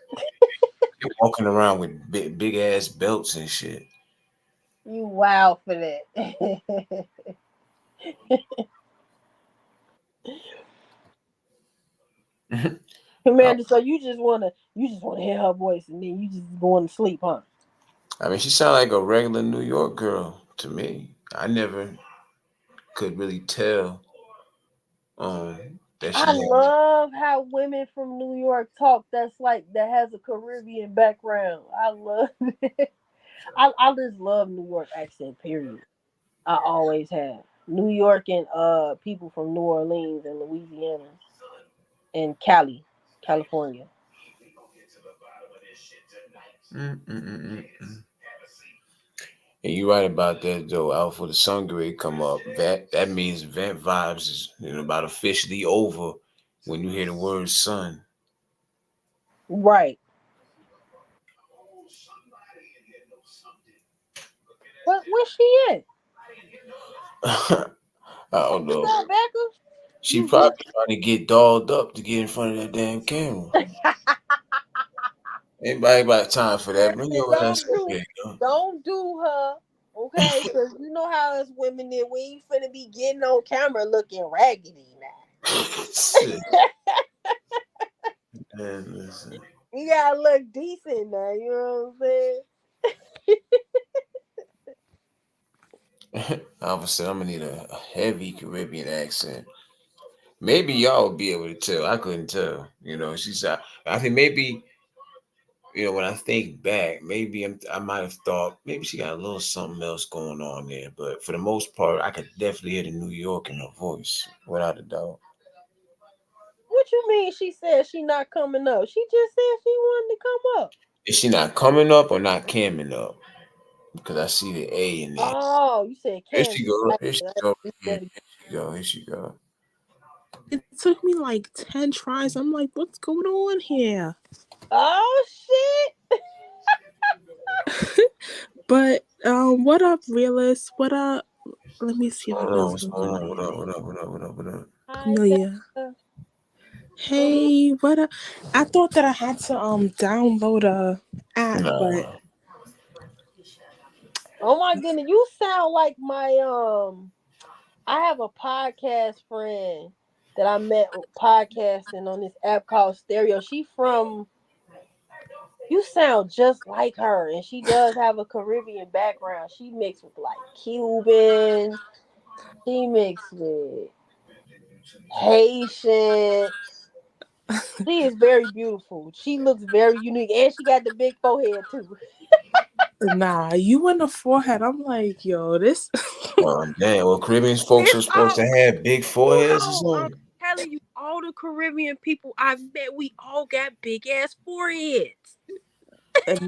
[SPEAKER 1] You're walking around with big ass belts and shit.
[SPEAKER 2] You wild for that. Commander, so you just wanna hear her voice and then you just going to sleep, huh?
[SPEAKER 1] I mean, she sounded like a regular New York girl to me. I never could really tell that
[SPEAKER 2] I
[SPEAKER 1] she had.
[SPEAKER 2] love how women from New York talk. That's like that has a Caribbean background. I love it. I just love New York accent. Period. I always have. New York and people from New Orleans and Louisiana and Cali, California.
[SPEAKER 1] Mm-mm-mm-mm. And you're right about that though. Alpha the sun grade come up. That means vent vibes is about officially over when you hear the word sun.
[SPEAKER 2] Right. Where's she at?
[SPEAKER 1] I don't
[SPEAKER 2] What's
[SPEAKER 1] know.
[SPEAKER 2] up, Becca?
[SPEAKER 1] She
[SPEAKER 2] You
[SPEAKER 1] probably trying to get dolled up to get in front of that damn camera. Anybody got time for that? Bring
[SPEAKER 2] Listen,
[SPEAKER 1] your ass up here.
[SPEAKER 2] don't do her, okay? Because you know how us women is. We ain't finna be getting on camera looking raggedy
[SPEAKER 1] Shit.
[SPEAKER 2] now.
[SPEAKER 1] Man, listen.
[SPEAKER 2] You gotta look decent now. You know what I'm saying?
[SPEAKER 1] All of a sudden, I'm gonna need a heavy Caribbean accent. Maybe y'all would be able to tell. I couldn't tell. She's. I think maybe. When I think back, maybe I might have thought maybe she got a little something else going on there. But for the most part, I could definitely hear the New York in her voice, without a doubt.
[SPEAKER 2] What you mean? She said she not coming up. She just said she wanted to come up.
[SPEAKER 1] Is she not coming up or not camming up? Because I see the A in there.
[SPEAKER 2] Oh, you said
[SPEAKER 1] Here
[SPEAKER 2] Candy.
[SPEAKER 1] she go.
[SPEAKER 2] I,
[SPEAKER 1] Here she
[SPEAKER 2] I,
[SPEAKER 1] go.
[SPEAKER 2] you
[SPEAKER 1] Here
[SPEAKER 2] said
[SPEAKER 1] she go. Here she go.
[SPEAKER 4] It took me like 10 tries. I'm like, what's going on here?
[SPEAKER 2] Oh shit!
[SPEAKER 4] But what up, realist? What up? Let me see if I
[SPEAKER 1] Hold
[SPEAKER 4] can
[SPEAKER 1] on, what's
[SPEAKER 4] zoom
[SPEAKER 1] going
[SPEAKER 4] in
[SPEAKER 1] on?
[SPEAKER 4] on
[SPEAKER 1] What up?
[SPEAKER 4] you.
[SPEAKER 1] What up? What up? What up? What up?
[SPEAKER 2] Hi
[SPEAKER 4] Amelia.
[SPEAKER 2] there.
[SPEAKER 4] Hey, what up? I thought that I had to download a app, but
[SPEAKER 1] Nah.
[SPEAKER 2] Oh my goodness, you sound like my I have a podcast friend that I met podcasting on this app called Stereo. She from You sound just like her, and she does have a Caribbean background. She mixed with like Cuban, she mixed with Haitian. She is very beautiful. She looks very unique, and she got the big forehead too.
[SPEAKER 4] nah, you in the forehead. I'm like, yo, this.
[SPEAKER 1] Oh, damn. Well, Caribbean folks
[SPEAKER 2] It's
[SPEAKER 1] are supposed
[SPEAKER 2] all
[SPEAKER 1] to have big
[SPEAKER 2] you
[SPEAKER 1] foreheads or
[SPEAKER 2] know. I'm
[SPEAKER 1] something.
[SPEAKER 2] telling you, all the Caribbean people I've met, we all got big ass foreheads.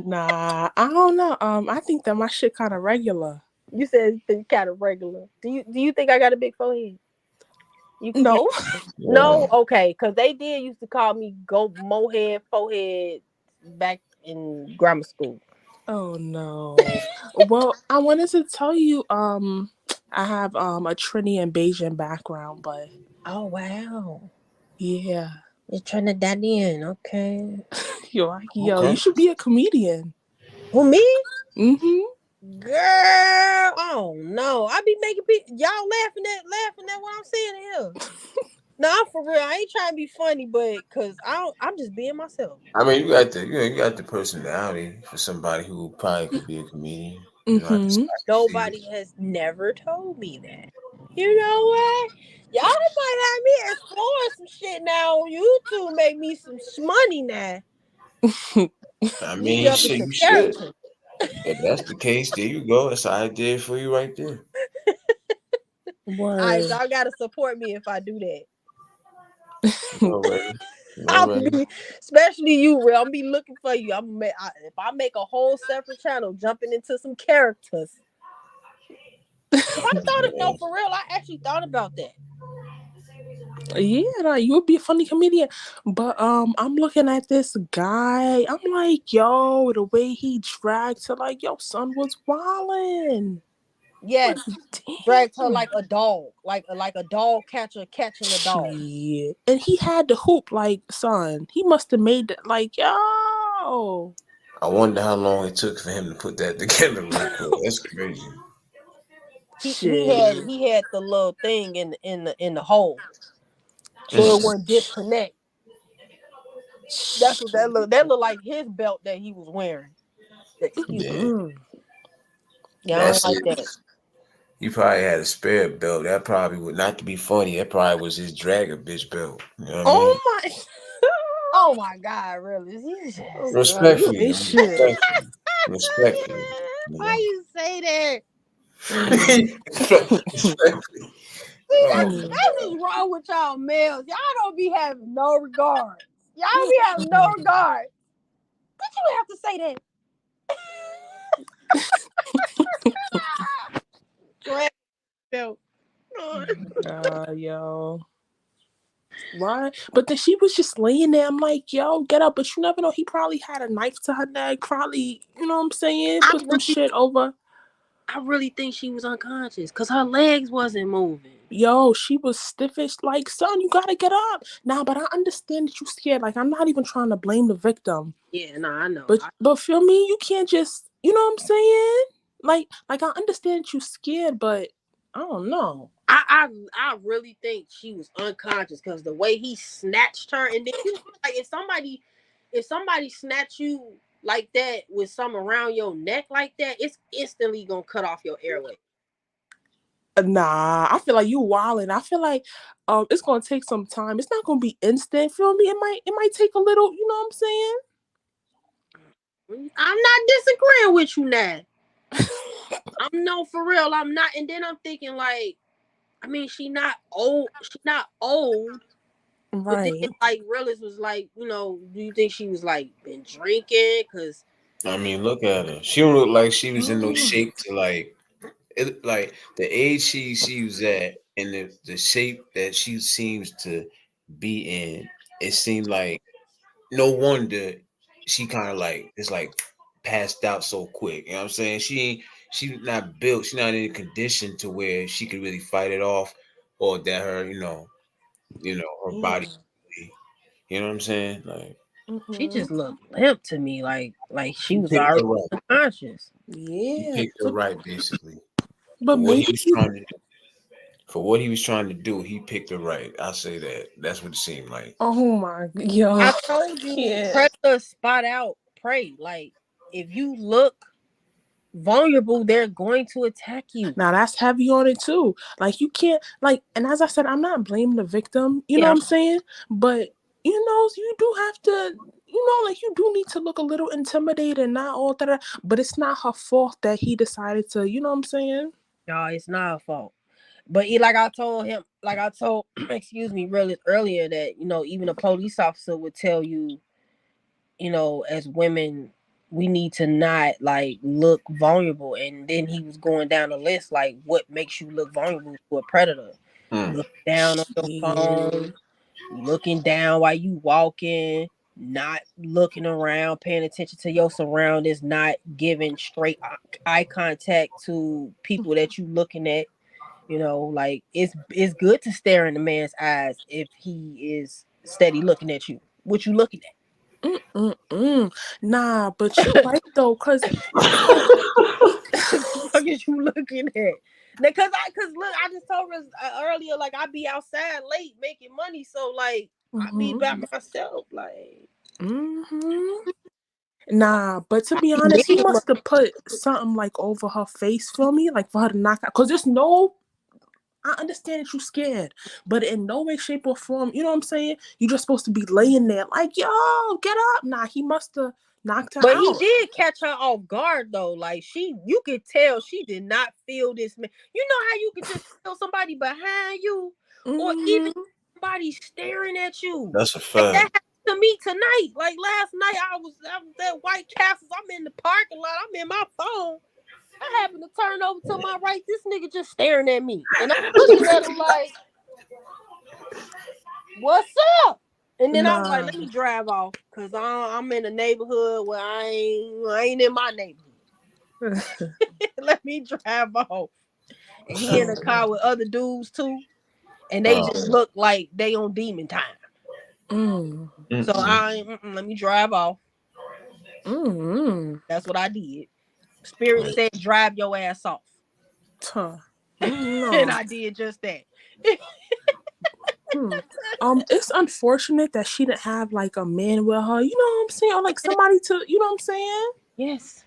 [SPEAKER 4] Nah, I don't know. I think that my shit kind of regular.
[SPEAKER 2] You said they're kind of regular. Do you think I got a big forehead? You can get
[SPEAKER 4] No.
[SPEAKER 2] no,
[SPEAKER 1] Yeah.
[SPEAKER 2] okay, because they did used to call me go mohead, forehead back in grammar school.
[SPEAKER 4] Oh no. Well, I wanted to tell you, I have a Trini and Bayesian background, but
[SPEAKER 2] Oh wow,
[SPEAKER 4] yeah,
[SPEAKER 2] you're Trinidadian, okay?
[SPEAKER 4] you're like, yo, you
[SPEAKER 1] Okay.
[SPEAKER 4] should be a comedian.
[SPEAKER 2] Who me?
[SPEAKER 4] Mm-hmm.
[SPEAKER 2] Girl, oh no, I be making people y'all laughing at what I'm saying here. No, I'm for real. I ain't trying to be funny, but cause I'm just being myself.
[SPEAKER 1] I mean, you got the personality for somebody who probably could be a comedian. You know,
[SPEAKER 4] Mm-hmm.
[SPEAKER 1] I can see it.
[SPEAKER 2] Nobody has never told me that. You know what? Y'all might have me explore some shit now on YouTube, make me some money now.
[SPEAKER 1] I
[SPEAKER 2] Me
[SPEAKER 1] mean,
[SPEAKER 2] jump
[SPEAKER 1] shit,
[SPEAKER 2] into
[SPEAKER 1] you should.
[SPEAKER 2] character.
[SPEAKER 1] If that's the case, there you go. That's an idea for you right there.
[SPEAKER 2] All right,
[SPEAKER 4] Word.
[SPEAKER 2] y'all gotta support me if I do that.
[SPEAKER 1] You already. You
[SPEAKER 2] I'm
[SPEAKER 1] already.
[SPEAKER 2] be, especially you, real. I'm be looking for you. If I make a whole separate channel, jumping into some characters. Cause I thought no,
[SPEAKER 1] Yeah.
[SPEAKER 2] for real. I actually thought about that.
[SPEAKER 4] Yeah, like, you would be a funny comedian. But I'm looking at this guy. I'm like, yo, the way he dragged to like, yo, son was wildin'. Like,
[SPEAKER 2] Yes, dragged her
[SPEAKER 4] damn.
[SPEAKER 2] like a dog, like a dog catcher catching a dog.
[SPEAKER 4] Shit. And he had the hoop, like, son. He must have made that, like, yo.
[SPEAKER 1] I wonder how long it took for him to put that together real quick. That's crazy.
[SPEAKER 2] He he had
[SPEAKER 4] Shit.
[SPEAKER 2] he had the little thing in the hole, so it
[SPEAKER 1] Mm.
[SPEAKER 2] wouldn't disconnect. That's what that
[SPEAKER 4] Shit.
[SPEAKER 2] look. That looked like his belt that he was wearing. Excuse me.
[SPEAKER 1] Yeah.
[SPEAKER 4] Mm.
[SPEAKER 2] Yeah, I don't
[SPEAKER 1] That's
[SPEAKER 2] like
[SPEAKER 1] it.
[SPEAKER 2] that.
[SPEAKER 1] He probably had a spare belt. That probably would not to be funny. That probably was his dragger bitch belt. You know what I mean?
[SPEAKER 4] Oh my.
[SPEAKER 2] Oh my God, really? You
[SPEAKER 4] Oh
[SPEAKER 2] just
[SPEAKER 4] god, you
[SPEAKER 1] Respectfully,
[SPEAKER 4] ain't
[SPEAKER 1] I mean,
[SPEAKER 4] shit.
[SPEAKER 1] respectfully, respectfully. You
[SPEAKER 2] why
[SPEAKER 1] know,
[SPEAKER 2] you say that?
[SPEAKER 1] respectfully.
[SPEAKER 2] See,
[SPEAKER 1] Oh
[SPEAKER 4] Mm.
[SPEAKER 1] my
[SPEAKER 2] that's what's wrong with y'all males. Y'all don't be having no regard. Y'all be having no regard. Did you have to say that? Drag belt.
[SPEAKER 4] Yo. Why? But then she was just laying there. I'm like, yo, get up. But you never know. He probably had a knife to her neck. Probably, you know what I'm saying?
[SPEAKER 2] I
[SPEAKER 4] Put some
[SPEAKER 2] really,
[SPEAKER 4] shit over.
[SPEAKER 2] I really think she was unconscious because her legs wasn't moving.
[SPEAKER 4] Yo, she was stiffish. Like, son, you gotta get up. Nah, but I understand that you scared. Like, I'm not even trying to blame the victim.
[SPEAKER 2] Yeah, no, I know.
[SPEAKER 4] But feel me, you can't just, you know what I'm saying? Like I understand that you scared, but I don't know.
[SPEAKER 2] I really think she was unconscious because the way he snatched her, and then like if somebody snatch you like that with some around your neck like that, it's instantly gonna cut off your airway.
[SPEAKER 4] Nah, I feel like you wilding. I feel like it's gonna take some time. It's not gonna be instant. Feel me? It might take a little. You know what I'm saying?
[SPEAKER 2] I'm not disagreeing with you now. I'm no for real. I'm not. And then I'm thinking like, I mean, she not old. She not old. But then
[SPEAKER 4] Right.
[SPEAKER 2] like realist was like, do you think she was like been drinking? Cause
[SPEAKER 1] God. I mean, look at her. She don't look like she was in no
[SPEAKER 4] Mm.
[SPEAKER 1] shape to like the age she was at and the shape that she seems to be in. It seemed like no wonder. she kind of like it's like passed out so quick. You know what I'm saying? She's not built. She's not in a condition to where she could really fight it off, or that her her
[SPEAKER 4] Yeah.
[SPEAKER 1] body. You know what I'm saying? Like
[SPEAKER 2] She
[SPEAKER 4] Mm-hmm.
[SPEAKER 2] just looked limp to me, like she
[SPEAKER 1] he
[SPEAKER 2] was
[SPEAKER 1] picked
[SPEAKER 2] already
[SPEAKER 1] her right.
[SPEAKER 2] unconscious.
[SPEAKER 1] He
[SPEAKER 4] Yeah.
[SPEAKER 1] picked her right, basically
[SPEAKER 4] But
[SPEAKER 1] for what he
[SPEAKER 4] maybe
[SPEAKER 1] was
[SPEAKER 4] you.
[SPEAKER 1] trying to do. For what he was trying to do, he picked her right. I say that. That's what it seemed like.
[SPEAKER 4] Oh my, yo,
[SPEAKER 2] I told you,
[SPEAKER 4] yeah.
[SPEAKER 2] predators spot out prey. Like if you look vulnerable, they're going to attack you.
[SPEAKER 4] Now that's heavy on it too. Like you can't like, and as I said, I'm not blaming the victim. You know
[SPEAKER 2] Yeah,
[SPEAKER 4] what I'm saying? But you do have to. Like you do need to look a little intimidated, and not all that. But it's not her fault that he decided to. You know what I'm saying?
[SPEAKER 2] no, it's not her fault. But like I told him, like I told, excuse me, really earlier that even a police officer would tell you, as women, we need to not like look vulnerable. And then he was going down the list, like what makes you look vulnerable to a predator. You
[SPEAKER 1] Mm.
[SPEAKER 2] look down on your
[SPEAKER 4] Yeah.
[SPEAKER 2] phone, you looking down while you walking, not looking around, paying attention to your surroundings, not giving straight eye contact to people that you looking at. Like it's good to stare in the man's eyes if he is steady looking at you. What you looking
[SPEAKER 4] Mm-mm-mm. Nah, but you
[SPEAKER 2] at?
[SPEAKER 4] right though, cause it's like.
[SPEAKER 2] The fuck is you looking at? Cause look, I just told her earlier, like I be outside late making money, so like I be
[SPEAKER 4] Mm-hmm.
[SPEAKER 2] by myself, like
[SPEAKER 4] Mm-hmm. Nah, but to
[SPEAKER 2] I
[SPEAKER 4] be
[SPEAKER 2] be
[SPEAKER 4] honest, he
[SPEAKER 2] making
[SPEAKER 4] must
[SPEAKER 2] money.
[SPEAKER 4] have put something like over her face for me, like for her to knock out. Cause there's no, I understand that you're scared, but in no way, shape, or form, you know what I'm saying? You're just supposed to be laying there, like, yo, get up. Nah, he must have knocked her
[SPEAKER 2] But he
[SPEAKER 4] out.
[SPEAKER 2] did catch her off guard though. Like you could tell she did not feel this man. You know how you could just feel somebody behind you, or even
[SPEAKER 4] Mm-hmm.
[SPEAKER 2] somebody staring at you.
[SPEAKER 1] That's a
[SPEAKER 2] Like that
[SPEAKER 1] fact.
[SPEAKER 2] happened to me tonight. Like last night, I was at White Castles. I'm in the parking lot. I'm in my phone. I happened to turn over to my right. This nigga just staring at me, and I'm looking at him like, "What's up?" And then I was like,
[SPEAKER 4] Nah.
[SPEAKER 2] "Let me drive off, cause I'm in a neighborhood where I ain't in my neighborhood. Let me drive off." And he in a car with other dudes too, and they just
[SPEAKER 1] Um,
[SPEAKER 2] look like they on demon time.
[SPEAKER 4] Mm.
[SPEAKER 2] So let me drive off.
[SPEAKER 4] Mm-hmm.
[SPEAKER 2] That's what I did. Spirit said, "Drive your ass off,"
[SPEAKER 4] Tuh.
[SPEAKER 2] and
[SPEAKER 4] No.
[SPEAKER 2] I did just that.
[SPEAKER 4] Hmm. It's unfortunate that she didn't have like a man with her. You know what I'm saying? Or like somebody to, you know what I'm saying?
[SPEAKER 2] Yes,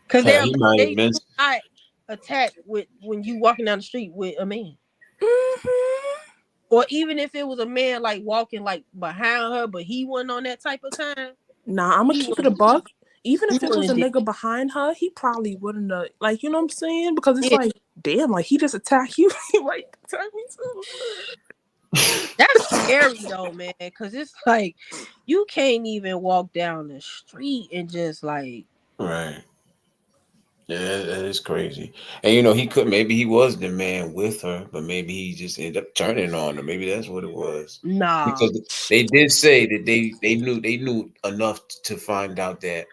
[SPEAKER 2] because
[SPEAKER 1] hell, he might have
[SPEAKER 2] they
[SPEAKER 1] been.
[SPEAKER 2] do not attack with when you walking down the street with a man,
[SPEAKER 4] Mm-hmm.
[SPEAKER 2] or even if it was a man like walking like behind her, but he wasn't on that type of time.
[SPEAKER 4] Nah, I'm gonna
[SPEAKER 2] He
[SPEAKER 4] keep it a
[SPEAKER 2] wouldn't.
[SPEAKER 4] buck. Even
[SPEAKER 2] He
[SPEAKER 4] if it was a
[SPEAKER 2] wouldn't did.
[SPEAKER 4] nigga behind her, he probably wouldn't have, like, you know what I'm saying? Because it's
[SPEAKER 2] Yeah,
[SPEAKER 4] like, damn, like he just attacked you. He like attack me too.
[SPEAKER 2] that's scary though, man. Because it's like you can't even walk down the street and just like
[SPEAKER 1] Right. Yeah, that is crazy. And he could maybe he was the man with her, but maybe he just ended up turning on her. Maybe that's what it was.
[SPEAKER 2] nah.
[SPEAKER 1] Because they did say that they knew enough to find out that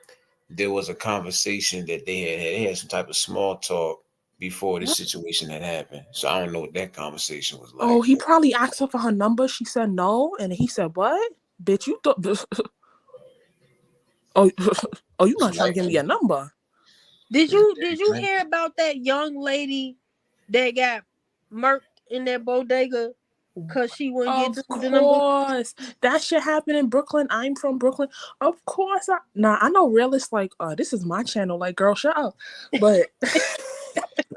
[SPEAKER 1] there was a conversation that they had some type of small talk before the situation had happened. So I don't know what that conversation was
[SPEAKER 4] Oh,
[SPEAKER 1] like.
[SPEAKER 4] he probably asked her for her number. She said no, and he said, "What, bitch? You thought? oh, oh, you
[SPEAKER 1] It's
[SPEAKER 4] not trying to
[SPEAKER 1] like,
[SPEAKER 4] give me a number?"
[SPEAKER 2] Did you hear about that young lady that got murked in that bodega because she wouldn't get
[SPEAKER 4] Of
[SPEAKER 2] dudes in them boots?
[SPEAKER 4] course, that shit happened in Brooklyn. I'm from Brooklyn. Of course, I know realists like, this is my channel. Like, girl, shut up. But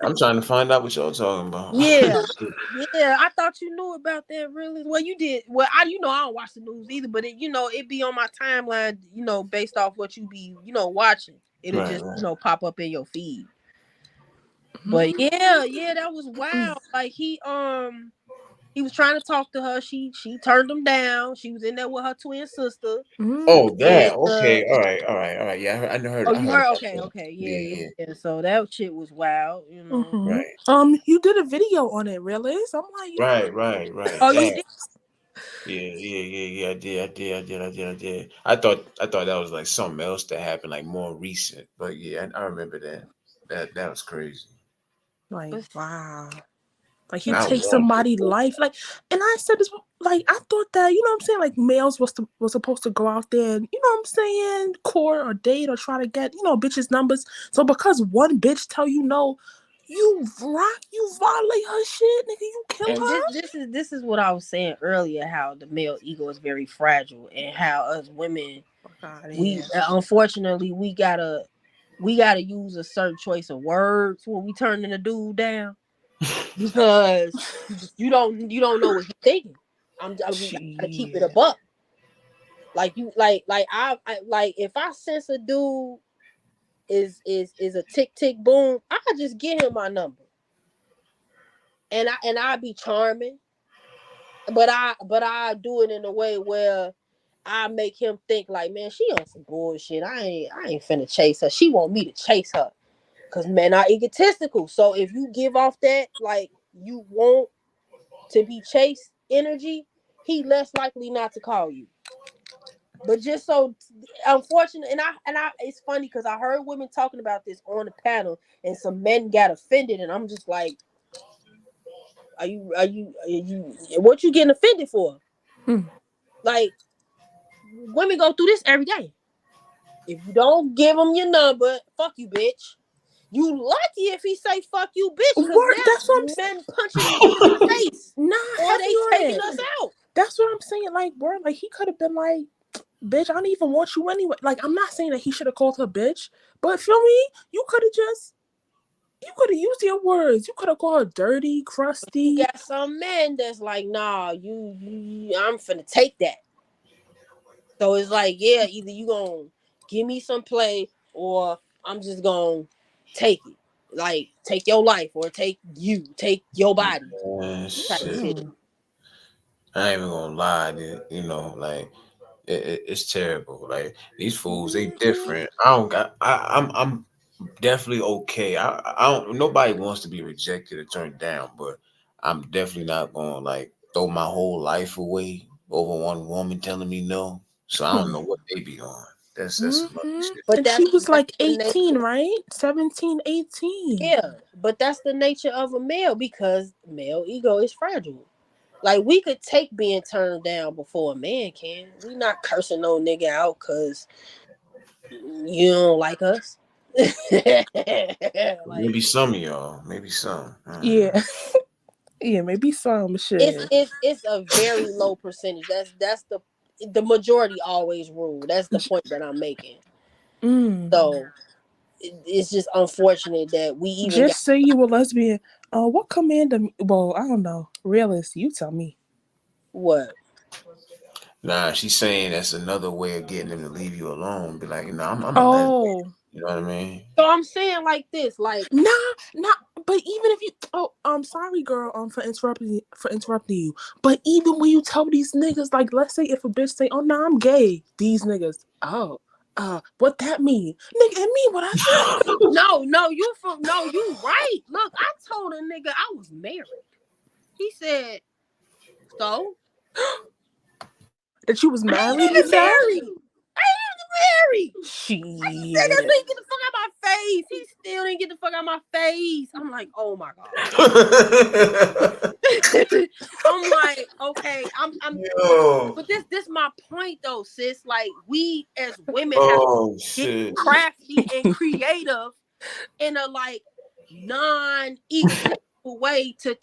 [SPEAKER 1] I'm trying to find out what y'all talking about.
[SPEAKER 2] Yeah. Yeah, I thought you knew about that. Really? Well, you did. Well, I don't watch the news either, but it be on my timeline. Based off what you be watching. It'll
[SPEAKER 1] Right,
[SPEAKER 2] just
[SPEAKER 1] right.
[SPEAKER 2] pop up in your feed. But
[SPEAKER 4] mm,
[SPEAKER 2] yeah, that was wild. Like he was trying to talk to her. She turned him down. She was in there with her twin sister.
[SPEAKER 1] Oh,
[SPEAKER 2] And
[SPEAKER 1] that okay. All right, all right, all right. Yeah,
[SPEAKER 2] oh,
[SPEAKER 1] I
[SPEAKER 2] you
[SPEAKER 1] heard
[SPEAKER 2] heard?
[SPEAKER 1] about
[SPEAKER 2] Okay,
[SPEAKER 1] that.
[SPEAKER 2] okay, yeah,
[SPEAKER 1] Yeah,
[SPEAKER 2] yeah,
[SPEAKER 1] yeah.
[SPEAKER 2] yeah. So that shit was wild.
[SPEAKER 4] mm-hmm.
[SPEAKER 1] Right,
[SPEAKER 4] You did a video on it, realist. I'm like,
[SPEAKER 1] right, right, right.
[SPEAKER 2] Oh, you
[SPEAKER 1] That
[SPEAKER 2] did?
[SPEAKER 1] Yeah. I did. I thought that was like something else that happened, like more recent. But yeah, I remember that. That was crazy.
[SPEAKER 4] Like,
[SPEAKER 2] But
[SPEAKER 4] wow. Like he
[SPEAKER 1] Not
[SPEAKER 4] takes
[SPEAKER 1] one, but
[SPEAKER 4] somebody's
[SPEAKER 1] both.
[SPEAKER 4] life. Like, and I said this. Like, I thought that, you know what I'm saying? Like, males was supposed to go out there and, you know what I'm saying, court or date or try to get, you know, bitches numbers. So because one bitch tell you no, you violate her shit, nigga. You kill
[SPEAKER 2] and
[SPEAKER 4] her.
[SPEAKER 2] this is what I was saying earlier, how the male ego is very fragile, and how us women,
[SPEAKER 4] Fuck outta
[SPEAKER 2] we
[SPEAKER 4] here.
[SPEAKER 2] unfortunately we gotta use a certain choice of words when we turning a dude down, because you don't know what he's thinking. I gotta keep it a
[SPEAKER 4] Shit.
[SPEAKER 2] buck. Like you like I like, if I sense a dude is a tick tick boom, I just get him my number, and I be charming, but I do it in a way where I make him think like, man, she on some bullshit. I ain't finna chase her. She want me to chase her. Cause men are egotistical. So if you give off that, like, you want to be chased energy, he less likely not to call you. But just so unfortunate, and I it's funny because I heard women talking about this on the panel, and some men got offended, and I'm just like, are you what you getting offended for?
[SPEAKER 4] Hmm.
[SPEAKER 2] Like, women go through this every day. If you don't give him your number, fuck you, bitch. You lucky if he say fuck you, bitch, because
[SPEAKER 4] Word. That's what I'm
[SPEAKER 2] now
[SPEAKER 4] saying.
[SPEAKER 2] men punching these women in the face,
[SPEAKER 4] Not
[SPEAKER 2] or
[SPEAKER 4] heavy
[SPEAKER 2] they
[SPEAKER 4] on
[SPEAKER 2] taking
[SPEAKER 4] it.
[SPEAKER 2] us out.
[SPEAKER 4] That's what I'm saying. Like, word. Like he could have been like, bitch, I don't even want you anyway. Like, I'm not saying that he should have called her bitch, but feel me, you could have used your words. You could have called her dirty,
[SPEAKER 2] You
[SPEAKER 4] crusty.
[SPEAKER 2] got some men that's like, nah, I'm finna take that. So it's like, yeah, either you gonna give me some play, or I'm just gonna take it. Like, take your life, or take your body type
[SPEAKER 1] Shit.
[SPEAKER 2] shit.
[SPEAKER 4] Mm.
[SPEAKER 1] I ain't even gonna lie, dude. Like it's terrible. Like these fools, they different. I don't got. I'm definitely okay. I don't. Nobody wants to be rejected or turned down, but I'm definitely not gonna like throw my whole life away over one woman telling me no. So I don't know what they be on. That's some other
[SPEAKER 4] Mm-hmm.
[SPEAKER 1] shit.
[SPEAKER 2] But
[SPEAKER 4] And she was
[SPEAKER 2] that's
[SPEAKER 4] like
[SPEAKER 2] the
[SPEAKER 4] 18,
[SPEAKER 2] nature.
[SPEAKER 4] right? 17, 18.
[SPEAKER 2] Yeah, but that's the nature of a male, because male ego is fragile. Like, we could take being turned down before a man can. We not cursing no nigga out because you don't like us.
[SPEAKER 1] Maybe
[SPEAKER 2] Like,
[SPEAKER 1] some of y'all. Maybe some. I don't know.
[SPEAKER 4] Yeah. Yeah, maybe some
[SPEAKER 2] it's
[SPEAKER 4] shit.
[SPEAKER 2] it's it's a very low percentage. That's the majority always rule. That's the point that I'm making.
[SPEAKER 4] Mm.
[SPEAKER 2] So it's just unfortunate that we even got
[SPEAKER 4] Just say you were lesbian. What commander? Well, I don't know. Realist, you tell me.
[SPEAKER 2] what.
[SPEAKER 1] Nah, she's saying that's another way of getting them to leave you alone. Be like, I'm a lesbian.
[SPEAKER 4] Oh,
[SPEAKER 1] You know what I mean?
[SPEAKER 2] So I'm saying like this, like,
[SPEAKER 4] nah. But even if you, sorry, girl, for interrupting you. But even when you tell these niggas, like, let's say if a bitch say, "Oh, nah, I'm gay," these niggas, what that mean, nigga? It mean what I think.
[SPEAKER 2] you right. Look, I told a nigga I was married. He said, so
[SPEAKER 4] That you was
[SPEAKER 2] I
[SPEAKER 4] married.
[SPEAKER 2] ain't
[SPEAKER 4] He
[SPEAKER 2] even
[SPEAKER 4] said,
[SPEAKER 2] married. I ain't even married. I said that so
[SPEAKER 4] "Shit."
[SPEAKER 2] he get the fuck out my face. He still didn't get the fuck out my face. I'm like, oh my god. I'm like, okay, I'm
[SPEAKER 1] Yo.
[SPEAKER 2] but this my point though, sis. Like, we as women have to
[SPEAKER 1] Oh
[SPEAKER 2] get
[SPEAKER 1] shit.
[SPEAKER 2] crafty and creative in a, like, non-egotistical way to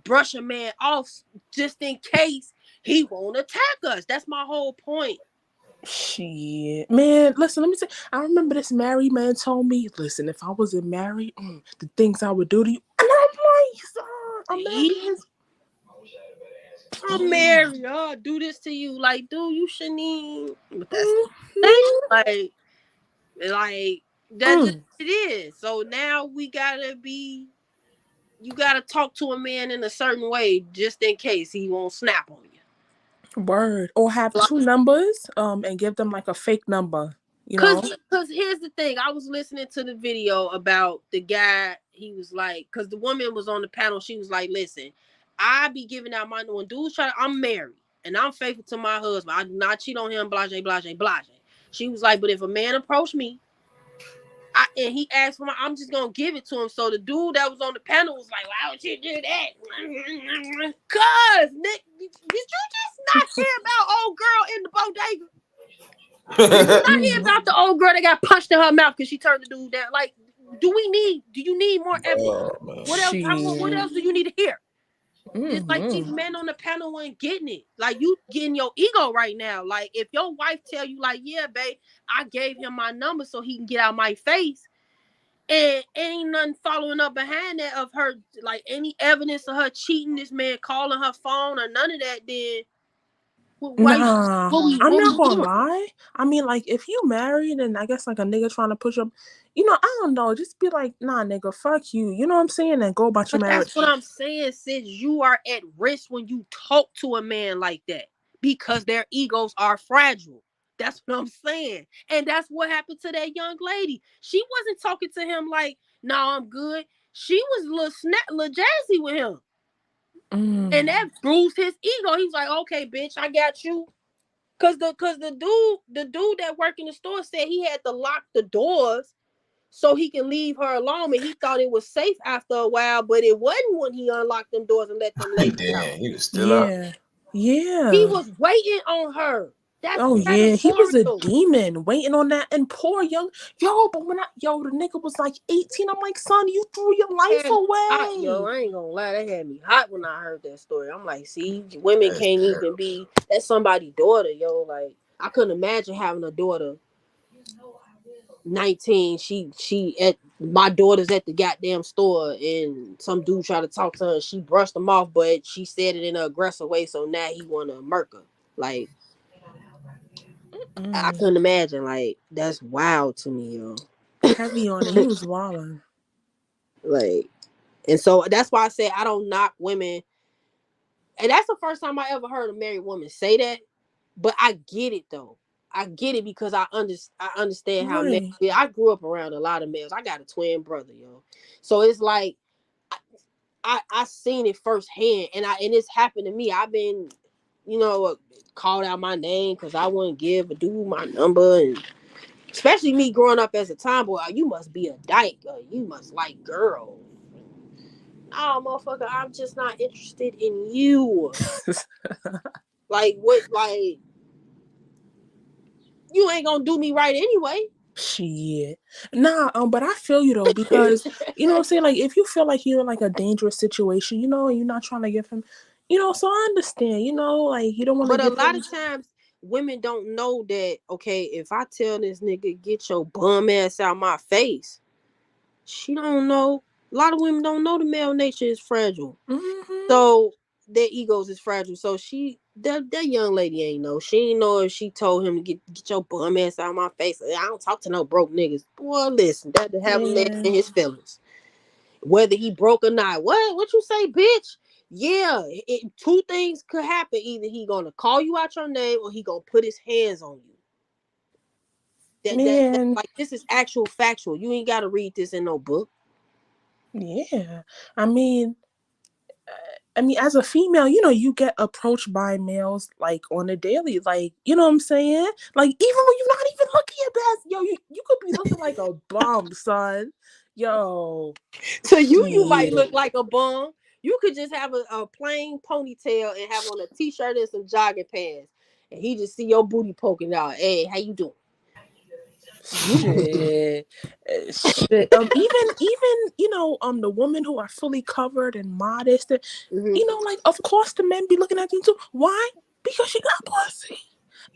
[SPEAKER 2] brush a man off, just in case he won't attack us. That's my whole point.
[SPEAKER 4] Shit, man. Listen, let me say. I remember this married man told me, "Listen, if I wasn't married, the things I would do to you." And I'm like, "Son, I'm
[SPEAKER 2] See?
[SPEAKER 4] married."
[SPEAKER 2] I'm married. Oh, do this to you. Like, dude, you shouldn't even. But that's the thing.
[SPEAKER 4] Mhm.
[SPEAKER 2] Like that's just
[SPEAKER 4] Mm.
[SPEAKER 2] it is. So now you gotta talk to a man in a certain way, just in case he won't snap on you.
[SPEAKER 4] Word. Or have
[SPEAKER 2] Like,
[SPEAKER 4] two numbers, and give them like a fake number. You know.
[SPEAKER 2] cause here's the thing. I was listening to the video about the guy. He was like, cause the woman was on the panel. She was like, listen, I be giving out my, when dudes try, I'm married. and I'm faithful to my husband. I do not cheat on him, blase, blase, blase. She was like, but if a man approached me, and he asked for my, I'm just gonna give it to him. So the dude that was on the panel was like, why would you do that? Cause Nick, did you just not hear about old girl in the bodega? Did you not hear about the old girl that got punched in her mouth because she turned the dude down? Like, do you need more evidence?
[SPEAKER 1] Oh, man.
[SPEAKER 2] What else? What else do you need to hear? It's like these
[SPEAKER 4] Mm-hmm.
[SPEAKER 2] men on the panel weren't getting it. Like, you getting your ego right now. Like, if your wife tell you, like, yeah, babe, I gave him my number so he can get out my face, and ain't nothing following up behind that of her, like, any evidence of her cheating, this man calling her phone or none of that, then
[SPEAKER 4] Nah, I'm
[SPEAKER 2] what
[SPEAKER 4] not
[SPEAKER 2] we
[SPEAKER 4] gonna
[SPEAKER 2] doing?
[SPEAKER 4] lie. I mean, like, if you married and I guess like a nigga trying to push up, I don't know, just be like, nah, nigga, fuck you. You know what I'm saying? And go about your
[SPEAKER 2] But that's
[SPEAKER 4] marriage.
[SPEAKER 2] what I'm saying, sis. You are at risk when you talk to a man like that because their egos are fragile. That's what I'm saying. And that's what happened to that young lady. She wasn't talking to him like, no, I'm good. She was a little jazzy with him. And that bruised his ego. He was like, okay, bitch, I got you. Cause the dude that worked in the store said he had to lock the doors so he can leave her alone, and he thought it was safe after a while, but it wasn't when he unlocked them doors and let them ladies out.
[SPEAKER 1] Damn, he was still out.
[SPEAKER 4] Yeah.
[SPEAKER 2] He
[SPEAKER 4] Yeah.
[SPEAKER 2] was waiting on her. That's
[SPEAKER 4] Oh yeah, he was a
[SPEAKER 2] predatory.
[SPEAKER 4] demon waiting on that. And poor young but when the nigga was like 18, I'm like, son, you threw your life
[SPEAKER 2] Had me hot, yo.
[SPEAKER 4] away.
[SPEAKER 2] I ain't gonna lie, that had me hot when I heard that story. I'm like, see, women
[SPEAKER 1] That's
[SPEAKER 2] can't
[SPEAKER 1] terrible.
[SPEAKER 2] even be that's somebody's daughter, yo. Like, I couldn't imagine having a daughter 19. She at my daughter's at the goddamn store and some dude tried to talk to her. She brushed him off, but she said it in an aggressive way, so now he wanna murk her. Like, I couldn't imagine. Like, that's wild to me, yo.
[SPEAKER 4] Heavy on it. He was wilding.
[SPEAKER 2] Like, and so that's why I say I don't knock women. And that's the first time I ever heard a married woman say that. But I get it though. I get it because I understand how men.
[SPEAKER 4] Right.
[SPEAKER 2] Yeah, I grew up around a lot of males. I got a twin brother, yo. So it's like I seen it firsthand, and it's happened to me. I've been, called out my name because I wouldn't give a dude my number, and especially me growing up as a tomboy. Oh, you must be a dyke. You must like girls. Oh, motherfucker, I'm just not interested in you. Like, what? Like, you ain't gonna do me right anyway.
[SPEAKER 4] Shit. Nah, but I feel you though, because you know what I'm saying, like if you feel like you're in like a dangerous situation, and you're not trying to give him, so I understand, like you don't want to
[SPEAKER 2] But a
[SPEAKER 4] give
[SPEAKER 2] lot
[SPEAKER 4] him.
[SPEAKER 2] of times, women don't know that. Okay, if I tell this nigga get your bum ass out my face, she don't know. A lot of women don't know the male nature is fragile.
[SPEAKER 4] Mm-hmm.
[SPEAKER 2] So their egos is fragile. So that young lady ain't know. She ain't know if she told him to get your bum ass out of my face. I don't talk to no broke niggas. Boy, listen, that to have a man
[SPEAKER 4] Yeah.
[SPEAKER 2] in his feelings. Whether he broke or not. What you say, bitch? Yeah, two things could happen. Either he gonna call you out your name or he gonna put his hands on you. That
[SPEAKER 4] Man.
[SPEAKER 2] like, this is actual factual. You ain't gotta read this in no book.
[SPEAKER 4] Yeah. I mean, as a female, you get approached by males like on a daily, like, you know what I'm saying? Like, even when you're not even looking your best, yo, you could be looking like a bum, son. Yo,
[SPEAKER 2] To you might
[SPEAKER 4] shit.
[SPEAKER 2] look like a bum. You could just have a plain ponytail and have on a t-shirt and some jogging pants, and he just see your booty poking out. Hey, how you doing?
[SPEAKER 4] Shit. Shit. Even the women who are fully covered and modest, and,
[SPEAKER 2] Mm-hmm.
[SPEAKER 4] like, of course the men be looking at you too. Why? Because she got pussy.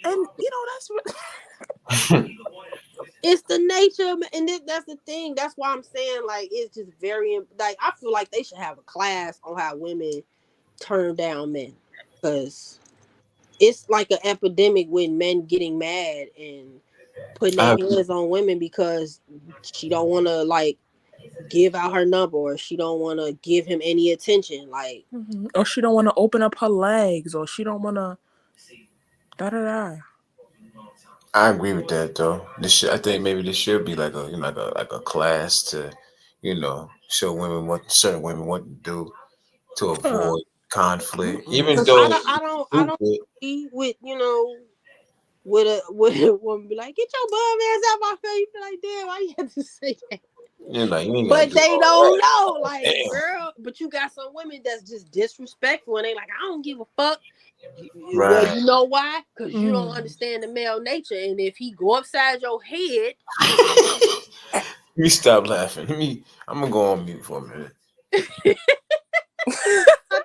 [SPEAKER 4] And that's what.
[SPEAKER 2] It's the nature, and that's the thing. That's why I'm saying, like, it's just very, like, I feel like they should have a class on how women turn down men, because it's like an epidemic with men getting mad and putting their
[SPEAKER 1] I
[SPEAKER 2] hands on women because she don't want to, like, give out her number, or she don't want to give him any attention. Like,
[SPEAKER 4] Or she don't want to open up her legs, or she don't want to da da da.
[SPEAKER 1] I agree with that though. I think maybe this should be like a like a class to, show women certain women what to do to
[SPEAKER 4] Huh.
[SPEAKER 1] avoid conflict,
[SPEAKER 4] Mm-mm.
[SPEAKER 1] even
[SPEAKER 2] Cause
[SPEAKER 1] though
[SPEAKER 2] I don't
[SPEAKER 1] stupid.
[SPEAKER 2] be with with a woman be like, get your bum ass out my face. You be like, damn, why you have to say that?
[SPEAKER 1] You're like, you ain't gotta
[SPEAKER 2] But
[SPEAKER 1] do
[SPEAKER 2] they
[SPEAKER 1] all
[SPEAKER 2] don't
[SPEAKER 1] that.
[SPEAKER 2] know, like,
[SPEAKER 1] Damn.
[SPEAKER 2] girl. But you got some women that's just disrespectful, and they like, I don't give a fuck. Well,
[SPEAKER 1] Right.
[SPEAKER 2] you know why? Because you don't
[SPEAKER 4] Mm.
[SPEAKER 2] understand the male nature, and if he go upside your head,
[SPEAKER 1] Let me stop laughing. I'm gonna go on mute for a minute.
[SPEAKER 2] I'm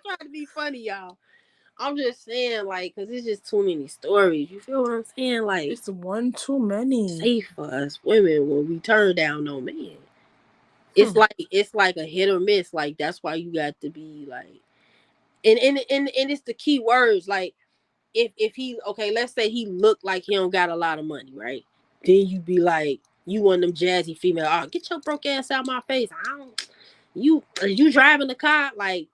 [SPEAKER 2] trying to be funny, y'all. I'm just saying, like, because it's just too many stories. You feel what I'm saying? Like,
[SPEAKER 4] It's one too many.
[SPEAKER 2] safe for us women when we turn down no man.
[SPEAKER 4] Hmm.
[SPEAKER 2] It's like a hit or miss. Like, that's why you got to be like, and it's the key words. Like, if he, okay, let's say he looked like he don't got a lot of money, right? Then you be like, you one of them jazzy female. Oh, get your broke ass out my face. I don't. You driving the car, like,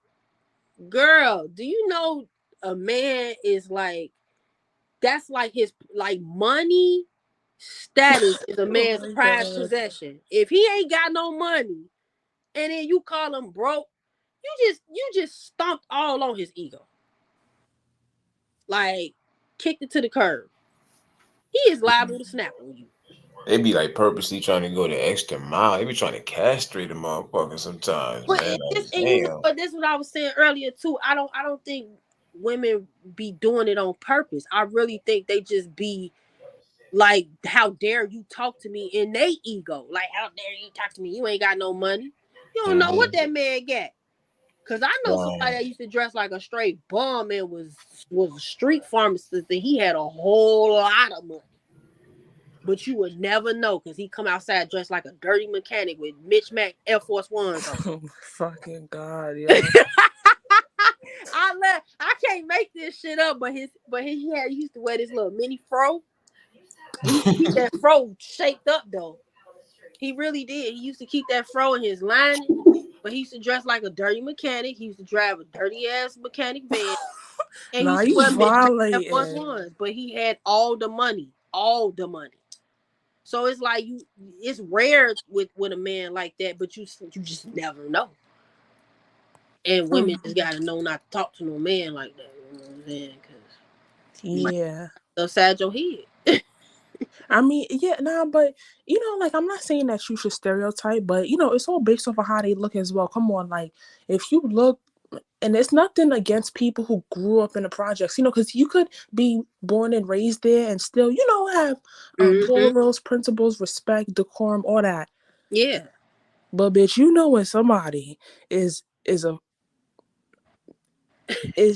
[SPEAKER 2] girl, do you know a man is like, that's like his, like, money status is a
[SPEAKER 4] Oh
[SPEAKER 2] man's
[SPEAKER 4] my
[SPEAKER 2] prized
[SPEAKER 4] god.
[SPEAKER 2] possession. If he ain't got no money and then you call him broke, you just stomped all on his ego. Like, kicked it to the curb. He is liable to snap on you.
[SPEAKER 1] They be like purposely trying to go the extra mile. They be trying to castrate a motherfucker sometimes,
[SPEAKER 2] But
[SPEAKER 1] man. Like,
[SPEAKER 2] and you know
[SPEAKER 1] damn.
[SPEAKER 2] what, this is what I was saying earlier too. I don't think women be doing it on purpose. I really think they just be like, how dare you talk to me in their ego. Like, how dare you talk to me? You ain't got no money. You don't know what
[SPEAKER 1] Mm-hmm.
[SPEAKER 2] that man got. Cause I know somebody
[SPEAKER 1] Right.
[SPEAKER 2] that used to dress like a straight bum and was a street pharmacist, and he had a whole lot of money. But you would never know because he come outside dressed like a dirty mechanic with Mitch Mac Air Force Ones on.
[SPEAKER 4] Oh my fucking god, yo.
[SPEAKER 2] I can't make this shit up, but he used to wear this little mini fro. He used to keep that fro shaped up though. He really did. He used to keep that fro in his lining, but he used to dress like a dirty mechanic. He used to drive a dirty ass mechanic van, and he
[SPEAKER 4] Nah,
[SPEAKER 2] used to
[SPEAKER 4] you
[SPEAKER 2] wear Mitch Mac Air Force
[SPEAKER 4] violating.
[SPEAKER 2] Ones. But he had all the money, all the money. So it's like it's rare with a man like that, but you just never know. And women just gotta know not to talk to no man like that. You know what I'm saying? Because you might
[SPEAKER 4] Yeah.
[SPEAKER 2] upside your head.
[SPEAKER 4] I mean, yeah, nah, but like, I'm not saying that you should stereotype, but it's all based off of how they look as well. Come on, like, if you look, and it's nothing against people who grew up in the projects, because you could be born and raised there and still, have
[SPEAKER 2] Mm-hmm.
[SPEAKER 4] morals, principles, respect, decorum, all that.
[SPEAKER 2] Yeah.
[SPEAKER 4] But bitch, when somebody is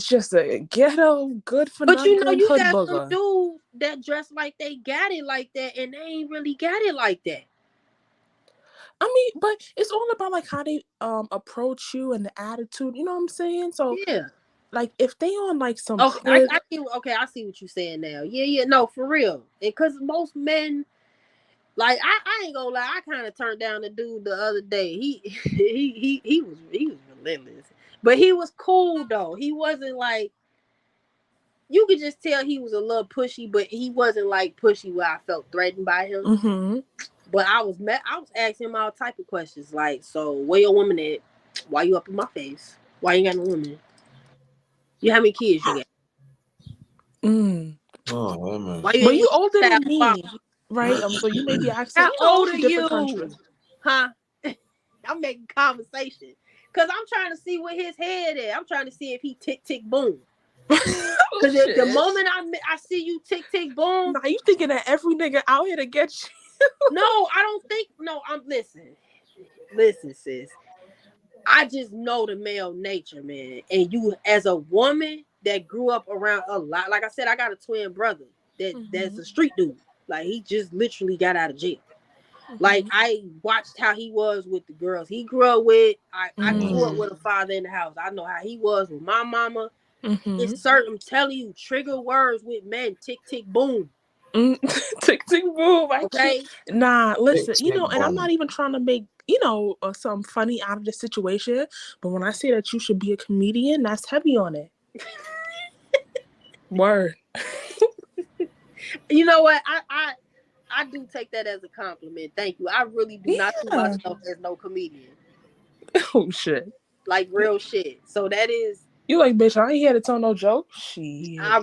[SPEAKER 4] just a ghetto, good for
[SPEAKER 2] But
[SPEAKER 4] nothing
[SPEAKER 2] you
[SPEAKER 4] hood
[SPEAKER 2] got some
[SPEAKER 4] booger.
[SPEAKER 2] dudes that dress like they got it like that, and they ain't really got it like that.
[SPEAKER 4] I mean, but it's all about like how they approach you and the attitude. You know what I'm saying? So
[SPEAKER 2] Yeah.
[SPEAKER 4] like if they on like some
[SPEAKER 2] Oh, I
[SPEAKER 4] hood,
[SPEAKER 2] see. Okay, I see what you're saying now. Yeah. No, for real. Because most men, like, I ain't gonna lie, I kind of turned down the dude the other day. He was relentless, but he was cool though. He wasn't like, you could just tell he was a little pushy, but he wasn't like pushy where I felt threatened by him.
[SPEAKER 4] mm-hmm.
[SPEAKER 2] But I was asking him all type of questions like, so where your woman at? Why you up in my face? Why you ain't got no woman? You how many kids you got?
[SPEAKER 1] Oh man.
[SPEAKER 2] Why you
[SPEAKER 4] But
[SPEAKER 2] ain't
[SPEAKER 4] you
[SPEAKER 2] with
[SPEAKER 4] older
[SPEAKER 2] Child
[SPEAKER 4] than me,
[SPEAKER 2] Obama?
[SPEAKER 4] right? So you may be accent,
[SPEAKER 2] How old
[SPEAKER 4] it's
[SPEAKER 2] are
[SPEAKER 4] a different
[SPEAKER 2] you?
[SPEAKER 4] country.
[SPEAKER 2] Huh? I'm making conversation. Cause I'm trying to see where his head is. I'm trying to see if he tick tick boom.
[SPEAKER 4] Oh
[SPEAKER 2] Cause the
[SPEAKER 4] shit!
[SPEAKER 2] moment I see you tick tick boom.
[SPEAKER 4] Nah, you thinking that every nigga out here to get you?
[SPEAKER 2] No, I don't think. No, I'm listen, sis. I just know the male nature, man. And you, as a woman that grew up around a lot, like I said, I got a twin brother that's
[SPEAKER 4] Mm-hmm.
[SPEAKER 2] a street dude. Like, he just literally got out of jail. Like,
[SPEAKER 4] Mm-hmm.
[SPEAKER 2] I watched how he was with the girls he grew up with. I grew up
[SPEAKER 1] Mm-hmm.
[SPEAKER 2] with a father in the house. I know how he was with my mama.
[SPEAKER 4] Mm-hmm.
[SPEAKER 2] It's certain, I'm telling you, trigger words with men. Tick tick boom.
[SPEAKER 4] Tick tick boom. I can't.
[SPEAKER 2] Okay.
[SPEAKER 4] Nah,
[SPEAKER 1] Tick,
[SPEAKER 4] listen.
[SPEAKER 1] tick,
[SPEAKER 4] And I'm
[SPEAKER 1] boom.
[SPEAKER 4] not even trying to make some funny out of the situation. But when I say that you should be a comedian, that's heavy on it. Word.
[SPEAKER 2] You know what? I do take that as a compliment. Thank you. I really do not see
[SPEAKER 4] Yeah.
[SPEAKER 2] myself as no comedian.
[SPEAKER 4] Oh shit.
[SPEAKER 2] Like, real shit. So that is,
[SPEAKER 4] You like, bitch, I ain't here to tell no joke. Shit.
[SPEAKER 2] I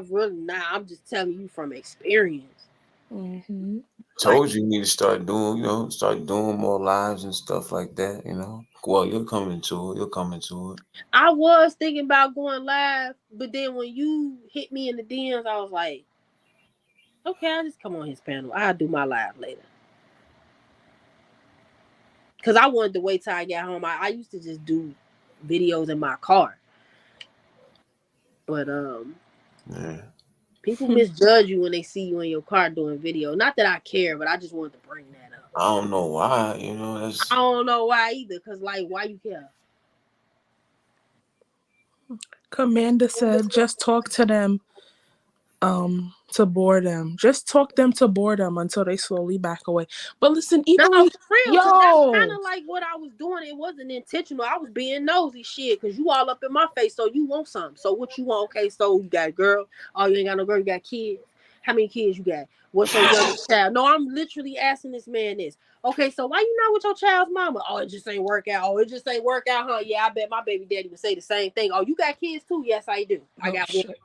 [SPEAKER 2] really not. I'm just telling you from experience.
[SPEAKER 4] Mm-hmm.
[SPEAKER 2] Like
[SPEAKER 1] Told you need to start doing, start doing more lives and stuff like that. Well, you'll come into it. You'll come into it.
[SPEAKER 2] I was thinking about going live, but then when you hit me in the DMs, I was like, okay, I'll just come on his panel. I'll do my live later. Because I wanted to wait till I got home. I used to just do videos in my car. But
[SPEAKER 1] Yeah.
[SPEAKER 2] people misjudge you when they see you in your car doing video. Not that I care, but I just wanted to bring that up.
[SPEAKER 1] I don't know why.
[SPEAKER 2] I don't know why either. Because, like, why you care?
[SPEAKER 4] Commander said, just talk to them to bore them. Just talk them to bore them until they slowly back away. But listen,
[SPEAKER 2] No,
[SPEAKER 4] even
[SPEAKER 2] for
[SPEAKER 4] when
[SPEAKER 2] real, because that's kind of like what I was doing. It wasn't intentional. I was being nosy shit because you all up in my face, so you want something. So what you want? Okay, so you got a girl. Oh, you ain't got no girl. You got kids. How many kids you got? What's your youngest child? No, I'm literally asking this man this. Okay, so why you not with your child's mama? Oh, it just ain't work out. Oh, it just ain't work out, huh? Yeah, I bet my baby daddy would say the same thing. Oh, you got kids too? Yes, I do. I got one.
[SPEAKER 4] shit.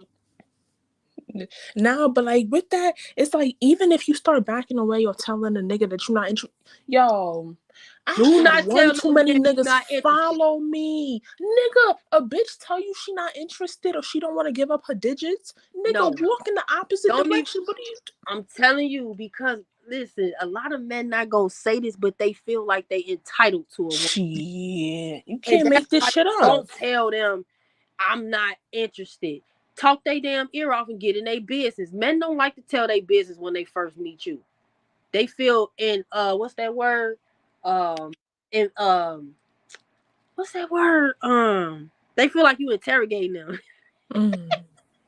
[SPEAKER 4] Now, but like with that, it's like even if you start backing away or telling a nigga that you're not interested, yo, I
[SPEAKER 2] Do
[SPEAKER 4] had
[SPEAKER 2] not
[SPEAKER 4] one
[SPEAKER 2] tell
[SPEAKER 4] too
[SPEAKER 2] no
[SPEAKER 4] many
[SPEAKER 2] man you
[SPEAKER 4] niggas
[SPEAKER 2] not interested.
[SPEAKER 4] follow me, nigga. A bitch tell you she not interested or she don't want to give up her digits, nigga.
[SPEAKER 2] No.
[SPEAKER 4] Walk in the opposite
[SPEAKER 2] Don't
[SPEAKER 4] direction. What do you?
[SPEAKER 2] I'm telling you, because listen, a lot of men not gonna say this, but they feel like they entitled to a woman.
[SPEAKER 4] Shit, you
[SPEAKER 2] And
[SPEAKER 4] can't
[SPEAKER 2] that's
[SPEAKER 4] make this
[SPEAKER 2] why
[SPEAKER 4] shit
[SPEAKER 2] you
[SPEAKER 4] up.
[SPEAKER 2] don't tell them I'm not interested. Talk they damn ear off and get in their business. Men don't like to tell their business when they first meet you. They feel in what's that word? In what's that word? They feel like you interrogating them.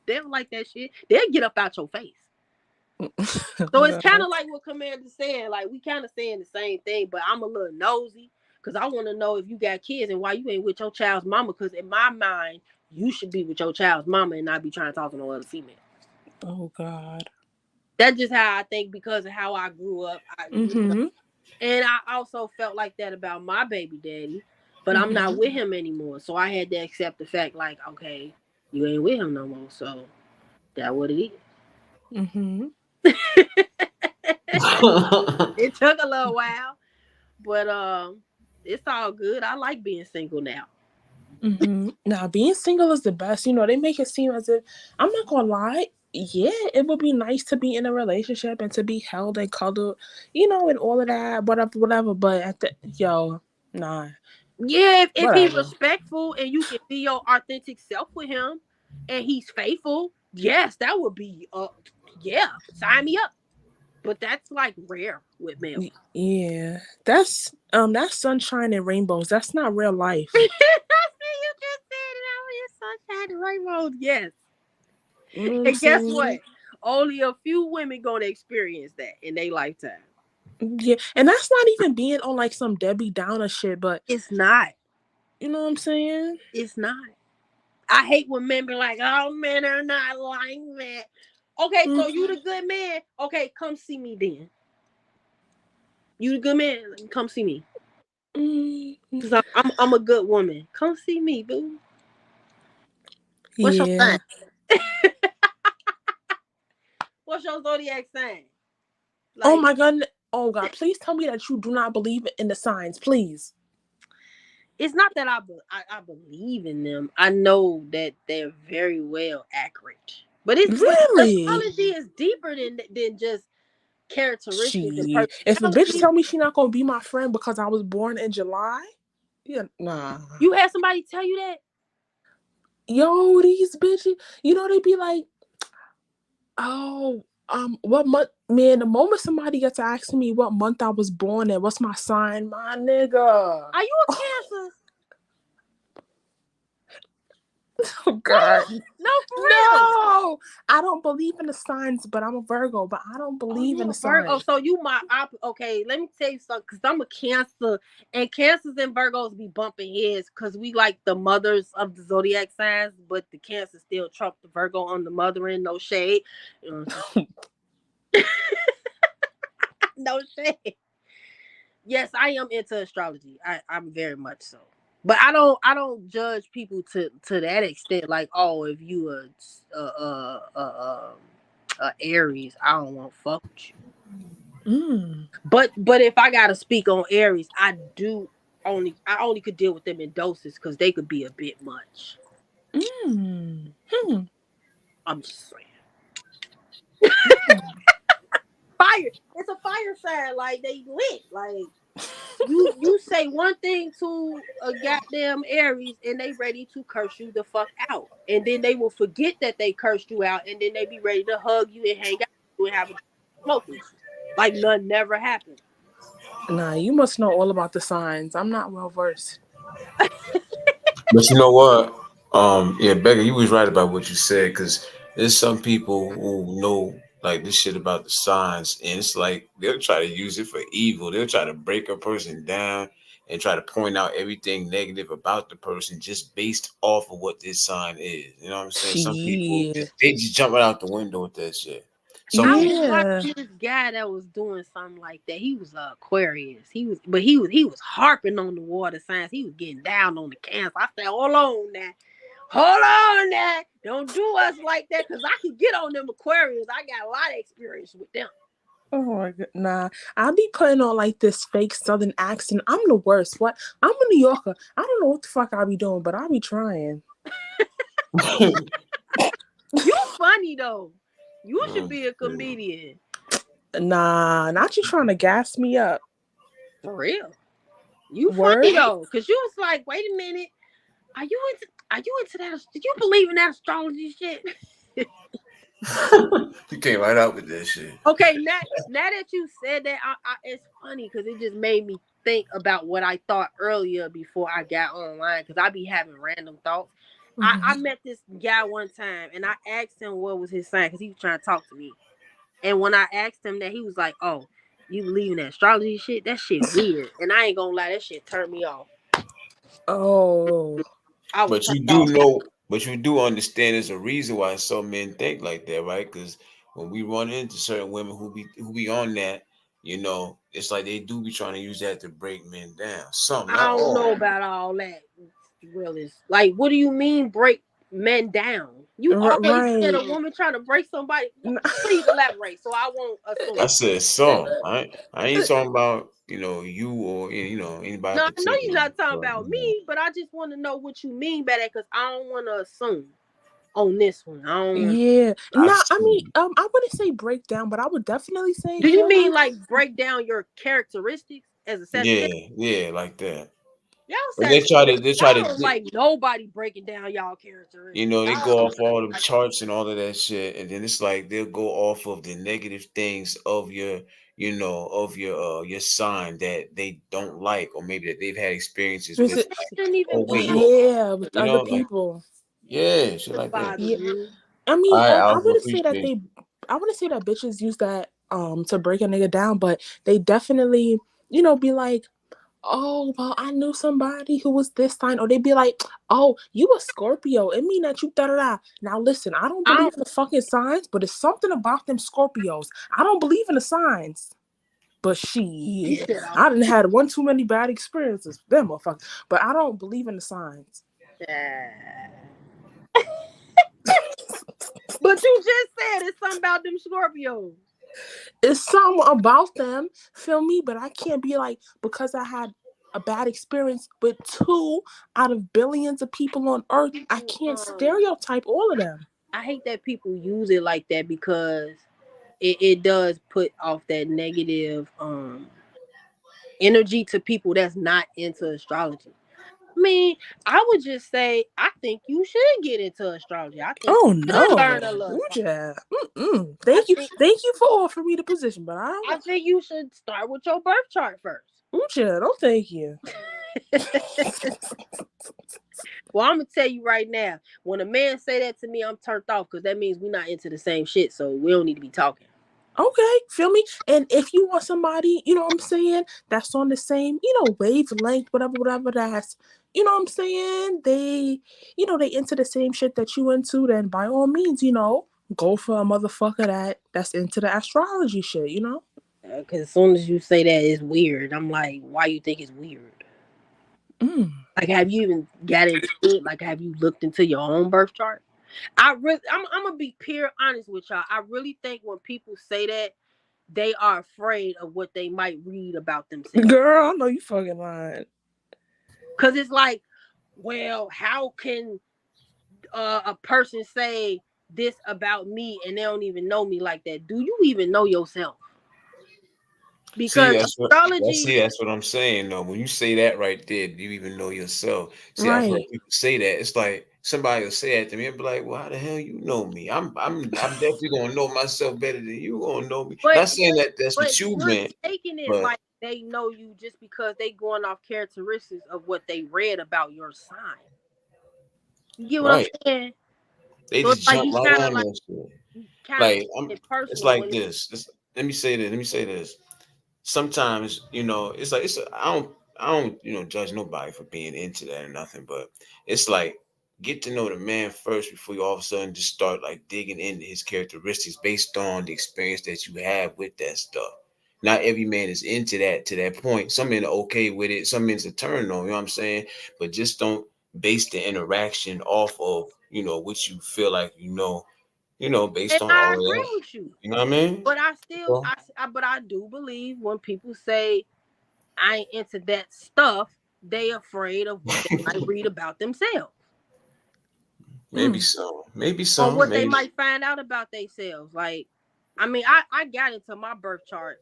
[SPEAKER 2] They don't like that shit. They'll get up out your face. So it's kind of like what Commander's saying. Like, we kind of saying the same thing, but I'm a little nosy because I want to know if you got kids and why you ain't with your child's mama. Because in my mind, you should be with your child's mama and not be trying to talk to no other female.
[SPEAKER 4] Oh God.
[SPEAKER 2] That's just how I think because of how I grew up. And I also felt like that about my baby daddy, but I'm not with him anymore. So I had to accept the fact, like, okay, you ain't with him no more. So that's what it is. It took a little while, but it's all good. I like being single now.
[SPEAKER 4] Now, being single is the best. They make it seem as if, I'm not gonna lie, yeah, it would be nice to be in a relationship and to be held and cuddled, and all of that, whatever. But nah.
[SPEAKER 2] Yeah, if he's
[SPEAKER 4] Whatever.
[SPEAKER 2] respectful and you can be your authentic self with him, and he's faithful, yes, that would be yeah, sign me up. But that's like rare with males.
[SPEAKER 4] Yeah, that's sunshine and rainbows. That's not real life.
[SPEAKER 2] You just said it out here, sunshine and rainbows. Yes.
[SPEAKER 4] You know what I'm
[SPEAKER 2] And guess
[SPEAKER 4] saying?
[SPEAKER 2] what? Only a few women gonna experience that in their lifetime.
[SPEAKER 4] Yeah, and that's not even being on like some Debbie Downer shit, but
[SPEAKER 2] It's not.
[SPEAKER 4] you know what I'm saying?
[SPEAKER 2] It's not. I hate when men be like, "Oh, men are not like that." Okay, so you the good man. Okay, come see me then. You the good man. Come see me. Cause I'm a good woman. Come see me, boo. What's your sign? What's your zodiac sign?
[SPEAKER 4] Oh my God. Oh God, please tell me that you do not believe in the signs, please.
[SPEAKER 2] It's not that I believe in them. I know that they're very well accurate. But
[SPEAKER 4] Really?
[SPEAKER 2] astrology is deeper than just characteristics and
[SPEAKER 4] If a bitch
[SPEAKER 2] personality.
[SPEAKER 4] tell me she not gonna be my friend because I was born in July, yeah, nah.
[SPEAKER 2] You had somebody tell you that?
[SPEAKER 4] Yo, these bitches, they be like, oh, what month? Man, the moment somebody gets to asking me what month I was born in, what's my sign, my nigga?
[SPEAKER 2] Are you a Cancer?
[SPEAKER 4] Oh God.
[SPEAKER 2] No, for real.
[SPEAKER 4] No, I don't believe in the signs, but I'm a Virgo, but I don't believe in the signs.
[SPEAKER 2] Oh, so you okay, let me tell you something, because I'm a Cancer, and Cancers and Virgos be bumping heads because we like the mothers of the zodiac signs, but the Cancer still trump the Virgo on the mothering, no shade. No shade. Yes, I am into astrology. I'm very much so. But I don't judge people to that extent. Like, oh, if you a Aries, I don't want to fuck with you.
[SPEAKER 4] Mm.
[SPEAKER 2] But if I gotta speak on Aries, I only could deal with them in doses because they could be a bit much.
[SPEAKER 4] Mm. Hmm.
[SPEAKER 2] I'm just saying. Fire. It's a fire sign. Like they lit. Like you say one thing to a goddamn Aries and they ready to curse you the fuck out. And then they will forget that they cursed you out and then they be ready to hug you and hang out with you and have a smoke with you. Like none never happened.
[SPEAKER 4] Nah, you must know all about the signs. I'm not well versed.
[SPEAKER 1] But you know what? Yeah, Becca, you was right about what you said because there's some people who know like this shit about the signs, and it's like they'll try to use it for evil. They'll try to break a person down and try to point out everything negative about the person just based off of what this sign is. You know what I'm saying? Some people
[SPEAKER 4] Shit.
[SPEAKER 1] they just jump right out the window with that shit. Some
[SPEAKER 2] I was
[SPEAKER 1] people.
[SPEAKER 4] Yeah.
[SPEAKER 2] watching this guy that was doing something like that. He was Aquarius. He was harping on the water signs. He was getting down on the Cancer. I said, hold on now, don't do us like that, cause I can get on them Aquarius. I got a lot of experience with them.
[SPEAKER 4] Oh my god. Nah. I'll be putting on like this fake southern accent. I'm the worst. What? I'm a New Yorker. I don't know what the fuck I'll be doing, but I'll be trying.
[SPEAKER 2] You funny though. You should
[SPEAKER 1] Mm,
[SPEAKER 2] be a
[SPEAKER 1] yeah.
[SPEAKER 2] comedian
[SPEAKER 4] Nah, not you trying to gas me up.
[SPEAKER 2] for real. You
[SPEAKER 4] Word?
[SPEAKER 2] funny though, cause you was like, wait a minute, are you into that? Did you believe in that astrology shit?
[SPEAKER 1] You came right out with that shit.
[SPEAKER 2] Okay, now that you said that, it's funny because it just made me think about what I thought earlier before I got online. Because I be having random thoughts. I
[SPEAKER 4] Mhm.
[SPEAKER 2] met this guy one time and I asked him what was his sign because he was trying to talk to me. And when I asked him that, he was like, "Oh, you believe in that astrology shit? That shit weird." And I ain't gonna lie, that shit turned me off.
[SPEAKER 4] Oh.
[SPEAKER 2] I was
[SPEAKER 1] But
[SPEAKER 2] turned
[SPEAKER 1] you do
[SPEAKER 2] off.
[SPEAKER 1] know, but you do understand there's a reason why some men think like that, right? Because when we run into certain women who be on that, it's like they do be trying to use that to break men down. Some,
[SPEAKER 2] I
[SPEAKER 1] not
[SPEAKER 2] don't know
[SPEAKER 1] all.
[SPEAKER 2] about all that. Willis, like, what do you mean break men down? You always get a
[SPEAKER 4] Right.
[SPEAKER 2] woman trying to break somebody. Please elaborate, so I won't
[SPEAKER 1] I
[SPEAKER 2] assume.
[SPEAKER 1] said some. I ain't talking about you or anybody
[SPEAKER 2] No, I know you're
[SPEAKER 1] particular.
[SPEAKER 2] not talking
[SPEAKER 1] But,
[SPEAKER 2] about me, but I just want to know what you mean by that because I don't want to assume on this one. I don't want.
[SPEAKER 4] Yeah.
[SPEAKER 1] I've
[SPEAKER 4] Nah, I mean,
[SPEAKER 1] seen.
[SPEAKER 4] I wouldn't say breakdown, but I would definitely say
[SPEAKER 2] Do you
[SPEAKER 4] feel
[SPEAKER 2] mean
[SPEAKER 4] me.
[SPEAKER 2] like break down your characteristics as a Sagittarius?
[SPEAKER 1] Yeah, like that.
[SPEAKER 2] Y'all
[SPEAKER 1] But they try to
[SPEAKER 2] Y'all don't like nobody breaking down y'all characteristics.
[SPEAKER 1] they
[SPEAKER 2] Y'all
[SPEAKER 1] go
[SPEAKER 2] don't
[SPEAKER 1] off all them
[SPEAKER 2] like
[SPEAKER 1] charts and all of that shit, and then it's like they'll go off of the negative things of your sign that they don't like, or maybe that they've had experiences
[SPEAKER 4] Is
[SPEAKER 1] with.
[SPEAKER 4] it?
[SPEAKER 2] that.
[SPEAKER 1] Like,
[SPEAKER 2] Shouldn't even
[SPEAKER 1] oh wait,
[SPEAKER 2] bother
[SPEAKER 4] Yeah, with other
[SPEAKER 1] like
[SPEAKER 4] people.
[SPEAKER 1] yeah, shit like that.
[SPEAKER 2] bother
[SPEAKER 4] Yeah.
[SPEAKER 2] you.
[SPEAKER 4] I mean,
[SPEAKER 1] I
[SPEAKER 4] I
[SPEAKER 1] also
[SPEAKER 4] wouldn't say that
[SPEAKER 1] appreciate.
[SPEAKER 4] I wouldn't say that bitches use that to break a nigga down, but they definitely, be like, oh, well, I knew somebody who was this sign, or they'd be like, oh, you a Scorpio. It mean that you da da da. Now listen, I don't
[SPEAKER 2] I
[SPEAKER 4] believe
[SPEAKER 2] don't.
[SPEAKER 4] in the fucking signs, but it's something about them Scorpios. I don't believe in the signs. But
[SPEAKER 2] He
[SPEAKER 4] shit,
[SPEAKER 2] said,
[SPEAKER 4] I didn't had one too many bad experiences with them motherfuckers. But I don't believe in the signs.
[SPEAKER 2] but you just said it's something about them Scorpios.
[SPEAKER 4] It's something about them, feel me? But I can't be like, because I had a bad experience with two out of billions of people on earth, I
[SPEAKER 2] People,
[SPEAKER 4] can't stereotype all of them.
[SPEAKER 2] I hate that people use it like that because it does put off that negative energy to people that's not into astrology. I mean, I would just say I think you should get into astrology. I think
[SPEAKER 4] Oh
[SPEAKER 2] you should
[SPEAKER 4] no.
[SPEAKER 2] learn a little
[SPEAKER 4] Ooh,
[SPEAKER 2] something.
[SPEAKER 4] yeah. Mm-mm.
[SPEAKER 2] I
[SPEAKER 4] Thank you.
[SPEAKER 2] think
[SPEAKER 4] Thank you for offering me the position, but I
[SPEAKER 2] I
[SPEAKER 4] don't.
[SPEAKER 2] think you should start with your birth chart first.
[SPEAKER 4] Ooh, yeah, don't thank you.
[SPEAKER 2] Well, I'm gonna tell you right now, when a man say that to me, I'm turned off because that means we're not into the same shit. So we don't need to be talking.
[SPEAKER 4] Okay, feel me? And if you want somebody, what I'm saying, that's on the same, wavelength, whatever that's, what I'm saying, they into the same shit that you into, then by all means, go for a motherfucker that's into the astrology shit.
[SPEAKER 2] Because as soon as you say that, it's weird. I'm like, why you think it's weird? Like, have you even got into it? Like, have you looked into your own birth chart? I'm gonna be pure honest with y'all. I really think when people say that, they are afraid of what they might read about themselves.
[SPEAKER 4] Girl, I know you fucking lying.
[SPEAKER 2] Cause it's like, well, how can a person say this about me and they don't even know me like that? Do you even know yourself?
[SPEAKER 1] See,
[SPEAKER 2] Because astrology,
[SPEAKER 1] that's what I'm saying though. When you say that right there, do you even know yourself? See, I've heard
[SPEAKER 4] Right.
[SPEAKER 1] people say that. It's like somebody will say that to me and be like, "Well, how the hell you know me? I'm definitely gonna know myself better than you gonna know me."
[SPEAKER 2] but
[SPEAKER 1] Not saying that that's
[SPEAKER 2] but
[SPEAKER 1] what you
[SPEAKER 2] you're
[SPEAKER 1] meant,
[SPEAKER 2] taking it
[SPEAKER 1] but
[SPEAKER 2] like they know you just because they going off characteristics of what they read about your sign. You get what I'm
[SPEAKER 1] right,
[SPEAKER 2] saying?
[SPEAKER 1] they
[SPEAKER 2] So it's
[SPEAKER 1] just
[SPEAKER 2] like
[SPEAKER 1] jump
[SPEAKER 2] you
[SPEAKER 1] right
[SPEAKER 2] kind of
[SPEAKER 1] on
[SPEAKER 2] like
[SPEAKER 1] that shit.
[SPEAKER 2] you kind of
[SPEAKER 1] Like
[SPEAKER 2] take it
[SPEAKER 1] it's
[SPEAKER 2] personal
[SPEAKER 1] like
[SPEAKER 2] when it,
[SPEAKER 1] this. Let me say this. Let me say this. Sometimes it's like I don't judge nobody for being into that or nothing, but it's like get to know the man first before you all of a sudden just start like digging into his characteristics based on the experience that you have with that stuff. Not every man is into that to that point. Some men are okay with it, some men's a turn on, you know what I'm saying? But just don't base the interaction off of what you feel like based
[SPEAKER 2] and
[SPEAKER 1] on
[SPEAKER 2] I
[SPEAKER 1] all of
[SPEAKER 2] agree
[SPEAKER 1] that.
[SPEAKER 2] with you.
[SPEAKER 1] You know what I mean?
[SPEAKER 2] But I still
[SPEAKER 1] So
[SPEAKER 2] but I do believe when people say I ain't into that stuff, they afraid of what they might read about themselves.
[SPEAKER 1] maybe so. Maybe
[SPEAKER 2] Or
[SPEAKER 1] some.
[SPEAKER 2] what they
[SPEAKER 1] Maybe
[SPEAKER 2] might find out about themselves. Like, I mean, I got into my birth chart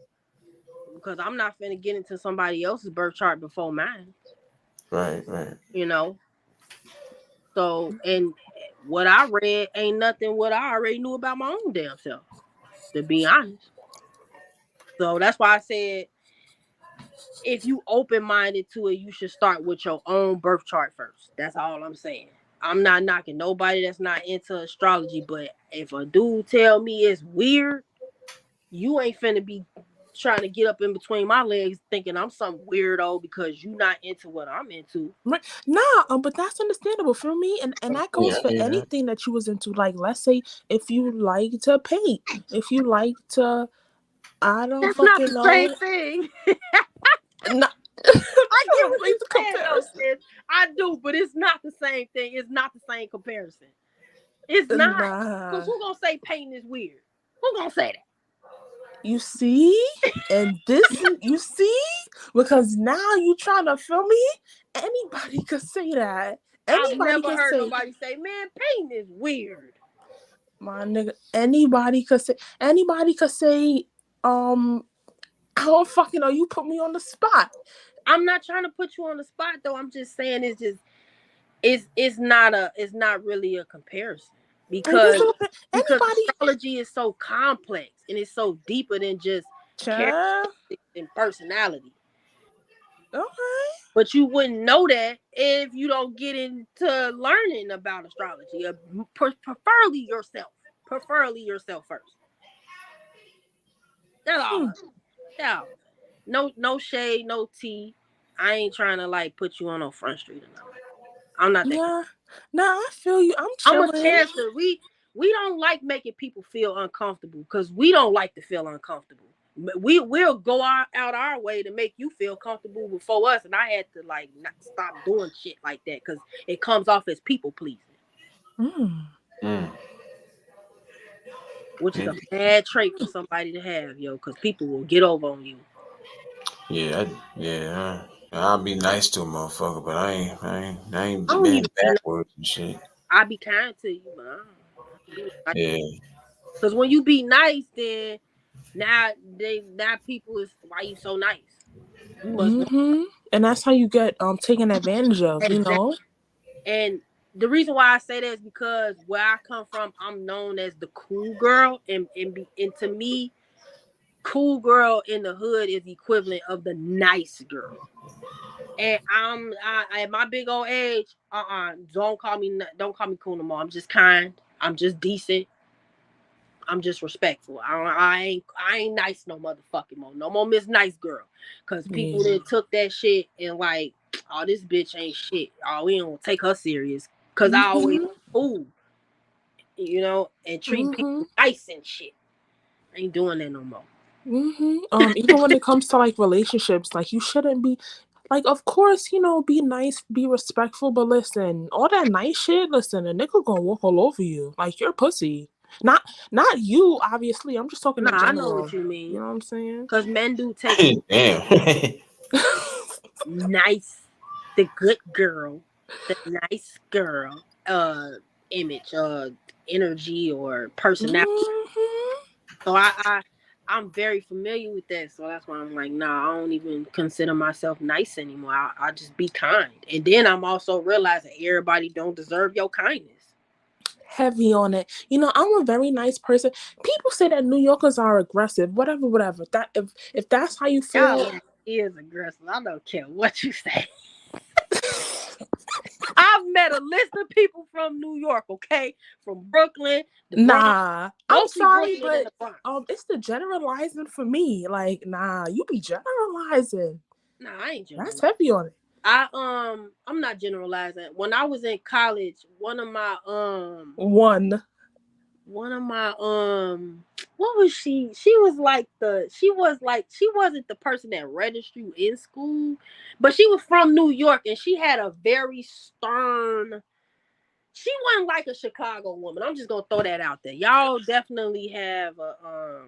[SPEAKER 2] because I'm not finna get into somebody else's birth chart before mine,
[SPEAKER 1] right, right.
[SPEAKER 2] you know? So, and what I read ain't nothing what I already knew about my own damn self, to be honest. So that's why I said if you open minded to it, you should start with your own birth chart first. That's all I'm saying. I'm not knocking nobody that's not into astrology, but if a dude tell me it's weird, you ain't finna be trying to get up in between my legs thinking I'm some weirdo because you not into what I'm into.
[SPEAKER 4] Right. Nah, but that's understandable for me, and that goes
[SPEAKER 1] Yeah,
[SPEAKER 4] for
[SPEAKER 1] yeah.
[SPEAKER 4] anything that you was into. Like, let's say if you like to paint, if you like to, I don't
[SPEAKER 2] That's not
[SPEAKER 4] fucking
[SPEAKER 2] the same
[SPEAKER 4] know.
[SPEAKER 2] thing.
[SPEAKER 4] Not,
[SPEAKER 2] I
[SPEAKER 4] I'm
[SPEAKER 2] get
[SPEAKER 4] trying to
[SPEAKER 2] what
[SPEAKER 4] make
[SPEAKER 2] you're
[SPEAKER 4] the
[SPEAKER 2] saying though,
[SPEAKER 4] comparison.
[SPEAKER 2] sis. I do, but it's not the same thing. It's not the same comparison. It's not. Cause
[SPEAKER 4] Nah,
[SPEAKER 2] who gonna say painting is weird? Who gonna say that?
[SPEAKER 4] you see, and this you see, because now you trying to feel me. Anybody could say that.
[SPEAKER 2] I've
[SPEAKER 4] Anybody
[SPEAKER 2] never
[SPEAKER 4] could
[SPEAKER 2] heard
[SPEAKER 4] say,
[SPEAKER 2] nobody say, "Man, painting is weird."
[SPEAKER 4] my nigga. Anybody could say. Anybody could say. I don't fucking know. You put me on the spot.
[SPEAKER 2] I'm not trying to put you on the spot though. I'm just saying it's not really a comparison
[SPEAKER 4] It is
[SPEAKER 2] because
[SPEAKER 4] anybody.
[SPEAKER 2] astrology is so complex and it's so deeper than just
[SPEAKER 4] Child.
[SPEAKER 2] characteristics and personality.
[SPEAKER 4] Okay.
[SPEAKER 2] But you wouldn't know that if you don't get into learning about astrology. Preferably yourself. Preferably yourself first. That's all. Yeah. No shade, no tea. I ain't trying to like put you on no front street or nothing like that. I'm not that kind.
[SPEAKER 4] Yeah. Nah, I feel you. I'm
[SPEAKER 2] I'm a
[SPEAKER 4] chilling.
[SPEAKER 2] cancer. We don't like making people feel uncomfortable because we don't like to feel uncomfortable. We will go out our way to make you feel comfortable before us, and I had to like not stop doing shit like that because it comes off as people pleasing,
[SPEAKER 1] Mm.
[SPEAKER 2] which is a
[SPEAKER 1] Maybe.
[SPEAKER 2] bad trait for somebody to have, yo. Because people will get over on you.
[SPEAKER 1] Yeah, yeah. I'll be nice to a motherfucker, but I ain't
[SPEAKER 2] I don't
[SPEAKER 1] been
[SPEAKER 2] even be.
[SPEAKER 1] backwards and shit.
[SPEAKER 2] I be kind to you, but I don't be nice.
[SPEAKER 1] Yeah,
[SPEAKER 2] Because when you be nice, then now people is why you so nice. You must want
[SPEAKER 4] And that's how you get taken advantage of. You
[SPEAKER 2] exactly.
[SPEAKER 4] know.
[SPEAKER 2] And the reason why I say that is because where I come from, I'm known as the cool girl, and to me, cool girl in the hood is equivalent of the nice girl. And at my big old age, don't call me cool no more. I'm just kind. I'm just decent. I'm just respectful. I ain't nice no motherfucking more. No more Miss Nice Girl. Cause people
[SPEAKER 4] Yeah.
[SPEAKER 2] that took that shit and like, oh, this bitch ain't shit. Oh, we don't take her serious. Cause I always cool, and treat people nice and shit. I ain't doing that no more.
[SPEAKER 4] Even when it comes to like relationships, like you shouldn't be Like, of course, be nice, be respectful, but listen, all that nice shit, listen, a nigga gonna walk all over you. Like, you're a pussy. Not you, obviously. I'm just talking
[SPEAKER 2] Nah,
[SPEAKER 4] in
[SPEAKER 2] I know
[SPEAKER 4] general.
[SPEAKER 2] what you mean.
[SPEAKER 4] You know what I'm saying?
[SPEAKER 2] Because men do take
[SPEAKER 1] Damn.
[SPEAKER 2] nice, the good girl, the nice girl, image, energy or personality.
[SPEAKER 4] Mhm.
[SPEAKER 2] So I'm very familiar with that. So that's why I'm like, nah, I don't even consider myself nice anymore. I just be kind. And then I'm also realizing everybody don't deserve your kindness.
[SPEAKER 4] Heavy on it. I'm a very nice person. People say that New Yorkers are aggressive. Whatever. That if that's how you feel.
[SPEAKER 2] Y'all is aggressive. I don't care what you say. I've met a list of people from New York, okay? From Brooklyn, the Bronx.
[SPEAKER 4] Nah, I'm
[SPEAKER 2] Mostly
[SPEAKER 4] sorry,
[SPEAKER 2] Brooklyn and
[SPEAKER 4] but
[SPEAKER 2] the Bronx.
[SPEAKER 4] it's the generalizing for me. Like, nah, you be generalizing.
[SPEAKER 2] Nah, I ain't
[SPEAKER 4] That's
[SPEAKER 2] generalizing.
[SPEAKER 4] heavy on it.
[SPEAKER 2] I'm not generalizing. When I was in college, one of my what was she? She wasn't the person that registered you in school, but she was from New York and she had a very stern. She wasn't like a Chicago woman. I'm just gonna throw that out there. Y'all definitely have a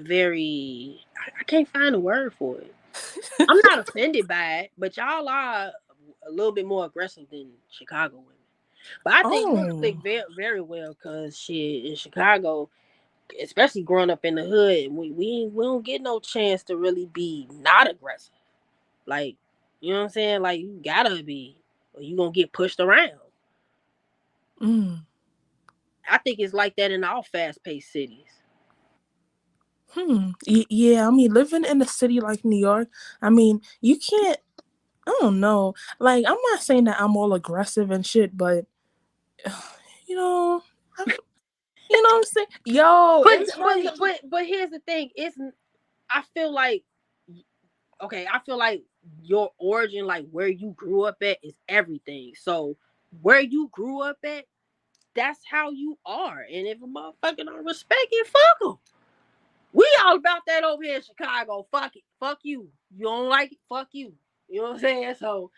[SPEAKER 2] very I can't find a word for it. I'm not offended by it, but y'all are a little bit more aggressive than Chicago women. But I think you click very, very well because shit in Chicago, especially growing up in the hood, we don't get no chance to really be not aggressive. Like, you know what I'm saying? Like you gotta be, or you gonna get pushed around.
[SPEAKER 4] Mm.
[SPEAKER 2] I think it's like that in all fast-paced cities.
[SPEAKER 4] Yeah, I mean, living in a city like New York, I mean, you can't. I don't know. Like, I'm not saying that I'm all aggressive and shit, but you know, you know what I'm saying? Yo,
[SPEAKER 2] But
[SPEAKER 4] it's like,
[SPEAKER 2] but here's the thing. I feel like I feel like your origin, like where you grew up at, is everything. So where you grew up at, that's how you are. And if a motherfucker don't respect it, fuck them. We all about that over here in Chicago. Fuck it. Fuck you. You don't like it? Fuck you. You know what I'm saying? So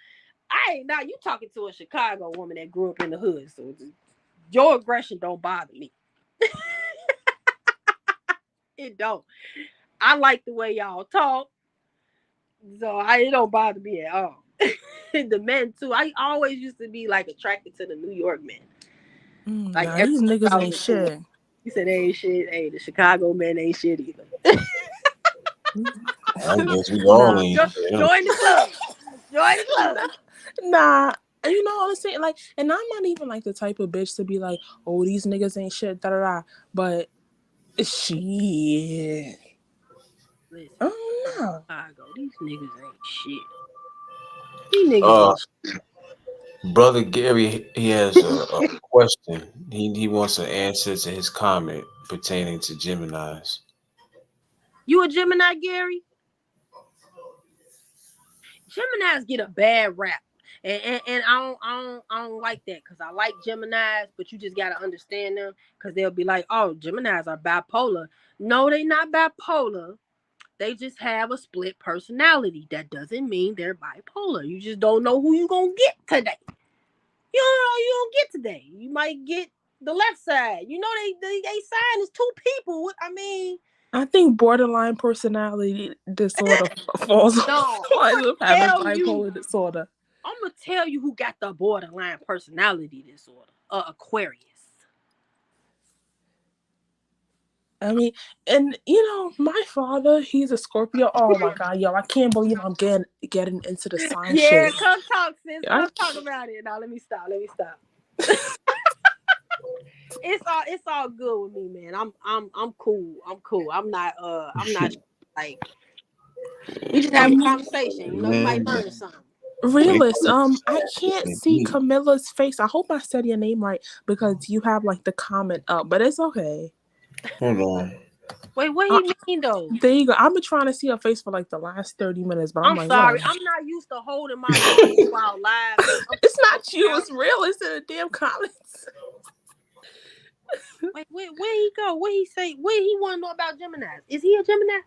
[SPEAKER 2] I ain't now you talking to a Chicago woman that grew up in the hood. So your aggression don't bother me. It don't. I like the way y'all talk. So it don't bother me at all. The men too. I always used to be like attracted to the New York men. Like
[SPEAKER 4] nah,
[SPEAKER 2] ever
[SPEAKER 4] these
[SPEAKER 2] since
[SPEAKER 4] niggas
[SPEAKER 2] I was
[SPEAKER 4] ain't
[SPEAKER 2] in school.
[SPEAKER 4] shit.
[SPEAKER 2] You said they ain't shit. Hey, the Chicago men ain't shit either.
[SPEAKER 1] I guess we all
[SPEAKER 4] Nah,
[SPEAKER 1] ain't.
[SPEAKER 2] Join the club. Join the club.
[SPEAKER 4] nah. You know what I'm saying? Like, and I'm not even like the type of bitch to be like, oh, these niggas ain't shit, da da da. But shit.
[SPEAKER 2] Listen,
[SPEAKER 4] Oh no.
[SPEAKER 2] Chicago, these niggas ain't shit. These niggas ain't shit.
[SPEAKER 1] Brother Gary, he has a question. He wants an answer to his comment pertaining to Geminis.
[SPEAKER 2] You a Gemini, Gary? Geminis get a bad rap. And I don't like that because I like Geminis, but you just gotta understand them because they'll be like, oh, Geminis are bipolar. No, they not bipolar. They just have a split personality. That doesn't mean they're bipolar. You just don't know who you gonna get today. You don't know you don't get today. You might get the left side. You know they sign is two people. I mean,
[SPEAKER 4] I think borderline personality disorder falls
[SPEAKER 2] no,
[SPEAKER 4] on
[SPEAKER 2] I'm
[SPEAKER 4] of
[SPEAKER 2] gonna
[SPEAKER 4] having
[SPEAKER 2] tell you.
[SPEAKER 4] bipolar disorder.
[SPEAKER 2] I'm gonna tell you who got the borderline personality disorder. Aquarius.
[SPEAKER 4] I mean, and my father, he's a Scorpio. Oh my god, yo, I can't believe I'm getting into the sign
[SPEAKER 2] Yeah,
[SPEAKER 4] shit.
[SPEAKER 2] come talk, sis.
[SPEAKER 4] I
[SPEAKER 2] Come talk
[SPEAKER 4] can't-
[SPEAKER 2] about it. Now let me stop. It's all good with me, man. I'm cool. I'm not like we just
[SPEAKER 4] I
[SPEAKER 2] have a
[SPEAKER 4] mean,
[SPEAKER 2] conversation. You know, you might learn something.
[SPEAKER 4] realist. I can't see Camilla's face. I hope I said your name right because you have like the comment up, but it's okay.
[SPEAKER 1] Hold on.
[SPEAKER 2] Wait, what he mean though?
[SPEAKER 4] There you go. I've been trying to see her face for like the last 30 minutes, but I'm
[SPEAKER 2] I'm
[SPEAKER 4] like,
[SPEAKER 2] sorry.
[SPEAKER 4] whatever.
[SPEAKER 2] I'm not used to holding my voice while live.
[SPEAKER 4] It's not you. It's realist in the damn comments.
[SPEAKER 2] Wait, where he go? What he say? What he want to know about Gemini? Is he a Gemini?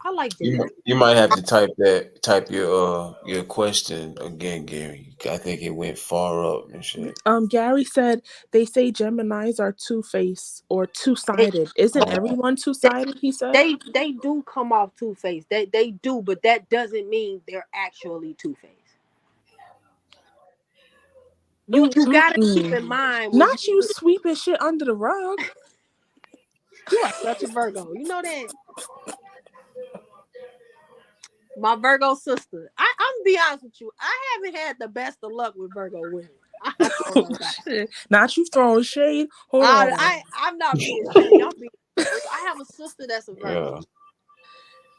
[SPEAKER 2] I like
[SPEAKER 1] You
[SPEAKER 2] Gemini.
[SPEAKER 1] you might have to type your question again, Gary. I think it went far up and shit.
[SPEAKER 4] Gary said they say Geminis are two-faced or
[SPEAKER 2] They,
[SPEAKER 4] two-sided. Isn't
[SPEAKER 1] Oh,
[SPEAKER 4] everyone
[SPEAKER 2] they,
[SPEAKER 4] two-sided? He said.
[SPEAKER 2] they do come off two faced. They do, but that doesn't mean they're actually two faced. You gotta keep
[SPEAKER 4] Mm-mm.
[SPEAKER 2] in mind when
[SPEAKER 4] Not you sweeping shit under the rug.
[SPEAKER 2] you are such a Virgo. You know that my Virgo sister. I'm gonna be honest with you. I haven't had the best of luck with Virgo women. I don't
[SPEAKER 4] Oh
[SPEAKER 2] know why.
[SPEAKER 4] shit! Not you throwing shade. Hold on.
[SPEAKER 2] I'm not being shady. I'm being real. I have a sister that's a Virgo,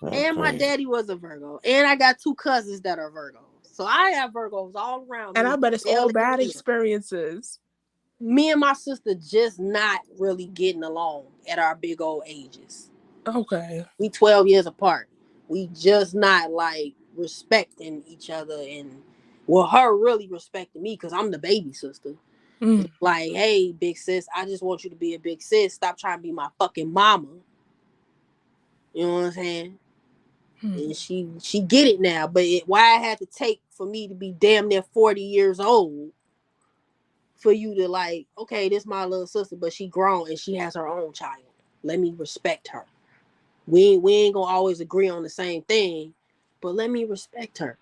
[SPEAKER 1] yeah, that's
[SPEAKER 2] and my
[SPEAKER 1] crazy.
[SPEAKER 2] daddy was a Virgo, and I got two cousins that are Virgos. So I have Virgos all around
[SPEAKER 4] And I
[SPEAKER 2] me.
[SPEAKER 4] bet it's all
[SPEAKER 2] Daily
[SPEAKER 4] bad
[SPEAKER 2] year.
[SPEAKER 4] experiences.
[SPEAKER 2] Me and my sister just not really getting along at our big old ages.
[SPEAKER 4] Okay.
[SPEAKER 2] We 12 years apart. We just not like respecting each other and well, her really respecting me because I'm the baby sister.
[SPEAKER 4] Mm.
[SPEAKER 2] Like, hey, big sis, I just want you to be a big sis. Stop trying to be my fucking mama. You know what I'm saying?
[SPEAKER 4] Mm.
[SPEAKER 2] And she get it now. But why it had to take for me to be damn near 40 years old for you to like, okay, this my little sister, but she grown and she has her own child. Let me respect her. We ain't gonna always agree on the same thing, but let me respect her.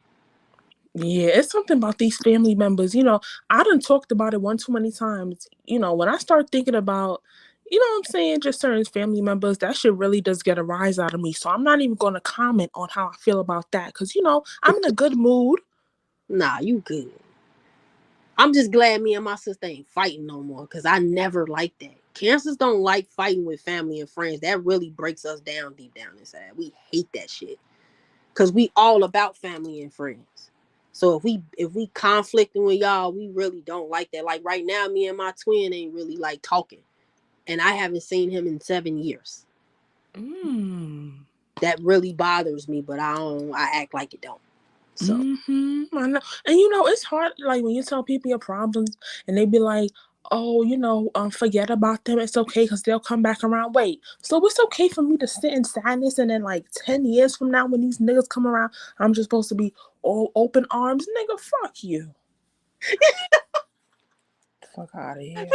[SPEAKER 4] Yeah, it's something about these family members. I done talked about it one too many times. When I start thinking about, what I'm saying, just certain family members, that shit really does get a rise out of me. So I'm not even going to comment on how I feel about that because, I'm in a good mood.
[SPEAKER 2] Nah, you good. I'm just glad me and my sister ain't fighting no more because I never liked that. Cancers don't like fighting with family and friends. That really breaks us down deep down inside. We hate that shit because we all about family and friends. So if we conflicting with y'all, we really don't like that. Like right now, me and my twin ain't really like talking, and I haven't seen him in 7 years.
[SPEAKER 4] Mm.
[SPEAKER 2] That really bothers me, but I don't. I act like it don't. So
[SPEAKER 4] I know. And it's hard, like when you tell people your problems and they be like, oh, forget about them. It's okay because they'll come back around. Wait, so it's okay for me to sit in sadness and then like 10 years from now when these niggas come around, I'm just supposed to be all open arms? Nigga, fuck you. Fuck out of here.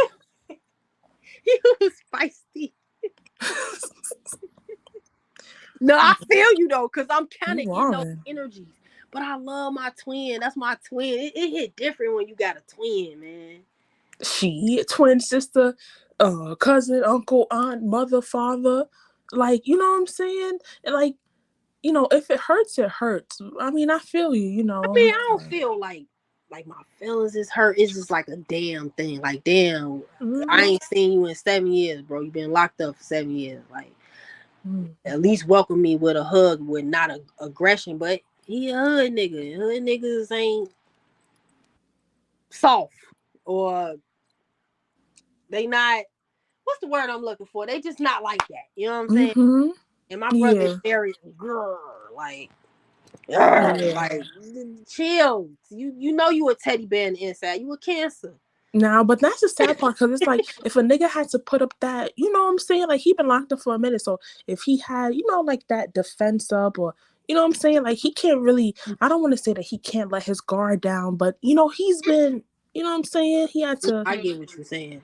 [SPEAKER 2] you spicy. No, I feel you though, cause I'm kind
[SPEAKER 4] You
[SPEAKER 2] of in those
[SPEAKER 4] wildin'.
[SPEAKER 2] energies. But I love my twin. That's my twin. It hit different when you got a twin, man.
[SPEAKER 4] She, twin sister, cousin, uncle, aunt, mother, father. Like, you know what I'm saying? And like, if it hurts, it hurts. I mean, I feel you,
[SPEAKER 2] I mean, I don't feel like my feelings is hurt. It's just like a damn thing. Like, damn, I
[SPEAKER 4] Mm-hmm.
[SPEAKER 2] ain't seen you in 7 years, bro. You been locked up for 7 years. Like,
[SPEAKER 4] Mm-hmm.
[SPEAKER 2] at least welcome me with a hug with not a aggression. But he a hood nigga. Hood niggas ain't soft or they not. What's the word I'm looking for? They just not like that. You know what I'm saying?
[SPEAKER 4] Mm-hmm.
[SPEAKER 2] And my brother is
[SPEAKER 4] Yeah.
[SPEAKER 2] very grr, like, grr,
[SPEAKER 4] Yeah.
[SPEAKER 2] like chill. You know you a teddy bear in the inside. You a Cancer.
[SPEAKER 4] Now, but that's the sad part because it's like if a nigga had to put up that, you know what I'm saying? Like he been locked up for a minute. So if he had, like that defense up or you know what I'm saying? Like he can't really I don't want to say that he can't let his guard down, but he's been, you know what I'm saying? He had to
[SPEAKER 2] I get what you're saying.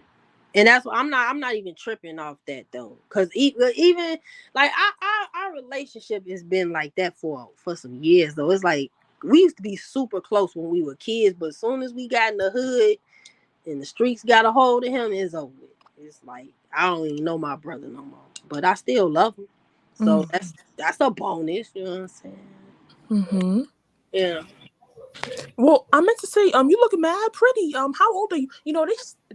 [SPEAKER 2] And that's what I'm not even tripping off that though. Cause even like our relationship has been like that for some years though. It's like we used to be super close when we were kids, but as soon as we got in the hood and the streets got a hold of him, it's over with. It's like I don't even know my brother no more. But I still love him. So that's a bonus, you know what I'm saying?
[SPEAKER 4] mm-hmm.
[SPEAKER 2] Yeah.
[SPEAKER 4] Well, I meant to say, you looking mad pretty. How old are you?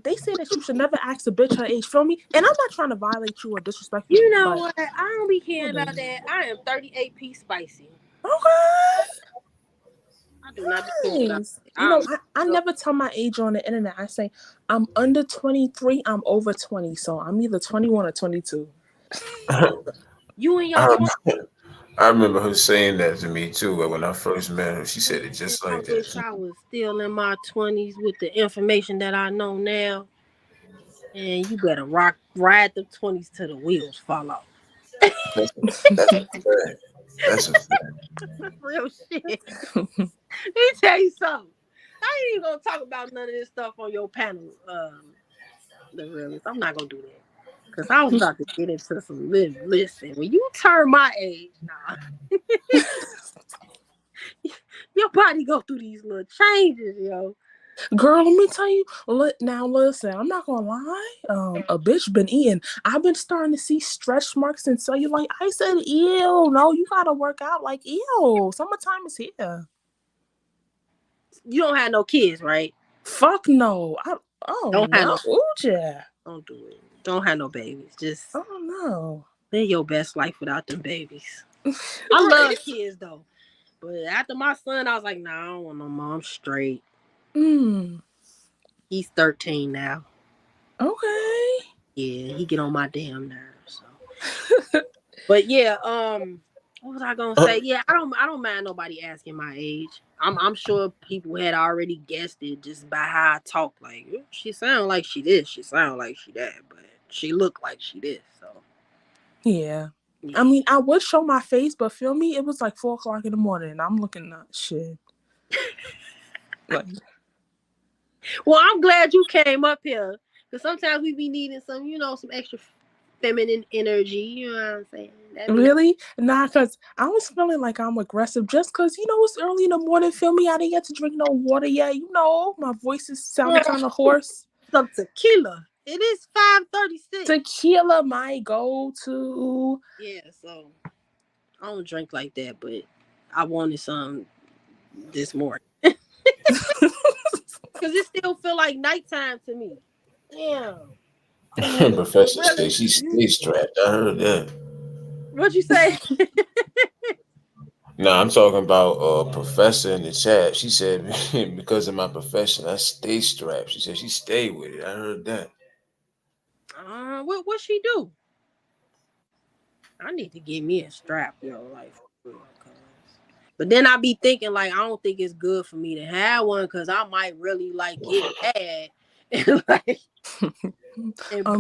[SPEAKER 4] They say that you should never ask a bitch her age. Feel me? And I'm not trying to violate you or disrespect you,
[SPEAKER 2] You know
[SPEAKER 4] but
[SPEAKER 2] what? I don't be
[SPEAKER 4] how
[SPEAKER 2] caring
[SPEAKER 4] old are
[SPEAKER 2] about
[SPEAKER 4] you?
[SPEAKER 2] that. I am 38p spicy.
[SPEAKER 4] Okay.
[SPEAKER 2] I do not be caring about
[SPEAKER 4] Nice.
[SPEAKER 2] it. I don't
[SPEAKER 4] I
[SPEAKER 2] know.
[SPEAKER 4] never tell my age on the internet. I say I'm under 23. I'm over 20, so I'm either 21 or 22.
[SPEAKER 2] You in your
[SPEAKER 1] I,
[SPEAKER 2] 20s.
[SPEAKER 1] I remember her saying that to me too. When I first met her, she said it
[SPEAKER 2] Man,
[SPEAKER 1] just
[SPEAKER 2] I
[SPEAKER 1] like that.
[SPEAKER 2] wish I was still in my 20s with the information that I know now. And you better ride the 20s till the wheels fall off.
[SPEAKER 1] That's that's a fact. That's a fact.
[SPEAKER 2] Real shit. Let me tell you something. I ain't even gonna talk about none of this stuff on your panel, the realist. I'm not gonna do that. Cause I was about to get into some listen. When you turn my age, nah, your body go through these little changes, yo.
[SPEAKER 4] Girl, let me tell you. Now, listen. I'm not gonna lie. A bitch been eating. I've been starting to see stretch marks and cellulite. I said, ew. No, you gotta work out. Like, ew. Summertime is here.
[SPEAKER 2] You don't have no kids, right?
[SPEAKER 4] Fuck no. Oh
[SPEAKER 2] Don't have
[SPEAKER 4] no.
[SPEAKER 2] no.
[SPEAKER 4] Ooh, yeah.
[SPEAKER 2] Don't do it. Don't have no babies. Just
[SPEAKER 4] Oh no.
[SPEAKER 2] live your best life without them babies. I love kids though, but after my son, I was like, nah, I don't want no mom. Straight.
[SPEAKER 4] Mm.
[SPEAKER 2] He's 13 now.
[SPEAKER 4] Okay.
[SPEAKER 2] Yeah, he get on my damn nerves. So. But yeah, what was I gonna say? Yeah, I don't mind nobody asking my age. I'm sure people had already guessed it just by how I talk. Like she sound like she this, she sound like she that, but she look like she this. So
[SPEAKER 4] Yeah.
[SPEAKER 2] yeah.
[SPEAKER 4] I mean, I would show my face, but feel me, it was like 4:00 in the morning, and I'm looking at shit. Like,
[SPEAKER 2] Well, I'm glad you came up here because sometimes we be needing some, some extra feminine energy. You know what I'm saying? That be
[SPEAKER 4] really? Nah, because I was feeling like I'm aggressive just because, it's early in the morning. Feel me? I didn't get to drink no water yet. My voice is sounding kind of hoarse.
[SPEAKER 2] some tequila. It is 5:36.
[SPEAKER 4] Tequila, my go-to.
[SPEAKER 2] Yeah, so I don't drink like that, but I wanted some this morning because it still feel like nighttime to me. Damn.
[SPEAKER 1] Professor
[SPEAKER 2] Really?
[SPEAKER 1] said she stay strapped. I heard that.
[SPEAKER 2] What you say?
[SPEAKER 1] No, I'm talking about professor in the chat. She said because of my profession, I stay strapped. She said she stay with it. I heard that.
[SPEAKER 2] What she do? I need to get me a strap, like for real, but then I be thinking like I don't think it's good for me to have one because I might really like get mad and like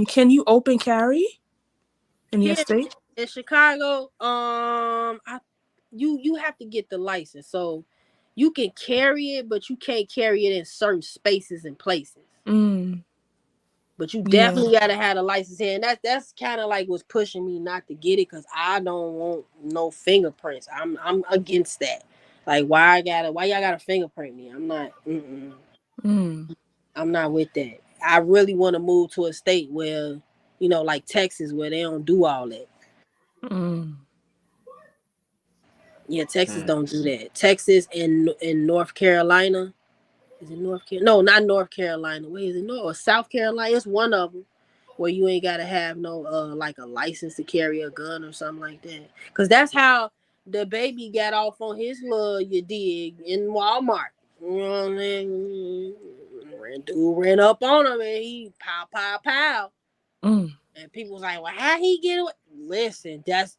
[SPEAKER 4] Can you open carry in your
[SPEAKER 2] here
[SPEAKER 4] state?
[SPEAKER 2] in Chicago. You have to get the license, so you can carry it, but you can't carry it in certain spaces and places.
[SPEAKER 4] Mm.
[SPEAKER 2] But you
[SPEAKER 4] Yeah.
[SPEAKER 2] definitely gotta have a license here, and that's kind of like what's pushing me not to get it because I don't want no fingerprints. I'm against that. Like why y'all gotta fingerprint me? I'm not. I'm not with that. I really want to move to a state where, like Texas, where they don't do all that.
[SPEAKER 4] Mm.
[SPEAKER 2] Yeah, Texas don't do that. Texas and in North Carolina. Is it North Carolina? No, not North Carolina. Where is it? North or South Carolina? It's one of them where you ain't gotta have no like a license to carry a gun or something like that. Cause that's how the baby got off on his little you dig in Walmart. You know what I'm saying? Dude ran up on him and he pow pow pow.
[SPEAKER 4] Mm.
[SPEAKER 2] And people was like, well, how he get away? Listen, that's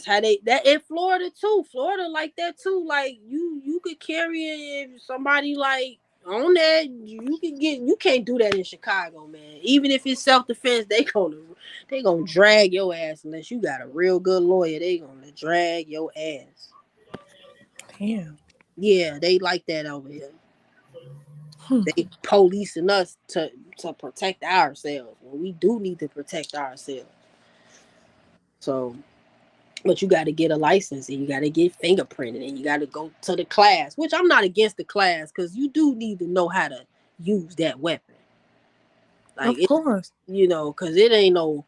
[SPEAKER 2] how that in Florida too. Florida like that too. Like you could carry it if somebody like on that. You can't do that in Chicago, man. Even if it's self-defense, they gonna drag your ass unless you got a real good lawyer. They gonna drag your ass.
[SPEAKER 4] Damn.
[SPEAKER 2] Yeah, they like that over here.
[SPEAKER 4] Hmm.
[SPEAKER 2] They policing us to protect ourselves when we do need to protect ourselves. So but you got to get a license and you got to get fingerprinted and you got to go to the class, which I'm not against the class because you do need to know how to use that weapon. Like,
[SPEAKER 4] Of course.
[SPEAKER 2] because it ain't no.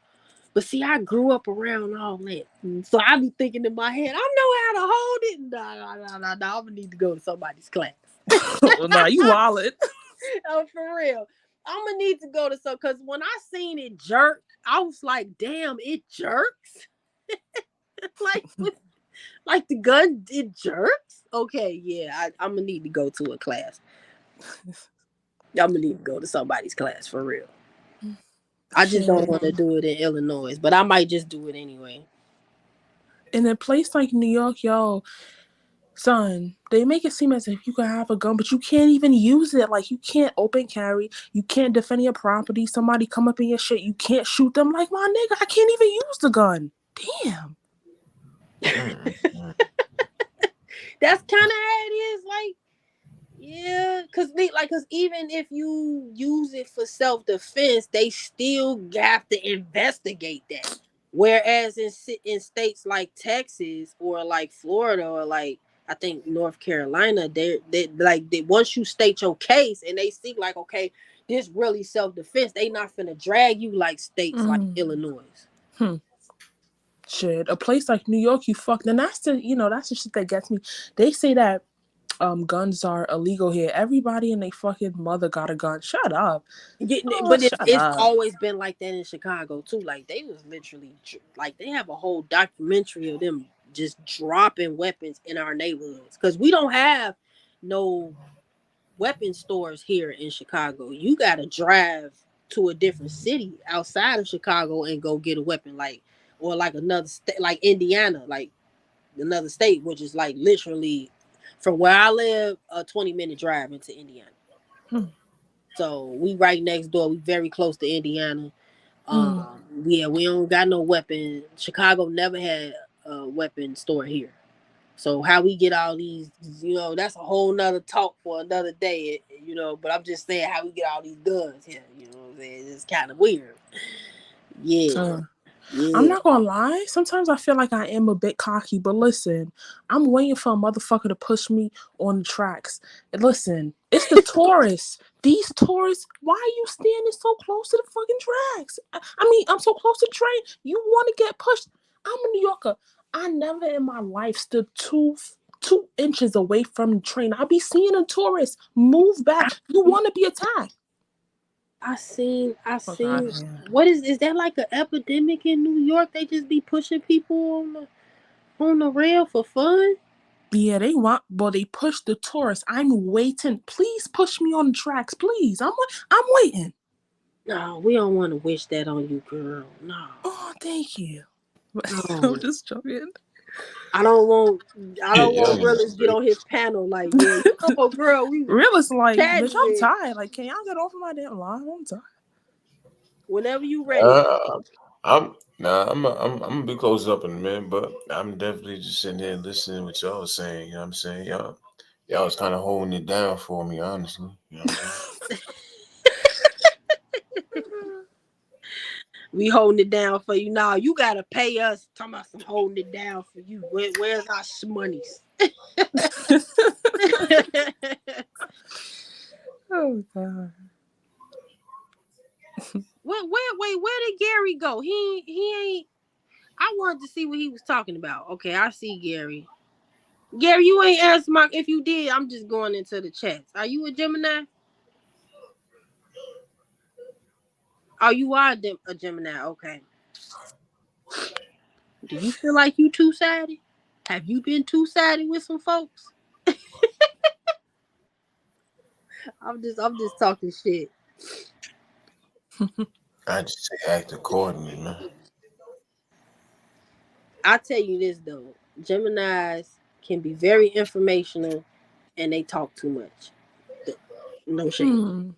[SPEAKER 2] But see, I grew up around all that. So I be thinking in my head, I know how to hold it. No, I'm going to need to go to somebody's class.
[SPEAKER 4] Nah, you wildin'.
[SPEAKER 2] Oh, for real. I'm going to need to go to some, because when I seen it jerk, I was like, damn, it jerks? Like the gun, it jerks? Okay, yeah, I'm going to need to go to a class. I'm going to need to go to somebody's class, for real. I just don't want to do it in Illinois, but I might just do it anyway.
[SPEAKER 4] In a place like New York, yo, son, they make it seem as if you can have a gun, but you can't even use it. Like, you can't open carry. You can't defend your property. Somebody come up in your shit. You can't shoot them. Like, my nigga, I can't even use the gun. Damn.
[SPEAKER 2] That's kind of how it is. Like, yeah, cause even if you use it for self defense, they still have to investigate that. Whereas in states like Texas or like Florida or like I think North Carolina, they once you state your case and they see like, okay, this really self defense, they not finna drag you like states like Illinois.
[SPEAKER 4] Hmm. Shit, a place like New York, you fucked, and that's the shit that gets me. They say that guns are illegal here. Everybody and their fucking mother got a gun. Shut up.
[SPEAKER 2] Yeah,
[SPEAKER 4] Oh,
[SPEAKER 2] but
[SPEAKER 4] shut
[SPEAKER 2] it's
[SPEAKER 4] up.
[SPEAKER 2] always been like that in Chicago too. Like they was literally like they have a whole documentary of them just dropping weapons in our neighborhoods because we don't have no weapon stores here in Chicago. You got to drive to a different city outside of Chicago and go get a weapon, like or like another state, like Indiana, like another state, which is like literally from where I live, a 20-minute drive into Indiana.
[SPEAKER 4] Hmm.
[SPEAKER 2] So we right next door. We very close to Indiana.
[SPEAKER 4] Hmm.
[SPEAKER 2] Yeah, we don't got no weapon. Chicago never had a weapon store here. So how we get all these, that's a whole nother talk for another day, But I'm just saying how we get all these guns here. You know what I'm saying? It's kind of weird. Yeah,
[SPEAKER 4] I'm
[SPEAKER 2] yeah.
[SPEAKER 4] not gonna lie. Sometimes I feel like I am a bit cocky, but listen, I'm waiting for a motherfucker to push me on the tracks. And listen, it's the tourists. These tourists, why are you standing so close to the fucking tracks? I mean, I'm so close to the train. You want to get pushed? I'm a New Yorker. I never in my life stood 2 inches away from the train. I be seeing a tourist move back. You want to be attacked?
[SPEAKER 2] I
[SPEAKER 4] Fuck out
[SPEAKER 2] seen.
[SPEAKER 4] of here.
[SPEAKER 2] What is that like an epidemic in New York? They just be pushing people on the rail for fun.
[SPEAKER 4] Yeah, they want, but they push the tourists. I'm waiting. Please push me on the tracks, please. I'm waiting.
[SPEAKER 2] No, we don't want to wish that on you, girl. No,
[SPEAKER 4] Oh, thank you. I'm
[SPEAKER 2] no.
[SPEAKER 4] just joking.
[SPEAKER 2] I don't want. I
[SPEAKER 1] Yeah,
[SPEAKER 2] don't
[SPEAKER 1] y'all
[SPEAKER 2] want
[SPEAKER 1] need
[SPEAKER 2] Willis get on his panel like, yeah, girl, we was
[SPEAKER 4] Real is like,
[SPEAKER 2] chatting
[SPEAKER 4] bitch, I'm
[SPEAKER 2] with.
[SPEAKER 4] tired. Like, can y'all get off of my damn line? I'm tired.
[SPEAKER 2] Whenever you ready.
[SPEAKER 1] Uh, I'm gonna be closed up in a minute, but I'm definitely just sitting here listening what y'all was saying. You know what I'm saying? Y'all was kind of holding it down for me, honestly. You know what I'm saying?
[SPEAKER 2] We holding it down for you now. You gotta pay us. Talking about some holding it down for you. Where's our shmoneys?
[SPEAKER 4] Oh god.
[SPEAKER 2] Where did Gary go? He ain't. I wanted to see what he was talking about. Okay, I see Gary. Gary, you ain't asked Mark. If you did, I'm just going into the chats. Are you a Gemini? Oh, you are a Gemini. Okay. Do you feel like you two-sided? Have you been two-sided with some folks? I'm just talking shit.
[SPEAKER 1] I just say act accordingly, man.
[SPEAKER 2] I tell you this though, Geminis can be very informational, and they talk too much. No shade.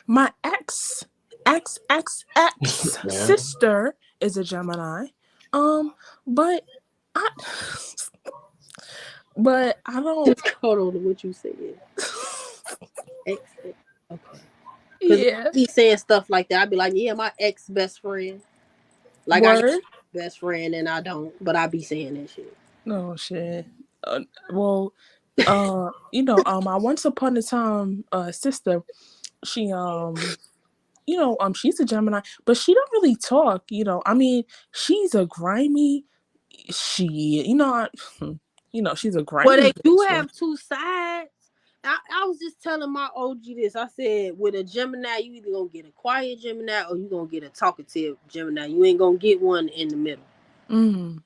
[SPEAKER 4] My ex
[SPEAKER 1] Yeah.
[SPEAKER 4] sister is a Gemini. But I but I don't.
[SPEAKER 2] Just hold on to what you said. Ex. Okay. Because when
[SPEAKER 4] Yeah.
[SPEAKER 2] I be saying stuff like that, I be like, yeah, my ex best friend. Like I got
[SPEAKER 4] Word.
[SPEAKER 2] a best friend and I don't, but I be saying that shit.
[SPEAKER 4] No shit. Well, my once upon a time sister, she she's a Gemini, but she don't really talk. I mean, she's a grimy. She, she's a
[SPEAKER 2] Well,
[SPEAKER 4] grimy
[SPEAKER 2] they do
[SPEAKER 4] bitch.
[SPEAKER 2] have two sides. I was just telling my OG this. I said, with a Gemini, you either gonna get a quiet Gemini or you gonna get a talkative Gemini. You ain't gonna get one in the middle.
[SPEAKER 4] Mm.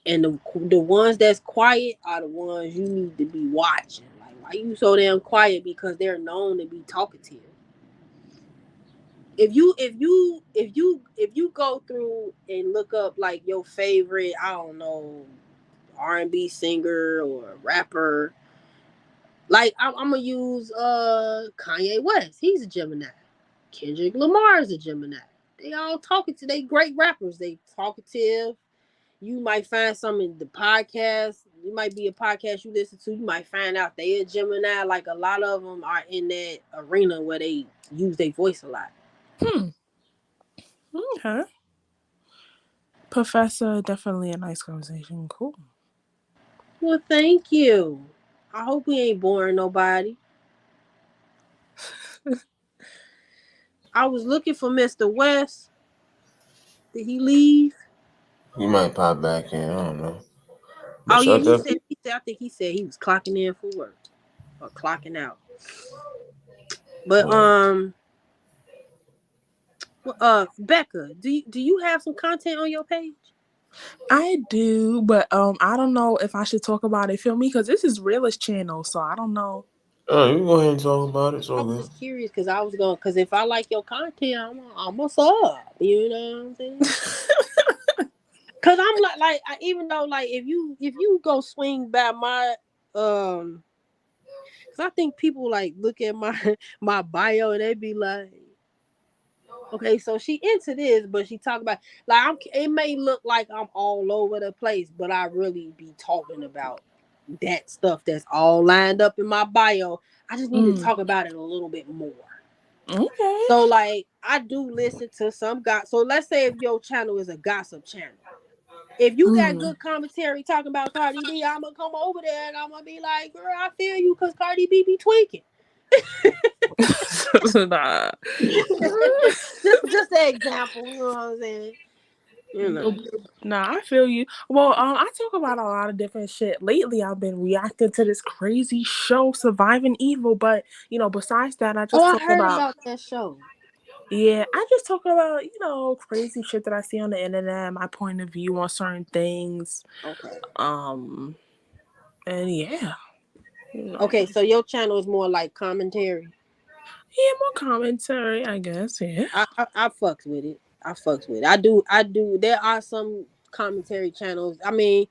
[SPEAKER 2] And the ones that's quiet are the ones you need to be watching. Like, why you so damn quiet? Because they're known to be talkative. If you go through and look up like your favorite, I don't know, R&B singer or rapper, like I'm gonna use Kanye West. He's a Gemini. Kendrick Lamar is a Gemini. They all talkative. They great rappers. They talkative. you might find some in the podcast. It might be a podcast you listen to. You might find out they a Gemini. Like a lot of them are in that arena where they use their voice a lot.
[SPEAKER 4] Hmm. Okay. Professor, definitely a nice conversation. Cool.
[SPEAKER 2] Well, thank you. I hope we ain't boring nobody. I was looking for Mr. West. Did he leave?
[SPEAKER 1] You might pop back in. I don't know.
[SPEAKER 2] Oh
[SPEAKER 1] But
[SPEAKER 2] yeah,
[SPEAKER 1] shut
[SPEAKER 2] he
[SPEAKER 1] up.
[SPEAKER 2] said. I think he said he was clocking in for work or clocking out. But
[SPEAKER 1] Word.
[SPEAKER 2] Becca, do you have some content on your page?
[SPEAKER 4] I do, but I don't know if I should talk about it. Feel me? Because this is realist channel, so I don't know.
[SPEAKER 1] Oh, you can go ahead and talk about it. It's
[SPEAKER 2] I
[SPEAKER 1] all
[SPEAKER 2] was
[SPEAKER 1] good.
[SPEAKER 2] just curious because I was going because if I like your content, I'm a sub. You know what I'm saying? Cause I'm even though like if you go swing by my cause I think people like look at my my bio and they be like, okay, so she into this, but she talk about like it may look like I'm all over the place, but I really be talking about that stuff that's all lined up in my bio. I just need to talk about it a little bit more.
[SPEAKER 4] Okay.
[SPEAKER 2] So like I do listen to some so let's say if your channel is a gossip channel. If you got good commentary talking about Cardi B, I'm gonna come over there and I'm gonna be like, girl, I feel you because Cardi B be tweaking.
[SPEAKER 4] Nah.
[SPEAKER 2] just an example, you know what I'm saying? You know.
[SPEAKER 4] Nah, I feel you. Well, I talk about a lot of different shit. Lately, I've been reacting to this crazy show, Surviving Evil. But besides that, I
[SPEAKER 2] Oh,
[SPEAKER 4] just
[SPEAKER 2] I
[SPEAKER 4] talk
[SPEAKER 2] heard
[SPEAKER 4] about.
[SPEAKER 2] about that show.
[SPEAKER 4] Yeah, I just talk about crazy shit that I see on the internet, my point of view on certain things.
[SPEAKER 2] Okay.
[SPEAKER 4] And yeah,
[SPEAKER 2] Okay, so your channel is more like commentary.
[SPEAKER 4] yeah, more commentary, I guess. Yeah.
[SPEAKER 2] I fucks with it. I fucks with it. I do. There are some commentary channels. I mean,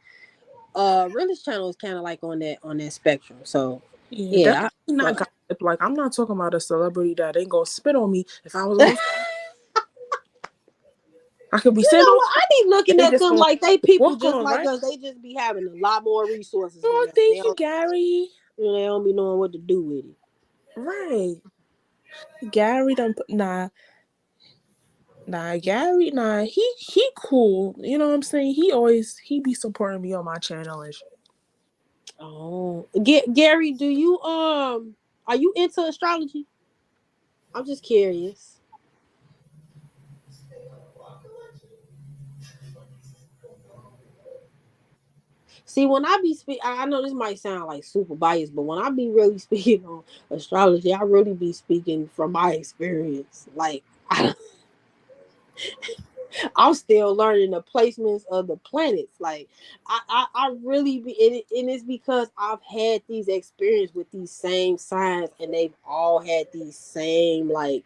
[SPEAKER 2] realist channel is kind of like on that spectrum. So
[SPEAKER 4] Yeah,
[SPEAKER 2] yeah,
[SPEAKER 4] definitely not
[SPEAKER 2] fuck.
[SPEAKER 4] gossip. Like, I'm not talking about a celebrity that ain't gonna spit on me. If I was gonna, I could be
[SPEAKER 2] You
[SPEAKER 4] sitting
[SPEAKER 2] know
[SPEAKER 4] on,
[SPEAKER 2] what? I be looking
[SPEAKER 4] they
[SPEAKER 2] at
[SPEAKER 4] just
[SPEAKER 2] them
[SPEAKER 4] gonna
[SPEAKER 2] like they people
[SPEAKER 4] walk
[SPEAKER 2] just
[SPEAKER 4] on,
[SPEAKER 2] like
[SPEAKER 4] right?
[SPEAKER 2] us. They just be having a lot more resources than
[SPEAKER 4] Oh,
[SPEAKER 2] us.
[SPEAKER 4] thank you, Gary.
[SPEAKER 2] They don't be knowing what to do with it.
[SPEAKER 4] Right. Gary done, Gary, he cool. You know what I'm saying? He be supporting me on my channel and shit.
[SPEAKER 2] Oh, Gary, do you are you into astrology? I'm just curious. See, when I be I know this might sound like super biased, but when I be really speaking on astrology, I really be speaking from my experience. Like, I'm still learning the placements of the planets. Like, I really be, and it's because I've had these experiences with these same signs, and they've all had these same like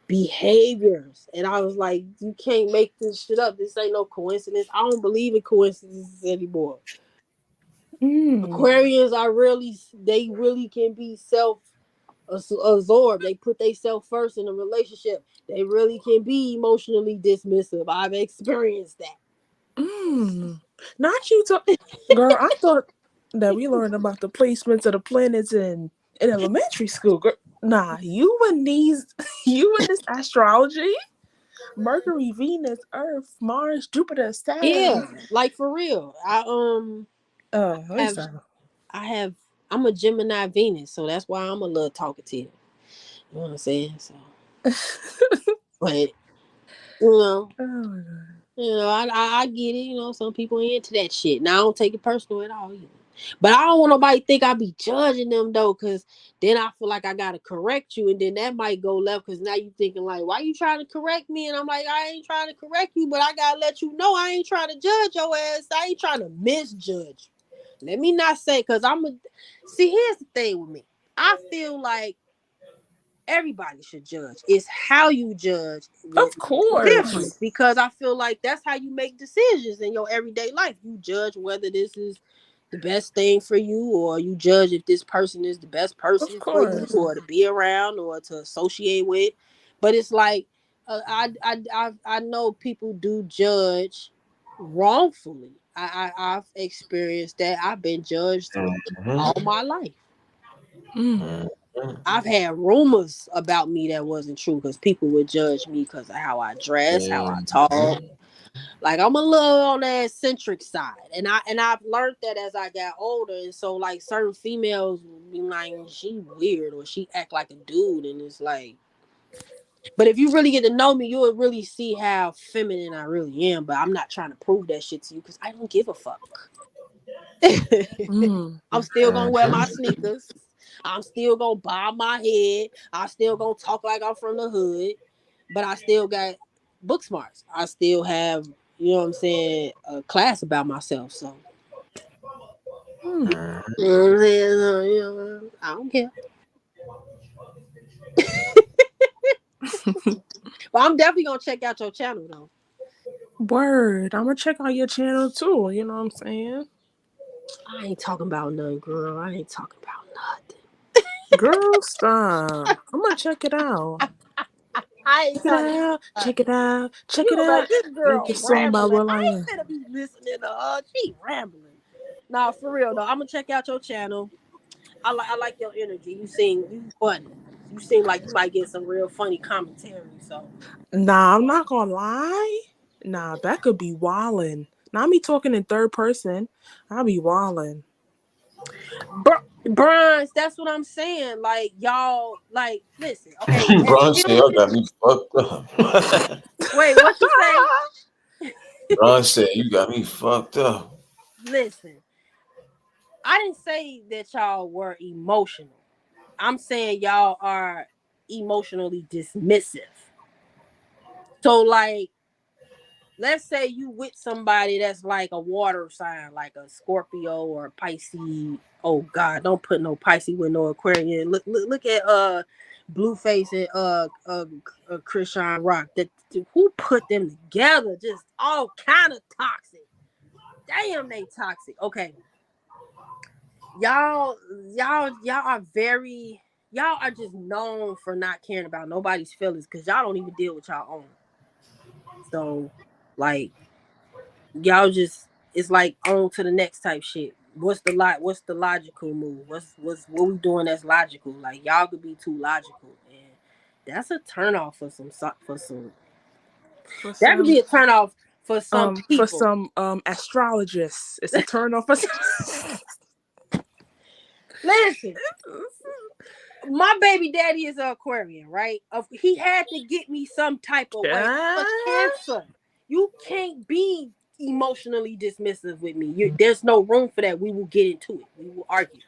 [SPEAKER 2] behaviors. And I was like, you can't make this shit up. This ain't no coincidence. I don't believe in coincidences anymore. Aquarians they really can be self absorbed. They put themselves first in a relationship. They really can be emotionally dismissive. I've experienced that.
[SPEAKER 4] Not you, girl. I thought that we learned about the placements of the planets in elementary school. Girl. Nah, you and these, you and this astrology. Mercury, Venus, Earth, Mars, Jupiter,
[SPEAKER 2] Yeah,
[SPEAKER 4] Saturn.
[SPEAKER 2] like for real.
[SPEAKER 4] Let me
[SPEAKER 2] Have
[SPEAKER 4] stop.
[SPEAKER 2] I have I'm a Gemini Venus, so that's why I'm a little talkative. You know what I'm saying? So, but you know,
[SPEAKER 4] Oh my god.
[SPEAKER 2] I get it. Some people ain't into that shit. Now I don't take it personal at all either. But I don't want nobody to think I be judging them though, because then I feel like I gotta correct you, and then that might go left because now you thinking like, why you trying to correct me? And I'm like, I ain't trying to correct you, but I gotta let you know I ain't trying to judge your ass. I ain't trying to misjudge. Let me not say because see. Here's the thing with me. I feel like everybody should judge. It's how you judge that
[SPEAKER 4] Of
[SPEAKER 2] makes a
[SPEAKER 4] course.
[SPEAKER 2] difference because I feel like that's how you make decisions in your everyday life. You judge whether this is the best thing for you, or you judge if this person is the best
[SPEAKER 4] Of
[SPEAKER 2] person for you,
[SPEAKER 4] course.
[SPEAKER 2] or to be around, or to associate with. But it's like I know people do judge wrongfully. I've experienced that. I've been judged
[SPEAKER 1] Mhm.
[SPEAKER 2] all my life.
[SPEAKER 4] Mm.
[SPEAKER 1] Mhm.
[SPEAKER 2] I've had rumors about me that wasn't true because people would judge me because of how I dress, how I talk.
[SPEAKER 1] Mhm.
[SPEAKER 2] Like I'm a little on the eccentric side, and I've learned that as I got older. And so like certain females be like, she weird or she act like a dude, and it's like. But if you really get to know me, you will really see how feminine I really am. But I'm not trying to prove that shit to you because I don't give a fuck.
[SPEAKER 4] Mm.
[SPEAKER 2] I'm still gonna wear my
[SPEAKER 1] Mhm.
[SPEAKER 2] sneakers. I'm still gonna bob my head. I still gonna talk like I'm from the hood. But I still got book smarts. I still have, you know what I'm saying, a class about myself. So
[SPEAKER 4] Mm.
[SPEAKER 2] you know what I'm saying? So, you know, I don't care. But I'm definitely gonna check out your channel though.
[SPEAKER 4] Word. I'm gonna check out your channel too. You know what I'm saying?
[SPEAKER 2] I ain't talking about nothing, girl. I ain't talking about nothing.
[SPEAKER 4] Girl, stop. I'm gonna check it out.
[SPEAKER 2] I ain't
[SPEAKER 4] Check it
[SPEAKER 2] talking
[SPEAKER 4] out.
[SPEAKER 2] about
[SPEAKER 4] Check it out. Check
[SPEAKER 2] you
[SPEAKER 4] it
[SPEAKER 2] like
[SPEAKER 4] out.
[SPEAKER 2] this
[SPEAKER 4] Make
[SPEAKER 2] girl
[SPEAKER 4] a song about
[SPEAKER 2] rambling.
[SPEAKER 4] Will I
[SPEAKER 2] I
[SPEAKER 4] Am.
[SPEAKER 2] ain't gonna be listening to her. She rambling. Nah, for real though. I'm gonna check out your channel. I like your energy. You funny. You seem like you might get some real funny commentary. So,
[SPEAKER 4] Nah, I'm not gonna lie. Nah, that could be wildin'. Not me talking in third person. I'll be wildin'.
[SPEAKER 2] Bronze, that's what I'm saying. Like y'all, like listen. Okay, as
[SPEAKER 1] Bron said, "Y'all
[SPEAKER 2] human.
[SPEAKER 1] got me fucked up."
[SPEAKER 2] Wait, what you say?
[SPEAKER 1] Bron said, "You got me fucked up."
[SPEAKER 2] Listen, I didn't say that y'all were emotional. I'm saying y'all are emotionally dismissive. So like let's say you with somebody that's like a water sign, like a Scorpio or a Pisces. Oh God, don't put no Pisces with no Aquarian. Look at Blueface and Christian Rock. That who put them together? Just all kind of toxic. Damn, they toxic. Okay, y'all are very y'all are just known for not caring about nobody's feelings because y'all don't even deal with y'all own. So like y'all just it's like on to the next type shit. What's the logical move? What we doing that's logical? Like y'all could be too logical, and that's a turn off for some.
[SPEAKER 4] For
[SPEAKER 2] That could
[SPEAKER 4] some
[SPEAKER 2] be a turn off for some
[SPEAKER 4] for
[SPEAKER 2] people.
[SPEAKER 4] some astrologists. It's a turn off for
[SPEAKER 2] Listen, my baby daddy is an Aquarian, right? He had to get me some type of way. I'm a
[SPEAKER 4] yeah.
[SPEAKER 2] Cancer. You can't be emotionally dismissive with me. There's no room for that. We will get into it. We will argue.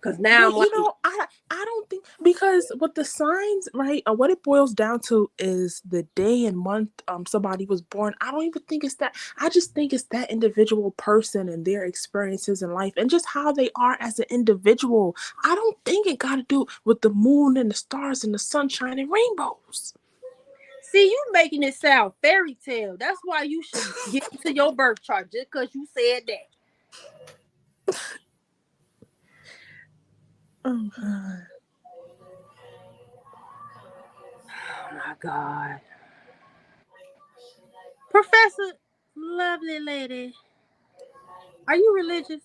[SPEAKER 2] Cause now
[SPEAKER 4] But
[SPEAKER 2] I'm like,
[SPEAKER 4] I don't think because what the signs right what it boils down to is the day and month somebody was born. I don't even think it's that. I just think it's that individual person and their experiences in life and just how they are as an individual. I don't think it got to do with the moon and the stars and the sunshine and rainbows.
[SPEAKER 2] see, you making it sound fairy tale. That's why you should get into your birth chart just because you said that.
[SPEAKER 4] Oh God.
[SPEAKER 2] Oh my God. Professor, lovely lady, are you religious?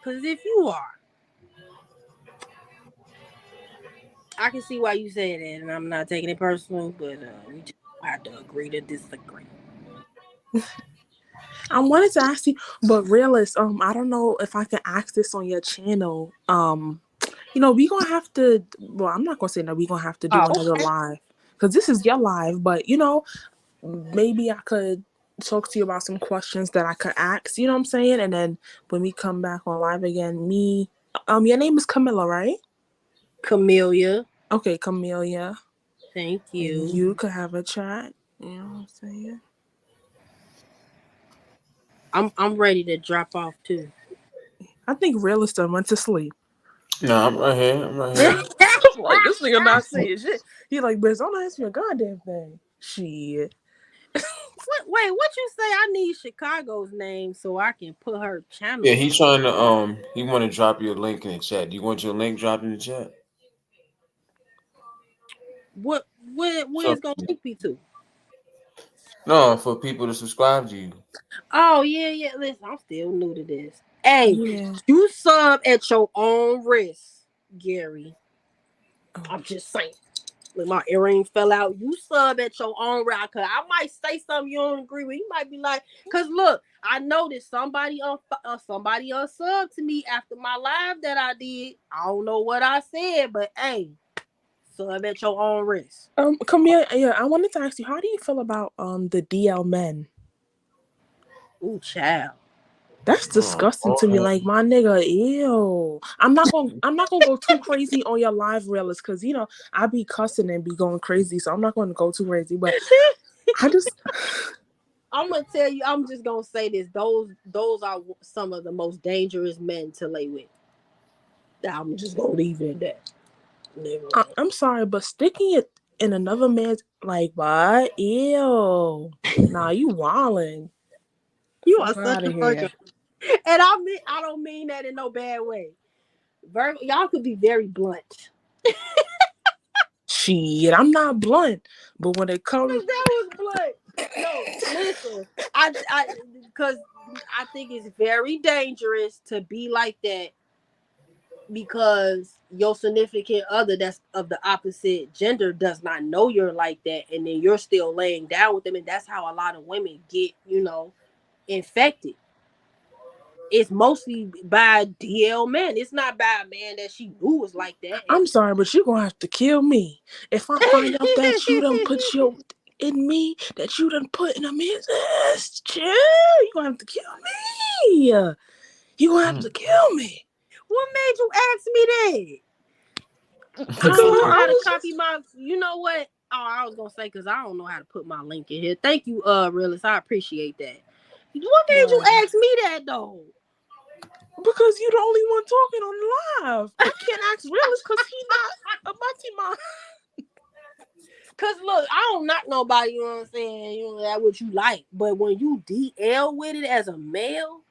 [SPEAKER 2] Because if you are, I can see why you say that, and I'm not taking it personal, but we just have to agree to disagree.
[SPEAKER 4] I wanted to ask you, but realist, I don't know if I can ask this on your channel. We gonna have to. Well, I'm not gonna say no. We gonna have to do
[SPEAKER 2] Oh,
[SPEAKER 4] another
[SPEAKER 2] okay.
[SPEAKER 4] live because this is your live. But maybe I could talk to you about some questions that I could ask. You know what I'm saying? And then when we come back on live again, your name is Camilla, right?
[SPEAKER 2] Camellia,
[SPEAKER 4] Okay, Camelia,
[SPEAKER 2] thank
[SPEAKER 4] and
[SPEAKER 2] you.
[SPEAKER 4] you could have a chat. You know what I'm saying?
[SPEAKER 2] I'm ready to drop off too.
[SPEAKER 4] I think realist done went to sleep.
[SPEAKER 1] No, I'm right here. I'm right
[SPEAKER 2] Wait,
[SPEAKER 1] here.
[SPEAKER 4] Like this nigga not saying shit. He like, bitch, don't ask me a goddamn thing. Shit.
[SPEAKER 2] what you say? I need Chicago's name so I can put her
[SPEAKER 1] Yeah,
[SPEAKER 2] channel up.
[SPEAKER 1] he trying to he want to drop your link in the chat. Do you want your link dropped in the chat?
[SPEAKER 2] Where
[SPEAKER 1] So
[SPEAKER 2] it's gonna link me to?
[SPEAKER 1] no, for people to subscribe to you.
[SPEAKER 2] Oh yeah. Listen, I'm still new to this. Hey,
[SPEAKER 4] Yeah.
[SPEAKER 2] you sub at your own risk, Gary.
[SPEAKER 4] Oh.
[SPEAKER 2] I'm just saying. Look, my earring fell out. You sub at your own risk. Cause I might say something you don't agree with. You might be like, cause look, I noticed somebody unsubbed to me after my live that I did. I don't know what I said, but hey, sub at your own risk.
[SPEAKER 4] Camille, yeah, I wanted to ask you, how do you feel about the DL men?
[SPEAKER 2] Ooh, child.
[SPEAKER 4] That's disgusting to me.
[SPEAKER 1] Oh,
[SPEAKER 4] Like, my nigga, ew. I'm not gonna go too crazy on your live reels because I be cussing and be going crazy, so I'm not gonna go too crazy. But I just
[SPEAKER 2] I'm gonna tell you. I'm just gonna say this. Those are some of the most dangerous men to lay with. I'm just gonna leave it at that.
[SPEAKER 4] I'm sorry, but sticking it in another man's like what? Ew. Nah, you wildin'.
[SPEAKER 2] You are
[SPEAKER 4] Fuck
[SPEAKER 2] such
[SPEAKER 4] out
[SPEAKER 2] a
[SPEAKER 4] of
[SPEAKER 2] fucker,
[SPEAKER 4] here.
[SPEAKER 2] and I don't mean that in no bad way. Y'all could be very blunt.
[SPEAKER 4] Shit, I'm not blunt, but when it comes,
[SPEAKER 2] That was blunt. No, listen, because I think it's very dangerous to be like that because your significant other that's of the opposite gender does not know you're like that, and then you're still laying down with them, and that's how a lot of women get, infected. It's mostly by DL men. It's not by a man that she knew was like that.
[SPEAKER 4] I'm sorry, but you're gonna have to kill me if I find out that you done put your in me, that you done put in a man's ass. Chill, you gonna have to kill me. You gonna have to kill me.
[SPEAKER 2] What made you ask me that?
[SPEAKER 4] Cause
[SPEAKER 2] I don't know
[SPEAKER 4] I
[SPEAKER 2] how to
[SPEAKER 4] was
[SPEAKER 2] copy
[SPEAKER 4] just
[SPEAKER 2] my. You know what? Oh, I was gonna say because I don't know how to put my link in here. Thank you, realist. I appreciate that. What made you ask me that though?
[SPEAKER 4] because you the only one talking on the live. I can't ask realist because he not a Batima.
[SPEAKER 2] Cause look, I don't knock nobody. You know what I'm saying? That's what you like. But when you DL with it as a male,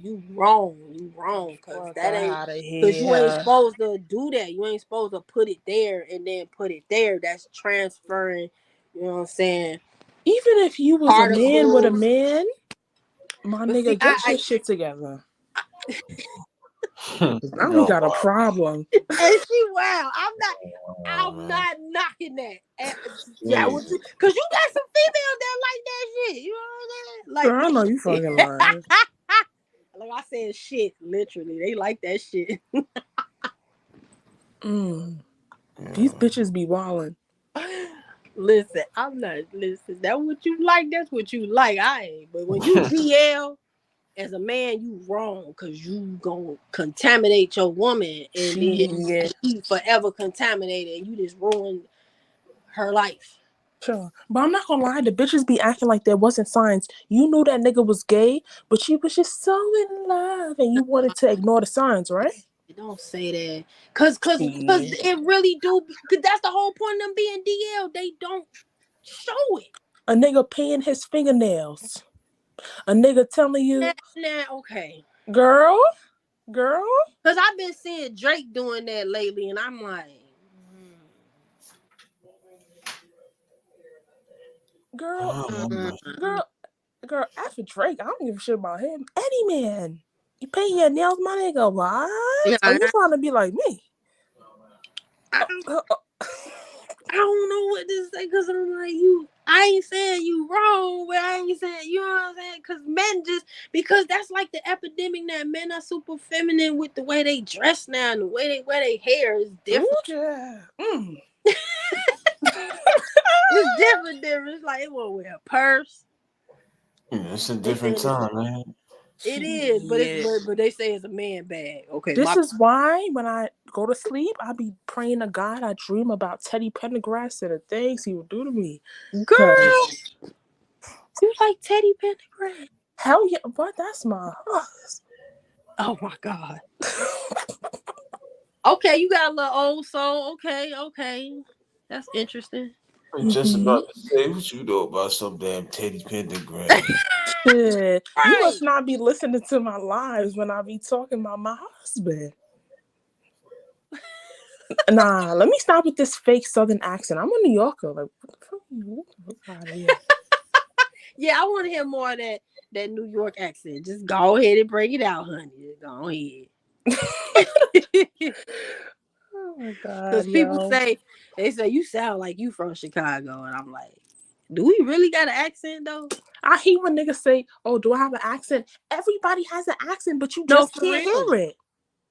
[SPEAKER 2] you wrong. You wrong. Cause
[SPEAKER 4] Fuck
[SPEAKER 2] that ain't.
[SPEAKER 4] out of
[SPEAKER 2] Cause you ain't
[SPEAKER 4] here.
[SPEAKER 2] supposed to do that. You ain't supposed to put it there and then put it there. That's transferring. You know what I'm saying?
[SPEAKER 4] Even if you was a man with a
[SPEAKER 2] Particles.
[SPEAKER 4] man, my
[SPEAKER 2] But see,
[SPEAKER 4] nigga, get your shit together. Now we
[SPEAKER 1] yo,
[SPEAKER 4] got a problem.
[SPEAKER 2] and she wow. I'm
[SPEAKER 1] man.
[SPEAKER 2] not knocking that. Yeah,
[SPEAKER 1] Jesus.
[SPEAKER 2] cause you got some females that like that shit. You know what I'm saying?
[SPEAKER 4] Girl, I know you fucking lying.
[SPEAKER 2] Like I said, shit. Literally, they like that shit.
[SPEAKER 4] These
[SPEAKER 1] Yeah.
[SPEAKER 4] bitches be wildin'.
[SPEAKER 2] Listen, I'm not. Listen, that's what you like. That's what you like. I ain't. But when you DL as a man, you wrong because you gonna contaminate your woman, and then
[SPEAKER 4] Shit.
[SPEAKER 2] she forever contaminated, and you just ruined her life.
[SPEAKER 4] Sure. But I'm not gonna lie, the bitches be acting like there wasn't signs. You knew that nigga was gay, but you was just so in love and you wanted to ignore the signs, right?
[SPEAKER 2] Don't say that, cause
[SPEAKER 4] Shit.
[SPEAKER 2] it really do. Cause that's the whole point of them being DL. They don't show it.
[SPEAKER 4] A nigga painting his fingernails. A nigga telling you,
[SPEAKER 2] Nah, okay.
[SPEAKER 4] girl,
[SPEAKER 2] Cause I've been seeing Drake doing that lately, and I'm like,
[SPEAKER 4] girl,
[SPEAKER 1] Oh,
[SPEAKER 4] girl, girl, after Drake, I don't give a shit about him. Any man. You paint your nails, my nigga, what?
[SPEAKER 2] yeah,
[SPEAKER 4] Are you trying to be like me?
[SPEAKER 2] I, I don't know what to say, cause I'm like you. I ain't saying you wrong, but I ain't saying you know what I'm saying. Cause men because that's like the epidemic that men are super feminine with the way they dress now and the way they wear their hair is different.
[SPEAKER 4] Ooh, yeah.
[SPEAKER 2] It's different. It's like it won't wear a purse.
[SPEAKER 1] yeah, it's a different time, man.
[SPEAKER 2] It is, but it's
[SPEAKER 4] Shit.
[SPEAKER 2] but they say it's a man bag. Okay,
[SPEAKER 4] This is why when I go to sleep, I be praying to God. I dream about Teddy Pendergrass and the things he would do to me.
[SPEAKER 2] girl, you like Teddy Pendergrass?
[SPEAKER 4] Hell yeah, but that's my husband.
[SPEAKER 2] Oh my god. Okay, you got a little old soul. Okay, that's interesting.
[SPEAKER 1] I'm just about to say what you know about some damn Teddy Pendergrass.
[SPEAKER 4] Shit. You
[SPEAKER 2] Right.
[SPEAKER 4] must not be listening to my lives when I be talking about my husband. Nah, let me stop with this fake Southern accent. I'm a New Yorker. Like, what the fuck? Get the fuck out of here.
[SPEAKER 2] Yeah, I want to hear more of that New York accent. Just go ahead and break it out, honey. Just go ahead.
[SPEAKER 4] Oh my God,
[SPEAKER 2] Because people
[SPEAKER 4] yo.
[SPEAKER 2] say, they say, you sound like you from Chicago. And I'm like, do we really got an accent, though?
[SPEAKER 4] I hate when niggas say, oh, do I have an accent? Everybody has an accent, but you
[SPEAKER 2] No,
[SPEAKER 4] just
[SPEAKER 2] for
[SPEAKER 4] can't
[SPEAKER 2] real.
[SPEAKER 4] hear it.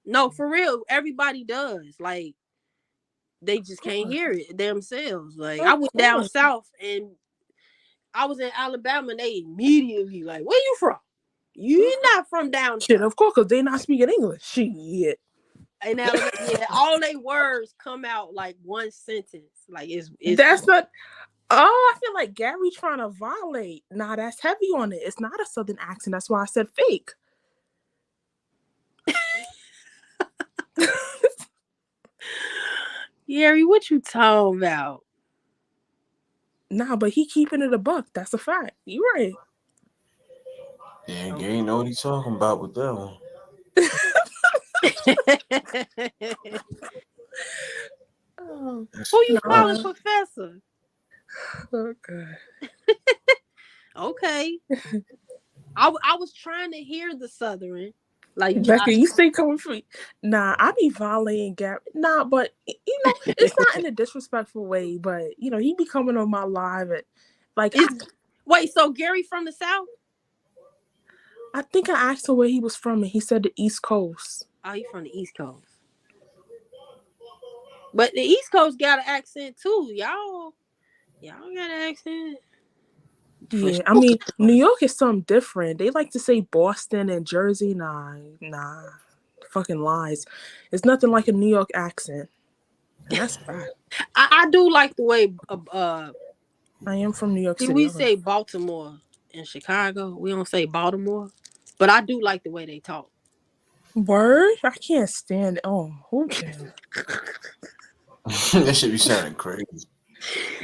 [SPEAKER 2] No, for real. Everybody does. Like, they just can't hear it themselves. Like, I
[SPEAKER 4] Of
[SPEAKER 2] went down
[SPEAKER 4] course.
[SPEAKER 2] south and I was in Alabama and they immediately like, where you from? You not from down
[SPEAKER 4] Shit,
[SPEAKER 2] south.
[SPEAKER 4] of course, because they not speaking English. Shit.
[SPEAKER 2] In Alabama, yeah, all they words come out like one sentence. Like it's
[SPEAKER 4] That's not. Oh, I feel like Gary trying to violate. Nah, that's heavy on it. It's not a Southern accent. That's why I said fake.
[SPEAKER 2] Gary, what you talking about?
[SPEAKER 4] Nah, but he keeping it a buck. That's a fact. You right.
[SPEAKER 1] Yeah, Gary know what he's talking about with that one.
[SPEAKER 4] Oh,
[SPEAKER 2] Who you calling
[SPEAKER 4] nah.
[SPEAKER 2] professor?
[SPEAKER 4] Okay.
[SPEAKER 2] Okay. I was trying to hear the Southern. Like,
[SPEAKER 4] Becca, you stay coming for me. Nah, I be violating Gary. Nah, but it's not in a disrespectful way, but he be coming on my live and like
[SPEAKER 2] wait, so Gary from the South?
[SPEAKER 4] I think I asked him where he was from and he said the East Coast.
[SPEAKER 2] Oh, he from the East Coast. But the East Coast got an accent too. Y'all got an accent. For
[SPEAKER 4] Yeah, I
[SPEAKER 2] sure.
[SPEAKER 4] mean, New York is something different. They like to say Boston and Jersey. Nah, fucking lies. It's nothing like a New York accent. And that's fact.
[SPEAKER 2] I do like the way
[SPEAKER 4] I am from New York
[SPEAKER 2] see,
[SPEAKER 4] City.
[SPEAKER 2] we
[SPEAKER 4] Okay.
[SPEAKER 2] say Baltimore in Chicago. We don't say Baltimore. But I do like the way they talk.
[SPEAKER 4] Word? I can't stand it. Oh, who can?
[SPEAKER 1] That should be sounding crazy.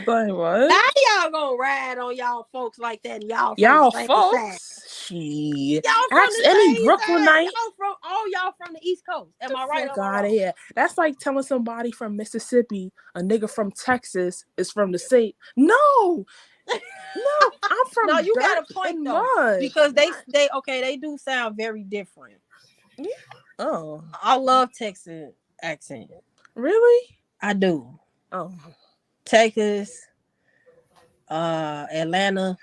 [SPEAKER 4] Like what?
[SPEAKER 2] Now y'all gonna ride on y'all folks like that and y'all from
[SPEAKER 4] Y'all
[SPEAKER 2] the same side.
[SPEAKER 4] folks? Shit.
[SPEAKER 2] Y'all from
[SPEAKER 4] Ask
[SPEAKER 2] the
[SPEAKER 4] any
[SPEAKER 2] same side.
[SPEAKER 4] Brooklynite.
[SPEAKER 2] Y'all from the East Coast. Am I right or
[SPEAKER 4] Fuck
[SPEAKER 2] am I
[SPEAKER 4] out of
[SPEAKER 2] wrong?
[SPEAKER 4] here. That's like telling somebody from Mississippi, a nigga from Texas is from the state. No, I'm
[SPEAKER 2] No,
[SPEAKER 4] from
[SPEAKER 2] you got
[SPEAKER 4] dirt
[SPEAKER 2] a point
[SPEAKER 4] and
[SPEAKER 2] though.
[SPEAKER 4] mud.
[SPEAKER 2] Because they do sound very different.
[SPEAKER 4] Yeah. Oh,
[SPEAKER 2] I love Texas accent.
[SPEAKER 4] really?
[SPEAKER 2] I do.
[SPEAKER 4] Oh,
[SPEAKER 2] Texas, Atlanta,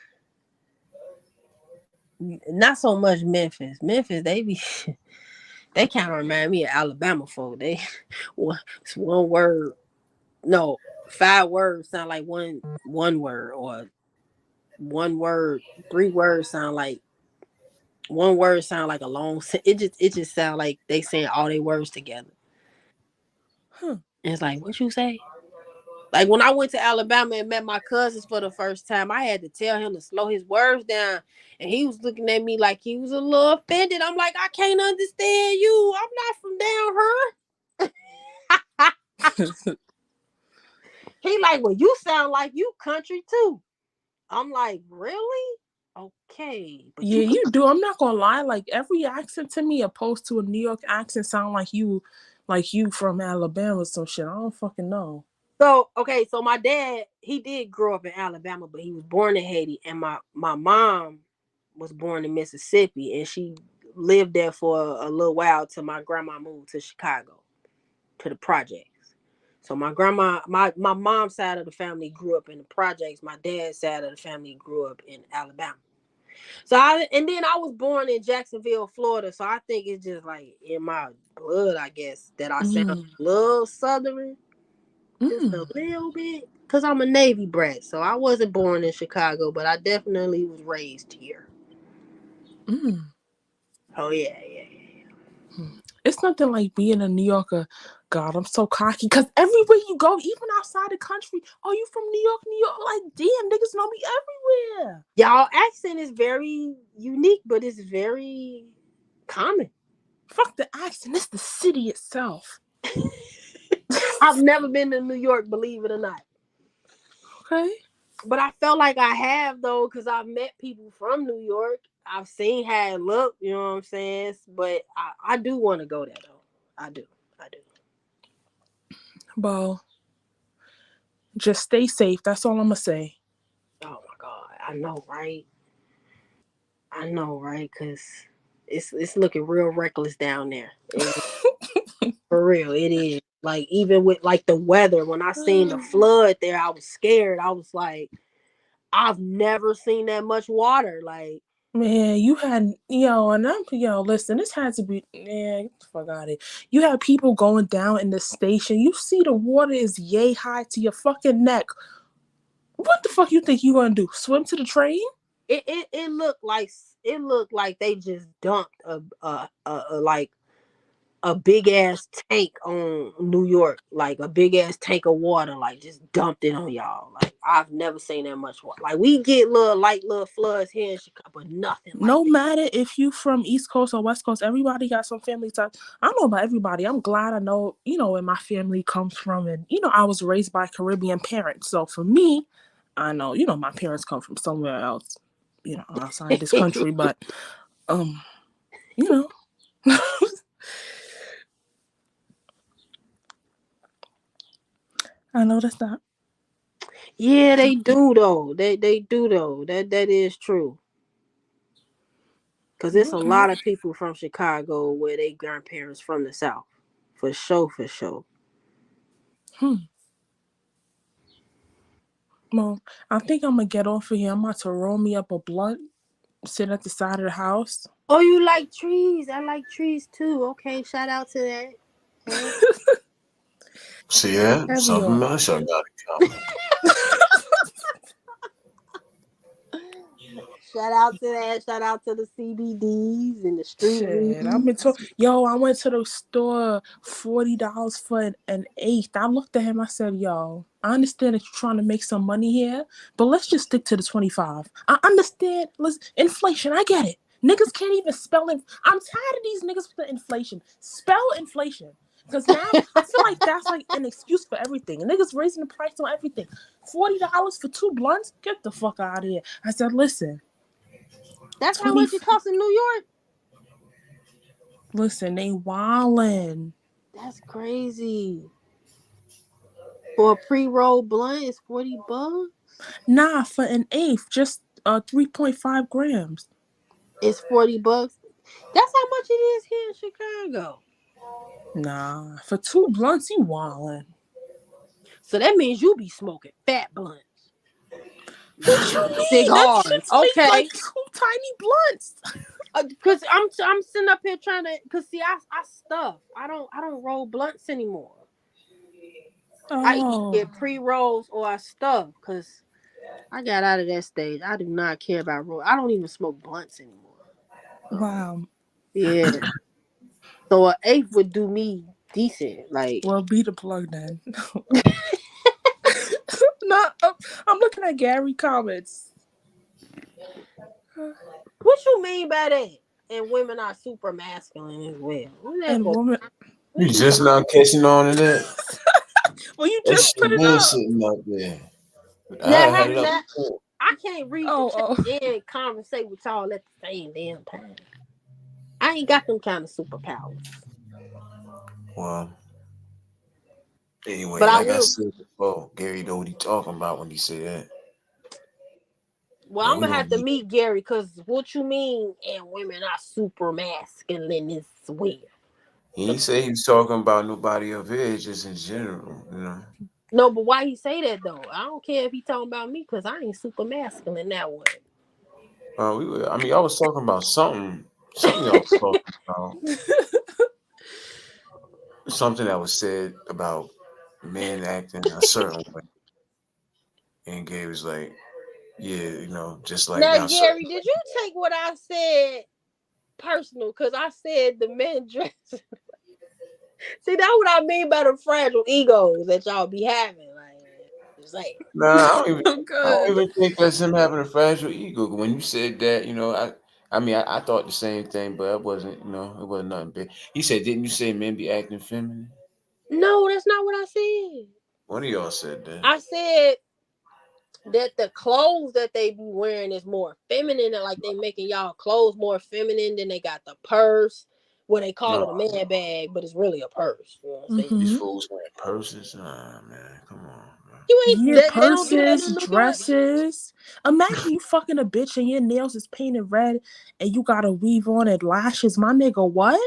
[SPEAKER 2] not so much Memphis. Memphis, they be they kind of remind me of Alabama folk. It's one word. No, 5 words sound like one word, or one word, 3 words sound like one word sound like a long. It just sound like they saying all their words together.
[SPEAKER 4] huh.
[SPEAKER 2] And it's like, what you say? Like when I went to Alabama and met my cousins for the first time, I had to tell him to slow his words down. And he was looking at me like he was a little offended. I'm like, I can't understand you. I'm not from down here. He like, well, you sound like you country too. I'm like, really? Okay. But
[SPEAKER 4] Yeah, you do. I'm not gonna lie. Like every accent to me, opposed to a New York accent, sound like you from Alabama or some shit. I don't fucking know.
[SPEAKER 2] So my dad, he did grow up in Alabama, but he was born in Haiti. And my mom was born in Mississippi, and she lived there for a little while till my grandma moved to Chicago, to the projects. So my grandma, my mom's side of the family grew up in the projects. My dad's side of the family grew up in Alabama. And then I was born in Jacksonville, Florida. So I think it's just like in my blood, I guess, that I sound a little Southern. Just a little bit. Because I'm a Navy brat. So I wasn't born in Chicago, but I definitely was raised here. Oh, yeah.
[SPEAKER 4] It's nothing like being a New Yorker. God, I'm so cocky. Because everywhere you go, even outside the country, oh, you from New York, New York? Like, damn, niggas know me everywhere.
[SPEAKER 2] Y'all accent is very unique, but it's very common.
[SPEAKER 4] Fuck the accent. It's the city itself.
[SPEAKER 2] I've never been to New York, believe it or not.
[SPEAKER 4] Okay.
[SPEAKER 2] But I felt like I have, though, because I've met people from New York. I've seen how it look, you know what I'm saying? But I do want to go there, though. I do.
[SPEAKER 4] Well, just stay safe. That's all I'm gonna say.
[SPEAKER 2] Oh my God, I know, right? I know, right? Cause it's looking real reckless down there. For real, it is. Like even with like the weather, when I seen the flood there, I was scared. I was like, I've never seen that much water. Like,
[SPEAKER 4] Man, you had and I'm listen, this had to be get the fuck out of it. You had people going down in the station. You see the water is yay high to your fucking neck. What the fuck you think you gonna do? Swim to the train?
[SPEAKER 2] it looked like they just dumped a like a big ass tank on New York, like a big ass tank of water, like just dumped it on y'all. Like I've never seen that much water. Like we get little floods here in Chicago, but nothing like
[SPEAKER 4] No
[SPEAKER 2] that.
[SPEAKER 4] matter if you from East Coast or West Coast, everybody got some family ties. I don't know about everybody. I'm glad I know, where my family comes from. And, I was raised by Caribbean parents. So for me, I know, my parents come from somewhere else, outside this country. But, you know, I noticed that.
[SPEAKER 2] Yeah, they do though. They do though. That is true. Cause it's a
[SPEAKER 4] Okay.
[SPEAKER 2] lot of people from Chicago where they grandparents from the South. For sure, for sure.
[SPEAKER 4] Well, I think I'm going to get off of here. I'm about to roll me up a blunt, sit at the side of the house.
[SPEAKER 2] Oh, you like trees? I like trees too. Okay, shout out to that. Okay.
[SPEAKER 1] See that?
[SPEAKER 4] Heavy
[SPEAKER 1] Something
[SPEAKER 4] on.
[SPEAKER 1] else I got in common.
[SPEAKER 2] Shout out to that. Shout out to the CBDs and the street
[SPEAKER 4] Shit, I've been
[SPEAKER 2] weeds.
[SPEAKER 4] told. I went to the store, $40 for an eighth. I looked at him. I said, "Yo, I understand that you're trying to make some money here, but let's just stick to the 25. I understand. Inflation. I get it. Niggas can't even spell it. I'm tired of these niggas with the inflation. Spell inflation." Because now I feel like that's like an excuse for everything. Niggas raising the price on everything. $40 for two blunts? Get the fuck out of here. I said, listen,
[SPEAKER 2] That's how
[SPEAKER 4] 20.
[SPEAKER 2] much it costs in New York.
[SPEAKER 4] Listen, they wildin'.
[SPEAKER 2] That's crazy. For a pre-roll blunt, it's $40.
[SPEAKER 4] Nah, for an eighth, just 3.5 grams.
[SPEAKER 2] It's $40. That's how much it is here in Chicago.
[SPEAKER 4] Nah, for two blunts, you wildin'.
[SPEAKER 2] So that means you be smoking fat blunts.
[SPEAKER 4] What you mean? That
[SPEAKER 2] Cigars.
[SPEAKER 4] shit's made like
[SPEAKER 2] Okay.
[SPEAKER 4] two tiny blunts.
[SPEAKER 2] Cause I'm sitting up here trying to, cause see I stuff. I don't roll blunts anymore. I
[SPEAKER 4] Oh,
[SPEAKER 2] either get pre-rolls or I stuff. Cause I got out of that stage. I do not care about roll. I don't even smoke blunts anymore.
[SPEAKER 4] wow.
[SPEAKER 2] Yeah. So an eighth would do me decent. Like,
[SPEAKER 4] Well, be the plug then. Nah, I'm looking at Gary comments.
[SPEAKER 2] what you mean by that? And women are super masculine as well. Who that
[SPEAKER 4] And
[SPEAKER 2] go?
[SPEAKER 4] woman,
[SPEAKER 2] What
[SPEAKER 1] You
[SPEAKER 2] you
[SPEAKER 1] just
[SPEAKER 2] talking?
[SPEAKER 1] not catching on to that?
[SPEAKER 4] well, you
[SPEAKER 1] That
[SPEAKER 4] just
[SPEAKER 1] shit
[SPEAKER 4] put it
[SPEAKER 1] been
[SPEAKER 4] up.
[SPEAKER 1] sitting up there. I
[SPEAKER 2] Now,
[SPEAKER 1] had it up
[SPEAKER 2] now
[SPEAKER 1] before.
[SPEAKER 2] I can't read the chat
[SPEAKER 4] Oh,
[SPEAKER 2] and conversate with y'all at the same damn time. I ain't got them kind of superpowers.
[SPEAKER 1] Well,
[SPEAKER 2] But
[SPEAKER 1] anyway,
[SPEAKER 2] I
[SPEAKER 1] like I
[SPEAKER 2] will.
[SPEAKER 1] said before, Gary know what he talking about when he say that.
[SPEAKER 2] Well,
[SPEAKER 1] Man,
[SPEAKER 2] I'm
[SPEAKER 1] we
[SPEAKER 2] gonna
[SPEAKER 1] gonna
[SPEAKER 2] have to
[SPEAKER 1] be.
[SPEAKER 2] meet Gary because what you mean and women are super masculine as well.
[SPEAKER 1] He ain't say he was talking about nobody of age, just in general, you know.
[SPEAKER 2] No, but why he say that though? I don't care if he talking about me because I ain't super masculine that way.
[SPEAKER 1] I mean, I was talking about something y'all was talking about, something that was said about men acting a certain way, and Gary was like, "Yeah, just like
[SPEAKER 2] Now,
[SPEAKER 1] now, certain."
[SPEAKER 2] Gary, did you take what I said personal? Because I said the men dress. See, that's what I mean by the fragile egos that y'all be having. Like, just like,
[SPEAKER 1] Nah, I don't
[SPEAKER 4] good.
[SPEAKER 1] even think that's him having a fragile ego. When you said that, I mean, I thought the same thing, but it wasn't nothing big. He said, "Didn't you say men be acting feminine?"
[SPEAKER 2] no, that's not what I said.
[SPEAKER 1] One of y'all said that.
[SPEAKER 2] I said that the clothes that they be wearing is more feminine and like they making y'all clothes more feminine. Then they got the purse Well, they call
[SPEAKER 1] No,
[SPEAKER 2] it a man bag, but it's really a purse. You know what I'm saying?
[SPEAKER 1] these
[SPEAKER 4] Mm-hmm.
[SPEAKER 1] fools wearing purses. Nah, man, come on, man.
[SPEAKER 2] You ain't
[SPEAKER 4] Yeah,
[SPEAKER 2] they don't do that
[SPEAKER 4] purses,
[SPEAKER 2] in New York.
[SPEAKER 4] dresses. Imagine you fucking a bitch and your nails is painted red and you gotta weave on it lashes. My nigga, what?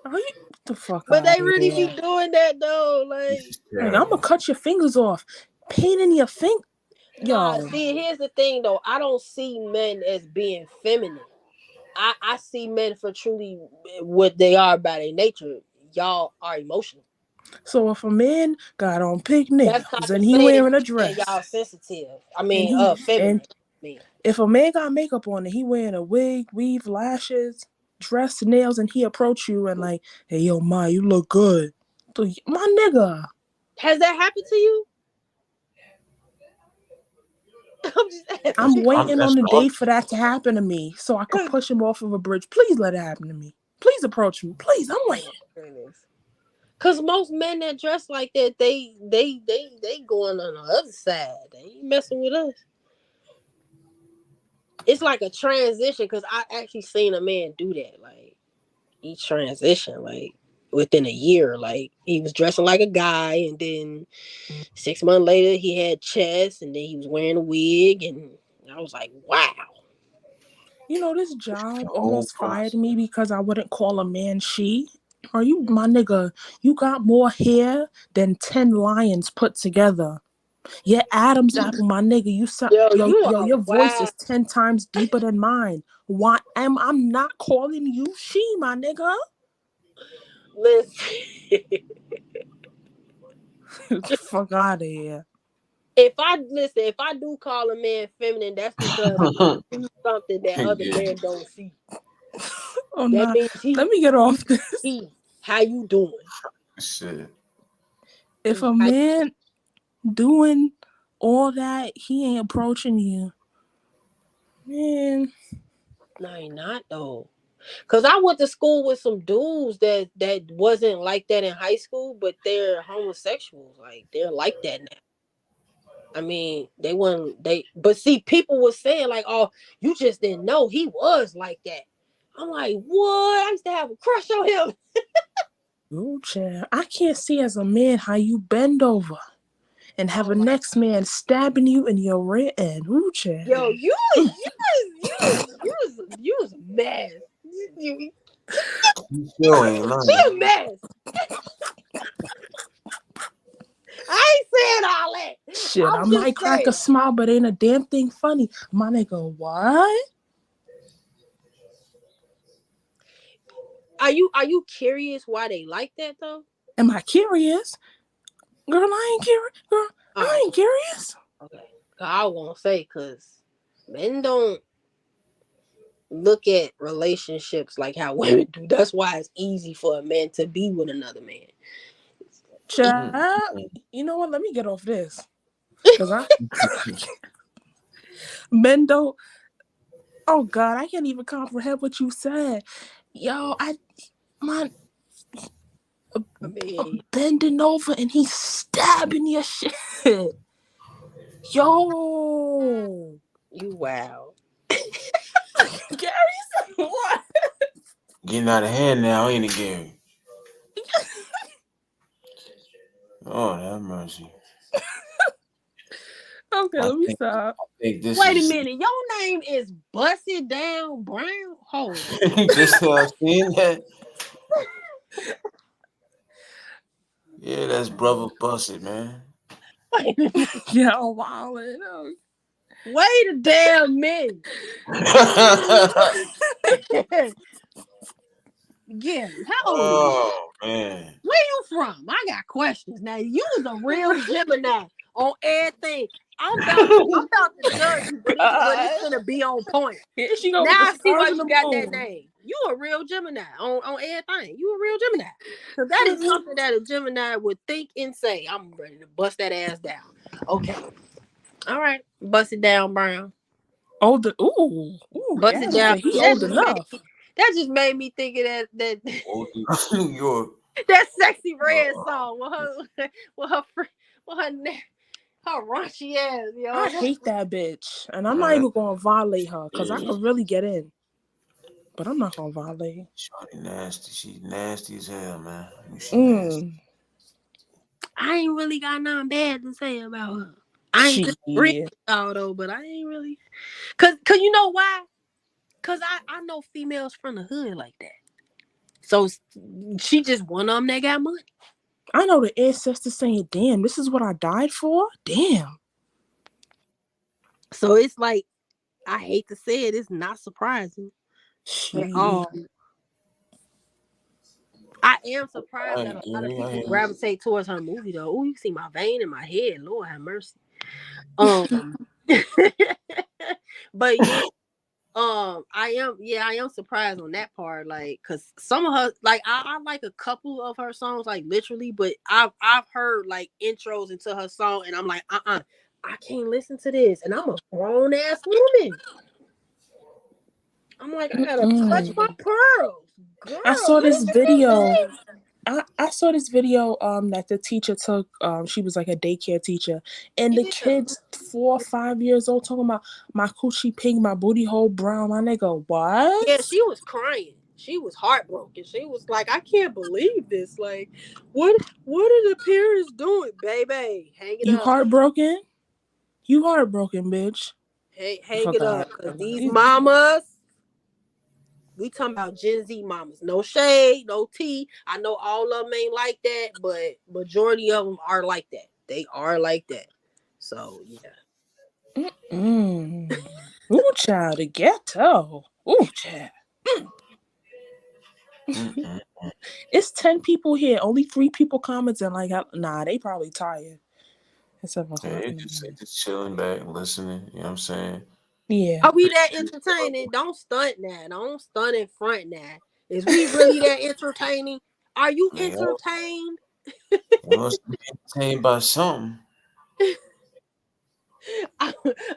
[SPEAKER 4] Are you get the fuck
[SPEAKER 2] But
[SPEAKER 4] out
[SPEAKER 2] they
[SPEAKER 4] of
[SPEAKER 2] really be
[SPEAKER 4] here?
[SPEAKER 2] doing that though.
[SPEAKER 1] This
[SPEAKER 2] Like,
[SPEAKER 1] is
[SPEAKER 4] Like, I'm gonna
[SPEAKER 1] terrible.
[SPEAKER 4] cut your fingers off. Painting your finger.
[SPEAKER 2] nah,
[SPEAKER 4] Yo.
[SPEAKER 2] see, here's the thing though. I don't see men as being feminine. I see men for truly what they are by their nature. Y'all are emotional.
[SPEAKER 4] So if a man got on pink
[SPEAKER 2] That's
[SPEAKER 4] nails
[SPEAKER 2] not to
[SPEAKER 4] and he
[SPEAKER 2] say that
[SPEAKER 4] wearing a
[SPEAKER 2] y'all
[SPEAKER 4] dress
[SPEAKER 2] sensitive.
[SPEAKER 4] and he
[SPEAKER 2] Feminine.
[SPEAKER 4] and
[SPEAKER 2] I mean,
[SPEAKER 4] if a man got makeup on and he wearing a wig, weave, lashes, dress, nails, and he approach you and like, hey yo, Ma, you look good. So, my nigga.
[SPEAKER 2] has that happened to you? I'm just
[SPEAKER 1] That's
[SPEAKER 4] I'm
[SPEAKER 2] asking.
[SPEAKER 4] waiting
[SPEAKER 1] that's
[SPEAKER 4] on the
[SPEAKER 1] what
[SPEAKER 4] day for that to happen to me so I could push him off of a bridge. Please let it happen to me. Please approach me. Please, I'm waiting.
[SPEAKER 2] Cause most men that dress like that, they going on the other side. They ain't messing with us. It's like a transition. Cause I actually seen a man do that. Like he transitioned like within a year. Like he was dressing like a guy, and then 6 months later he had chest, and then he was wearing a wig, and I was like, wow.
[SPEAKER 4] You know, this job
[SPEAKER 1] the whole
[SPEAKER 4] almost fired
[SPEAKER 1] process.
[SPEAKER 4] me because I wouldn't call a man she. Are you, my nigga, you got more hair than 10 lions put together. Your Adam's apple, my nigga, you sound,
[SPEAKER 2] Yo, you are
[SPEAKER 4] your voice
[SPEAKER 2] wow.
[SPEAKER 4] is 10 times deeper than mine. Why am I'm not calling you she, my nigga?
[SPEAKER 2] Listen,
[SPEAKER 4] Fuck out of here.
[SPEAKER 2] if I do call a man feminine, that's because he sees something that other
[SPEAKER 1] Yeah,
[SPEAKER 2] men don't see.
[SPEAKER 4] Oh,
[SPEAKER 2] That
[SPEAKER 4] nah.
[SPEAKER 2] means
[SPEAKER 4] Let me get off this.
[SPEAKER 2] how you doing?
[SPEAKER 1] shit.
[SPEAKER 4] If a
[SPEAKER 2] How,
[SPEAKER 4] man doing all that, he ain't approaching you. Man,
[SPEAKER 2] no, he not though. Cause I went to school with some dudes that wasn't like that in high school, but they're homosexuals. Like they're like that now. I mean, they weren't but see, people were saying like, "Oh, you just didn't know he was like that." I'm like, "What?" I used to have a crush on him.
[SPEAKER 4] ooh, child. I can't see as a man how you bend over and have
[SPEAKER 2] Oh
[SPEAKER 4] a
[SPEAKER 2] my,
[SPEAKER 4] next man stabbing you in your rear end. Ooh, child.
[SPEAKER 2] yo, you was a mess. You
[SPEAKER 1] You still ain't
[SPEAKER 2] be
[SPEAKER 1] learning.
[SPEAKER 2] a mess. I ain't saying all that.
[SPEAKER 4] Shit, I
[SPEAKER 2] I'm
[SPEAKER 4] might
[SPEAKER 2] just
[SPEAKER 4] crack a
[SPEAKER 2] saying.
[SPEAKER 4] smile, but ain't a damn thing funny. My nigga, what?
[SPEAKER 2] Are you curious why they like that though?
[SPEAKER 4] Am I curious? Girl, I ain't curious. Girl,
[SPEAKER 2] All
[SPEAKER 4] I
[SPEAKER 2] right,
[SPEAKER 4] ain't curious.
[SPEAKER 2] okay. I won't say because men don't look at relationships like how women do. That's why it's easy for a man to be with another man.
[SPEAKER 1] Mm.
[SPEAKER 4] Child, you know what? Let me get off this. Because men don't. Oh, God, I can't even comprehend what you said. Yo, my,
[SPEAKER 2] I mean,
[SPEAKER 4] bending over and he's stabbing your shit. Yo.
[SPEAKER 2] you wow.
[SPEAKER 4] Gary said what?
[SPEAKER 1] Getting out of hand now, ain't it, Gary? Oh, that mercy.
[SPEAKER 4] Okay,
[SPEAKER 1] I
[SPEAKER 4] let me
[SPEAKER 1] think
[SPEAKER 4] stop.
[SPEAKER 1] I think this
[SPEAKER 2] Wait a
[SPEAKER 1] is
[SPEAKER 2] minute. Your name is Busted Down Brown? Hold on.
[SPEAKER 1] just seeing that. Yeah, that's brother busted, man.
[SPEAKER 2] Wait a minute.
[SPEAKER 4] Yo, wildin'.
[SPEAKER 2] Wait a damn minute. Gary, how old are you?
[SPEAKER 1] Oh man.
[SPEAKER 2] Where you from? I got questions. Now you was a real Gemini on everything. I'm about to judge you, but it's
[SPEAKER 4] God.
[SPEAKER 2] gonna be on point.
[SPEAKER 4] Here she go
[SPEAKER 2] Now
[SPEAKER 4] with the
[SPEAKER 2] I see
[SPEAKER 4] stars
[SPEAKER 2] why
[SPEAKER 4] and
[SPEAKER 2] you
[SPEAKER 4] the
[SPEAKER 2] got that
[SPEAKER 4] moon.
[SPEAKER 2] name. You a real Gemini on everything. You a real Gemini. Cause that is something that a Gemini would think and say. I'm ready to bust that ass down. Okay. All right. Bust it down, Brown.
[SPEAKER 4] Older. Ooh,
[SPEAKER 2] Bust it
[SPEAKER 4] Gary
[SPEAKER 2] down.
[SPEAKER 4] said he old enough.
[SPEAKER 2] That just made me think of that
[SPEAKER 1] Old New York.
[SPEAKER 2] that sexy red
[SPEAKER 1] Oh,
[SPEAKER 2] song with her fr- with her raunchy ass, yo.
[SPEAKER 4] I hate that bitch. And I'm not
[SPEAKER 1] man,
[SPEAKER 4] even going to violate her because I
[SPEAKER 1] yeah.
[SPEAKER 4] could really get in. but I'm not gonna violate.
[SPEAKER 1] Shorty nasty. She nasty as hell, man. She nasty.
[SPEAKER 4] Mm.
[SPEAKER 2] I ain't really got nothing bad to say about her. I ain't
[SPEAKER 4] Shit.
[SPEAKER 2] disagreeing with y'all though, but I ain't really cause you know why? Cause I know females from the hood like that. So she just one of them that got money.
[SPEAKER 4] I know the ancestors saying, "Damn, this is what I died for." Damn.
[SPEAKER 2] So it's like I hate to say it, it's not surprising at
[SPEAKER 4] Shit.
[SPEAKER 2] all. I am surprised that
[SPEAKER 1] Alright,
[SPEAKER 2] a lot of
[SPEAKER 1] Gary, I
[SPEAKER 2] people
[SPEAKER 1] hear you.
[SPEAKER 2] gravitate towards her movie though. Oh, you see my vein in my head, Lord have mercy. Um, but yeah, I am surprised on that part, like, cause some of her, like, I like a couple of her songs, like literally, but I've heard like intros into her song, and I'm like, I can't listen to this, and I'm a grown ass woman. I'm like, I gotta clutch
[SPEAKER 4] Mm-mm.
[SPEAKER 2] my pearls,
[SPEAKER 4] I
[SPEAKER 2] girl.
[SPEAKER 4] saw this
[SPEAKER 2] Listen to
[SPEAKER 4] video.
[SPEAKER 2] this.
[SPEAKER 4] I saw this video that the teacher took. She was like a daycare teacher, and the
[SPEAKER 2] Yeah,
[SPEAKER 4] kids 4 or 5 years old talking about my coochie pink, my booty hole brown. My nigga,
[SPEAKER 2] yeah,
[SPEAKER 4] what?
[SPEAKER 2] she was crying. She was heartbroken. She was like, I can't believe this. Like, what are the parents doing, baby? Hang it
[SPEAKER 4] You
[SPEAKER 2] up.
[SPEAKER 4] heartbroken? You heartbroken, bitch.
[SPEAKER 2] Hey,
[SPEAKER 4] I
[SPEAKER 2] hang it
[SPEAKER 4] forgot.
[SPEAKER 2] up, cause these
[SPEAKER 4] These-
[SPEAKER 2] mamas, we talking about Gen Z mamas. No shade, no tea. I know all of them ain't like that, but majority of them are like that. They are like that. So yeah.
[SPEAKER 4] Ooh, child, the ghetto. Ooh, child.
[SPEAKER 1] Mm-mm.
[SPEAKER 4] It's 10 people here. Only 3 people commenting. Like, nah, they probably tired. It's 7 o'clock
[SPEAKER 1] Yeah,
[SPEAKER 4] in the
[SPEAKER 1] just
[SPEAKER 4] morning.
[SPEAKER 1] chilling back, listening. You know what I'm saying?
[SPEAKER 4] Yeah.
[SPEAKER 2] Are we that entertaining? Don't stunt now. Don't stunt in front now. Is we really that entertaining? Are you
[SPEAKER 1] Man,
[SPEAKER 2] entertained?
[SPEAKER 1] you must be entertained by something.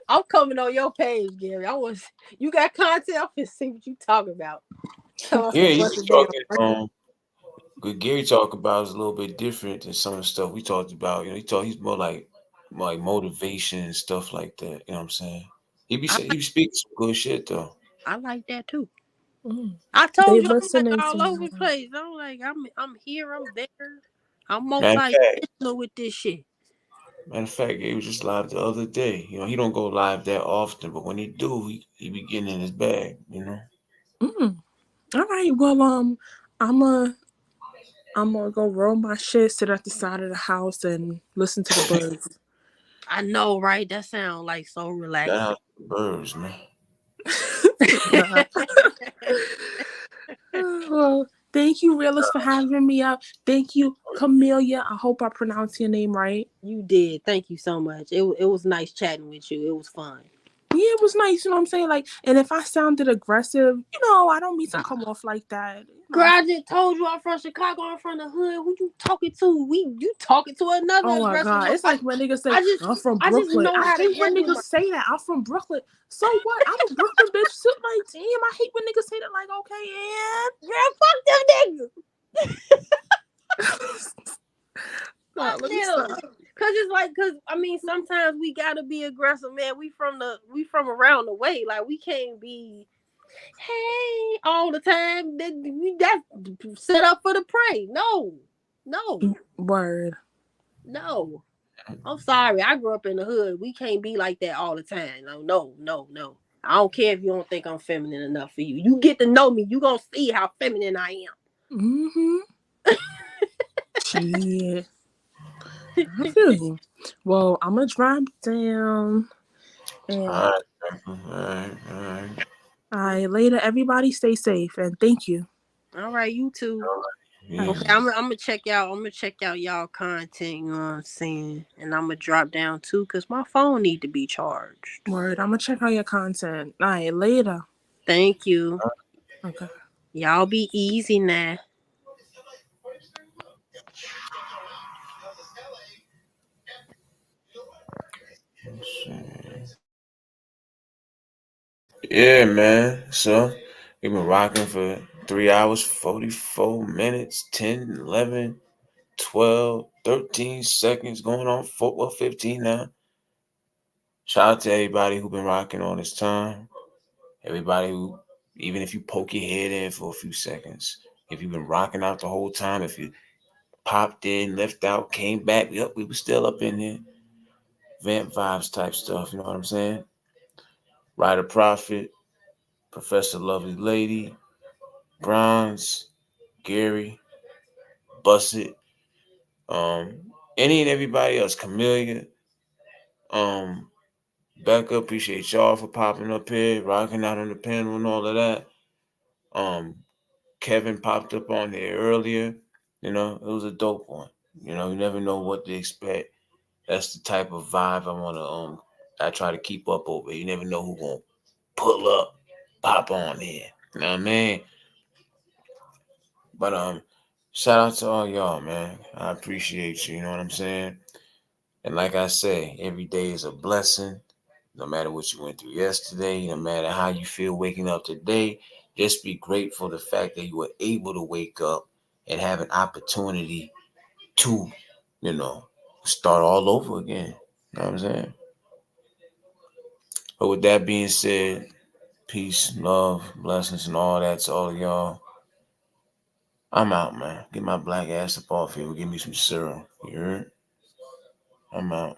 [SPEAKER 2] I'm coming on your page, Gary. You got content. I'm gonna see what you talking about. Tell us
[SPEAKER 1] Yeah,
[SPEAKER 2] some
[SPEAKER 1] he
[SPEAKER 2] bunch
[SPEAKER 1] was
[SPEAKER 2] of damn.
[SPEAKER 1] talking. Good Gary talk about is a little bit different than some of the stuff we talked about. You know, he's more like motivation and stuff like that. You know what I'm saying?
[SPEAKER 2] I
[SPEAKER 1] He be speaking some good shit though.
[SPEAKER 2] I like that too.
[SPEAKER 4] Mm.
[SPEAKER 2] I
[SPEAKER 4] They
[SPEAKER 2] told you I'm like
[SPEAKER 4] listening to
[SPEAKER 2] all over the
[SPEAKER 4] me.
[SPEAKER 2] place. I'm like I'm here. I'm there. I'm
[SPEAKER 1] Matter of fact,
[SPEAKER 2] multi-dimensional with this shit.
[SPEAKER 1] He was just live the other day. You know, he don't go live that often, but when he do, he be getting in his bag. You know.
[SPEAKER 4] Mm. All right. Well, I'm a I'm gonna go roll my shit, sit at the side of the house, and listen to the birds.
[SPEAKER 2] I know, right? That sound like so
[SPEAKER 1] Shout
[SPEAKER 2] relaxing.
[SPEAKER 1] out to the birds, man.
[SPEAKER 4] Nah. Well, thank you, Realist, for having me up. Thank you, Camellia. I hope I pronounced your name right.
[SPEAKER 2] You did. Thank you so much. It was nice chatting with you. It was fun.
[SPEAKER 4] Yeah, it was nice. You know what I'm saying? Like, and if I sounded aggressive, I don't mean to come off like that.
[SPEAKER 2] Girl, I just told you I'm from Chicago. I'm from the hood. Who you talking to? You talking to another
[SPEAKER 4] Oh my
[SPEAKER 2] aggressive
[SPEAKER 4] god,
[SPEAKER 2] one.
[SPEAKER 4] it's like when niggas say
[SPEAKER 2] I just
[SPEAKER 4] I'm from
[SPEAKER 2] I just
[SPEAKER 4] Brooklyn.
[SPEAKER 2] know
[SPEAKER 4] I
[SPEAKER 2] how to
[SPEAKER 4] hate when
[SPEAKER 2] handle
[SPEAKER 4] niggas
[SPEAKER 2] my
[SPEAKER 4] say that. I'm from Brooklyn. So what? I'm a Brooklyn bitch too. Like, damn, I hate when niggas say that. Like,
[SPEAKER 2] girl. Fuck them niggas.
[SPEAKER 4] okay, nah,
[SPEAKER 2] Fuck
[SPEAKER 4] let me
[SPEAKER 2] them.
[SPEAKER 4] stop.
[SPEAKER 2] Cause I mean sometimes we gotta be aggressive, man. We from around the way. Like we can't be hey all the time. That's set up for the prey. No. No.
[SPEAKER 4] Word.
[SPEAKER 2] No. I'm sorry. I grew up in the hood. We can't be like that all the time. No. I don't care if you don't think I'm feminine enough for you. You get to know me. You gonna see how feminine I
[SPEAKER 4] Mm-hmm. Shit. I feel you. Well, I'm gonna drop down
[SPEAKER 1] All
[SPEAKER 4] and
[SPEAKER 1] right, all right, all right.
[SPEAKER 4] later. Everybody stay safe and thank you.
[SPEAKER 2] am. All right, you too.
[SPEAKER 4] All
[SPEAKER 1] Yeah.
[SPEAKER 4] right.
[SPEAKER 2] Okay, I'm gonna check out. I'm gonna check out y'all content. You know what I'm saying? And I'm gonna drop down too, cause my phone need to be charged.
[SPEAKER 4] Word. I'm gonna check out your content. All right, later.
[SPEAKER 2] Thank you.
[SPEAKER 4] Okay.
[SPEAKER 2] Y'all be easy now.
[SPEAKER 1] Yeah, man. So we've been rocking for 3 hours, 44 minutes, 10, 11, 12, 13 seconds, going on 15 now. Shout out to everybody who been rocking all this time. Everybody who, Even if you poke your head in for a few seconds, if you've been rocking out the whole time, if you popped in, left out, came back, yep, we were still up in there. Vamp vibes type stuff, you know what I'm saying? Rider Prophet, Professor Lovely Lady, Bronze, Gary, Busset, any and everybody else, Camellia, um, Becca, appreciate y'all for popping up here, rocking out on the panel and all of that. Kevin popped up on there earlier. You know, it was a dope one. You know, you never know what to expect. That's the type of vibe I try to keep up over. You never know who gonna pull up, pop on here. You know what I mean? But shout out to all y'all, man. I appreciate you, you know what I'm saying? And like I say, every day is a blessing. No matter what you went through yesterday, no matter how you feel waking up today, just be grateful for the fact that you were able to wake up and have an opportunity to, you know, start all over again. You know what I'm saying? But with that being said, peace, love, blessings, and all that to all of y'all. I'm out, man. Get my black ass up off here. Give me some syrup. You heard? I'm out.